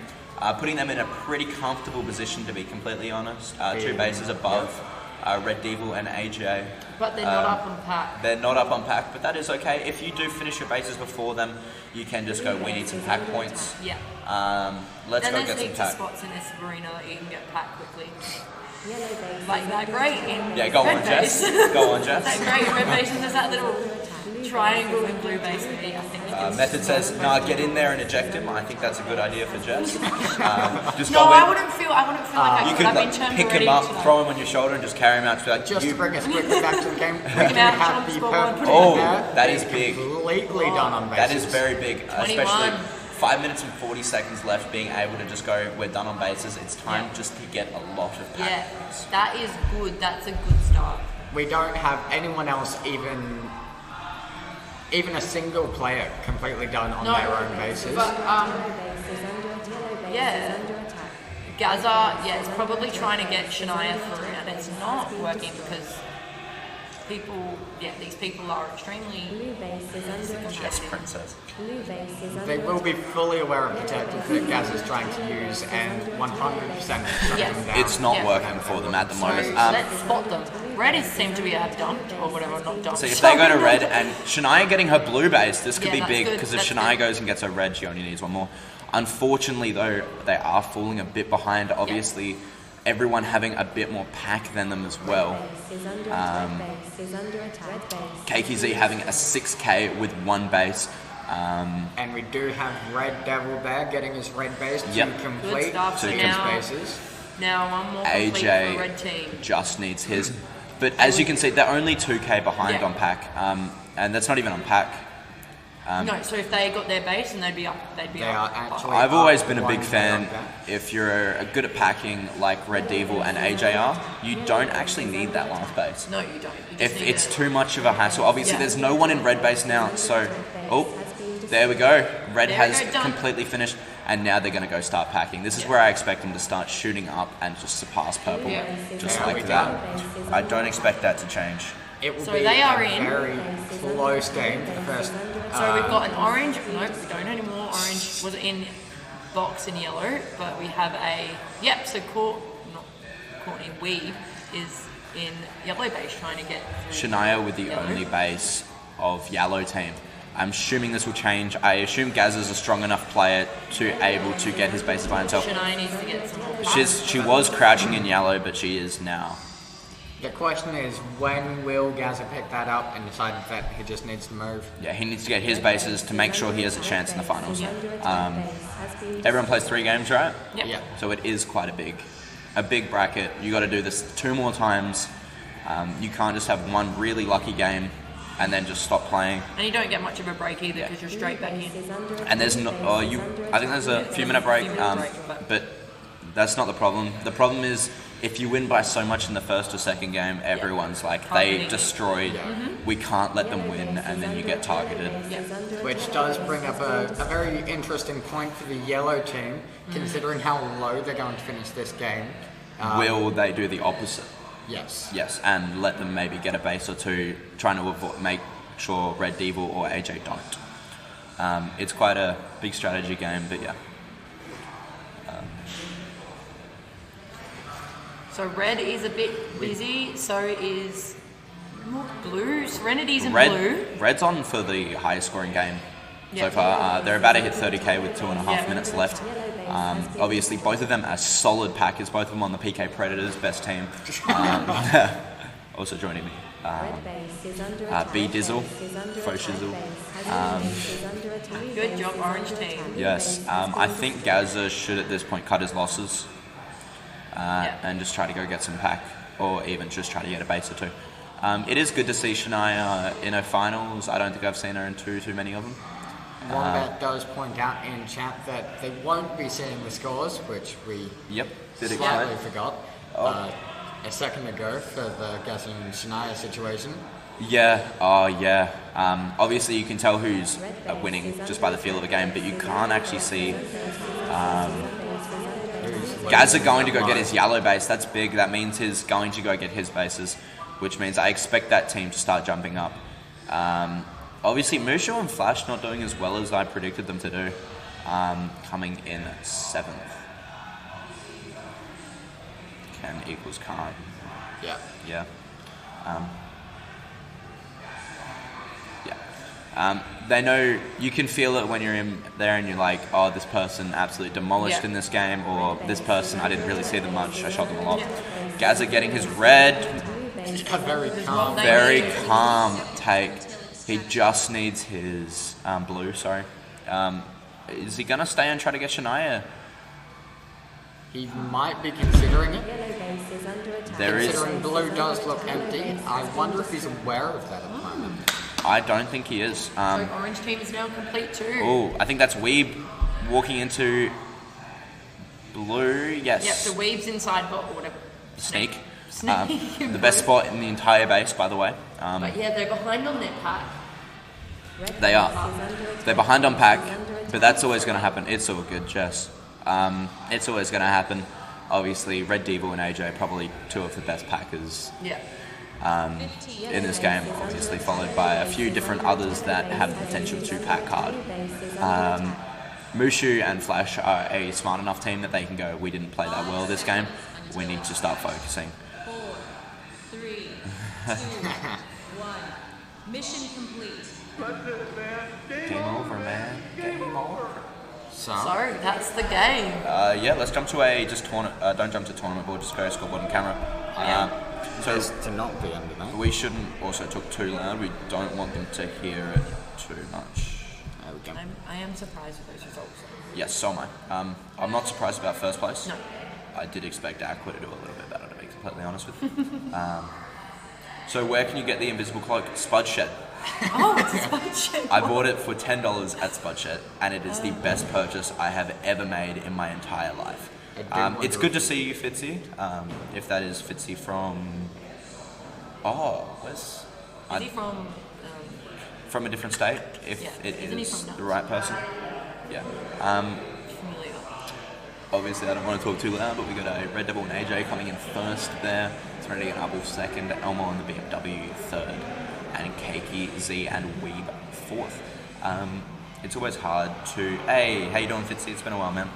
putting them in a pretty comfortable position, to be completely honest. 2 bases above Red Devil and AJ. But they're not up on pack. They're not up on pack, but that is okay. If you do finish your bases before them, you can just go, we need some pack points. Yeah. Let's and go get some there's heaps of pack. spots in this arena that you can get packed quickly. Like that great in Yeah, go red on, Jess. base. Go on, Jess. That great in red base, and there's that little triangle in blue base that I think you can Method says, nah, get in there and eject him. I think that's a good idea for Jess. Just No, go in. I wouldn't feel like I You could. I've could been turned pick already him up, into that. throw him on your shoulder, and just carry him out. To be like, Just to bring us quickly back to the game, we him do out, have jump the spot one, purple put him Oh, pair that is big. completely done on bases. That is very big, 21. especially 5 minutes and 40 seconds left, being able to just go, we're done on bases. It's time just to get a lot of pack. Yeah, that is good. That's a good start. We don't have anyone else even a single player completely done on their own bases. But yeah, Gaza, it's probably trying to get Shania through, and it's not working because these people are extremely Yes, Princess. They will be fully aware of the tactic that Gaz is trying to use and 100% shut them down. It's not working for them at the moment. So let's spot them. Red is seemed to be dumped or whatever, not dumped. So if they go to red and Shania getting her blue base, this could Yeah, be that's big good, because if that's Shania good. goes and gets her red, she only needs 1 more. Unfortunately, though, they are falling a bit behind. Obviously, everyone having a bit more pack than them as well. KKZ having a 6k with 1 base. And we do have Red Devil there getting his red base to complete stuff. six Now- bases. Now one more complete for AJ red team. just needs his. But as you can see, they're only 2k behind Yeah. on pack. And that's not even on pack. No, so if they got their base and they'd be up. I've always been a big fan. If you're good at packing like Red Devil and AJ are, you don't actually need that last base. No, you don't. You just If need it's it. too much of a hassle, obviously Yeah. there's no one in red base now, so there we go. Red There we has go, done. completely finished, and now they're going to go start packing. This is where I expect them to start shooting up and just surpass purple, Yeah. just There we like go. that. I don't expect that to change. It will So be they are a in. very close game for the first. So we've got an orange. Nope, we don't anymore. Orange was in box in yellow, but we have a So Courtney Weave is in yellow base trying to get through Shania with the yellow. only base of yellow team. I'm assuming this will change. I assume Gaz is a strong enough player to able to get his bases by himself. Shania needs to get some more. She was crouching in yellow, but she is now. The question is, when will Gaza pick that up and decide that he just needs to move? Yeah, he needs to get his bases to make sure he has a chance in the finals. Everyone plays 3 games, right? Yep. Yeah. So it is quite a big bracket. You got to do this 2 more times. You can't just have one really lucky game and then just stop playing. And you don't get much of a break either because you're straight back in. And there's no, I think there's a few minute break, but that's not the problem. The problem is if you win by so much in the first or second game, everyone's like, they destroyed, we can't let them win, and then you get targeted. Which does bring up a very interesting point for the yellow team, considering how low they're going to finish this game. Will they do the opposite? Yes. Yes, and let them maybe get a base or 2, trying to make sure Red Devil or AJ don't. It's quite a big strategy game, but yeah. So red is a bit busy, so is blue. Serenity's in Red, blue. Red's on for the highest scoring game so Yep. far. They're about to hit 30k with 2.5 minutes left. Obviously, both of them are solid packers. Both of them on the PK Predators, best team. Also joining me, B Dizzle, Faux Shizzle. Good job, orange team. Yes, I think Gaza should at this point cut his losses and just try to go get some pack, or even just try to get a base or 2. It is good to see Shania in her finals. I don't think I've seen her in too many of them. Wombat does point out in chat that they won't be seeing the scores, which we did slightly forgot Oh. a second ago for the Gus and Shania situation. Yeah, obviously you can tell who's winning just by the feel of the game, but you can't actually see. Gaz are going to go get his yellow base. That's big. That means he's going to go get his bases, which means I expect that team to start jumping up. Obviously, Mushu and Flash not doing as well as I predicted them to do, coming in 7th. Can equals can't. Yeah. Yeah. They know, you can feel it when you're in there and you're like, oh, this person absolutely demolished in this game, or this person, I didn't really see them much, I shot them a lot. Gaza getting his red. Very calm take. He just needs his blue, sorry. Is he going to stay and try to get Shania? He might be considering it. Considering blue does look empty, I wonder if he's aware of that at the moment. I don't think he is. So orange team is now complete too. Oh, I think that's Weeb walking into blue. Yes. Yep, so Weeb's inside, but whatever. Sneak. Sneak. The best spot in the entire base, by the way. But yeah, they're behind on their pack. They are. They're behind on pack, but that's always going to happen. It's all good, Jess. It's always going to happen. Obviously, Red Devil and AJ probably two of the best packers. Yeah. In this game, obviously followed by a few different others that have the potential to pack hard. Mushu and Flash are a smart enough team that they can go, we didn't play that well this game, we need to start focusing. 4, 3, 2, 1. Mission complete. Game over, man. Game over. So that's the game. Yeah, let's jump to a don't jump to tournament board, just go scoreboard and camera. So to not be under that. We shouldn't also talk too loud. We don't want them to hear it too much. I am surprised with those results. Yes, so am I. I'm not surprised about first place. No. I did expect Aqua to do a little bit better, to be completely honest with you. So where can you get the invisible cloak? Spud Shed. Oh, it's a Spud Shed. I bought it for $10 at Spud Shed, and it is the best purchase I have ever made in my entire life. It's good to see you, Fitzy. If that is Fitzy from... Is he from... From a different state, if it is the right person. Yeah. Obviously, I don't want to talk too loud, but we got a Red Devil and AJ coming in first there. Serenity and Abel second, Elmo on the BMW third, and Keiki, Z, and Weeb fourth. It's always hard to... Hey, how you doing, Fitzy? It's been a while, man.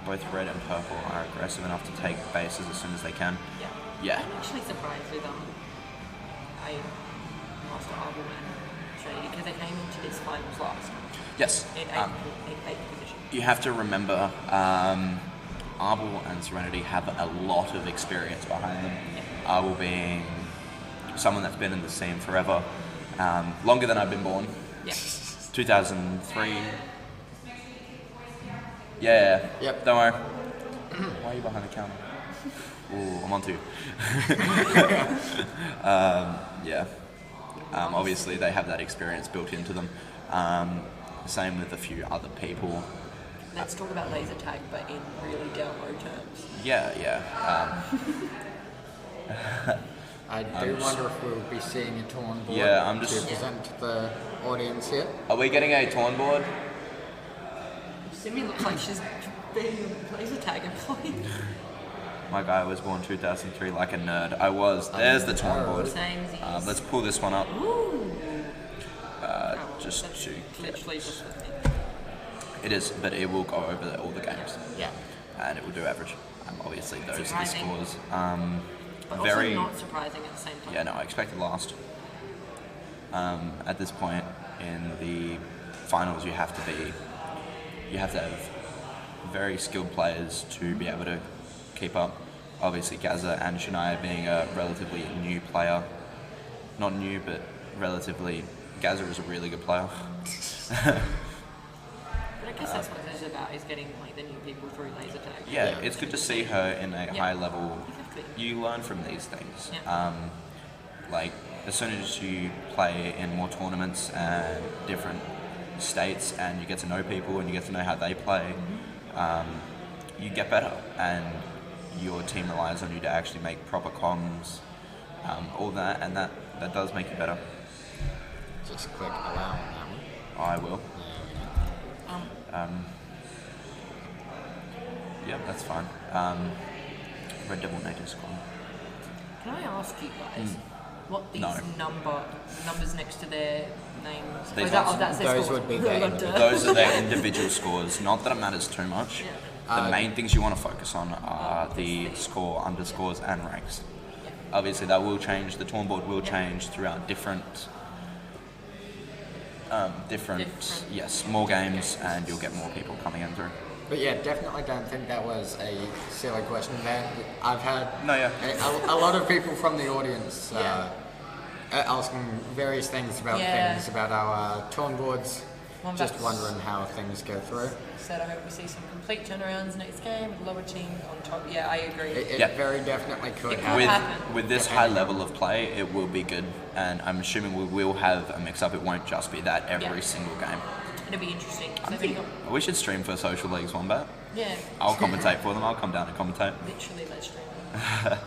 Both red and purple are aggressive enough to take bases as soon as they can. Yeah. I'm actually surprised with Master Arbor and Shady because they came into this finals last. Yes. In eighth position. You have to remember, Arbor and Serenity have a lot of experience behind them. Arbor being someone that's been in the scene forever, longer than I've been born. Yeah. 2003. Yeah. Yep. Don't worry. Why are you behind the counter? Ooh, I'm on two. Yeah. Obviously, they have that experience built into them. Same with a few other people. Let's talk about laser tag, but in really down low terms. Yeah. I do wonder if we'll be seeing a torn board to present to the audience here. Are we getting a torn board? Simi looks like she's being a laser tag employee. My guy was born 2003 like a nerd. I was. There's the torn board. Let's pull this one up. Just to literally just with me. It is, but it will go over all the games. Yeah. And it will do average. Obviously, those are the Surprising. scores. But Very. also not surprising at the same time. Yeah, no, I expected last. At this point in the finals, you have to have very skilled players to be able to keep up. Obviously, Gaza and Shania being a relatively new player. Not new, but relatively. Gaza is a really good player. But I guess that's what it's about, is getting like the new people through laser tag. Yeah, it's good to see her in a high level. You learn from these things. Like, as soon as you play in more tournaments and different states and you get to know people and you get to know how they play, you get better, and your team relies on you to actually make proper comms, all that, and that does make you better. Just click allow on that one. I will. Yeah, that's fine. Red Devil Native Squad. Can I ask you guys what these numbers next to their names? That's their those scores. would be their Those are their individual scores. Not that it matters too much. The main things you want to focus on are the score, underscores, and ranks. Obviously, that will change. The tournament board will change throughout different more games, and you'll get more people coming in through. But yeah, definitely don't think that was a silly question there. I've had a lot of people from the audience asking various things about our torn boards. Just wondering how things go through. Said I hope we see some complete turnarounds next game with lower team on top. Yeah, I agree. It very definitely could happen. With this high level of play, it will be good, and I'm assuming we will have a mix-up. It won't just be that every single game. It'll be interesting. We should stream for Social Leagues Wombat. Yeah. I'll commentate for them. I'll come down and commentate. Literally, let's stream.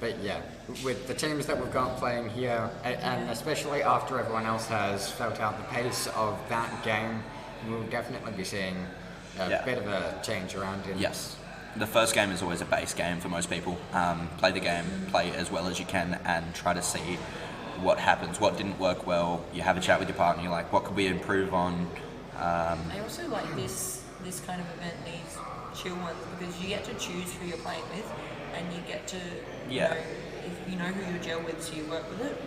But yeah, with the teams that we've got playing here, and especially after everyone else has felt out the pace of that game, we'll definitely be seeing a bit of a change around in. Yes. The first game is always a base game for most people. Play the game, play as well as you can, and try to see what happens, what didn't work well. You have a chat with your partner, you're like, what could we improve on? I also like this kind of event, these chill ones, because you get to choose who you're playing with, and you get to know if you know who you gel with, so you work with it.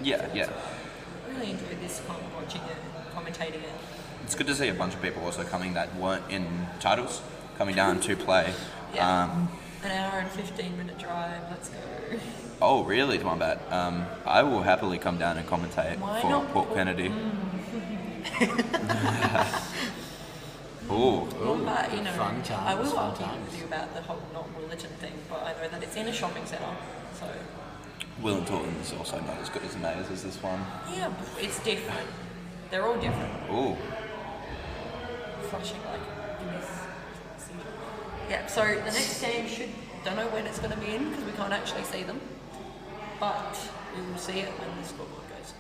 Yeah. I really enjoyed this kind of watching it and commentating it. It's good to see a bunch of people also coming that weren't in titles, coming down to play. An hour and 15-minute drive, let's go. Oh, really, Wombat? I will happily come down and commentate for Port Kennedy. Ooh. Wombat, you know, fun times, I will argue with you about the whole not religion thing, but I know that it's in a shopping centre, so... Will and Taunton is also not as good as Maze as this one. Yeah, it's different. They're all different. Ooh. Flashing like this. Yeah, so the next game don't know when it's going to be in because we can't actually see them, but we will see it when the scoreboard goes.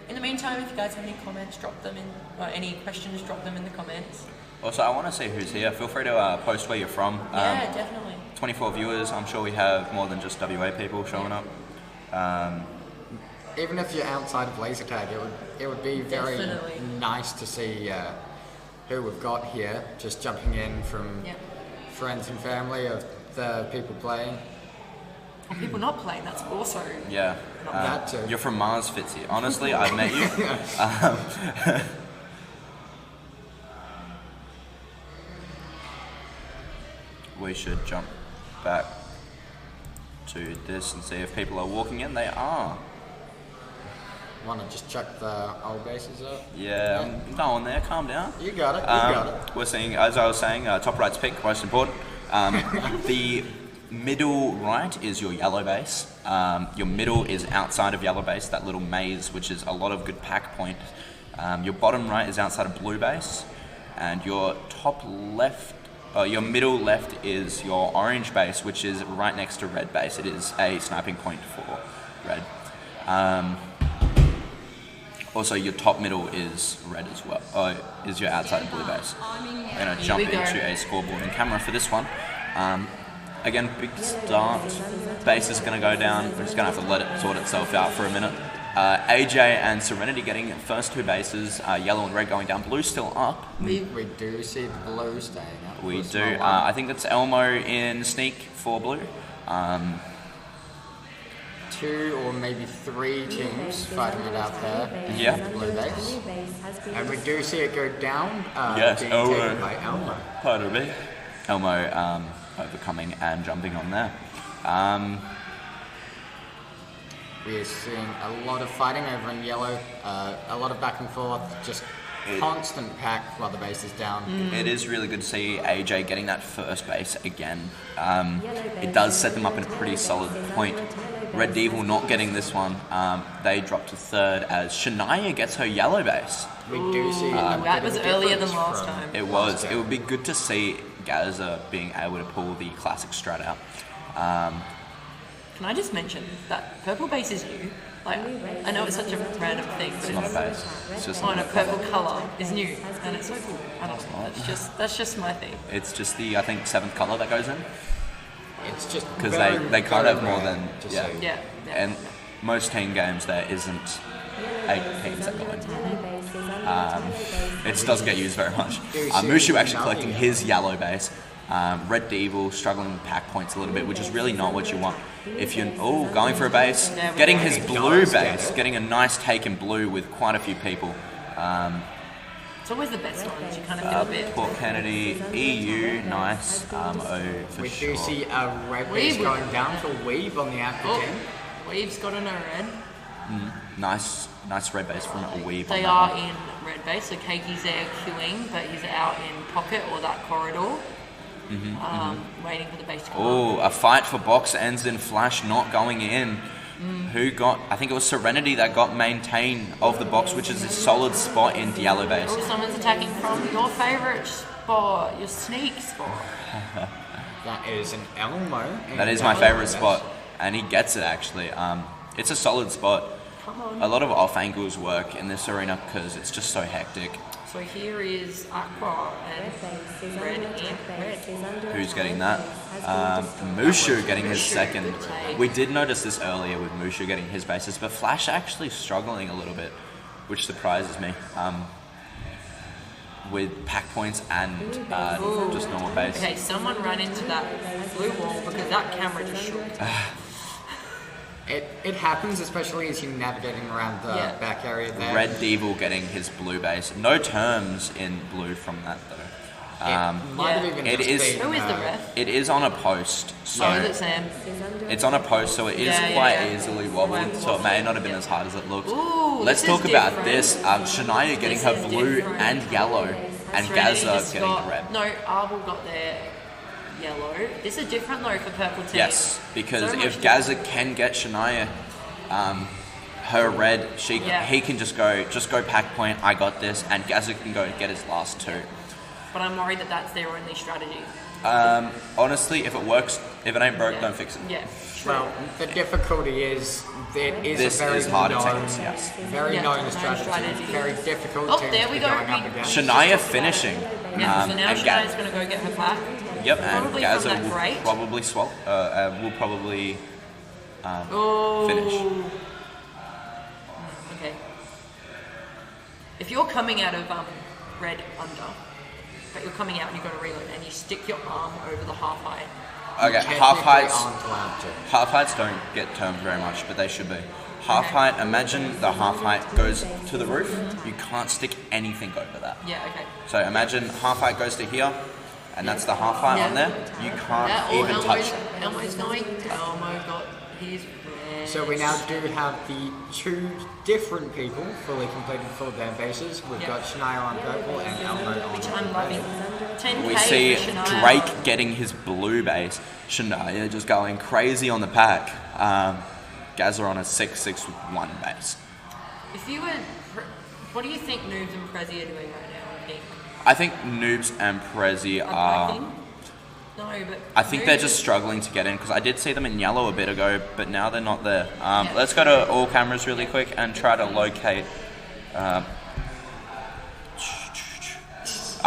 In the meantime, if you guys have any comments, drop them in, or any questions, drop them in the comments. Also, I want to see who's here. Feel free to post where you're from. Yeah, definitely. 24 viewers. I'm sure we have more than just WA people showing up. Even if you're outside of laser tag, it would be very nice to see who we've got here, just jumping in from friends and family of the people playing. And people not playing, that's also... Yeah. That too. You're from Mars, Fitzy. Honestly, I've met you. We should jump back to this and see if people are walking in. They are. Want to just chuck the old bases up? Yeah, I'm going there. Calm down. You got it. You got it. We're seeing, as I was saying, top right's pick, most important. The middle right is your yellow base. Your middle is outside of yellow base, that little maze, which is a lot of good pack point. Your bottom right is outside of blue base, and your top left, your middle left is your orange base, which is right next to red base. It is a sniping point for red. Also, your top middle is red as well, is your outside of blue base. I'm going to jump into a scoreboard and camera for this one. Again, big start. Base is going to go down. We're just going to have to let it sort itself out for a minute. AJ and Serenity getting first two bases, yellow and red going down, blue still up. We do see the blue staying up. We do. I think that's Elmo in sneak for blue. Two or maybe three teams fighting it out there. Yeah. Blue base. And we do see it go down. Yes, being Elmo. taken by Elmo. Pardon me. Elmo overcoming and jumping on there. We are seeing a lot of fighting over in yellow, a lot of back and forth, just constant pack while the base is down. It is really good to see AJ getting that first base again. It does set them up in a pretty solid point. Red Devil not getting this one. They drop to third as Shania gets her yellow base. We do see that was earlier than last time. It was. It would be good to see Gaza being able to pull the classic strat out. Can I just mention that purple base is new? Like, I know it's such a random thing, but It's not a base. It's just a purple colour is new, and it's so cool. I don't know. That's just my thing. It's just the, I think, 7th color that goes in. It's just because they can't have more than yeah. And most team games there isn't 8 teams that go in. It just doesn't get used very much. Mushu actually collecting his yellow base. Red Devil struggling with pack points a little bit, which is really not what you want. If you're going for a base, getting his blue base, getting a nice take in blue with quite a few people. It's always the best ones. You kind of feel a bit. Port Kennedy, EU, nice. O for we sure. do see a red base going down for Weave on the after team. Weave's got a no red. Nice red base from a Weave. They are in red base, so Keiki's there queuing, but he's out in pocket or that corridor. Waiting for the base to come Oh, a fight for box ends in Flash not going in. Who got, I think it was Serenity that got maintain of the box, which is a solid spot in the yellow base. Oh, someone's attacking from your favourite spot, your sneak spot. That is an Elmo. That is my favourite spot, and he gets it actually. It's a solid spot. Come on. A lot of off angles work in this arena because it's just so hectic. So here is Aqua and Red and Red. Who's getting that? Mushu getting his second. We did notice this earlier with Mushu getting his bases, but Flash actually struggling a little bit, which surprises me. With pack points and just normal base. Okay, someone ran into that blue wall because that camera just shook. It happens, especially as you're navigating around the back area there. Red Devil getting his blue base. No terms in blue from that though. Who is the ref? It is on a post. So is it Sam? It's on a post, so it is quite easily wobbled. So it may not have been as hard as it looked. Ooh, Let's talk about this. Shania getting her blue and yellow, and Gaza getting the red. No, Arbel got their yellow. This is different though for purple team. Yes, because if Gaza can get Shania her red, he can just go pack point, I got this, and Gaza can go get his last 2. But I'm worried that that's their only strategy. Honestly, if it works, if it ain't broke, don't fix it. Yeah. Well, the difficulty is This a very is hard to known, take, yes. very known strategy. Very difficult. Oh, there we go. Shania finishing. Yeah, so now Shania's going to go get her pack. Yep, Probably and Gaza from that will grate. probably finish. Okay. If you're coming out of red under, but you're coming out and you've got to reload, and you stick your arm over the half height. Okay, half heights don't get termed very much, but they should be. Half height, imagine the half height goes to the roof, you can't stick anything over that. Yeah, okay. So imagine half height goes to here, and that's the half height on there, you can't even touch it. Elmo's going, Elmo got his red. So we now do have the 2 different people fully completed for their bases. We've got Shania on purple and Elmo on which I'm loving. 10K We see for Shania. Drake getting his blue base, Shania just going crazy on the pack. Gaza on a 6-6-1 base. If you were, what do you think Noobs and Prezi are doing right now? I think Noobs and Prezi are... No, but I think they're just struggling to get in because I did see them in yellow a bit ago, but now they're not there. Let's go to all cameras really quick and try to locate. I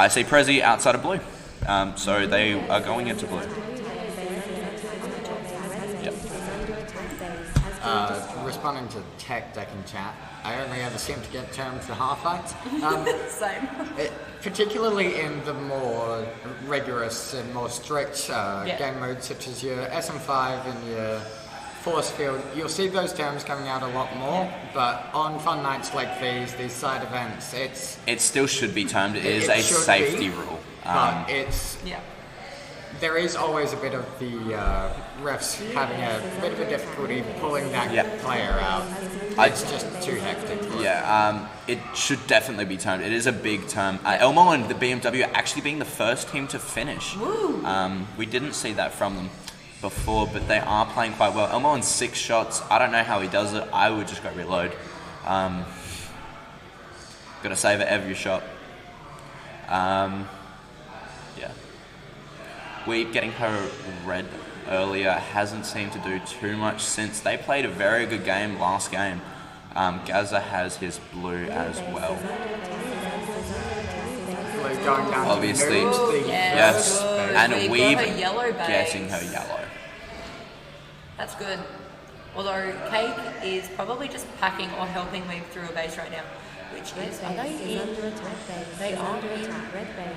see Prezi outside of blue, so they are going into blue. Yep. Responding to tech deck in chat, I only ever seem to get termed for half heights. Same. Particularly in the more rigorous and more strict game modes such as your SM5 and your force field, you'll see those terms coming out a lot more, but on fun nights like these side events, it still should be termed. It is a safety rule. But it's there is always a bit of the refs having a bit of a difficulty pulling that player out. It's just too hectic. Yeah, it should definitely be termed. It is a big term. Elmo and the BMW are actually being the first team to finish. We didn't see that from them before, but they are playing quite well. Elmo on 6 shots. I don't know how he does it. I would just go reload. Got to save every shot. Yeah. Weeb getting her red earlier hasn't seemed to do too much since they played a very good game last game. Gaza has his blue as well. Obviously, yes. And Weeb getting her yellow. That's good. Although Cake is probably just packing or helping Weeb through a base right now. Which is, are they in?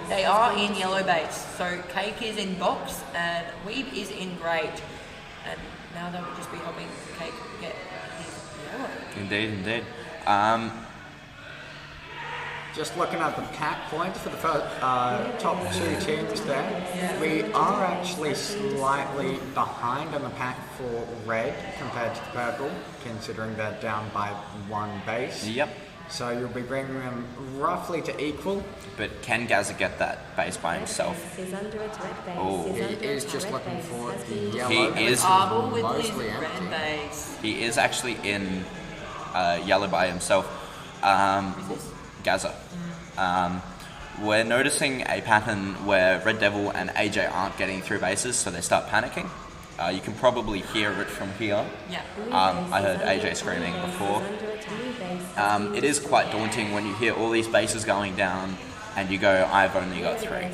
They are in yellow base. So Cake is in box and Weeb is in great. And now they would just be helping Cake get his yellow. Indeed. Just looking at the pack points for the first, top 2 teams there, we are actually slightly behind on the pack for red compared to the purple, considering they're down by 1 base. Yep. So you'll be bringing them roughly to equal. But can Gaza get that base by himself? Oh, he is just looking for the yellow. He is mostly empty. Base. He is actually in yellow by himself. Gaza. We're noticing a pattern where Red Devil and AJ aren't getting through bases, so they start panicking. You can probably hear it from here. I heard AJ screaming before. It is quite daunting when you hear all these bases going down and you go, I've only got 3.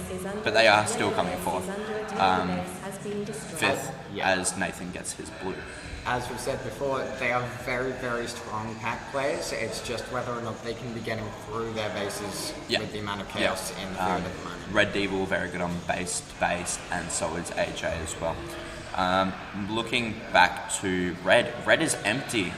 But they are still coming forth. 5th as Nathan gets his blue. As we've said before, they are very, very strong pack players. It's just whether or not they can be getting through their bases with the amount of chaos in the field at the moment. Red Devil, very good on base, and so is AJ as well. Looking back to red is empty.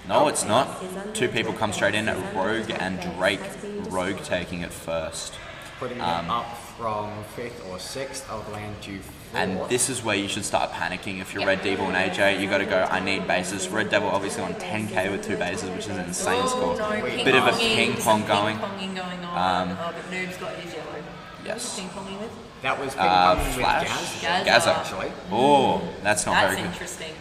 No, it's not. 2 people come straight in, Rogue and Drake. Rogue taking it first. Putting it up from 5th or 6th of land to 4th. And this is where you should start panicking if you're Red Devil and AJ. You got to go, I need bases. Red Devil obviously on 10k with 2 bases, which is an insane score. Bit of a ping pong going. But Noob's got his yellow. Yes. Ping ponging with? That was ping ponging with Flash. Gaza. Actually. Oh, that's not very good. That's interesting.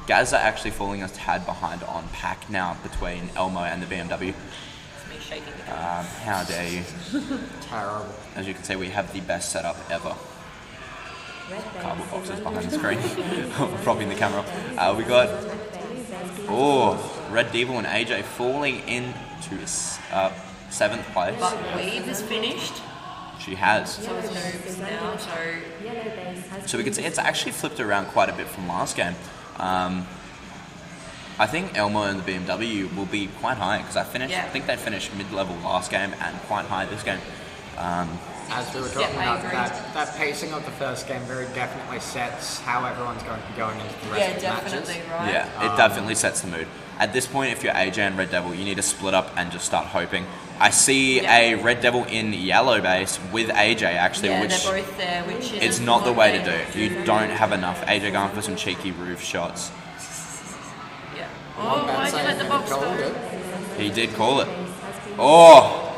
Gaza actually falling a tad behind on pack now between Elmo and the BMW. How dare you? Terrible. As you can see, we have the best setup ever. Cardboard boxes behind the screen, propping the camera. We got Red Devil and AJ falling into 7th place. But Weave is finished. She has. So is Noobs now. So we can see it's actually flipped around quite a bit from last game. I think Elmo and the BMW will be quite high because I think they finished mid-level last game and quite high this game. As we were talking about, that pacing of the first game very definitely sets how everyone's going to be going into the rest of the matches. Right? Yeah, it definitely sets the mood. At this point, if you're AJ and Red Devil, you need to split up and just start hoping. I see a Red Devil in yellow base with AJ actually, which they're both there, which is it's not the way to do. You don't have enough. AJ going for some cheeky roof shots. Oh, why did you let the box go? He did call it. Oh,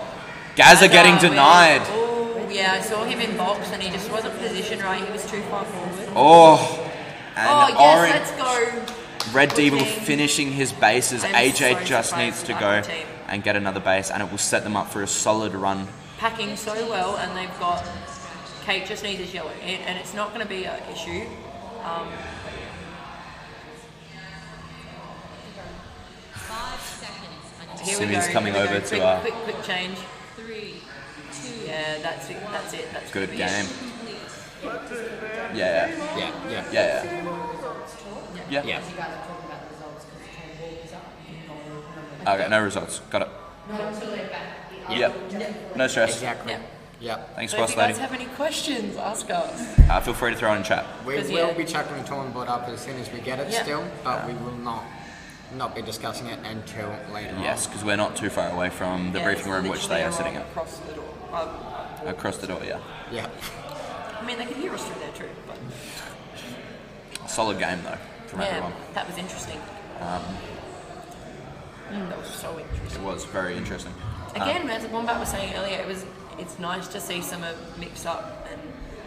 Gaza getting denied. Oh, yeah, I saw him in box and he just wasn't positioned right. He was too far forward. Oh, and yes, let's go. Red Devil finishing his bases. AJ just needs to go and get another base, and it will set them up for a solid run. Packing so well, and they've got Kate just needs his yellow, and it's not going to be an issue. Simmy's coming over to quick change. 3, 2. Yeah, that's it. That's good game. Yeah. Okay, no results. Got it. Yep. No stress. Exactly. Yep. Thanks, so boss if you lady. guys have any questions, ask us. Feel free to throw it in chat. We will be chucking the tournament board up as soon as we get it still, but we will not be discussing it until later on. Yes, because we're not too far away from the briefing room which they are sitting at. Across the door. Across the door, yeah. Yeah. mean, they could hear us through there too, but Solid game though from everyone. that was interesting. That was so interesting. It was very interesting. Again, as Wombat was saying earlier, it's nice to see some mix up and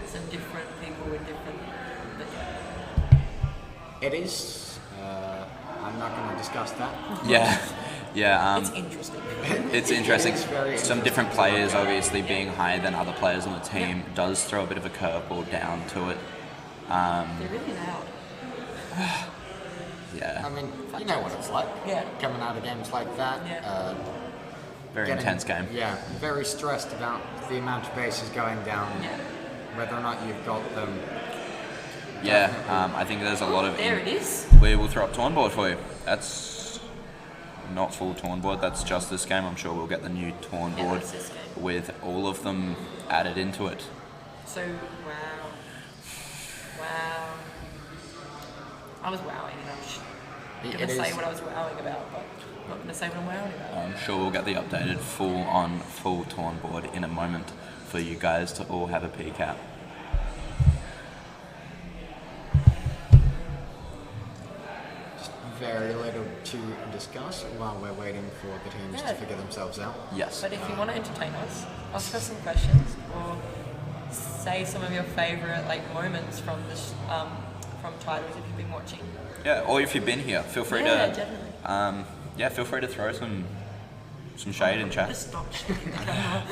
some different people with different. But It is. I'm not going to discuss that. Yeah. it's interesting. It's interesting. It is very Some different players obviously being higher than other players on the team does throw a bit of a curveball down to it. They're really loud. Yeah. I mean, you know what it's like. Yeah. Coming out of games like that. Very intense game. Yeah, very stressed about the amount of bases going down. Yeah. Whether or not you've got them. Yeah, I think there's a lot of... There it is. We will throw up torn board for you. That's not full torn board, that's just this game. I'm sure we'll get the new torn board that's this game. with all of them added into it. So, wow. I was wowing, and I'm just going to say what I was wowing about, but I'm not going to say what I'm wowing about. I'm sure we'll get the updated full torn board in a moment for you guys to all have a peek at. Very little to discuss while we're waiting for the teams to figure themselves out. Yes. But if you want to entertain us, ask us some questions or say some of your favourite moments from this from titles if you've been watching. Yeah, or if you've been here, feel free definitely. feel free to throw some shade in chat. Just stop shaking the camera.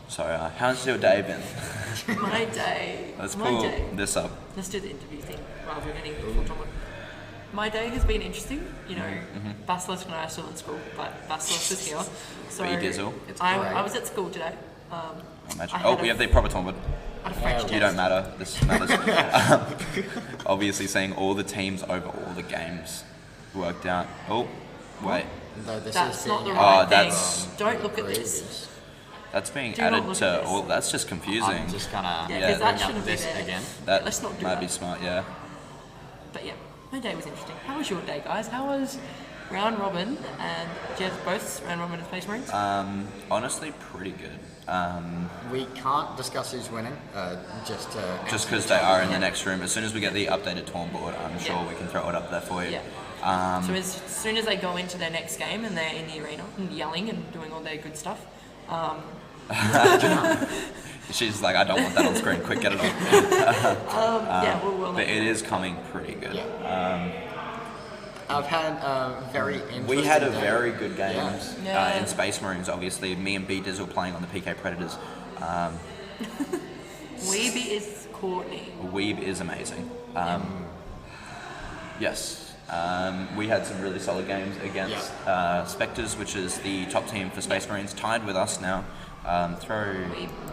So, how's your day been? My day. Let's pull this up. Let's do the interview thing rather than getting full time. My day has been interesting. You know, Basilisk and I are still in school, but Basilisk is here. So Dizzle. I was at school today. We have the proper tournament. French You don't matter. This matters. Obviously, seeing all the teams over all the games worked out. Oh, wait. That's not the right thing. That's Don't look at this. That's being Do not added look to at this. all. That's just confusing. I'm just gonna Yeah, that shouldn't be this there. again. That let's not do might that. be smart. Yeah. But yeah, my day was interesting. How was your day, guys? How was round robin and Jeff both round robin and Space Marines? Honestly, pretty good. We can't discuss who's winning, just because they are in the next room. As soon as we get the updated torn board, I'm sure we can throw it up there for you. Yeah. So as soon as they go into their next game and they're in the arena and yelling and doing all their good stuff. She's like, I don't want that on screen. Quick, get it on. But it is coming pretty good. I've had a very interesting We had a day. very good game Yeah. in Space Marines, obviously. Me and B Dizzle playing on the PK Predators. Weeby is Courtney. Weeb is amazing. Yes. We had some really solid games against Spectres, which is the top team for Space Marines, tied with us now. Throw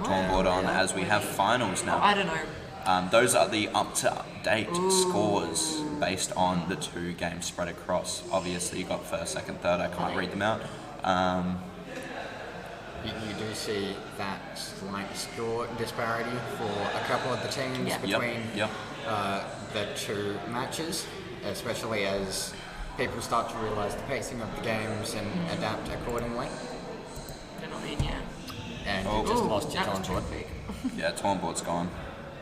torn board on as we have finals now. I don't know. Those are the up-to-date scores based on the 2 games spread across. Obviously, you got first, second, third. I can't read them out. You do see that slight score disparity for a couple of the teams between the 2 matches, especially as people start to realise the pacing of the games and adapt accordingly. They're not in yet. And you just lost your torn board. Yeah, torn board's gone.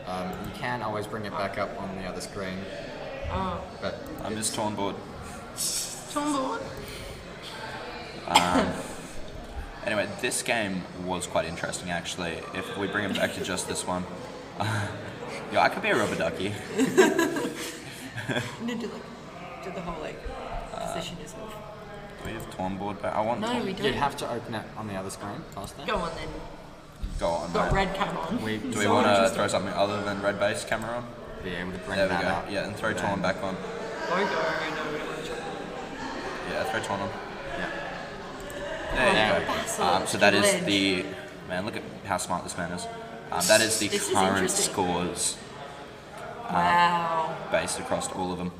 You can always bring it back up on the other screen. But I miss torn board. Torn board. Anyway, this game was quite interesting actually. If we bring it back to just this one. I could be a rubber ducky. We need to do the whole position yourself. Do we have torn board? But I want. No, we don't. You'd have to open it on the other screen faster. Go on then. Go on. Got mate. red camera on. Do we want to throw something other than red base camera on? Be able to bring there we that go. up. Yeah, and throw torn back on. No, we don't want to check. Yeah, throw torn on. Yeah. There you go. Basilisk, So that is ledge. the man. Look at how smart this man is. That is the This is current interesting. scores Wow. based across all of them.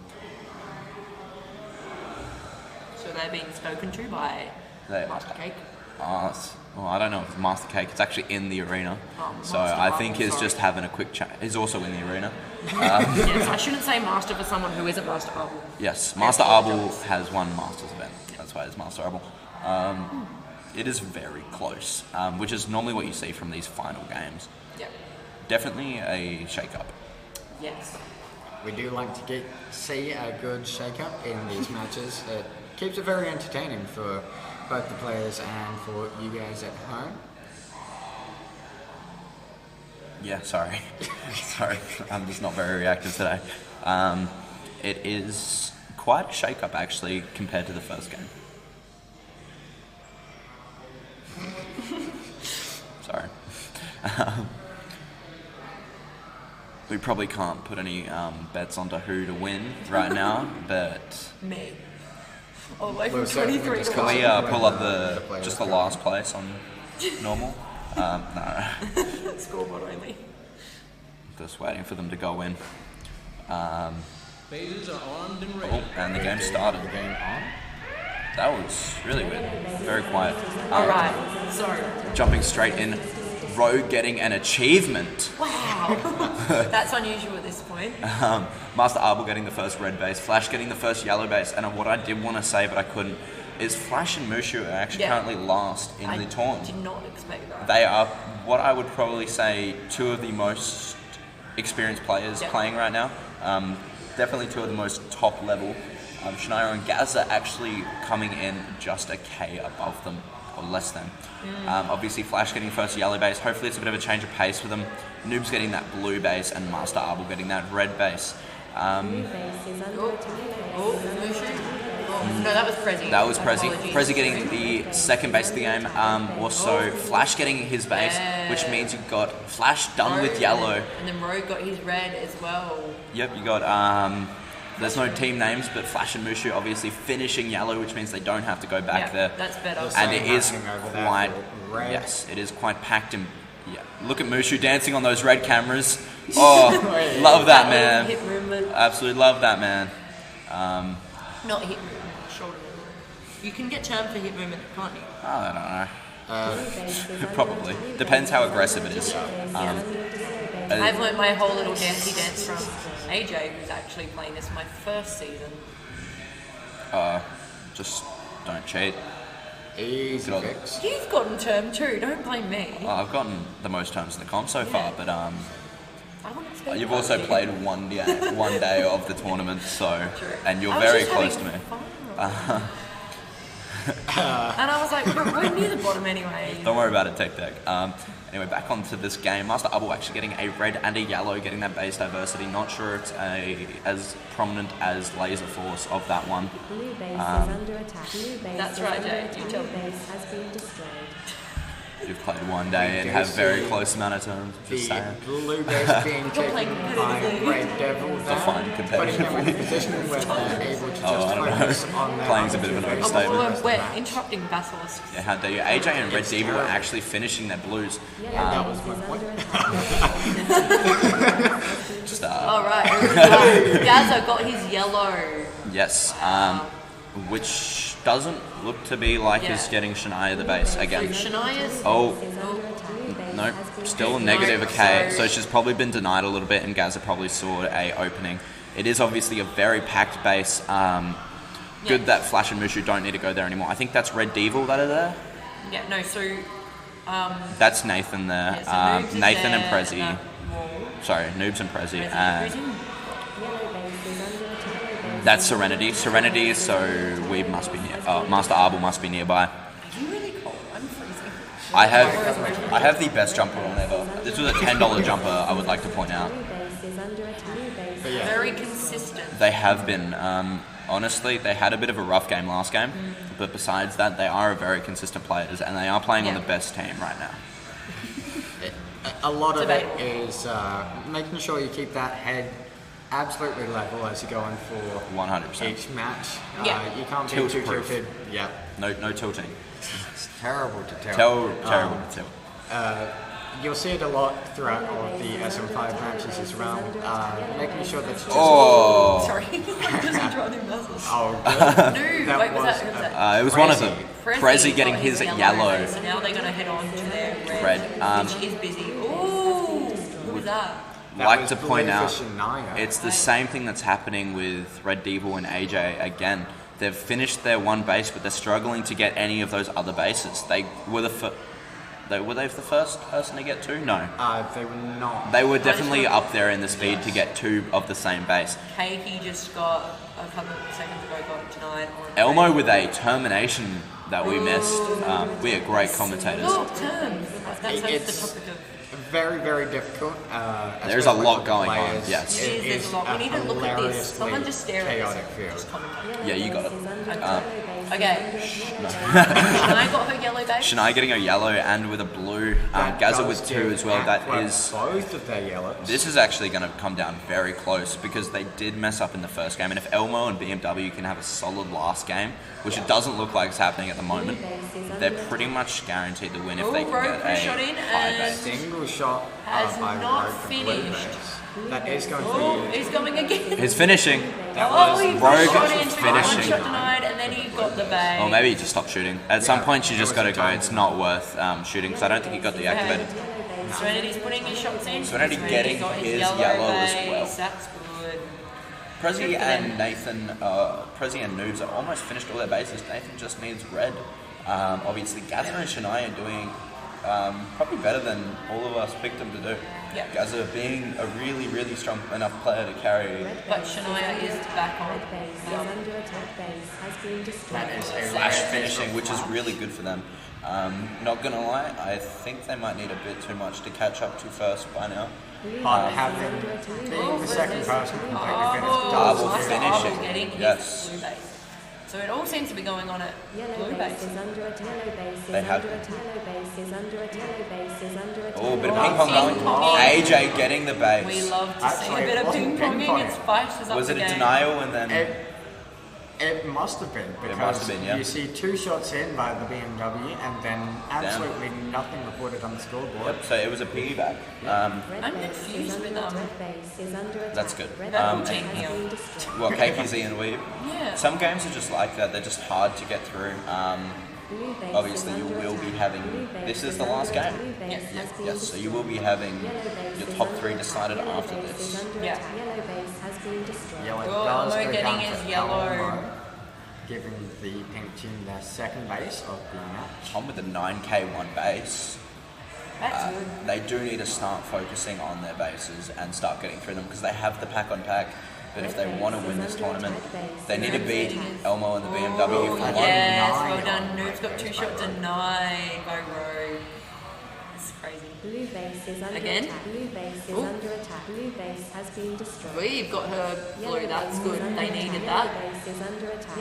So they're being spoken to by They Master Cake. Well, I don't know if it's Master Cake. It's actually in the arena. So Master I think Arbol, he's sorry. just having a quick chat. He's also in the arena. Yes, I shouldn't say master for someone who isn't Master Arbol. Yes, Master Arbol has won Masters event. That's why it's Master Arbol. It is very close, which is normally what you see from these final games. Yeah. Definitely a shake-up. Yes. We do like to see a good shake-up in these matches. It keeps it very entertaining for both the players and for you guys at home. Yeah, sorry. Sorry, I'm just not very reactive today. It is quite a shake-up, actually, compared to the first game. Sorry. We probably can't put any bets onto who to win right now, but... Me. All the way from 23 to Can we pull up the last place on normal? No. Scoreboard only. Just waiting for them to go in. Phases are armed and ready. Oh, and the game started. The game on? That was really weird. Very quiet. Alright, so... Jumping straight in. Rogue getting an achievement. Wow. That's unusual at this point. Master Arbol getting the first red base. Flash getting the first yellow base. And what I did want to say, but I couldn't, is Flash and Mushu are actually currently last in the tournament. I did not expect that. They are what I would probably say two of the most experienced players playing right now. Definitely two of the most top level. Shania and Gaz are actually coming in just a K above them, or less than. Obviously Flash getting first yellow base. Hopefully it's a bit of a change of pace for them. Noob's getting that blue base and Master Arbol getting that red base. No, that was Prezi. That was Prezi. Prezi getting the second base of the game. Also, Flash getting his base, which means you've got Flash done with yellow. And then Rogue got his red as well. Yep, you got, there's no team names, but Flash and Mushu obviously finishing yellow, which means they don't have to go back there. That's better. And it is quite, yes, it is quite packed in, yeah. Look at Mushu dancing on those red cameras. Oh, love that man. Hip movement. Absolutely love that man. Not hip movement, shoulder movement. You can get termed for hip movement, can't you? I don't know. Probably. Depends how aggressive it is. I've learned my whole little dancey dance from AJ, who's actually playing this my first season. Just don't cheat. Easy fix. You've gotten term too, don't blame me. I've gotten the most terms in the comp so far, but you've about also you. played one day of the tournament, so and you're very close to me. And I was like, we're near the bottom anyway. Don't worry about it, Tech Deck. Anyway, back onto this game. Master Arbol actually getting a red and a yellow, getting that base diversity. Not sure it's as prominent as Laser Force of that one. Blue base is under attack. Blue base That's is right, under Jay. attack. You tell Blue me. base has been destroyed. You've played one day and have very close amount of terms. Just saying. Blue base being taken by Red Devil. Define Putting them in a competitively. position where they're able to just I don't focus know. on their Playing's a bit of an overstatement. We're interrupting Basilisk. Yeah, how dare you? AJ and Red Diva were actually finishing their blues. That was my point. Just, Alright, Gaza got his yellow. Yes, which doesn't look to be like he's getting Shania the base again. So Shania's... Nope, still a negative a K, so she's probably been denied a little bit, and Gaza probably saw a opening. It is obviously a very packed base. Good that Flash and Mushu don't need to go there anymore. I think that's Red Devil that are there. Yeah, no, so... That's Nathan there. Yeah, so Noobs is Nathan there, and Prezi. that wall. Sorry, Noobs and Prezi. Who's And in? that's Serenity. Serenity, so we must be near. Master Arbol must be nearby. Are you really cold? I'm freezing. I have the best jumper on ever. This was a $10 jumper, I would like to point out. Very consistent. They have been. Honestly, they had a bit of a rough game last game, but besides that, they are a very consistent players, and they are playing on the best team right now. A lot of it is making sure you keep that head absolutely level as you're going for 100% each match. Yeah. You can't be too tilted. Yeah. No tilting. It's terrible to tell. Terrible to tell. You'll see it a lot throughout all of the SM5 matches as well, making sure that it's just... Oh! Sorry, just draw new muscles. Oh, good. No, wait, was that? It was one of them. Prezi getting got his yellow. So now they're going to head on to their Red. which is busy. Ooh, who was that? Like to point out, it's the same thing that's happening with Red Devil and AJ again. They've finished their one base, but they're struggling to get any of those other bases. They were the first person to get 2? No. They were not. They were definitely up there in the speed to get 2 of the same base. Keiki just got a couple of seconds ago got denied on Elmo with a termination that we missed. We are great commentators. Oh, terms. That's the topic of. Very, very difficult. There's a lot going on, yes. It is, there's a lot. We need to look at this. Someone just stare at this. Yeah, you got it. Okay. Shania got her yellow base. Shania getting a yellow and with a blue. Gaza with 2 as well. That is both of their yellows. This is actually going to come down very close because they did mess up in the first game. And if Elmo and BMW can have a solid last game, which it doesn't look like it's happening at the moment, they're pretty much guaranteed to win if they can get a high base. Single shot has not finished. That is going to be... He's coming again. He's finishing. That was Rogue finishing. finishing. One shot denied, and then he got the base. Or maybe he just stopped shooting. At some point, you just got to go. It's not worth shooting because I don't think he got deactivated. Serenity's putting his shots in. Serenity getting his yellow as well. That's good. Prezi and Nathan, Prezi and Noobs are almost finished all their bases. Nathan just needs red. Obviously, Gaza and Shania are doing probably better than all of us picked them to do. Yep. Gaza being a really, really strong enough player to carry. But Shania is back on. That is a flash finishing, which is really good for them. Not gonna lie, I think they might need a bit too much to catch up to first by now. But having being the second person completely finished double finishing. Yes. So it all seems to be going on at blue base. They have. Oh, bit of ping pong going. AJ getting the base. We love to see a bit of ping ponging. It spices up Was the it a game. denial and then? It must have been because you see 2 shots in by the BMW and then absolutely nothing reported on the scoreboard. Yep, so it was a piggyback. I'm confused with That's good. Well, Well, KPZ and Weave. Yeah. Some games are just like that. They're just hard to get through. Obviously, you will be having. This is the last game. Yes. So you will be having your top 3 decided after this. Yeah. Yellow Elmo getting his yellow. Giving the pink team their second base of the match. On with the 9K1 base. That's good. They do need to start focusing on their bases and start getting through them because they have the pack on pack. But if they want to win this tournament, they need to beat Elmo and the BMW for one. Yes, well done. Noob's got 2 shots denied by Rogue. It's crazy. Blue base is under Again? attack. Blue base is under attack. Blue base has been destroyed. We've got her blue. That's good. They needed that.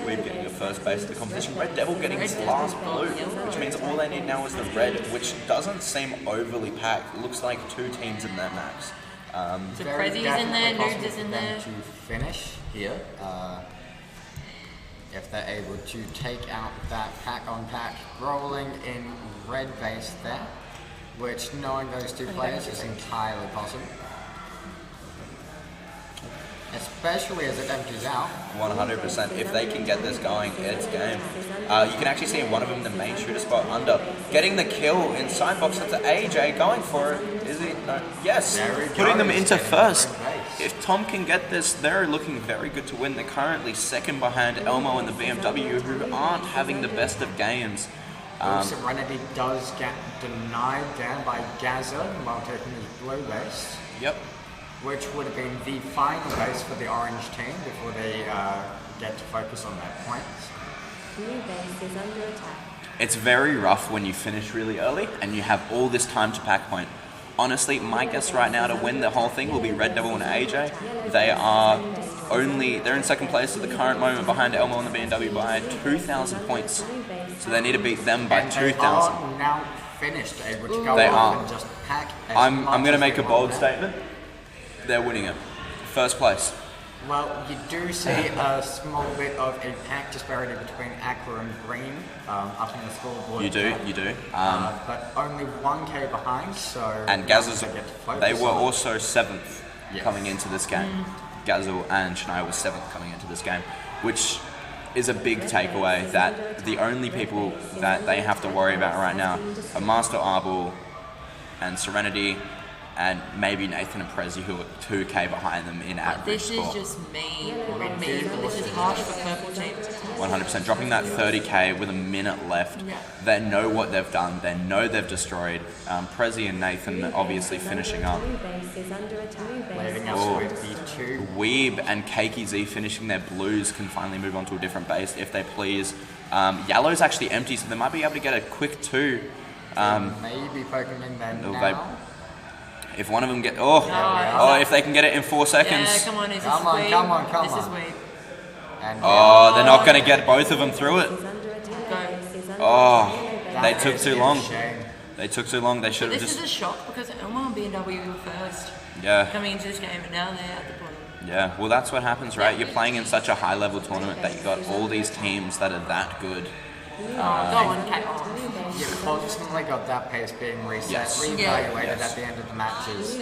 We're getting the first base of the competition. Red Devil getting his last blue, which means all they need now is the red, which doesn't seem overly packed. It looks like 2 teams in their max. So Prezi's in there, Noobs is in there. To finish here, if they're able to take out that pack on pack, rolling in red base there, which knowing those 2 players is entirely possible. Especially as it empties out. 100%. If they can get this going, it's game. You can actually see one of them in the main shooter spot under. Getting the kill inside box into AJ, going for it. Is he? No. Yes. Putting them into first. If Tom can get this, they're looking very good to win. They're currently second behind Elmo and the BMW, who aren't having the best of games. Serenity does get denied there by Gaza while taking his blue base. Yep. Which would have been the final base for the orange team before they get to focus on their points. Blue base is under attack. It's very rough when you finish really early and you have all this time to pack point. Honestly, my guess right now to win the whole thing will be Red Devil and AJ. They're in second place at the current moment behind Elmo and the BMW by 2,000 points. So they need to beat them by 2,000. They are now finished, able to go They off are. and just pack as I'm much going to as make they a bold want. statement. They're winning it. First place. Well, you do see a small bit of a pack disparity between Aqua and Green up in the scoreboard. You do. But only 1k behind, so... And Gaz's, they get to focus they were on it. also 7th Yes. coming into this game. Gazel and Shania was 7th coming into this game, which is a big takeaway that the only people that they have to worry about right now are Master Arbol and Serenity, and maybe Nathan and Prezi, who are 2k behind them in average This score. is just mean. This is harsh for purple teams. 100%. Dropping that 30k with a minute left. Yeah. They know what they've done. They know they've destroyed. Prezi and Nathan obviously finishing up. Leaving us with the 2. Weeb and Keiki Z finishing their blues can finally move on to a different base if they please. Yellow's actually empty, so they might be able to get a quick 2. Maybe poking in there now. If one of them get... if they can get it in 4 seconds. Yeah, come on, is this Come on, Weeb? come on, come This is on. Weeb. And They're not going to get both of them through it. Go. They took too long. They took too long. They should have This just... is a shock because Elma and B&W were first Yeah. coming into this game, and now they're at the bottom. Yeah, well that's what happens, right? You're playing in such a high level tournament that you got all these teams that are that good. Go on, Cat. You've constantly got that pace being reset, Yes. reevaluated at the end of the matches.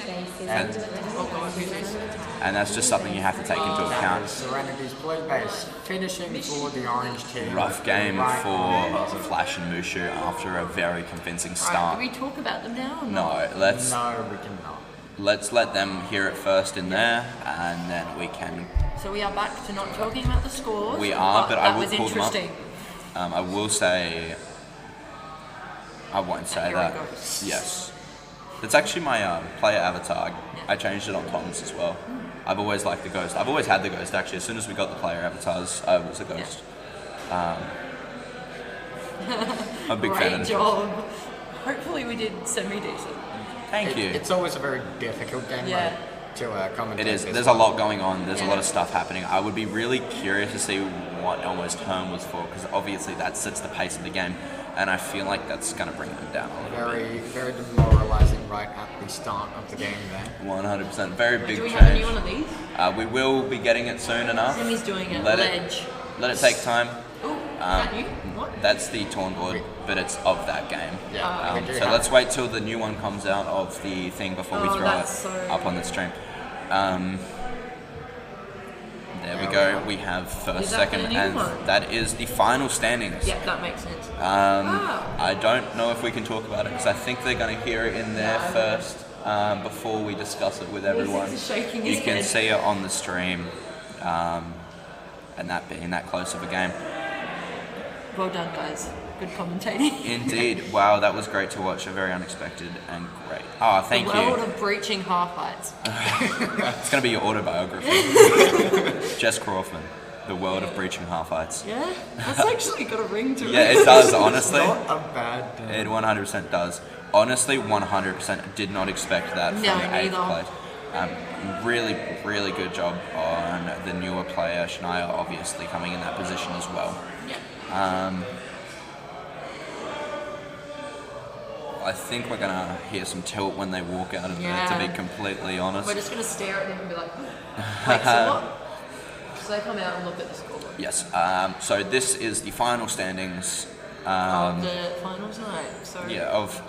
And that's just something you have to take into account. Serenity's blue base finishing for the orange team. Rough game Right. for Flash and Mushu after a very convincing Alright, start. do we talk about them now or No, not? No, we cannot. let's let them hear it first in there, and then we can. So we are back to not talking about the scores. We are, but I that will was pull them up. interesting. I will say. I won't say Here that. it goes. Yes, it's actually my player avatar. I changed it on Tom's as well. I've always liked the ghost. I've always had the ghost actually. As soon as we got the player avatars, I was a ghost. I'm a big fan of Great it. job. Hopefully we did semi-decent. Thank you. It's always a very difficult game Yeah. to commentate. It is. this There's a one. lot going on. There's a lot of stuff happening. I would be really curious to see what Elmo's turn was for, because obviously that sets the pace of the game, and I feel like that's going to bring them down a little Very, very demoralising right at the start of the game there. bit. 100%. Very big Do we change. have a new one of these? We will be getting it soon enough. Semi's doing it. Let Ledge. Let it take time. Ooh, is that new? What? That's the torn board, but it's of that game. Yeah. we do So have- let's wait till the new one comes out of the thing before we Oh, throw it that's so up on the stream. There we go. We have first, Is that second, the new and one? that is the final standings. Yeah, that makes sense. I don't know if we can talk about it because I think they're going to hear it in there first before we discuss it with everyone. He's shaking You his can head. see it on the stream, and that being that close of a game. Well done, guys. Good commentating. Indeed. Wow, that was great to watch. Very unexpected and great. Oh, thank The world you. of breaching half heights. It's going to be your autobiography. Jess Crawford, The World of Breaching Half Heights. Yeah, that's actually got a ring to it. Yeah, it does, honestly. Not a bad game. It 100% does. Honestly, 100% did not expect that from No, the 8th neither. place. Really, really good job on the newer player, Shania, obviously coming in that position as well. Yeah. I think we're going to hear some tilt when they walk out of there, to be completely honest. We're just going to stare at them and be like, wait, so what? So they come out and look at the scoreboard. Yes. So this is the final standings. Of the finals night. So Yeah, of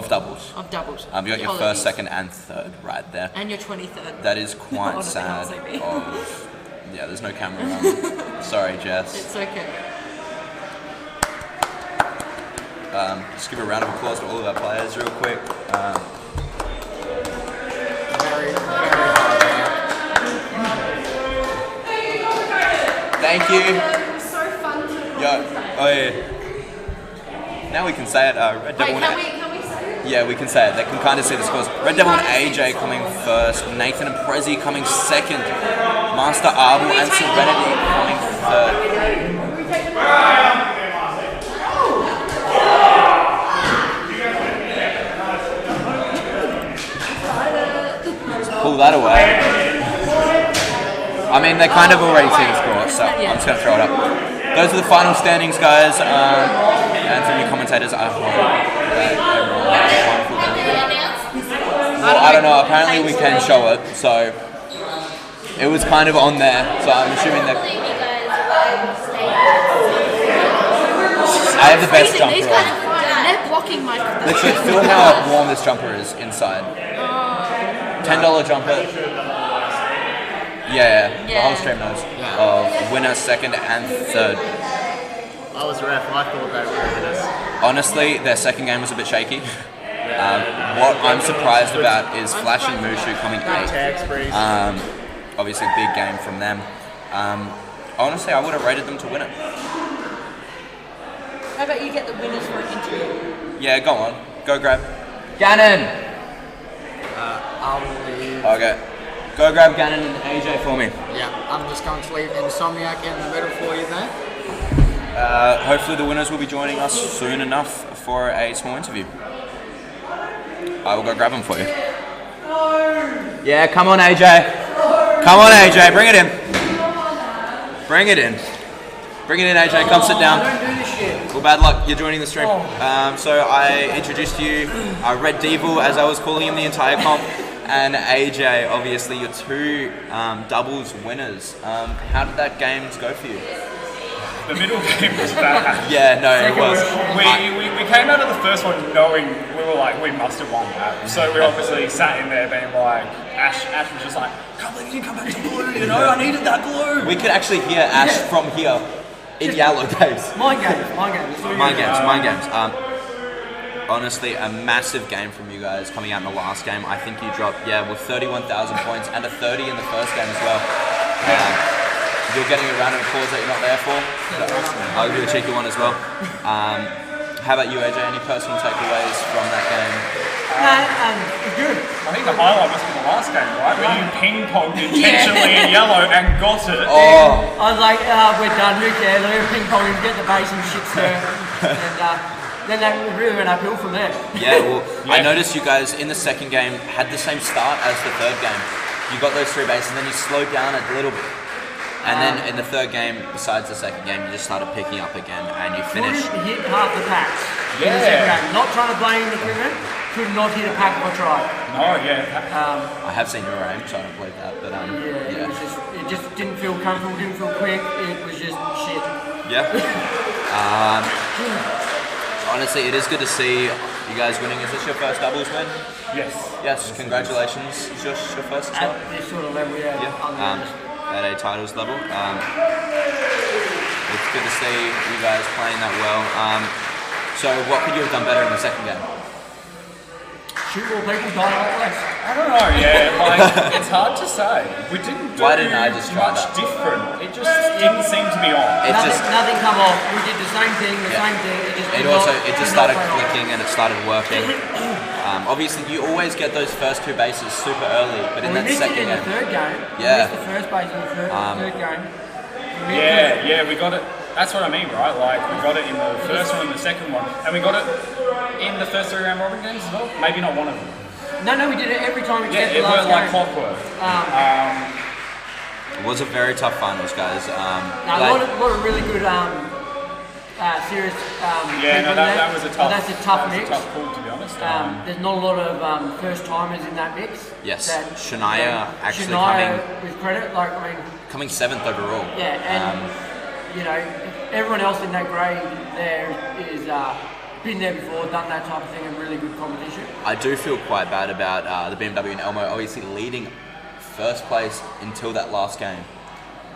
doubles. Of doubles. You got your Apologies. first, second, and third right there. And your 23rd. That is quite Honestly, sad. honestly, me. Yeah, there's no camera around. Sorry, Jess. It's okay. Just give a round of applause to all of our players real quick. Very, very hard Thank you. It was so fun to Oh yeah. Now we can say it. Red Devil Wait, and can we say it? Yeah, we can say it. They can kind of see the scores. Red Devil and AJ coming first. Nathan and Prezi coming second. Master Arbol and Serenity coming third. Pull that away. I mean, they kind of already see the score, so I'm just going to throw it up. Those are the final standings, guys. And from your commentators, I hope that everyone has a wonderful day. Well, I don't know. Apparently we can show it, so It was kind of on there, so I'm assuming that I have the best jumper These on. guys are fine. They're blocking my. Literally, feel how warm this jumper is inside. $10 jumper. Yeah, the whole stream knows. Of winner, second, and third. I was ref. I thought they were winners. Honestly, their second game was a bit shaky. What I'm surprised about is Flash and Mushu coming 8th. Obviously, big game from them. Honestly, I would have rated them to win it. How about you get the winners for an interview? Yeah, go on. Go grab. Gannon! I'll leave. Okay. Go grab Gannon and AJ for me. Yeah, I'm just going to leave Insomniac in the middle for you there. Hopefully the winners will be joining us soon enough for a small interview. I will go grab them for you. Yeah, come on AJ. Come on AJ, bring it in. Bring it in. Bring it in AJ, come sit down. Don't do this shit. Well, bad luck, you're joining the stream. So I introduced you, Red Devil as I was calling him the entire comp, and AJ, obviously your two doubles winners. How did that game go for you? The middle game was bad. Yeah, no, it was. We came out of the first one knowing we must have won that. So we obviously sat in there being like, Ash was just like, can't believe you didn't come back to blue, you know, I needed that blue. We could actually hear Ash from here in yellow days. Mind games. Mind games. Honestly, a massive game from you guys coming out in the last game. I think you dropped, with 31,000 points and a 30 in the first game as well. You're getting a round of applause that you're not there for. I'll give you a cheeky one as well. How about you, AJ? Any personal takeaways from that game? Good. I think the highlight must be the last game, right? When you ping-ponged intentionally in yellow and got it. I was like, we're done, who cares? Let me ping-pong and get the base and shit there. And then that really went uphill from there. Yeah, well, I noticed you guys in the second game had the same start as the third game. You got those 3 bases and then you slowed down a little bit. And then in the third game, besides the second game, you just started picking up again and you finished. Couldn't hit half the packs in the second game. Not trying to blame the equipment, could not hit a pack if I tried. No, yeah. I have seen your aim, so I don't believe that, but It just didn't feel comfortable, didn't feel quick, it was just shit. Yeah. Honestly, it is good to see you guys winning. Is this your first doubles win? Yes. Yes, congratulations. Is yours your first as well? At this sort of level, At a titles level. It's good to see you guys playing that well. So what could you have done better in the second game? Shoot more people, die a lot less. I don't know, it's hard to say. We didn't do Why didn't I just try much that? different. It just didn't seem to be on. Nothing come off. We did the same thing, same thing. It just started clicking and it started working. Obviously, you always get those first 2 bases super early, but in that second game, we missed it in the third game. We missed the first base in the third game. We got it. That's what I mean, right? Like, we got it in the first one and the second one, and we got it in the first 3 round robin games as well. Maybe not one of them. No, we did it every time we get the it last was like game. clockwork. it was a very tough finals, guys. A lot of really good serious that was a tough. That's a tough mix. A tough call, to be honest. There's not a lot of first timers in that mix. Yes, Shania actually Shania, coming with credit, coming 7th overall. Yeah, and everyone else in that grade there is been there before, done that type of thing, and really good competition. I do feel quite bad about the BMW and Elmo obviously leading first place until that last game.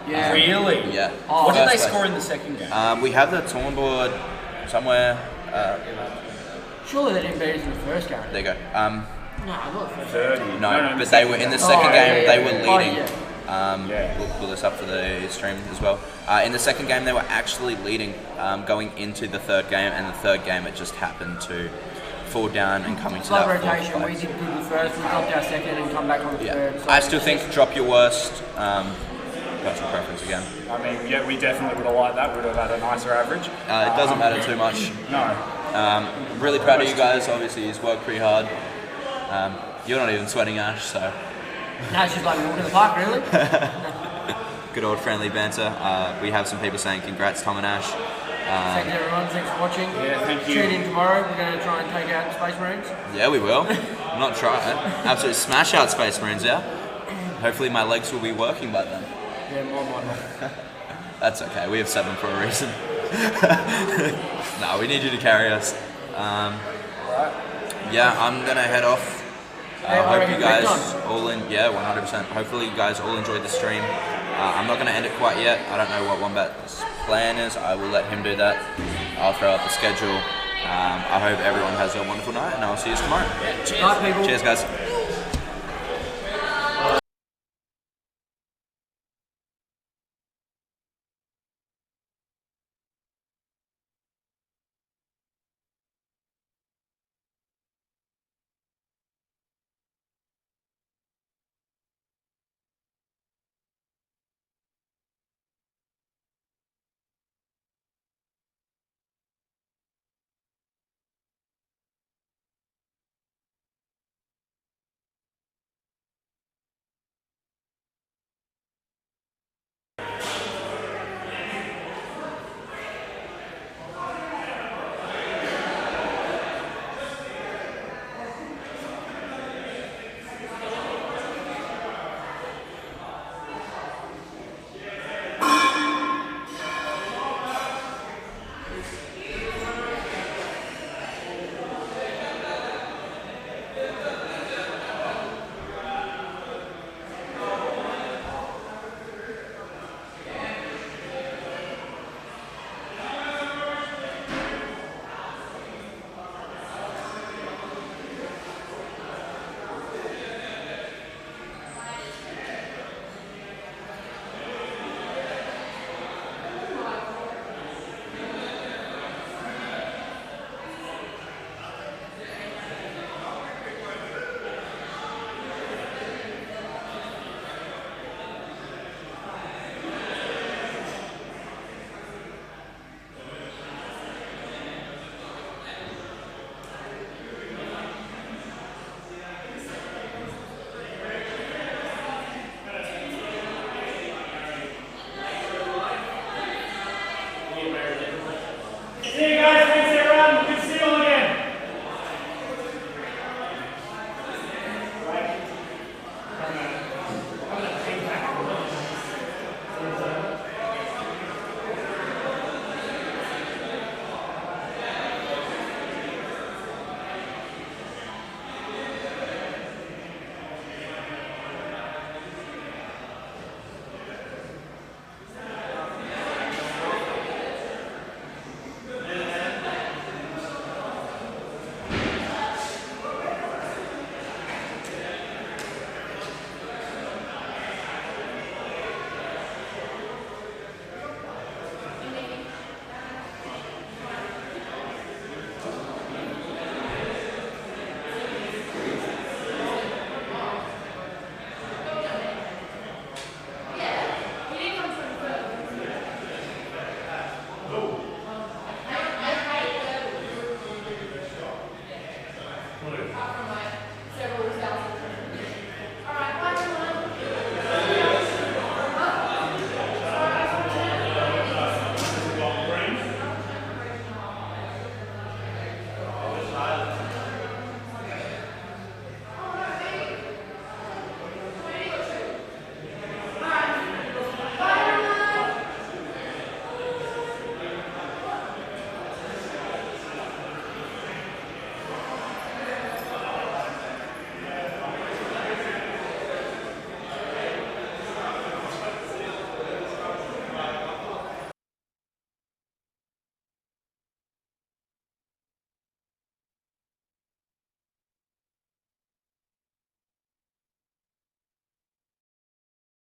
Yeah. Really? Yeah. What did they score in the second game? We have the tournament board somewhere. Surely they didn't beat us in the first game. There you go. No, not the first 30. No, but they were in the second game. They were leading. yeah. We'll pull this up for the stream as well. In the second game, they were actually leading going into the third game, and the third game it just happened to fall down and coming to that fourth rotation. We place. did good the first, we dropped our second and come back on the third. So I still think drop your worst. Personal preference again. I mean, we definitely would have liked that. Would have had a nicer average. It doesn't matter too much. No. Really proud of you guys. Obviously, he's worked pretty hard. You're not even sweating, Ash, so. No, she's like walking in the park, really. Good old friendly banter. We have some people saying congrats, Tom and Ash. Thank you, everyone. Thanks for watching. Yeah, thank you. Tune in tomorrow. We're going to try and take out Space Marines. Yeah, we will. Not try it. Absolutely smash out Space Marines, yeah? Hopefully my legs will be working by then. Yeah, mine might not. That's okay. We have 7 for a reason. No, we need you to carry us. Yeah, I'm gonna head off. Hope you guys all 100%. Hopefully you guys all enjoyed the stream. I'm not gonna end it quite yet. I don't know what Wombat's plan is. I will let him do that. I'll throw up the schedule. I hope everyone has a wonderful night, and I'll see you tomorrow. Yeah, cheers. Bye, people. Cheers, guys. See you guys.